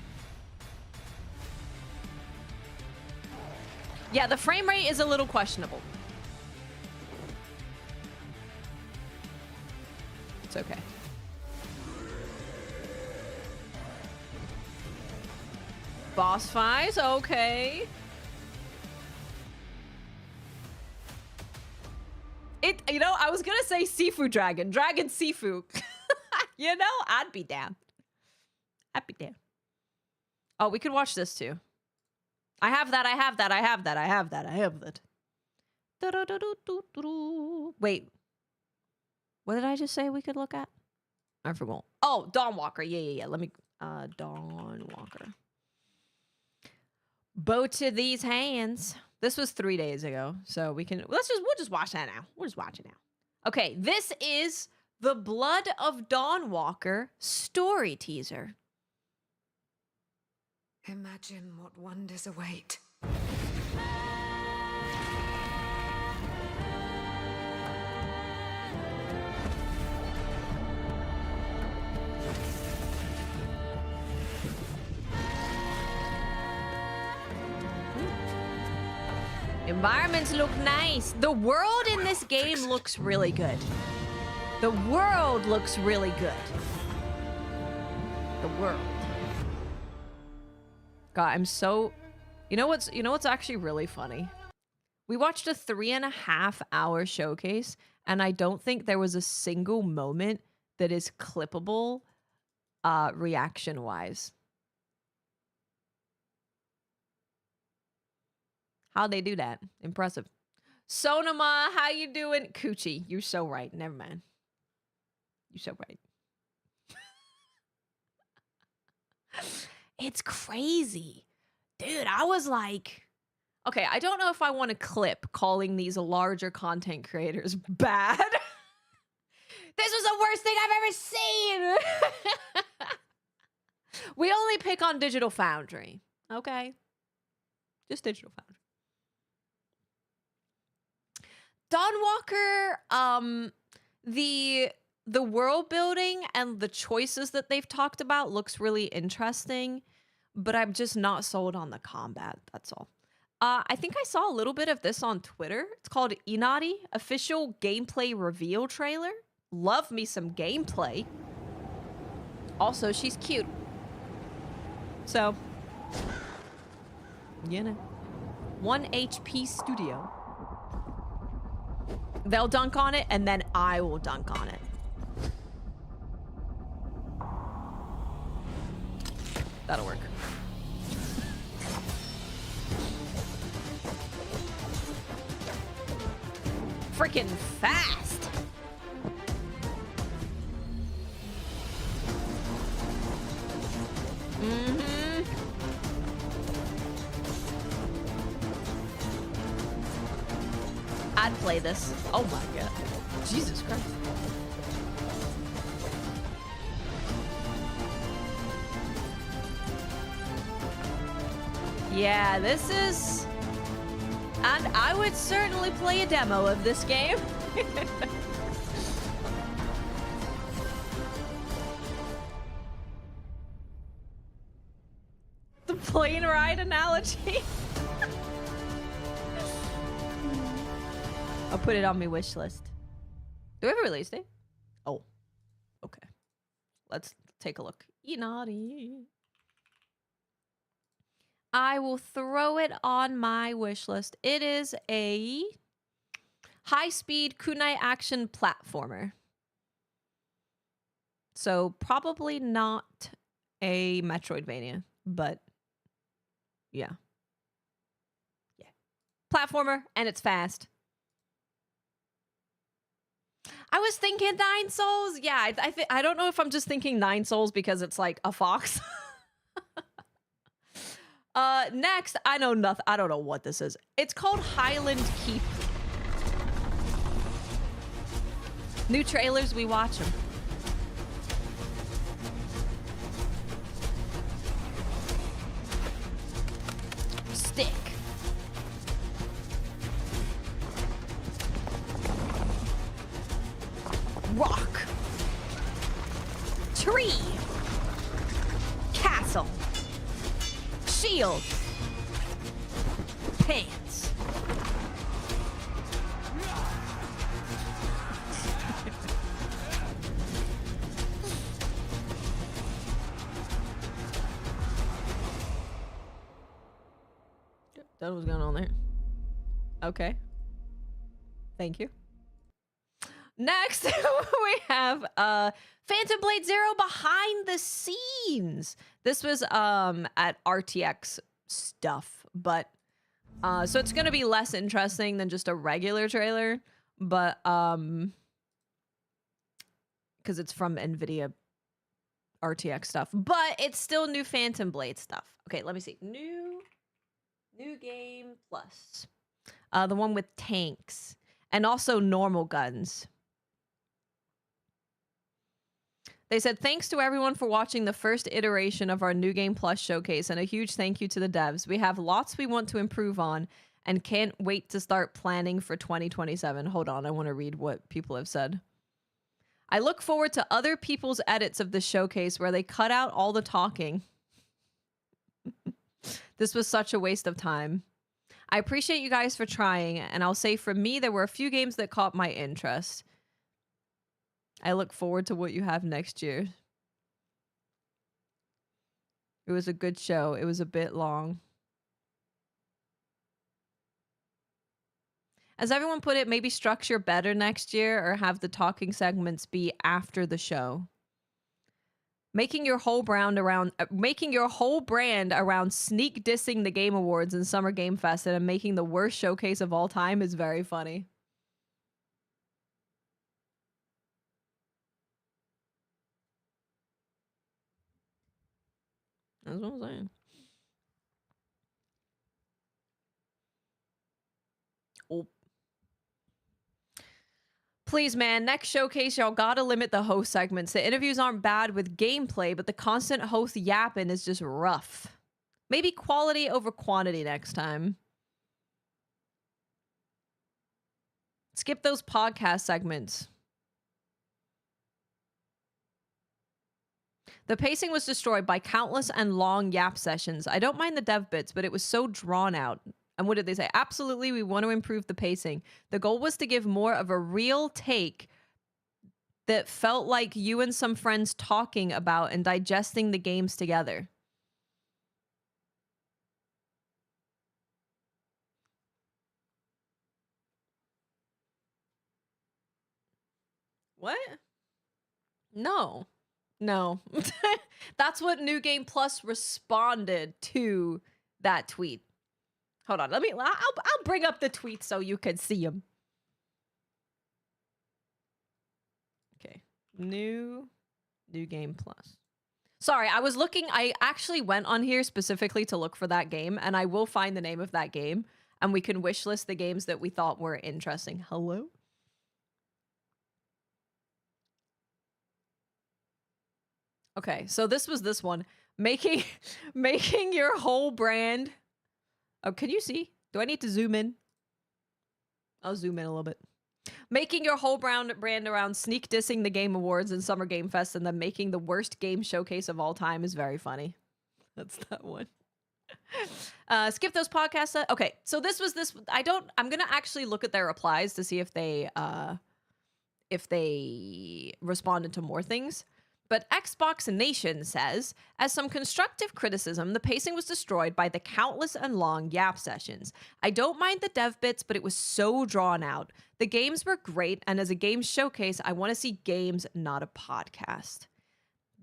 Yeah, the frame rate is a little questionable. It's okay. Boss fights, okay. You know, I was gonna say Sifu Dragon. Dragon Sifu. You know, I'd be down. I'd be down. Oh, we could watch this too. I have that, I have that, I have that, I have that, I have that. Wait. What did I just say we could look at? I forgot. Oh, Dawn Walker. Yeah. Let me, Dawn Walker. Bow to these hands. This was 3 days ago, so we can, we'll just watch that now. We'll just watch it now. Okay, this is the Blood of Dawn Walker story teaser. Imagine what wonders await. Environments look nice. The world in this game looks really good. The world looks really good. The world. God, I'm so... You know what's actually really funny? We watched a 3.5-hour showcase, and I don't think there was a single moment that is clippable reaction-wise. How'd they do that? Impressive. Sonoma, how you doing? Coochie, you're so right. Never mind. You're so right. It's crazy. Dude, I was like... Okay, I don't know if I want to clip calling these larger content creators bad. This was the worst thing I've ever seen! We only pick on Digital Foundry, okay? Just Digital Foundry. Dawnwalker, the world building and the choices that they've talked about looks really interesting, but I'm just not sold on the combat, that's all. I think I saw a little bit of this on Twitter. It's called Inari, official gameplay reveal trailer. Love me some gameplay. Also, she's cute. So, you know. 1 HP Studio. They'll dunk on it, and then I will dunk on it. That'll work. Freaking fast. Mm-hmm. I'd play this. Oh my god. Jesus Christ. Yeah, this is... And I would certainly play a demo of this game. The plane ride analogy. I'll put it on my wish list. Do we have a release date? Oh, okay. Let's take a look. Inari. I will throw it on my wish list. It is a high-speed kunai action platformer. So probably not a Metroidvania, but yeah. Yeah. Platformer, and it's fast. I was thinking 9 Souls. Yeah, I don't know if I'm just thinking 9 Souls because it's like a fox. Next, I know nothing. I don't know what this is. It's called Highland Keep. New trailers, we watch them. Stick. Rock. Tree. Castle. Shield. Pants. That was going on there. Okay. Thank you. Next, we have Phantom Blade Zero behind the scenes. This was at RTX stuff, but so it's gonna be less interesting than just a regular trailer, but because it's from NVIDIA RTX stuff, but it's still new Phantom Blade stuff. Okay, let me see. New game plus. The one with tanks and also normal guns. They said, thanks to everyone for watching the first iteration of our New Game Plus showcase, and a huge thank you to the devs. We have lots we want to improve on and can't wait to start planning for 2027. Hold on, I want to read what people have said. I look forward to other people's edits of the showcase where they cut out all the talking. This was such a waste of time. I appreciate you guys for trying, and I'll say for me, there were a few games that caught my interest. I look forward to what you have next year. It was a good show. It was a bit long. As everyone put it, maybe structure better next year or have the talking segments be after the show. Making your whole brand around sneak dissing the Game Awards and Summer Game Fest and making the worst showcase of all time is very funny. That's what I'm saying. Oh. Please, man, next showcase, y'all gotta limit the host segments. The interviews aren't bad with gameplay, but the constant host yapping is just rough. Maybe quality over quantity next time. Skip those podcast segments. The pacing was destroyed by countless and long yap sessions. I don't mind the dev bits, but it was so drawn out. And what did they say? Absolutely, we want to improve the pacing. The goal was to give more of a real take that felt like you and some friends talking about and digesting the games together. What? No. No. That's what New Game Plus responded to that tweet. Hold on. I'll bring up the tweet so you can see them. Okay. New Game Plus. Sorry, I was looking. I actually went on here specifically to look for that game, and I will find the name of that game, and we can wishlist the games that we thought were interesting. Hello? Okay, so this was this one. Making your whole brand. Oh, can you see? Do I need to zoom in? I'll zoom in a little bit. Making your whole brand around sneak dissing the Game Awards and Summer Game Fest and then making the worst game showcase of all time is very funny. That's that one. Skip those podcasts. Okay, so this was this. I'm gonna actually look at their replies to see if they responded to more things. But Xbox Nation says, as some constructive criticism, the pacing was destroyed by the countless and long yap sessions. I don't mind the dev bits, but it was so drawn out. The games were great, and as a game showcase, I want to see games, not a podcast.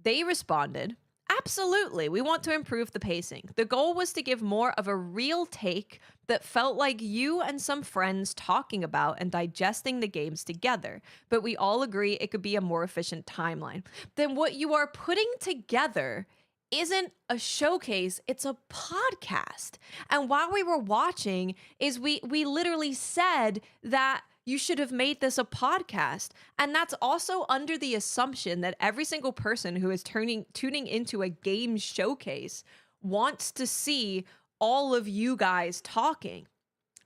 They responded, absolutely, we want to improve the pacing. The goal was to give more of a real take that felt like you and some friends talking about and digesting the games together, but we all agree it could be a more efficient timeline. Then what you are putting together isn't a showcase, it's a podcast. And while we were watching, we literally said that you should have made this a podcast. And that's also under the assumption that every single person who is tuning into a game showcase wants to see all of you guys talking.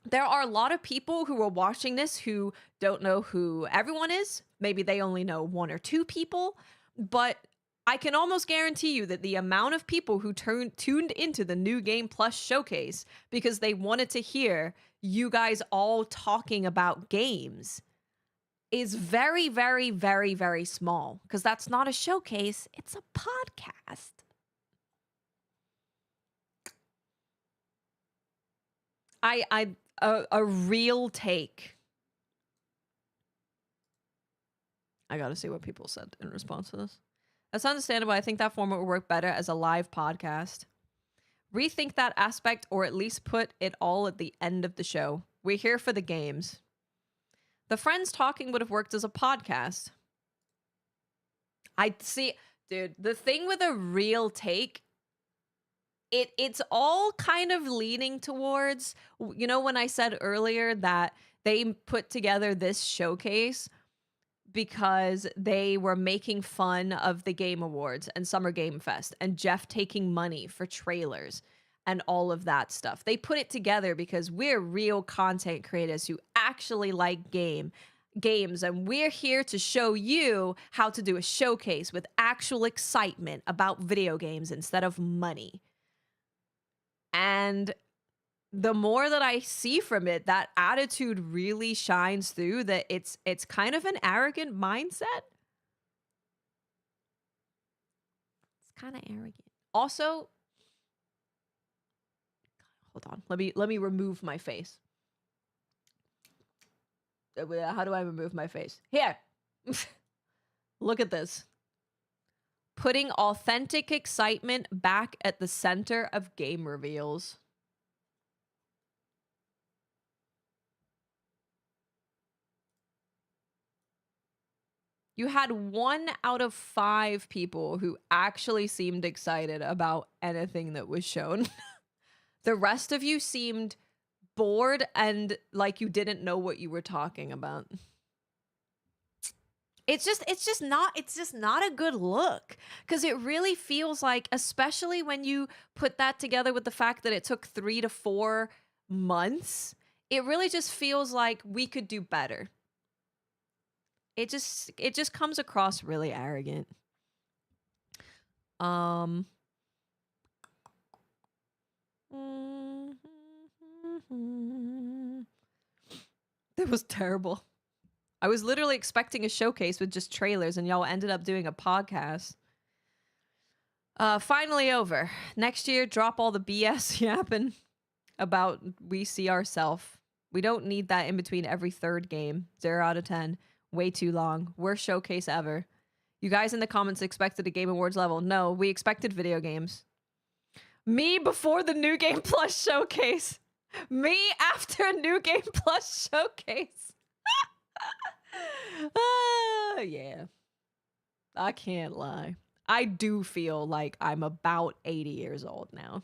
There are a lot of people who are watching this who don't know who everyone is. Maybe they only know one or two people, but I can almost guarantee you that the amount of people who tuned into the New Game Plus showcase because they wanted to hear you guys all talking about games is very, very, very, very small, because that's not a showcase, it's a podcast. A real take. I gotta see what people said in response to this. That's understandable. I think that format would work better as a live podcast. Rethink that aspect, or at least put it all at the end of the show. We're here for the games. The friends talking would have worked as a podcast. I see, dude, the thing with a real take, it's all kind of leaning towards, you know, when I said earlier that they put together this showcase because they were making fun of the Game Awards and Summer Game Fest and Jeff taking money for trailers and all of that stuff. They put it together because we're real content creators who actually like games, and we're here to show you how to do a showcase with actual excitement about video games instead of money. And the more that I see from it, that attitude really shines through, that it's kind of an arrogant mindset. It's kind of arrogant. Also, hold on. Let me remove my face. How do I remove my face? Here. Look at this. Putting authentic excitement back at the center of game reveals. You had 1 out of 5 people who actually seemed excited about anything that was shown. The rest of you seemed bored and like you didn't know what you were talking about. It's just not a good look, because it really feels like, especially when you put that together with the fact that it took 3 to 4 months, it really just feels like we could do better. It just comes across really arrogant. That was terrible. I was literally expecting a showcase with just trailers, and y'all ended up doing a podcast. Finally over. Next year, drop all the BS yapping about we see ourself. We don't need that in between every third game. 0 out of 10. Way too long. Worst showcase ever. You guys in the comments expected a Game Awards level. No, we expected video games. Me before the New Game Plus showcase. Me after a New Game Plus showcase. Yeah. I can't lie. I do feel like I'm about 80 years old now.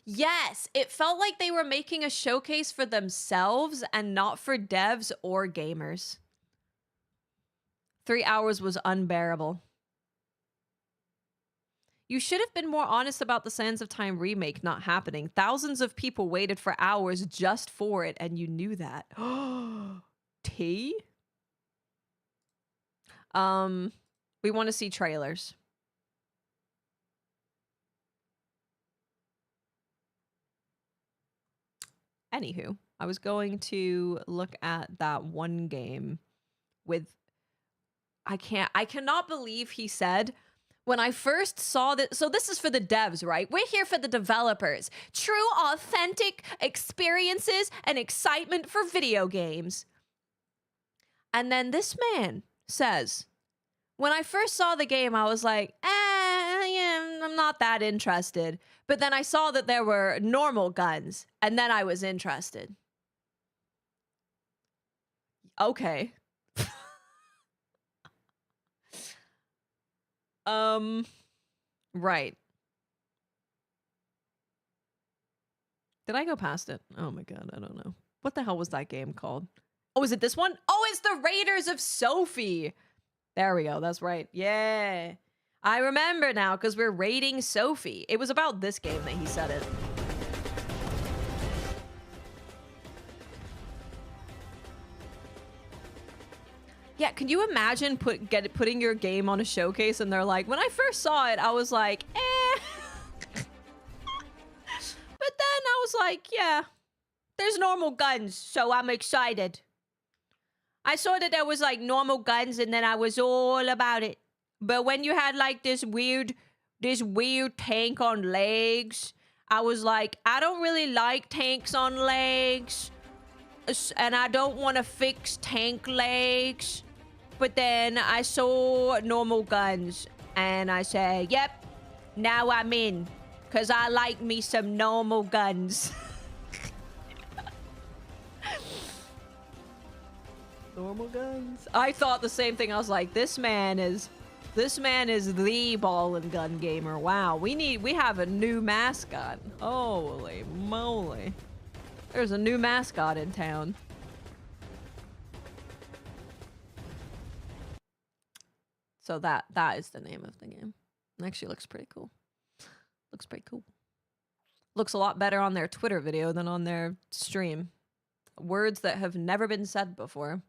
Yes, it felt like they were making a showcase for themselves and not for devs or gamers. 3 hours was unbearable. You should have been more honest about the Sands of Time remake not happening. Thousands of people waited for hours just for it, and you knew that. T? We want to see trailers. Anywho, I was going to look at that one game with... I cannot believe he said... When I first saw that, so this is for the devs, right? We're here for the developers. True, authentic experiences and excitement for video games. And then this man says, when I first saw the game, I was like, yeah, I'm not that interested. But then I saw that there were normal guns, and then I was interested. Okay. Right. Did I go past it? Oh my god, I don't know. What the hell was that game called? Oh, is it this one? Oh, it's the Raiders of Sophie. There we go, that's right. Yeah. I remember now, because we're raiding Sophie. It was about this game that he said it. Yeah, can you imagine putting your game on a showcase and they're like, when I first saw it, I was like, eh. But then I was like, yeah, there's normal guns, so I'm excited. I saw that there was like normal guns and then I was all about it. But when you had like this weird tank on legs, I was like, I don't really like tanks on legs. And I don't want to fix tank legs. But then I saw normal guns and I said, yep, now I'm in. Because I like me some normal guns. Normal guns? I thought the same thing. I was like, this man is the ball and gun gamer. Wow, we have a new mascot. Holy moly. There's a new mascot in town. So that is the name of the game. It actually looks pretty cool. Looks pretty cool. Looks a lot better on their Twitter video than on their stream. Words that have never been said before.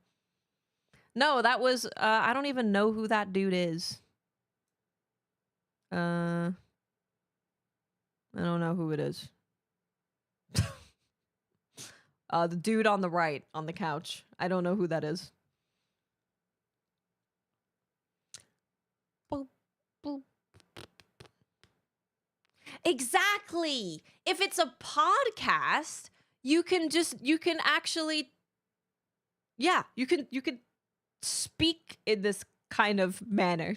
No, that was I don't even know who that dude is. I don't know who it is. The dude on the right on the couch. I don't know who that is. Boop, boop. Exactly. If it's a podcast, you can actually, yeah, you can speak in this kind of manner.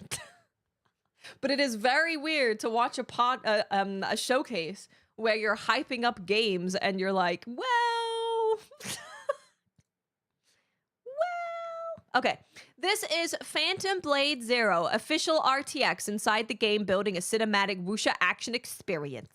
But it is very weird to watch a showcase where you're hyping up games and you're like, well, okay. This is Phantom Blade Zero, official RTX inside the game, building a cinematic wuxia action experience.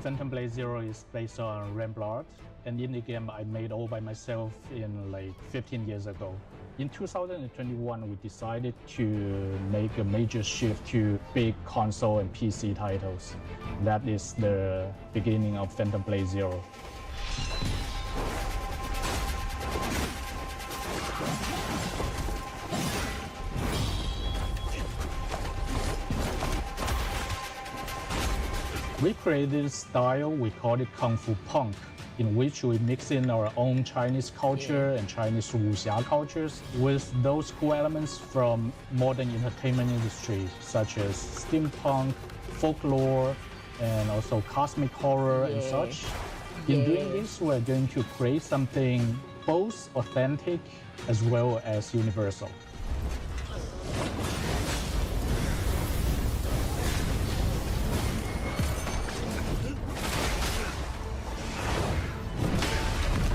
Phantom Blade Zero is based on Rambler, an indie game I made all by myself in like 15 years ago. In 2021, we decided to make a major shift to big console and PC titles. That is the beginning of Phantom Blade Zero. We created a style, we call it Kung Fu Punk, in which we mix in our own Chinese culture and Chinese wuxia cultures with those cool elements from modern entertainment industry, such as steampunk, folklore, and also cosmic horror and such. In doing this, we're going to create something both authentic as well as universal.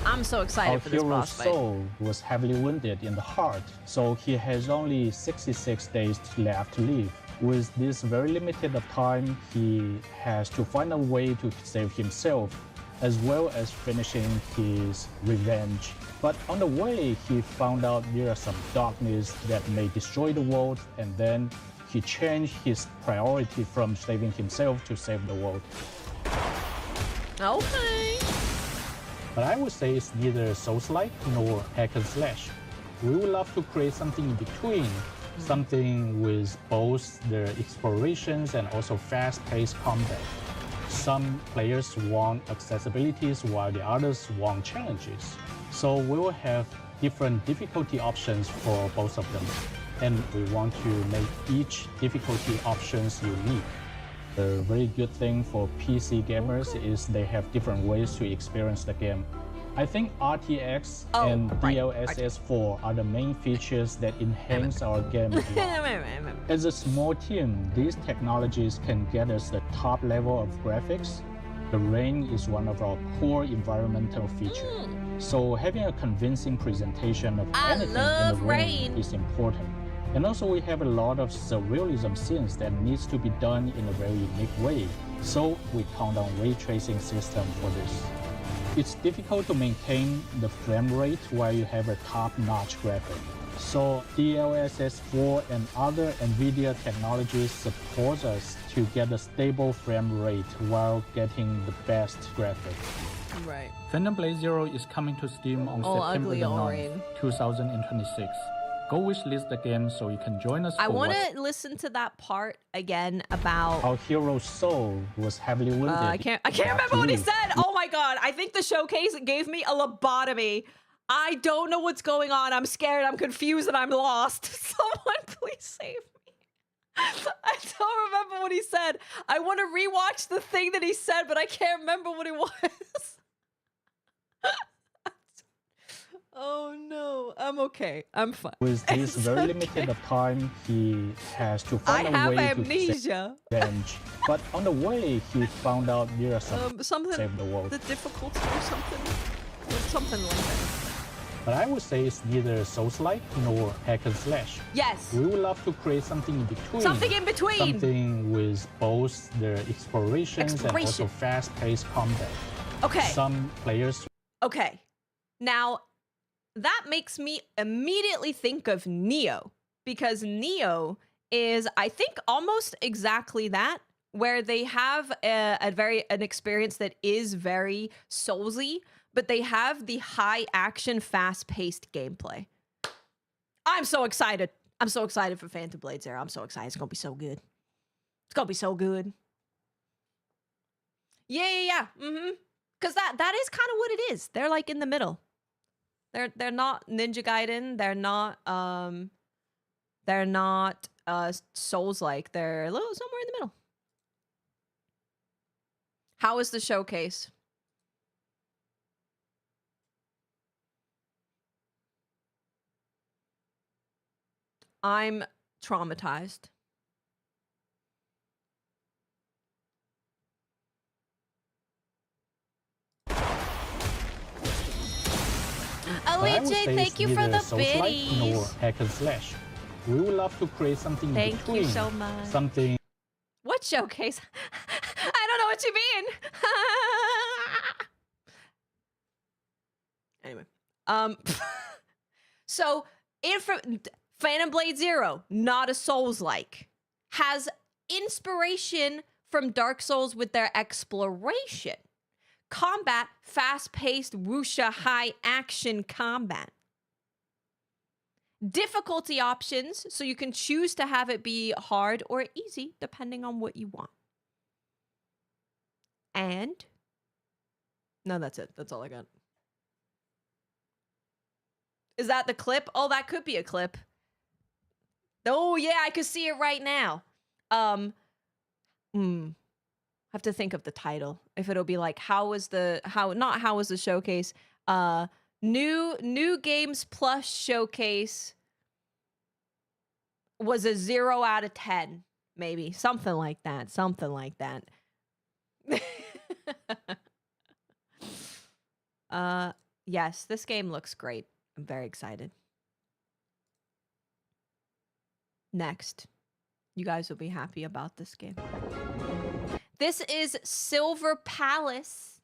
I'm so excited for this boss fight. Our hero's soul was heavily wounded in the heart, so he has only 66 days left to live. With this very limited time, he has to find a way to save himself, as well as finishing his revenge. But on the way, he found out there are some darkness that may destroy the world, and then he changed his priority from saving himself to save the world. Okay. But I would say it's neither Souls-like nor hack and slash. We would love to create something in between, something with both the explorations and also fast-paced combat. Some players want accessibilities while the others want challenges. So we will have different difficulty options for both of them. And we want to make each difficulty options unique. The very good thing for PC gamers is they have different ways to experience the game. I think RTX and DLSS 4 are the main features that enhance our game. As a small team, these technologies can get us the top level of graphics. The rain is one of our core environmental features. So having a convincing presentation of anything in the rain is important. And also we have a lot of surrealism scenes that needs to be done in a very unique way. So we count on ray tracing system for this. It's difficult to maintain the frame rate while you have a top-notch graphic. So DLSS 4 and other NVIDIA technologies support us to get a stable frame rate while getting the best graphics. Right. Phantom Blade Zero is coming to Steam on September 9th, 2026. Go wishlist the game so you can join us. I want to listen to that part again about our hero's soul was heavily wounded. I can't remember what he said. Oh my god! I think the showcase gave me a lobotomy. I don't know what's going on. I'm scared. I'm confused, and I'm lost. Someone please save me. I don't remember what he said. I want to rewatch the thing that he said, but I can't remember what it was. Oh no, I'm okay. I'm fine. With this very limited time, he has to find a way amnesia. to revenge. But on the way, he found out there are something save the world. The difficulty or something like that. But I would say it's neither Souls-like nor hack and slash. Yes. We would love to create something in between. Something in between. Something with both the explorations and also fast-paced combat. Okay. Some players. Okay. Now, that makes me immediately think of Neo, because Neo is, I think, almost exactly that, where they have an experience that is very Soulsy, but they have the high action, fast paced gameplay. I'm so excited. I'm so excited for Phantom Blade Zero. I'm so excited. It's gonna be so good. It's gonna be so good. Yeah. Cause that is kind of what it is. They're like in the middle. They're not Ninja Gaiden. They're not Souls-like. They're a little somewhere in the middle. How is the showcase? I'm traumatized. Elite, thank you for the biddies. Nor hack and slash. We would love to create something Thank between. you so much. Something. What showcase? I don't know what you mean. Anyway, so Phantom Blade Zero, not a Souls-like, has inspiration from Dark Souls with their exploration. Combat, fast-paced, wuxia, high-action combat. Difficulty options, so you can choose to have it be hard or easy, depending on what you want. And... no, that's it. That's all I got. Is that the clip? Oh, that could be a clip. Oh, yeah, I could see it right now. I have to think of the title. If it'll be like, how was the showcase? New Games Plus showcase was a 0 out of 10, maybe. Something like that. Yes, this game looks great. I'm very excited. Next. You guys will be happy about this game. This is Silver Palace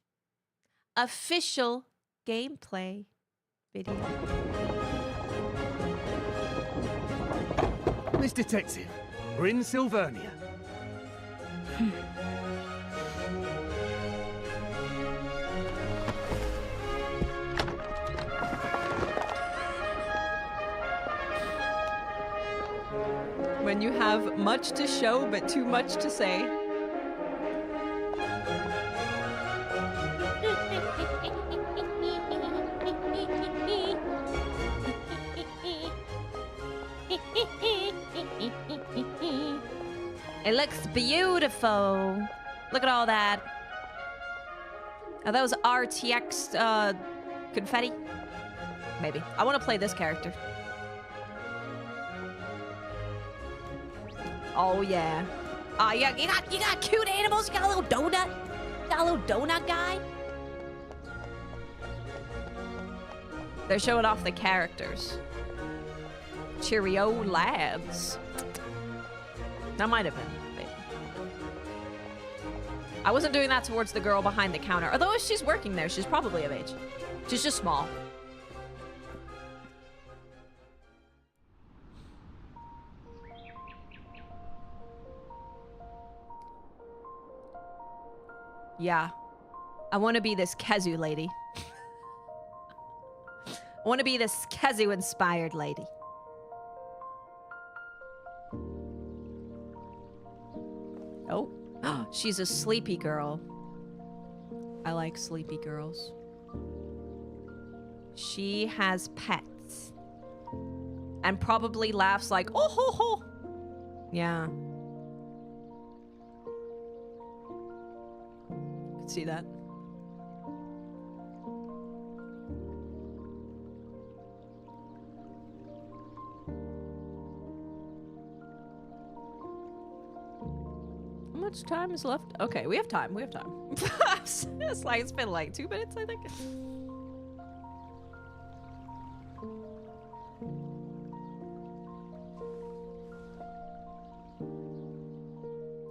official gameplay video. Miss Detective, we're in Sylvernia. When you have much to show but too much to say. It looks beautiful. Look at all that. Are those RTX confetti? Maybe. I want to play this character. Oh yeah. You got cute animals. You got a little donut. You got a little donut guy. They're showing off the characters. Cheerio, lads. That might have been. Maybe. I wasn't doing that towards the girl behind the counter. Although if she's working there, she's probably of age. She's just small. Yeah. I want to be this Kezu lady. I want to be this Kezu-inspired lady. Oh. She's a sleepy girl. I like sleepy girls. She has pets. And probably laughs like, oh ho ho. Yeah. Could see that. How much time is left? Okay, we have time. We have time. It's like it's been like 2 minutes, I think.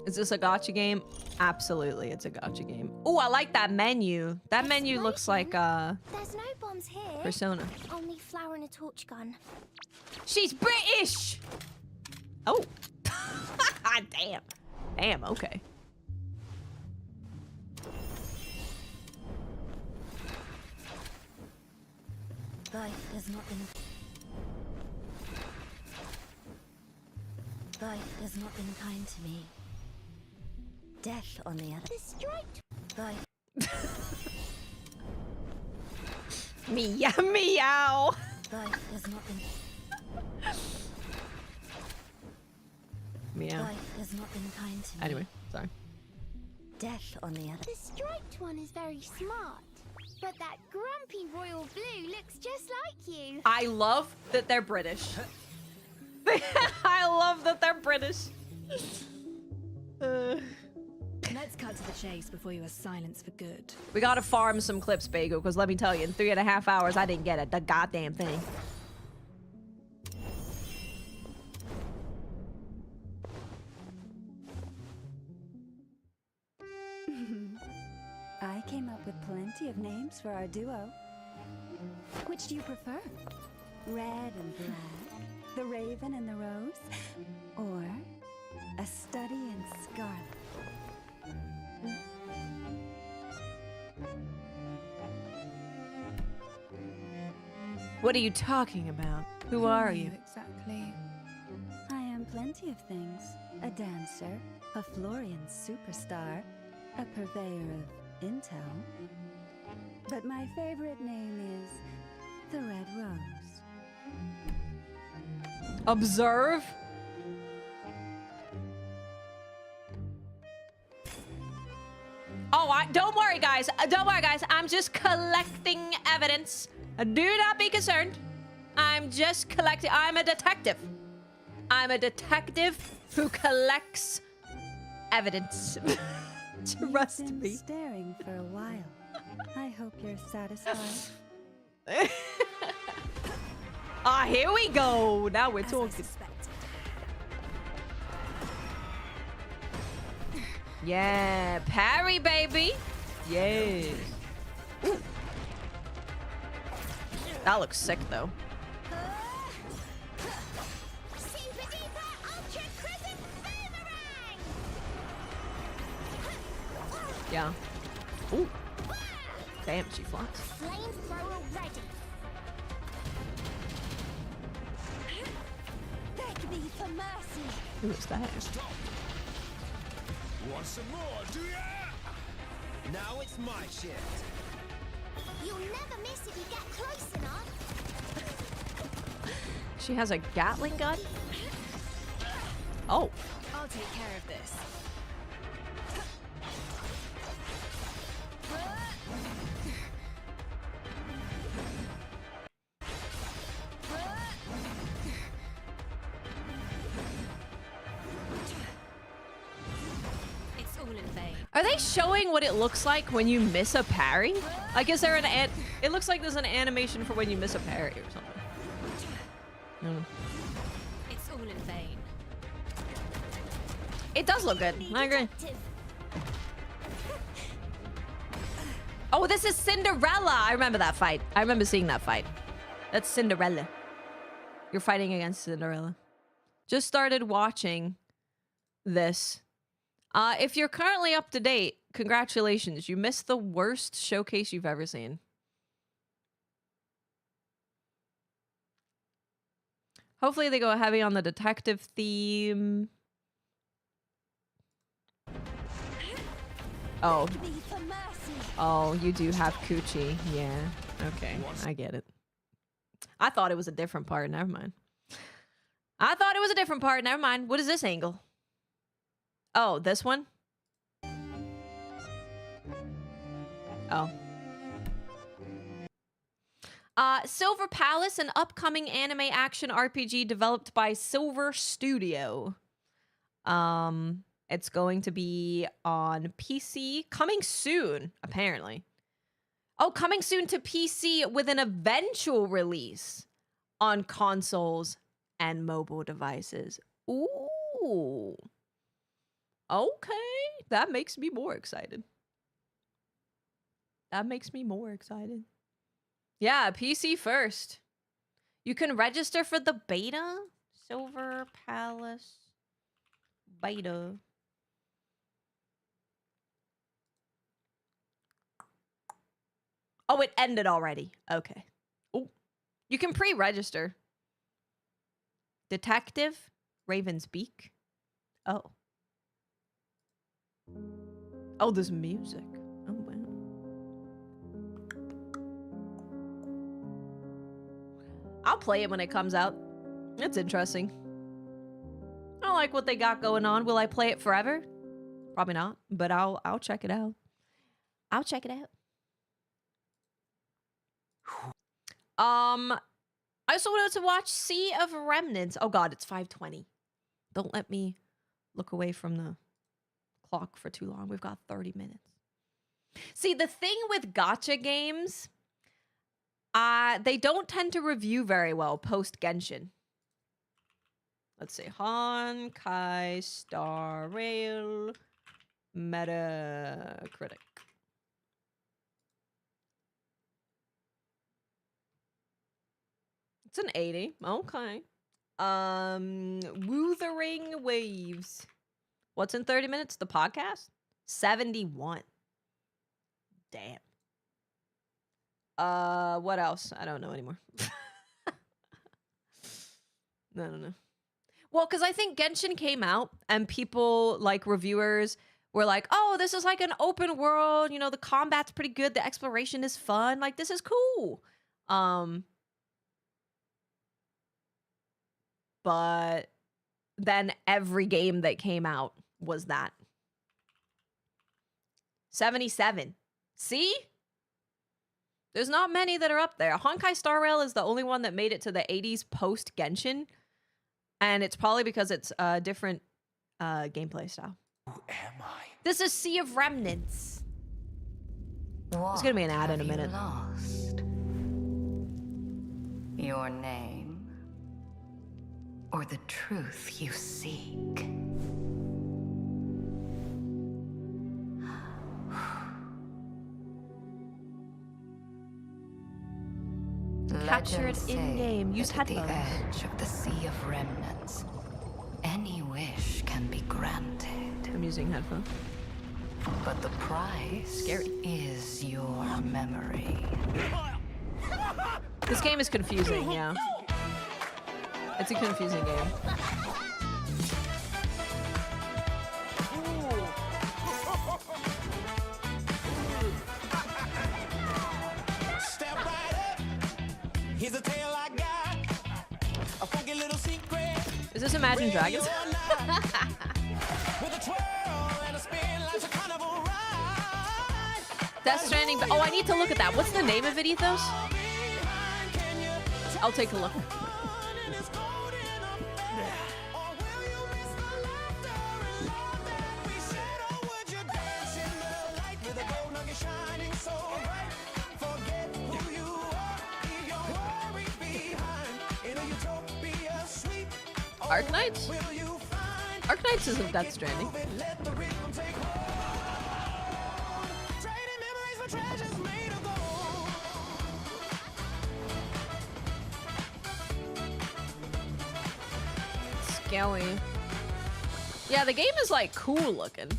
Is this a gacha game? Absolutely, it's a gacha game. Oh, I like that menu. That menu looks like There's no bombs here. Persona. Only flour and a torch gun. She's British. Oh. Damn. Damn, okay. Life has not been kind to me. Death on the other. The striped. Bye. Meow meow. Life has not been. Meow. Life has not been kind to me. Anyway, sorry. Death on the other. The striped one is very smart, but that grumpy royal blue looks just like you. I love that they're British. I love that they're British. Let's cut to the chase before you are silenced for good. We gotta farm some clips, Bagel, because let me tell you, in 3.5 hours, I didn't get the goddamn thing. I came up with plenty of names for our duo. Which do you prefer? Red and black, the raven and the rose, or a study in scarlet? What are you talking about? Who are you? Exactly. I am plenty of things. A dancer, a Florian superstar, a purveyor of intel. But my favorite name is the Red Rose. Observe? Oh, don't worry, guys. Don't worry, guys. I'm just collecting evidence. Do not be concerned. I'm just collecting. I'm a detective. I'm a detective who collects evidence. Trust You've been me. Staring for a while. I hope you're satisfied. Ah, here we go. Now we're talking. Yeah, parry, baby. Yes. Ooh. That looks sick, though. Yeah. Ooh. Damn, she flies. Flamethrower ready. Beg me for mercy. Who is that? Want some more, do ya? Now it's my shift. You'll never miss if you get close enough. She has a Gatling gun? Oh. I'll take care of this. It's all in vain. Are they showing what it looks like when you miss a parry? Like, is there it looks like there's an animation for when you miss a parry or something. No. It's all in vain. It does look good. I agree. Oh, this is Cinderella. I remember that fight. I remember seeing that fight. That's Cinderella. You're fighting against Cinderella. Just started watching this. If you're currently up to date, congratulations. You missed the worst showcase you've ever seen. Hopefully they go heavy on the detective theme. Oh. Oh, you do have coochie. Yeah. Okay. I get it. I thought it was a different part. Never mind. I thought it was a different part. Never mind. What is this angle? Oh, this one? Oh. Silver Palace, an upcoming anime action RPG developed by Silver Studio. It's going to be on PC coming soon, apparently. Oh, coming soon to PC with an eventual release on consoles and mobile devices. Ooh. Okay, that makes me more excited. That makes me more excited. Yeah, PC first. You can register for the beta. Silver Palace beta. Oh, it ended already. Okay. Oh, you can pre-register. Detective Raven's Beak. Oh. Oh, there's music. Oh, wow. I'll play it when it comes out. It's interesting. I don't like what they got going on. Will I play it forever? Probably not, but I'll check it out. I'll check it out. I also wanted to watch Sea of Remnants. Oh god, it's 5:20. Don't let me look away from the clock for too long. We've got 30 minutes. See, the thing with gacha games, they don't tend to review very well post Genshin. Let's see. Honkai Star Rail Metacritic. It's an 80. Okay. Wuthering Waves. What's in 30 minutes? The podcast? 71. Damn. What else? I don't know anymore. No. Well, because I think Genshin came out and people, like reviewers, were like, oh, this is like an open world. You know, the combat's pretty good. The exploration is fun. Like, this is cool. But then every game that came out was that. 77. See? There's not many that are up there. Honkai Star Rail is the only one that made it to the 80s post Genshin. And it's probably because it's a different gameplay style. Who am I? This is Sea of Remnants. There's gonna be an ad in a minute. Lost your name or the truth you seek. Capture it in-game. Use At the headphones. edge of the Sea of Remnants, any wish can be granted. I'm using headphones. But the price is your memory. This game is confusing, yeah. It's a confusing game. Step right up. Here's a tale I got. A funky little secret. Is this Imagine Dragons? With a twirl and a spin like a carnival ride. Death Stranding. Oh, I need to look at that. What's the name of it, Ethos? I'll take a look. Arknights? Arknights isn't Death Stranding. Scary. Yeah, the game is like cool looking.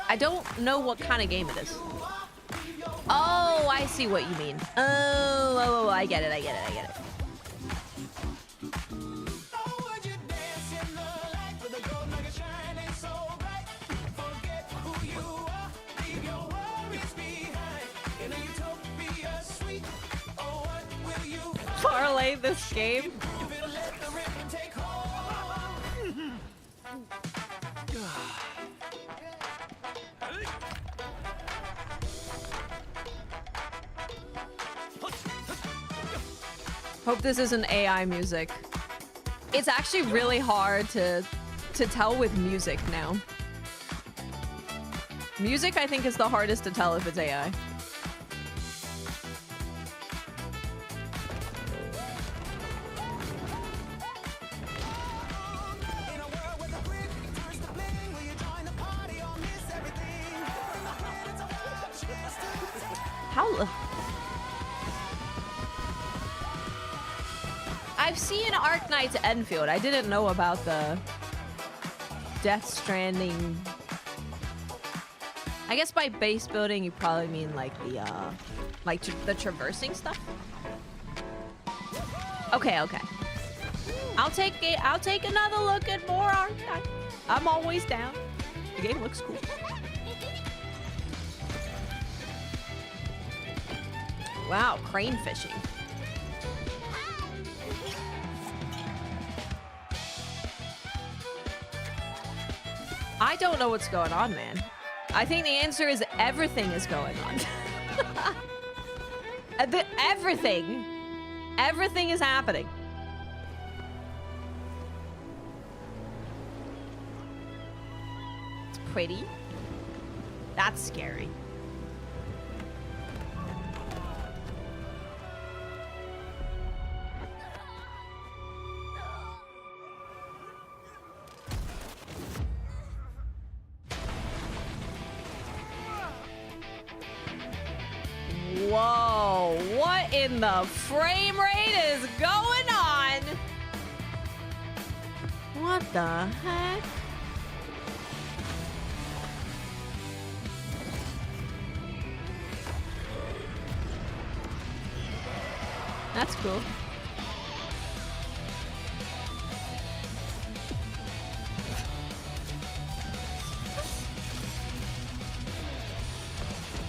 I don't know what kind of game it is. Oh, I see what you mean. Oh, I get it. Parlay this game. Hope this isn't AI music. It's actually really hard to tell with music now. Music, I think, is the hardest to tell if it's AI. How? I've seen Arknight's Enfield. I didn't know about the Death Stranding. I guess by base building, you probably mean like the traversing stuff. Okay. I'll I'll take another look at more art. I'm always down. The game looks cool. Wow, crane fishing. I don't know what's going on, man. I think the answer is everything is going on. Everything is happening. It's pretty. That's scary. Whoa, what in the frame rate is going on? What the heck? That's cool.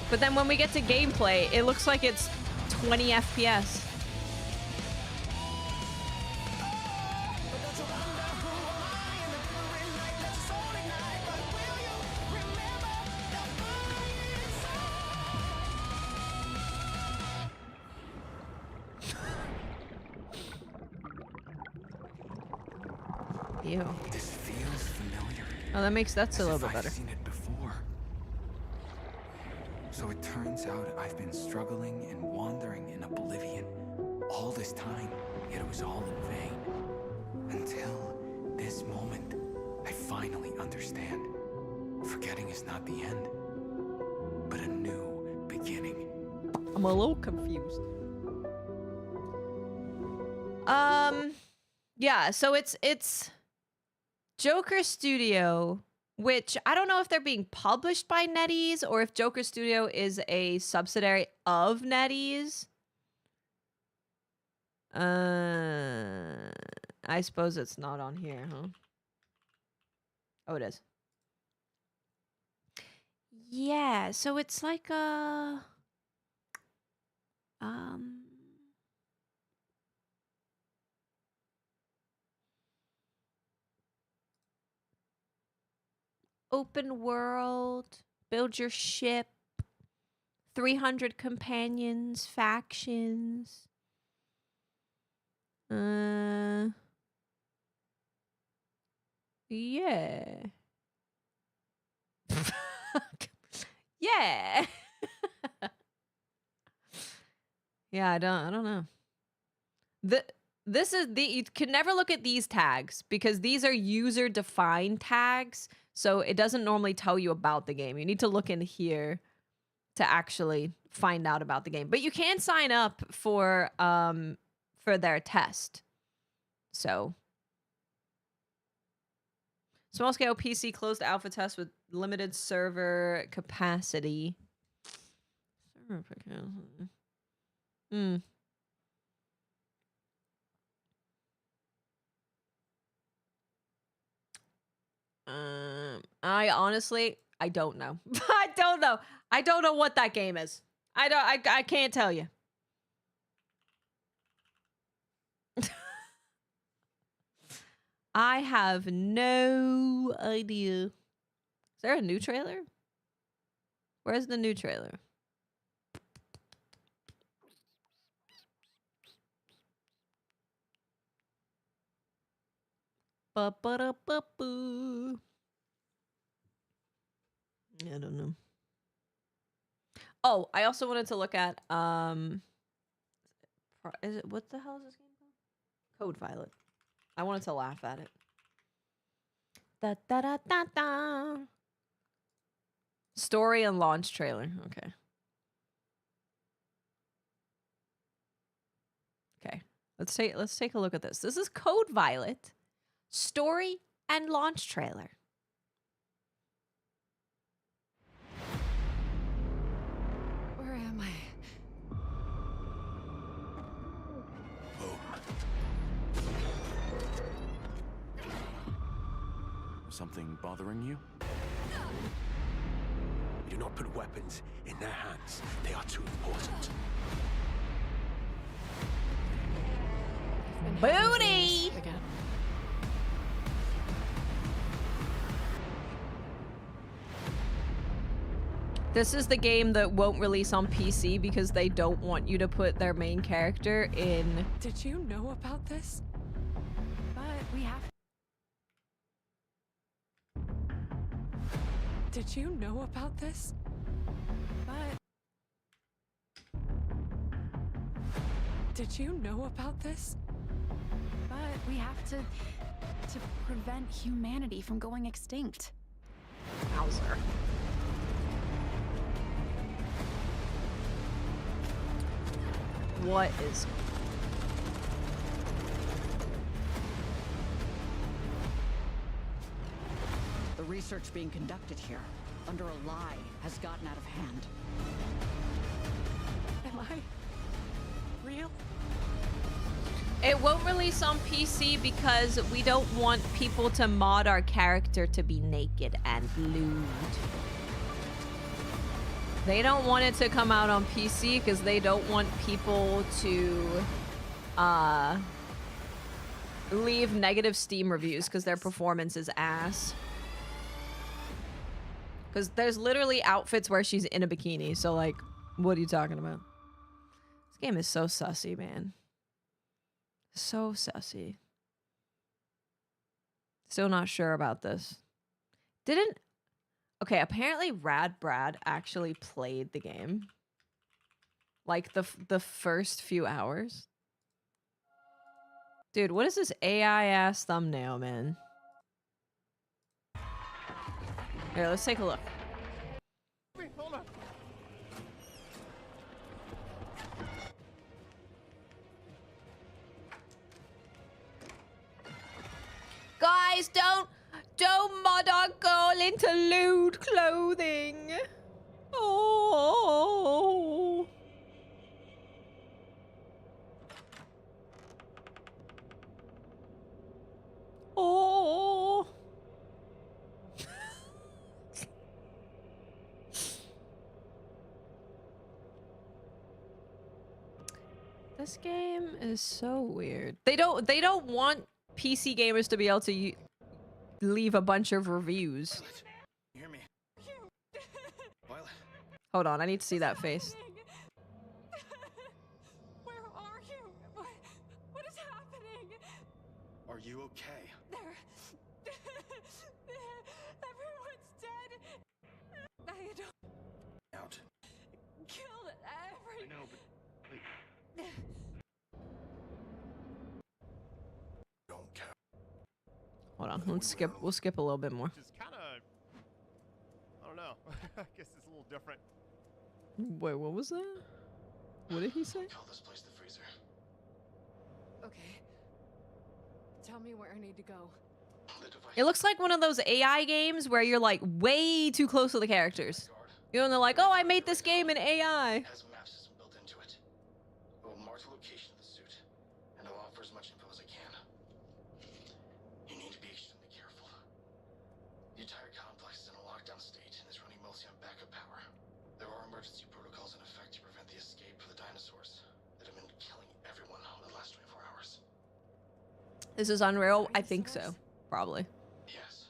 But then when we get to gameplay, it looks like it's 20 FPS. Ew. This feels familiar. Oh, that's a little bit better. I've seen it before. So it turns out I've been struggling and wandering in oblivion all this time, yet it was all in vain. Until this moment, I finally understand. Forgetting is not the end, but a new beginning. I'm a little confused. Yeah, so it's Joker Studio, which I don't know if they're being published by NetEase or if Joker Studio is a subsidiary of NetEase. I suppose it's not on here, huh? Oh, it is. Yeah, so it's like a open world, build your ship, 300 companions, factions. Yeah. Yeah. Yeah, I don't know. You can never look at these tags because these are user defined tags. So it doesn't normally tell you about the game. You need to look in here to actually find out about the game. But you can sign up for their test. So small scale PC closed alpha test with limited server capacity. Server capacity. I honestly, I don't know. I don't know. I don't know what that game is. I can't tell you. I have no idea. Is there a new trailer? Where's the new trailer? Ba-ba-da-ba-boo. I don't know. Oh, I also wanted to look at is it, what the hell is this game called? Code Violet. I wanted to laugh at it. Da da da da da. Story and launch trailer. Okay. Okay. Let's take a look at this. This is Code Violet. Story and launch trailer. Where am I? Something bothering you? We do not put weapons in their hands. They are too important. Booty! Again. This is the game that won't release on PC because they don't want you to put their main character in. Did you know about this? But we have. Did you know about this? But. Did you know about this? But we have to prevent humanity from going extinct. Bowser. What is... The research being conducted here, under a lie, has gotten out of hand. Am I real? It won't release on PC because we don't want people to mod our character to be naked and lewd. They don't want it to come out on PC because they don't want people to leave negative Steam reviews because their performance is ass. Because there's literally outfits where she's in a bikini, so like, what are you talking about? This game is so sussy, man. So sussy. Still not sure about this. Didn't... Okay, apparently Rad Brad actually played the game. Like the first few hours. Dude, what is this AI ass thumbnail, man? Here, let's take a look. Wait, hold on. Guys, don't mod our girl into lewd clothing. Oh. Oh. This game is so weird. They don't want PC gamers to be able to leave a bunch of reviews. You hear me? Violet. Hold on, I need to see that face. Where are you? What is happening? Are you okay? Everyone's dead. I don't Out. killed every. I know, but wait. Don't care. Hold on, we'll skip a little bit more. Just kind of, I don't know. I guess it's a little different. Wait, what was that? What did he say? Call this place the freezer. Okay. Tell me where I need to go. It looks like one of those AI games where you're like way too close to the characters. You know, and they're like, oh, I made this game in AI. It has a map system built into it. It will mark the location of the suit, and I'll offer as much info as I can. You need to be extremely careful. The entire complex is in a lockdown state and is running mostly on backup power. There are emergency protocols in effect to prevent the escape for the dinosaurs that have been killing everyone over the last 24 hours. This is Unreal? I think so. Probably. Yes.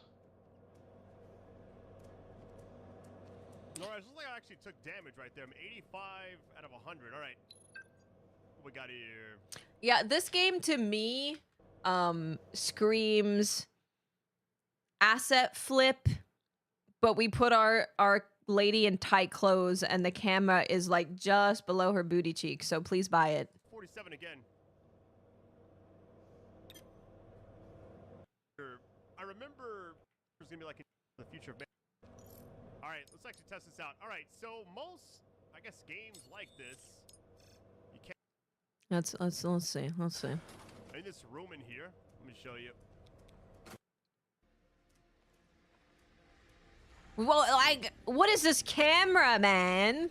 Laura, it looks like I actually took damage right there. I'm 85 out of 100. All right. What we got here? Yeah, this game to me screams asset flip, but we put our lady in tight clothes and the camera is like just below her booty cheek, so please buy it. 47 again. I remember there's gonna be like the future of man. All right, let's actually test this out. All right, so most, I guess, games like this, you can't. Let's see. Let's see. In this room in here, let me show you. Well, like, what is this camera, man?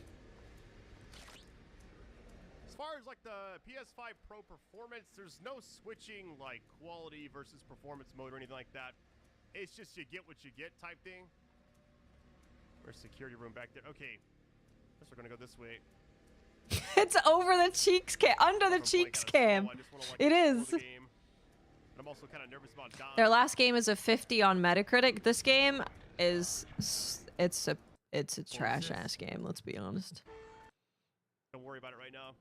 As far as like the PS5 Pro performance, there's no switching like quality versus performance mode or anything like that. It's just you get what you get type thing. Where's security room back there? Okay. Guess we're gonna go this way. It's over the cheeks cam, under the cheeks cam. It is. I'm also kind of nervous about dying. Their last game is a 50 on Metacritic. This game is it's a trash ass game. Let's be honest. Don't worry about it right now.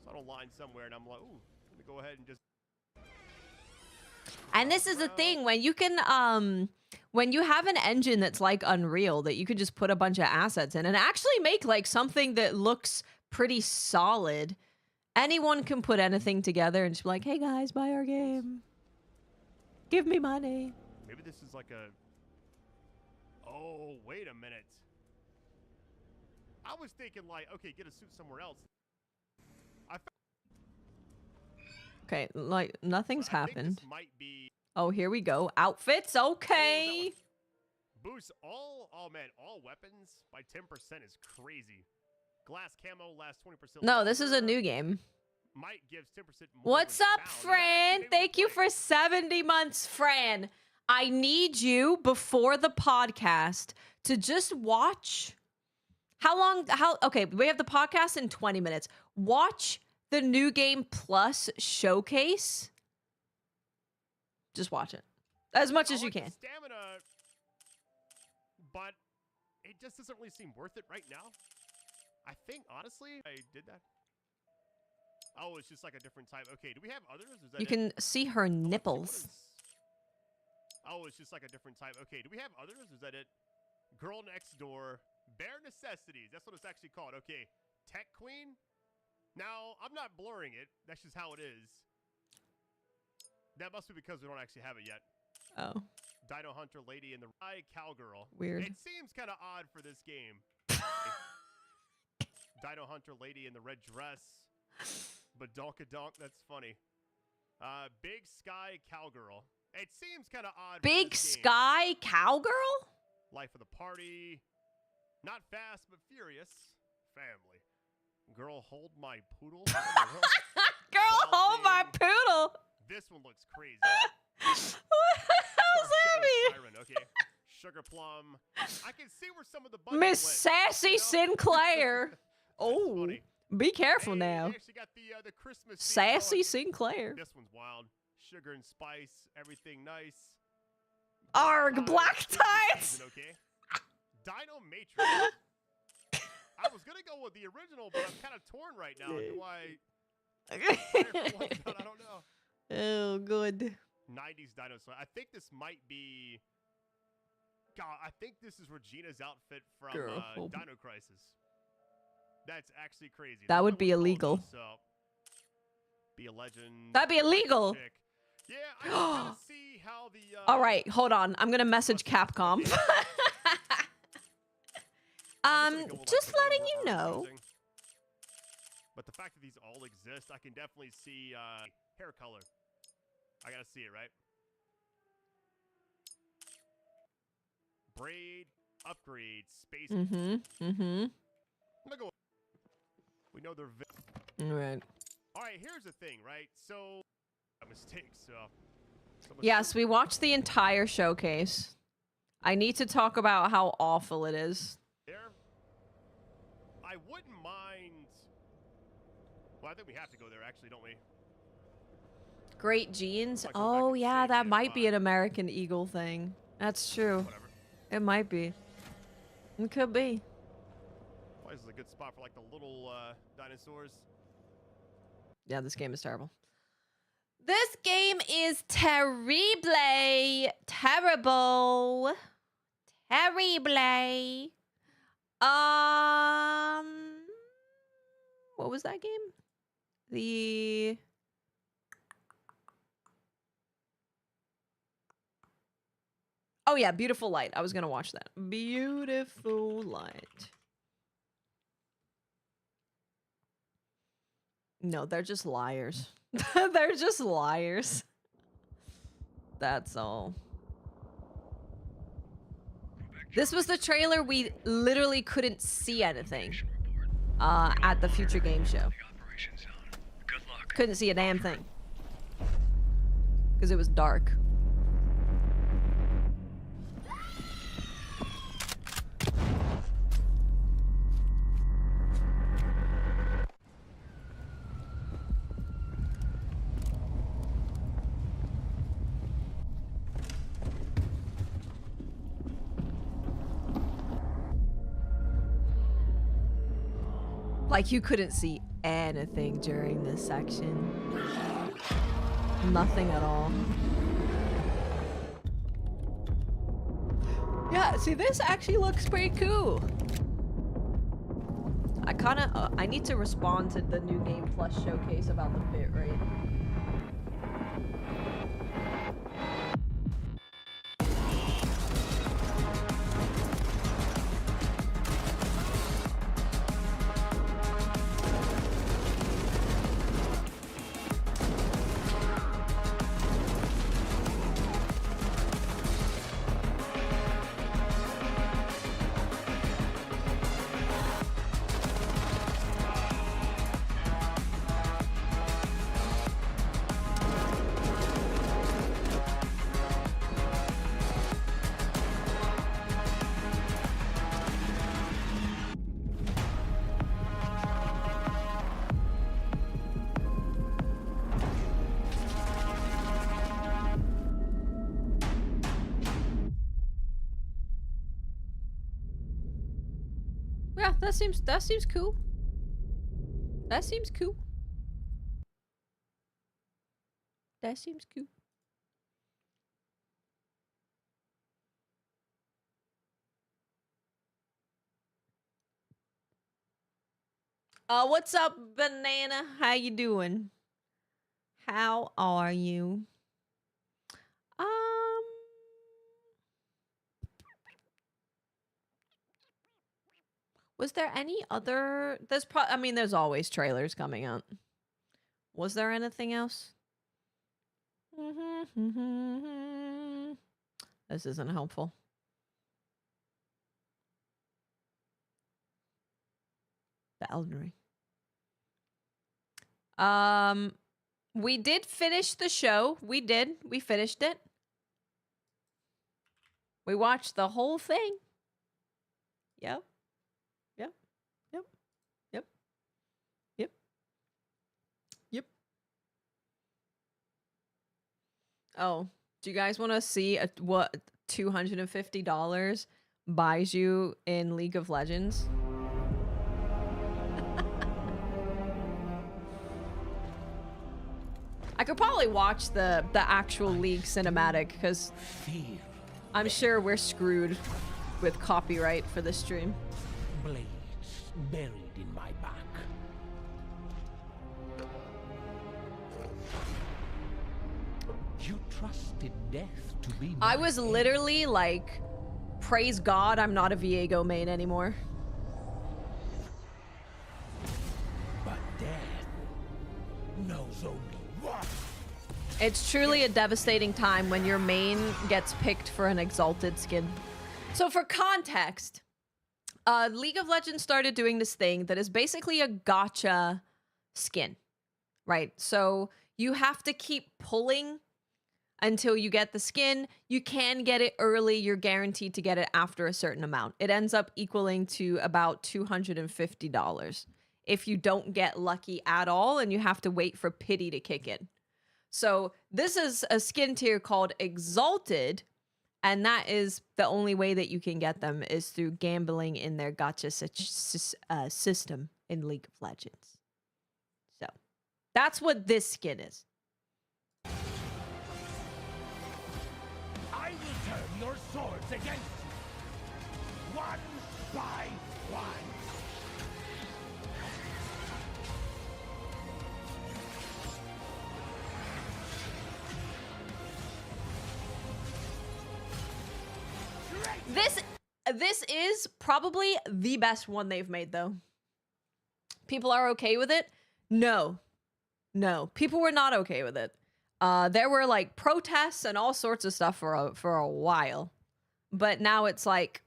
So I don't line somewhere, and I'm like, ooh, let me go ahead and just. And this is the thing when you can when you have an engine that's like Unreal that you could just put a bunch of assets in and actually make like something that looks pretty solid. Anyone can put anything together and just be like, hey guys, buy our game. Give me money. Maybe this is like a... Oh, wait a minute. I was thinking like, okay, get a suit somewhere else. Okay, like nothing's happened. This might be... Oh, here we go. Outfits, okay. Boost all weapons by 10% is crazy. Glass camo lasts 20%. No, this is a new game. Might gives 10% more. What's up, Fran? Thank you for 70 months, Fran. I need you before the podcast to just watch. Okay, we have the podcast in 20 minutes. Watch the New Game Plus showcase. Just watch it. As much as you can. Stamina, but it just doesn't really seem worth it right now. I think, honestly, I did that. Oh, it's just like a different type. Okay, do we have others? Is that You can see her nipples. Oh, it's just like a different type. Okay, do we have others? Is that it? Girl Next Door. Bare Necessities. That's what it's actually called. Okay, Tech Queen. Now, I'm not blurring it. That's just how it is. That must be because we don't actually have it yet. Oh. Dino Hunter Lady and the Cowgirl. Weird. It seems kind of odd for this game. Dino Hunter Lady in the red dress. Badonkadonk, that's funny. Big Sky Cowgirl. It seems kind of odd. Big Sky Cowgirl? Life of the Party. Not Fast, but Furious. Family. Girl, Hold My Poodle. Girl, Hold My Poodle. This one looks crazy. What the hell's that mean? Siren, okay. Sugar Plum. I can see where some of the buttons Miss went, Sassy Sinclair. Oh, be careful now. Actually got the Christmas Sassy Sinclair. This one's wild. Sugar and spice, everything nice. Arg, black tights. Okay. Dino Matrix. I was gonna go with the original, but I'm kind of torn right now. Do I? I don't know. Oh, good. 90s dinosaur. I think this might be. God, I think this is Regina's outfit from Dino Crisis. That's actually crazy. That would be illegal. Be a legend. That'd be illegal. Chick. Yeah, I can see how the. All right, hold on. I'm gonna message Capcom. Just letting you know. But the fact that these all exist, I can definitely see hair color. I gotta see it, right? Braid, upgrade, space. Go. We know they're. All right. All right. Here's the thing, right? So, a mistake. So. Yes, we watched the entire showcase. I need to talk about how awful it is. I wouldn't mind. Well, I think we have to go there, actually, don't we? Great jeans. Oh yeah, that might be an American Eagle thing. That's true. Whatever. It might be. It could be. Well, this is a good spot for like the little dinosaurs. Yeah, this game is terrible. This game is terrible. Terrible. Terrible. What was that game? Oh yeah, Beautiful Light. I was gonna watch that. Beautiful Light. No, they're just liars. They're just liars. That's all. This was the trailer we literally couldn't see anything at the Future Game Show. Couldn't see a damn thing. Because it was dark. Like, you couldn't see anything during this section. Nothing at all. Yeah, see, this actually looks pretty cool. I kinda, I need to respond to the New Game Plus showcase about the bitrate. Yeah, that seems cool. That seems cool. That seems cool. What's up, Banana? How you doing? How are you? Was there any other? I mean, there's always trailers coming out. Was there anything else? This isn't helpful. The Elden Ring. We did finish the show. We did. We finished it. We watched the whole thing. Yep. Yep. Yep. Yep. Yep. Yep. Oh, do you guys want to see what $250 buys you in League of Legends? I could probably watch the actual League cinematic because I'm sure we're screwed with copyright for this stream. Blades buried in my back. You trusted death to be. I was literally like, praise God, I'm not a Viego main anymore. But death knows only one. It's truly a devastating time when your main gets picked for an exalted skin. So for context, League of Legends started doing this thing that is basically a gacha skin, right? So you have to keep pulling until you get the skin. You can get it early. You're guaranteed to get it after a certain amount. It ends up equaling to about $250 if you don't get lucky at all and you have to wait for pity to kick in. So this is a skin tier called Exalted, and that is the only way that you can get them is through gambling in their gacha system in League of Legends. So that's what this skin is. I will turn your swords against you, one by one. This is probably the best one they've made, though. People are okay with it? No. No. People were not okay with it. There were, like, protests and all sorts of stuff for a while. But now it's like...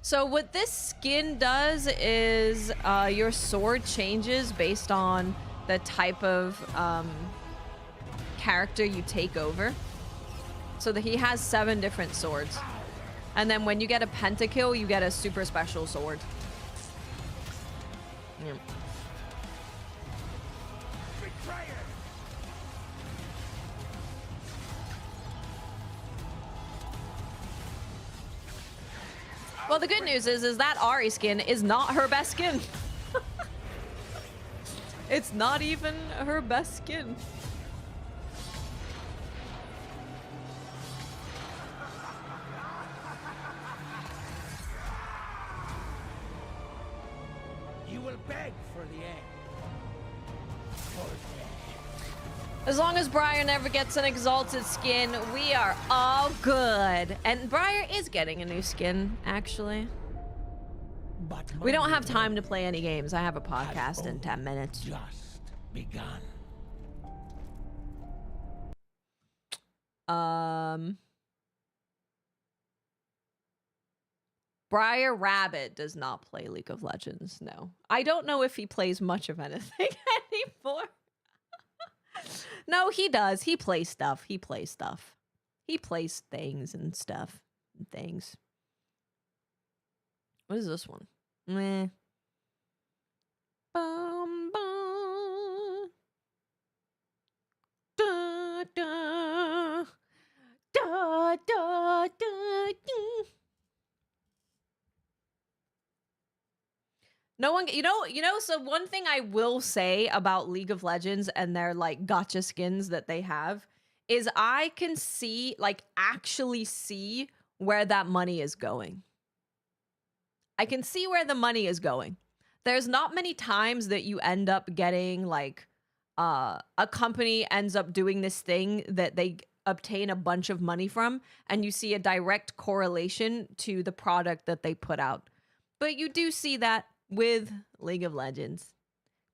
So what this skin does is your sword changes based on the type of... character you take over, so that he has 7 different swords, and then when you get a pentakill you get a super special sword. Well, the good news is that Ari skin is not her best skin. It's not even her best skin. You will beg for the egg. As long as Briar never gets an exalted skin, we are all good. And Briar is getting a new skin, actually. But we don't have time to play any games. I have a podcast in 10 minutes. Just begun. Briar Rabbit does not play League of Legends, no. I don't know if he plays much of anything anymore. No, he does. He plays stuff. He plays stuff. He plays things and stuff. And things. What is this one? Meh. Bum, bum. Da, da. Da, da, da, da. No one, you know, so one thing I will say about League of Legends and their like gacha skins that they have is I can see, like actually see where that money is going. I can see where the money is going. There's not many times that you end up getting like a company ends up doing this thing that they obtain a bunch of money from and you see a direct correlation to the product that they put out. But you do see that with League of Legends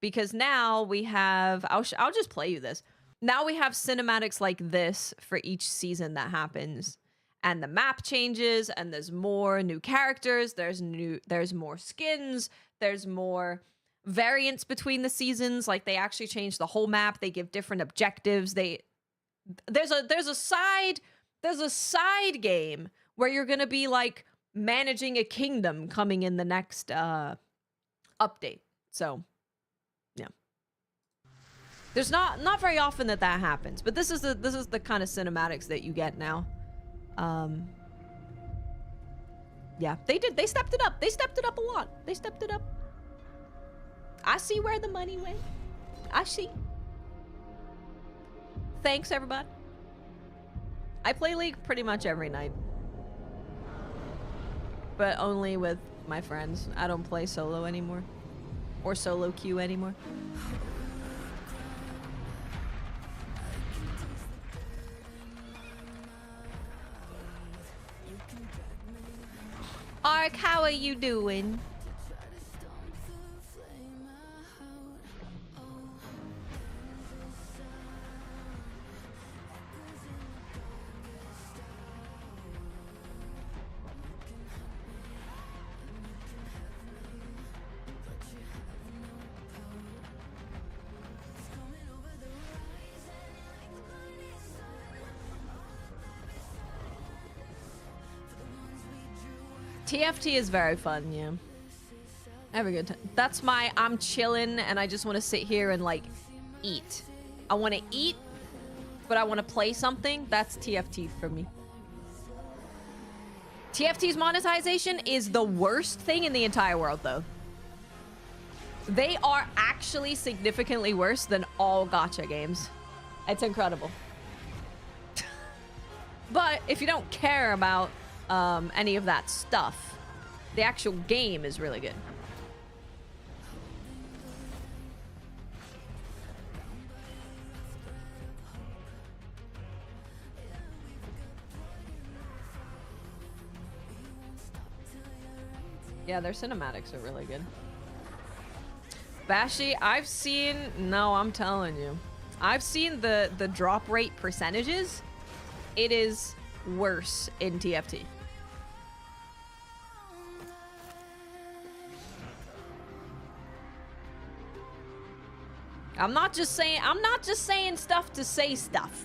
because now we have I'll just play you this. Now we have cinematics like this for each season that happens and the map changes and there's more new characters, there's more skins, there's more variance between the seasons, like they actually change the whole map, they give different objectives, there's a side game where you're going to be like managing a kingdom coming in the next update. So, yeah. There's not very often that happens, but this is the kind of cinematics that you get now. Yeah, they stepped it up. They stepped it up a lot. They stepped it up. I see where the money went. I see. Thanks, everybody. I play League pretty much every night. But only with my friends. I don't play solo anymore. Or solo queue anymore. Ark, how are you doing? TFT is very fun, yeah. I have a good time. That's I'm chilling and I just want to sit here and like eat. I want to eat, but I want to play something. That's TFT for me. TFT's monetization is the worst thing in the entire world, though. They are actually significantly worse than all gacha games. It's incredible. But if you don't care about any of that stuff, the actual game is really good. Yeah, their cinematics are really good. Bashi, I've seen, no, I'm telling you, I've seen the drop rate percentages. It is worse in TFT. I'm not just saying stuff to say stuff.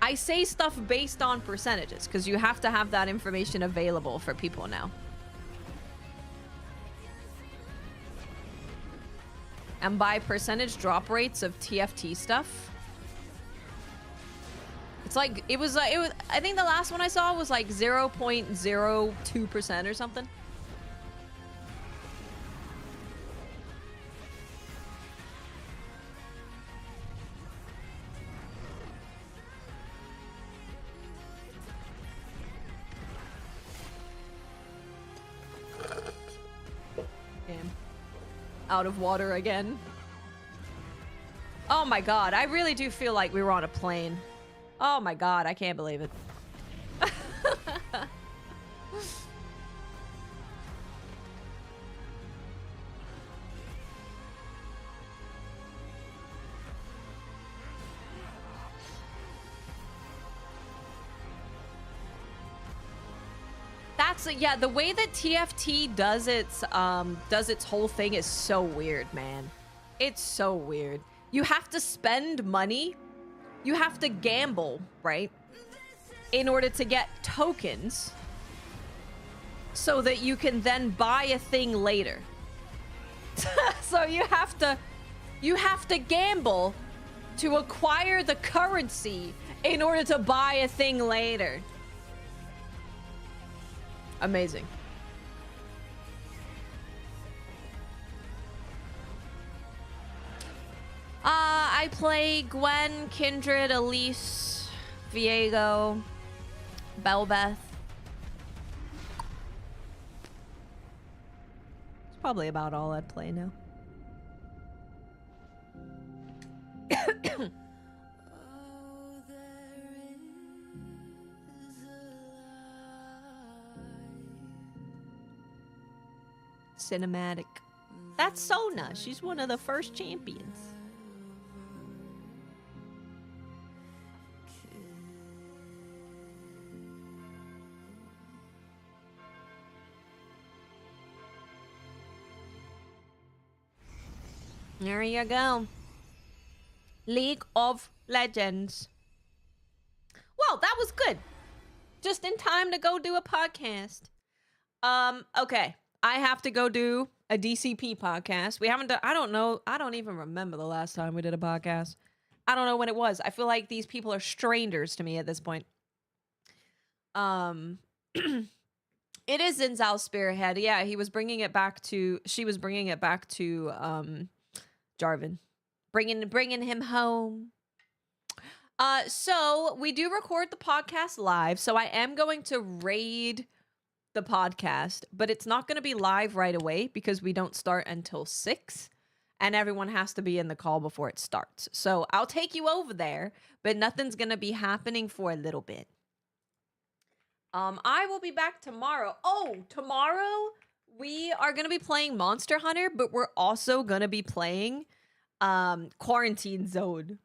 I say stuff based on percentages because you have to have that information available for people now. And by percentage drop rates of TFT stuff, it's It's like, it was, I think the last one I saw was like 0.02% or something. Damn. Out of water again. Oh my god, I really do feel like we were on a plane. Oh my god, I can't believe it. That's yeah, the way that TFT does its whole thing is so weird, man. It's so weird. You have to spend money. You have to gamble, right? In order to get tokens so that you can then buy a thing later. So you have to gamble to acquire the currency in order to buy a thing later. Amazing. I play Gwen, Kindred, Elise, Viego, Belbeth. It's probably about all I'd play now. Cinematic. That's Sona. She's one of the first champions. There you go. League of Legends. Well, that was good. Just in time to go do a podcast. Okay. I have to go do a DCP podcast. We haven't done, I don't know. I don't even remember the last time we did a podcast. I don't know when it was. I feel like these people are strangers to me at this point. It is Zinzal's Spearhead. Yeah, she was bringing it back to Jarvan. Bringing him home. So we do record the podcast live. So I am going to raid the podcast, but it's not going to be live right away because we don't start until 6 and everyone has to be in the call before it starts. So I'll take you over there, but nothing's going to be happening for a little bit. I will be back tomorrow. Oh, tomorrow we are going to be playing Monster Hunter, but we're also going to be playing Quarantine Zone.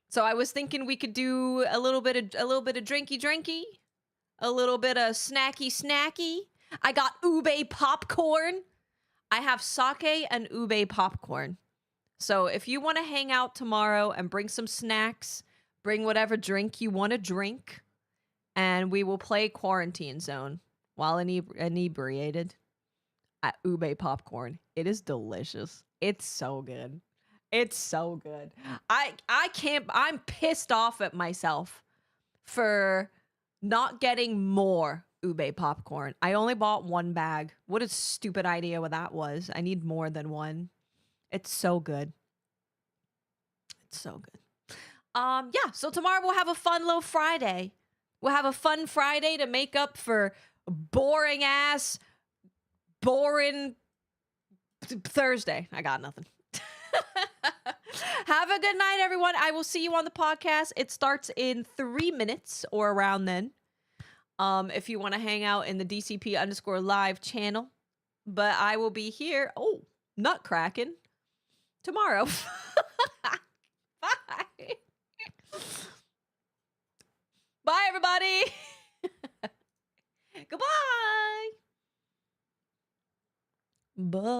So I was thinking we could do a little bit of drinky, a little bit of snacky. I got ube popcorn. I have sake and ube popcorn. So if you want to hang out tomorrow and bring some snacks, bring whatever drink you want to drink, and we will play Quarantine Zone while inebriated at ube popcorn. It is delicious. It's so good. It's so good. I can't, I'm pissed off at myself for not getting more ube popcorn. I only bought one bag. What a stupid idea what that was. I need more than one. It's so good. It's so good. Yeah, so tomorrow we'll have a fun little Friday. We'll have a fun Friday to make up for boring Thursday. I got nothing. Have a good night, everyone. I will see you on the podcast. It starts in 3 minutes or around then. If you want to hang out in the DCP_live channel. But I will be here. Oh, nutcracking tomorrow. Bye. Bye, everybody. Goodbye. Bye.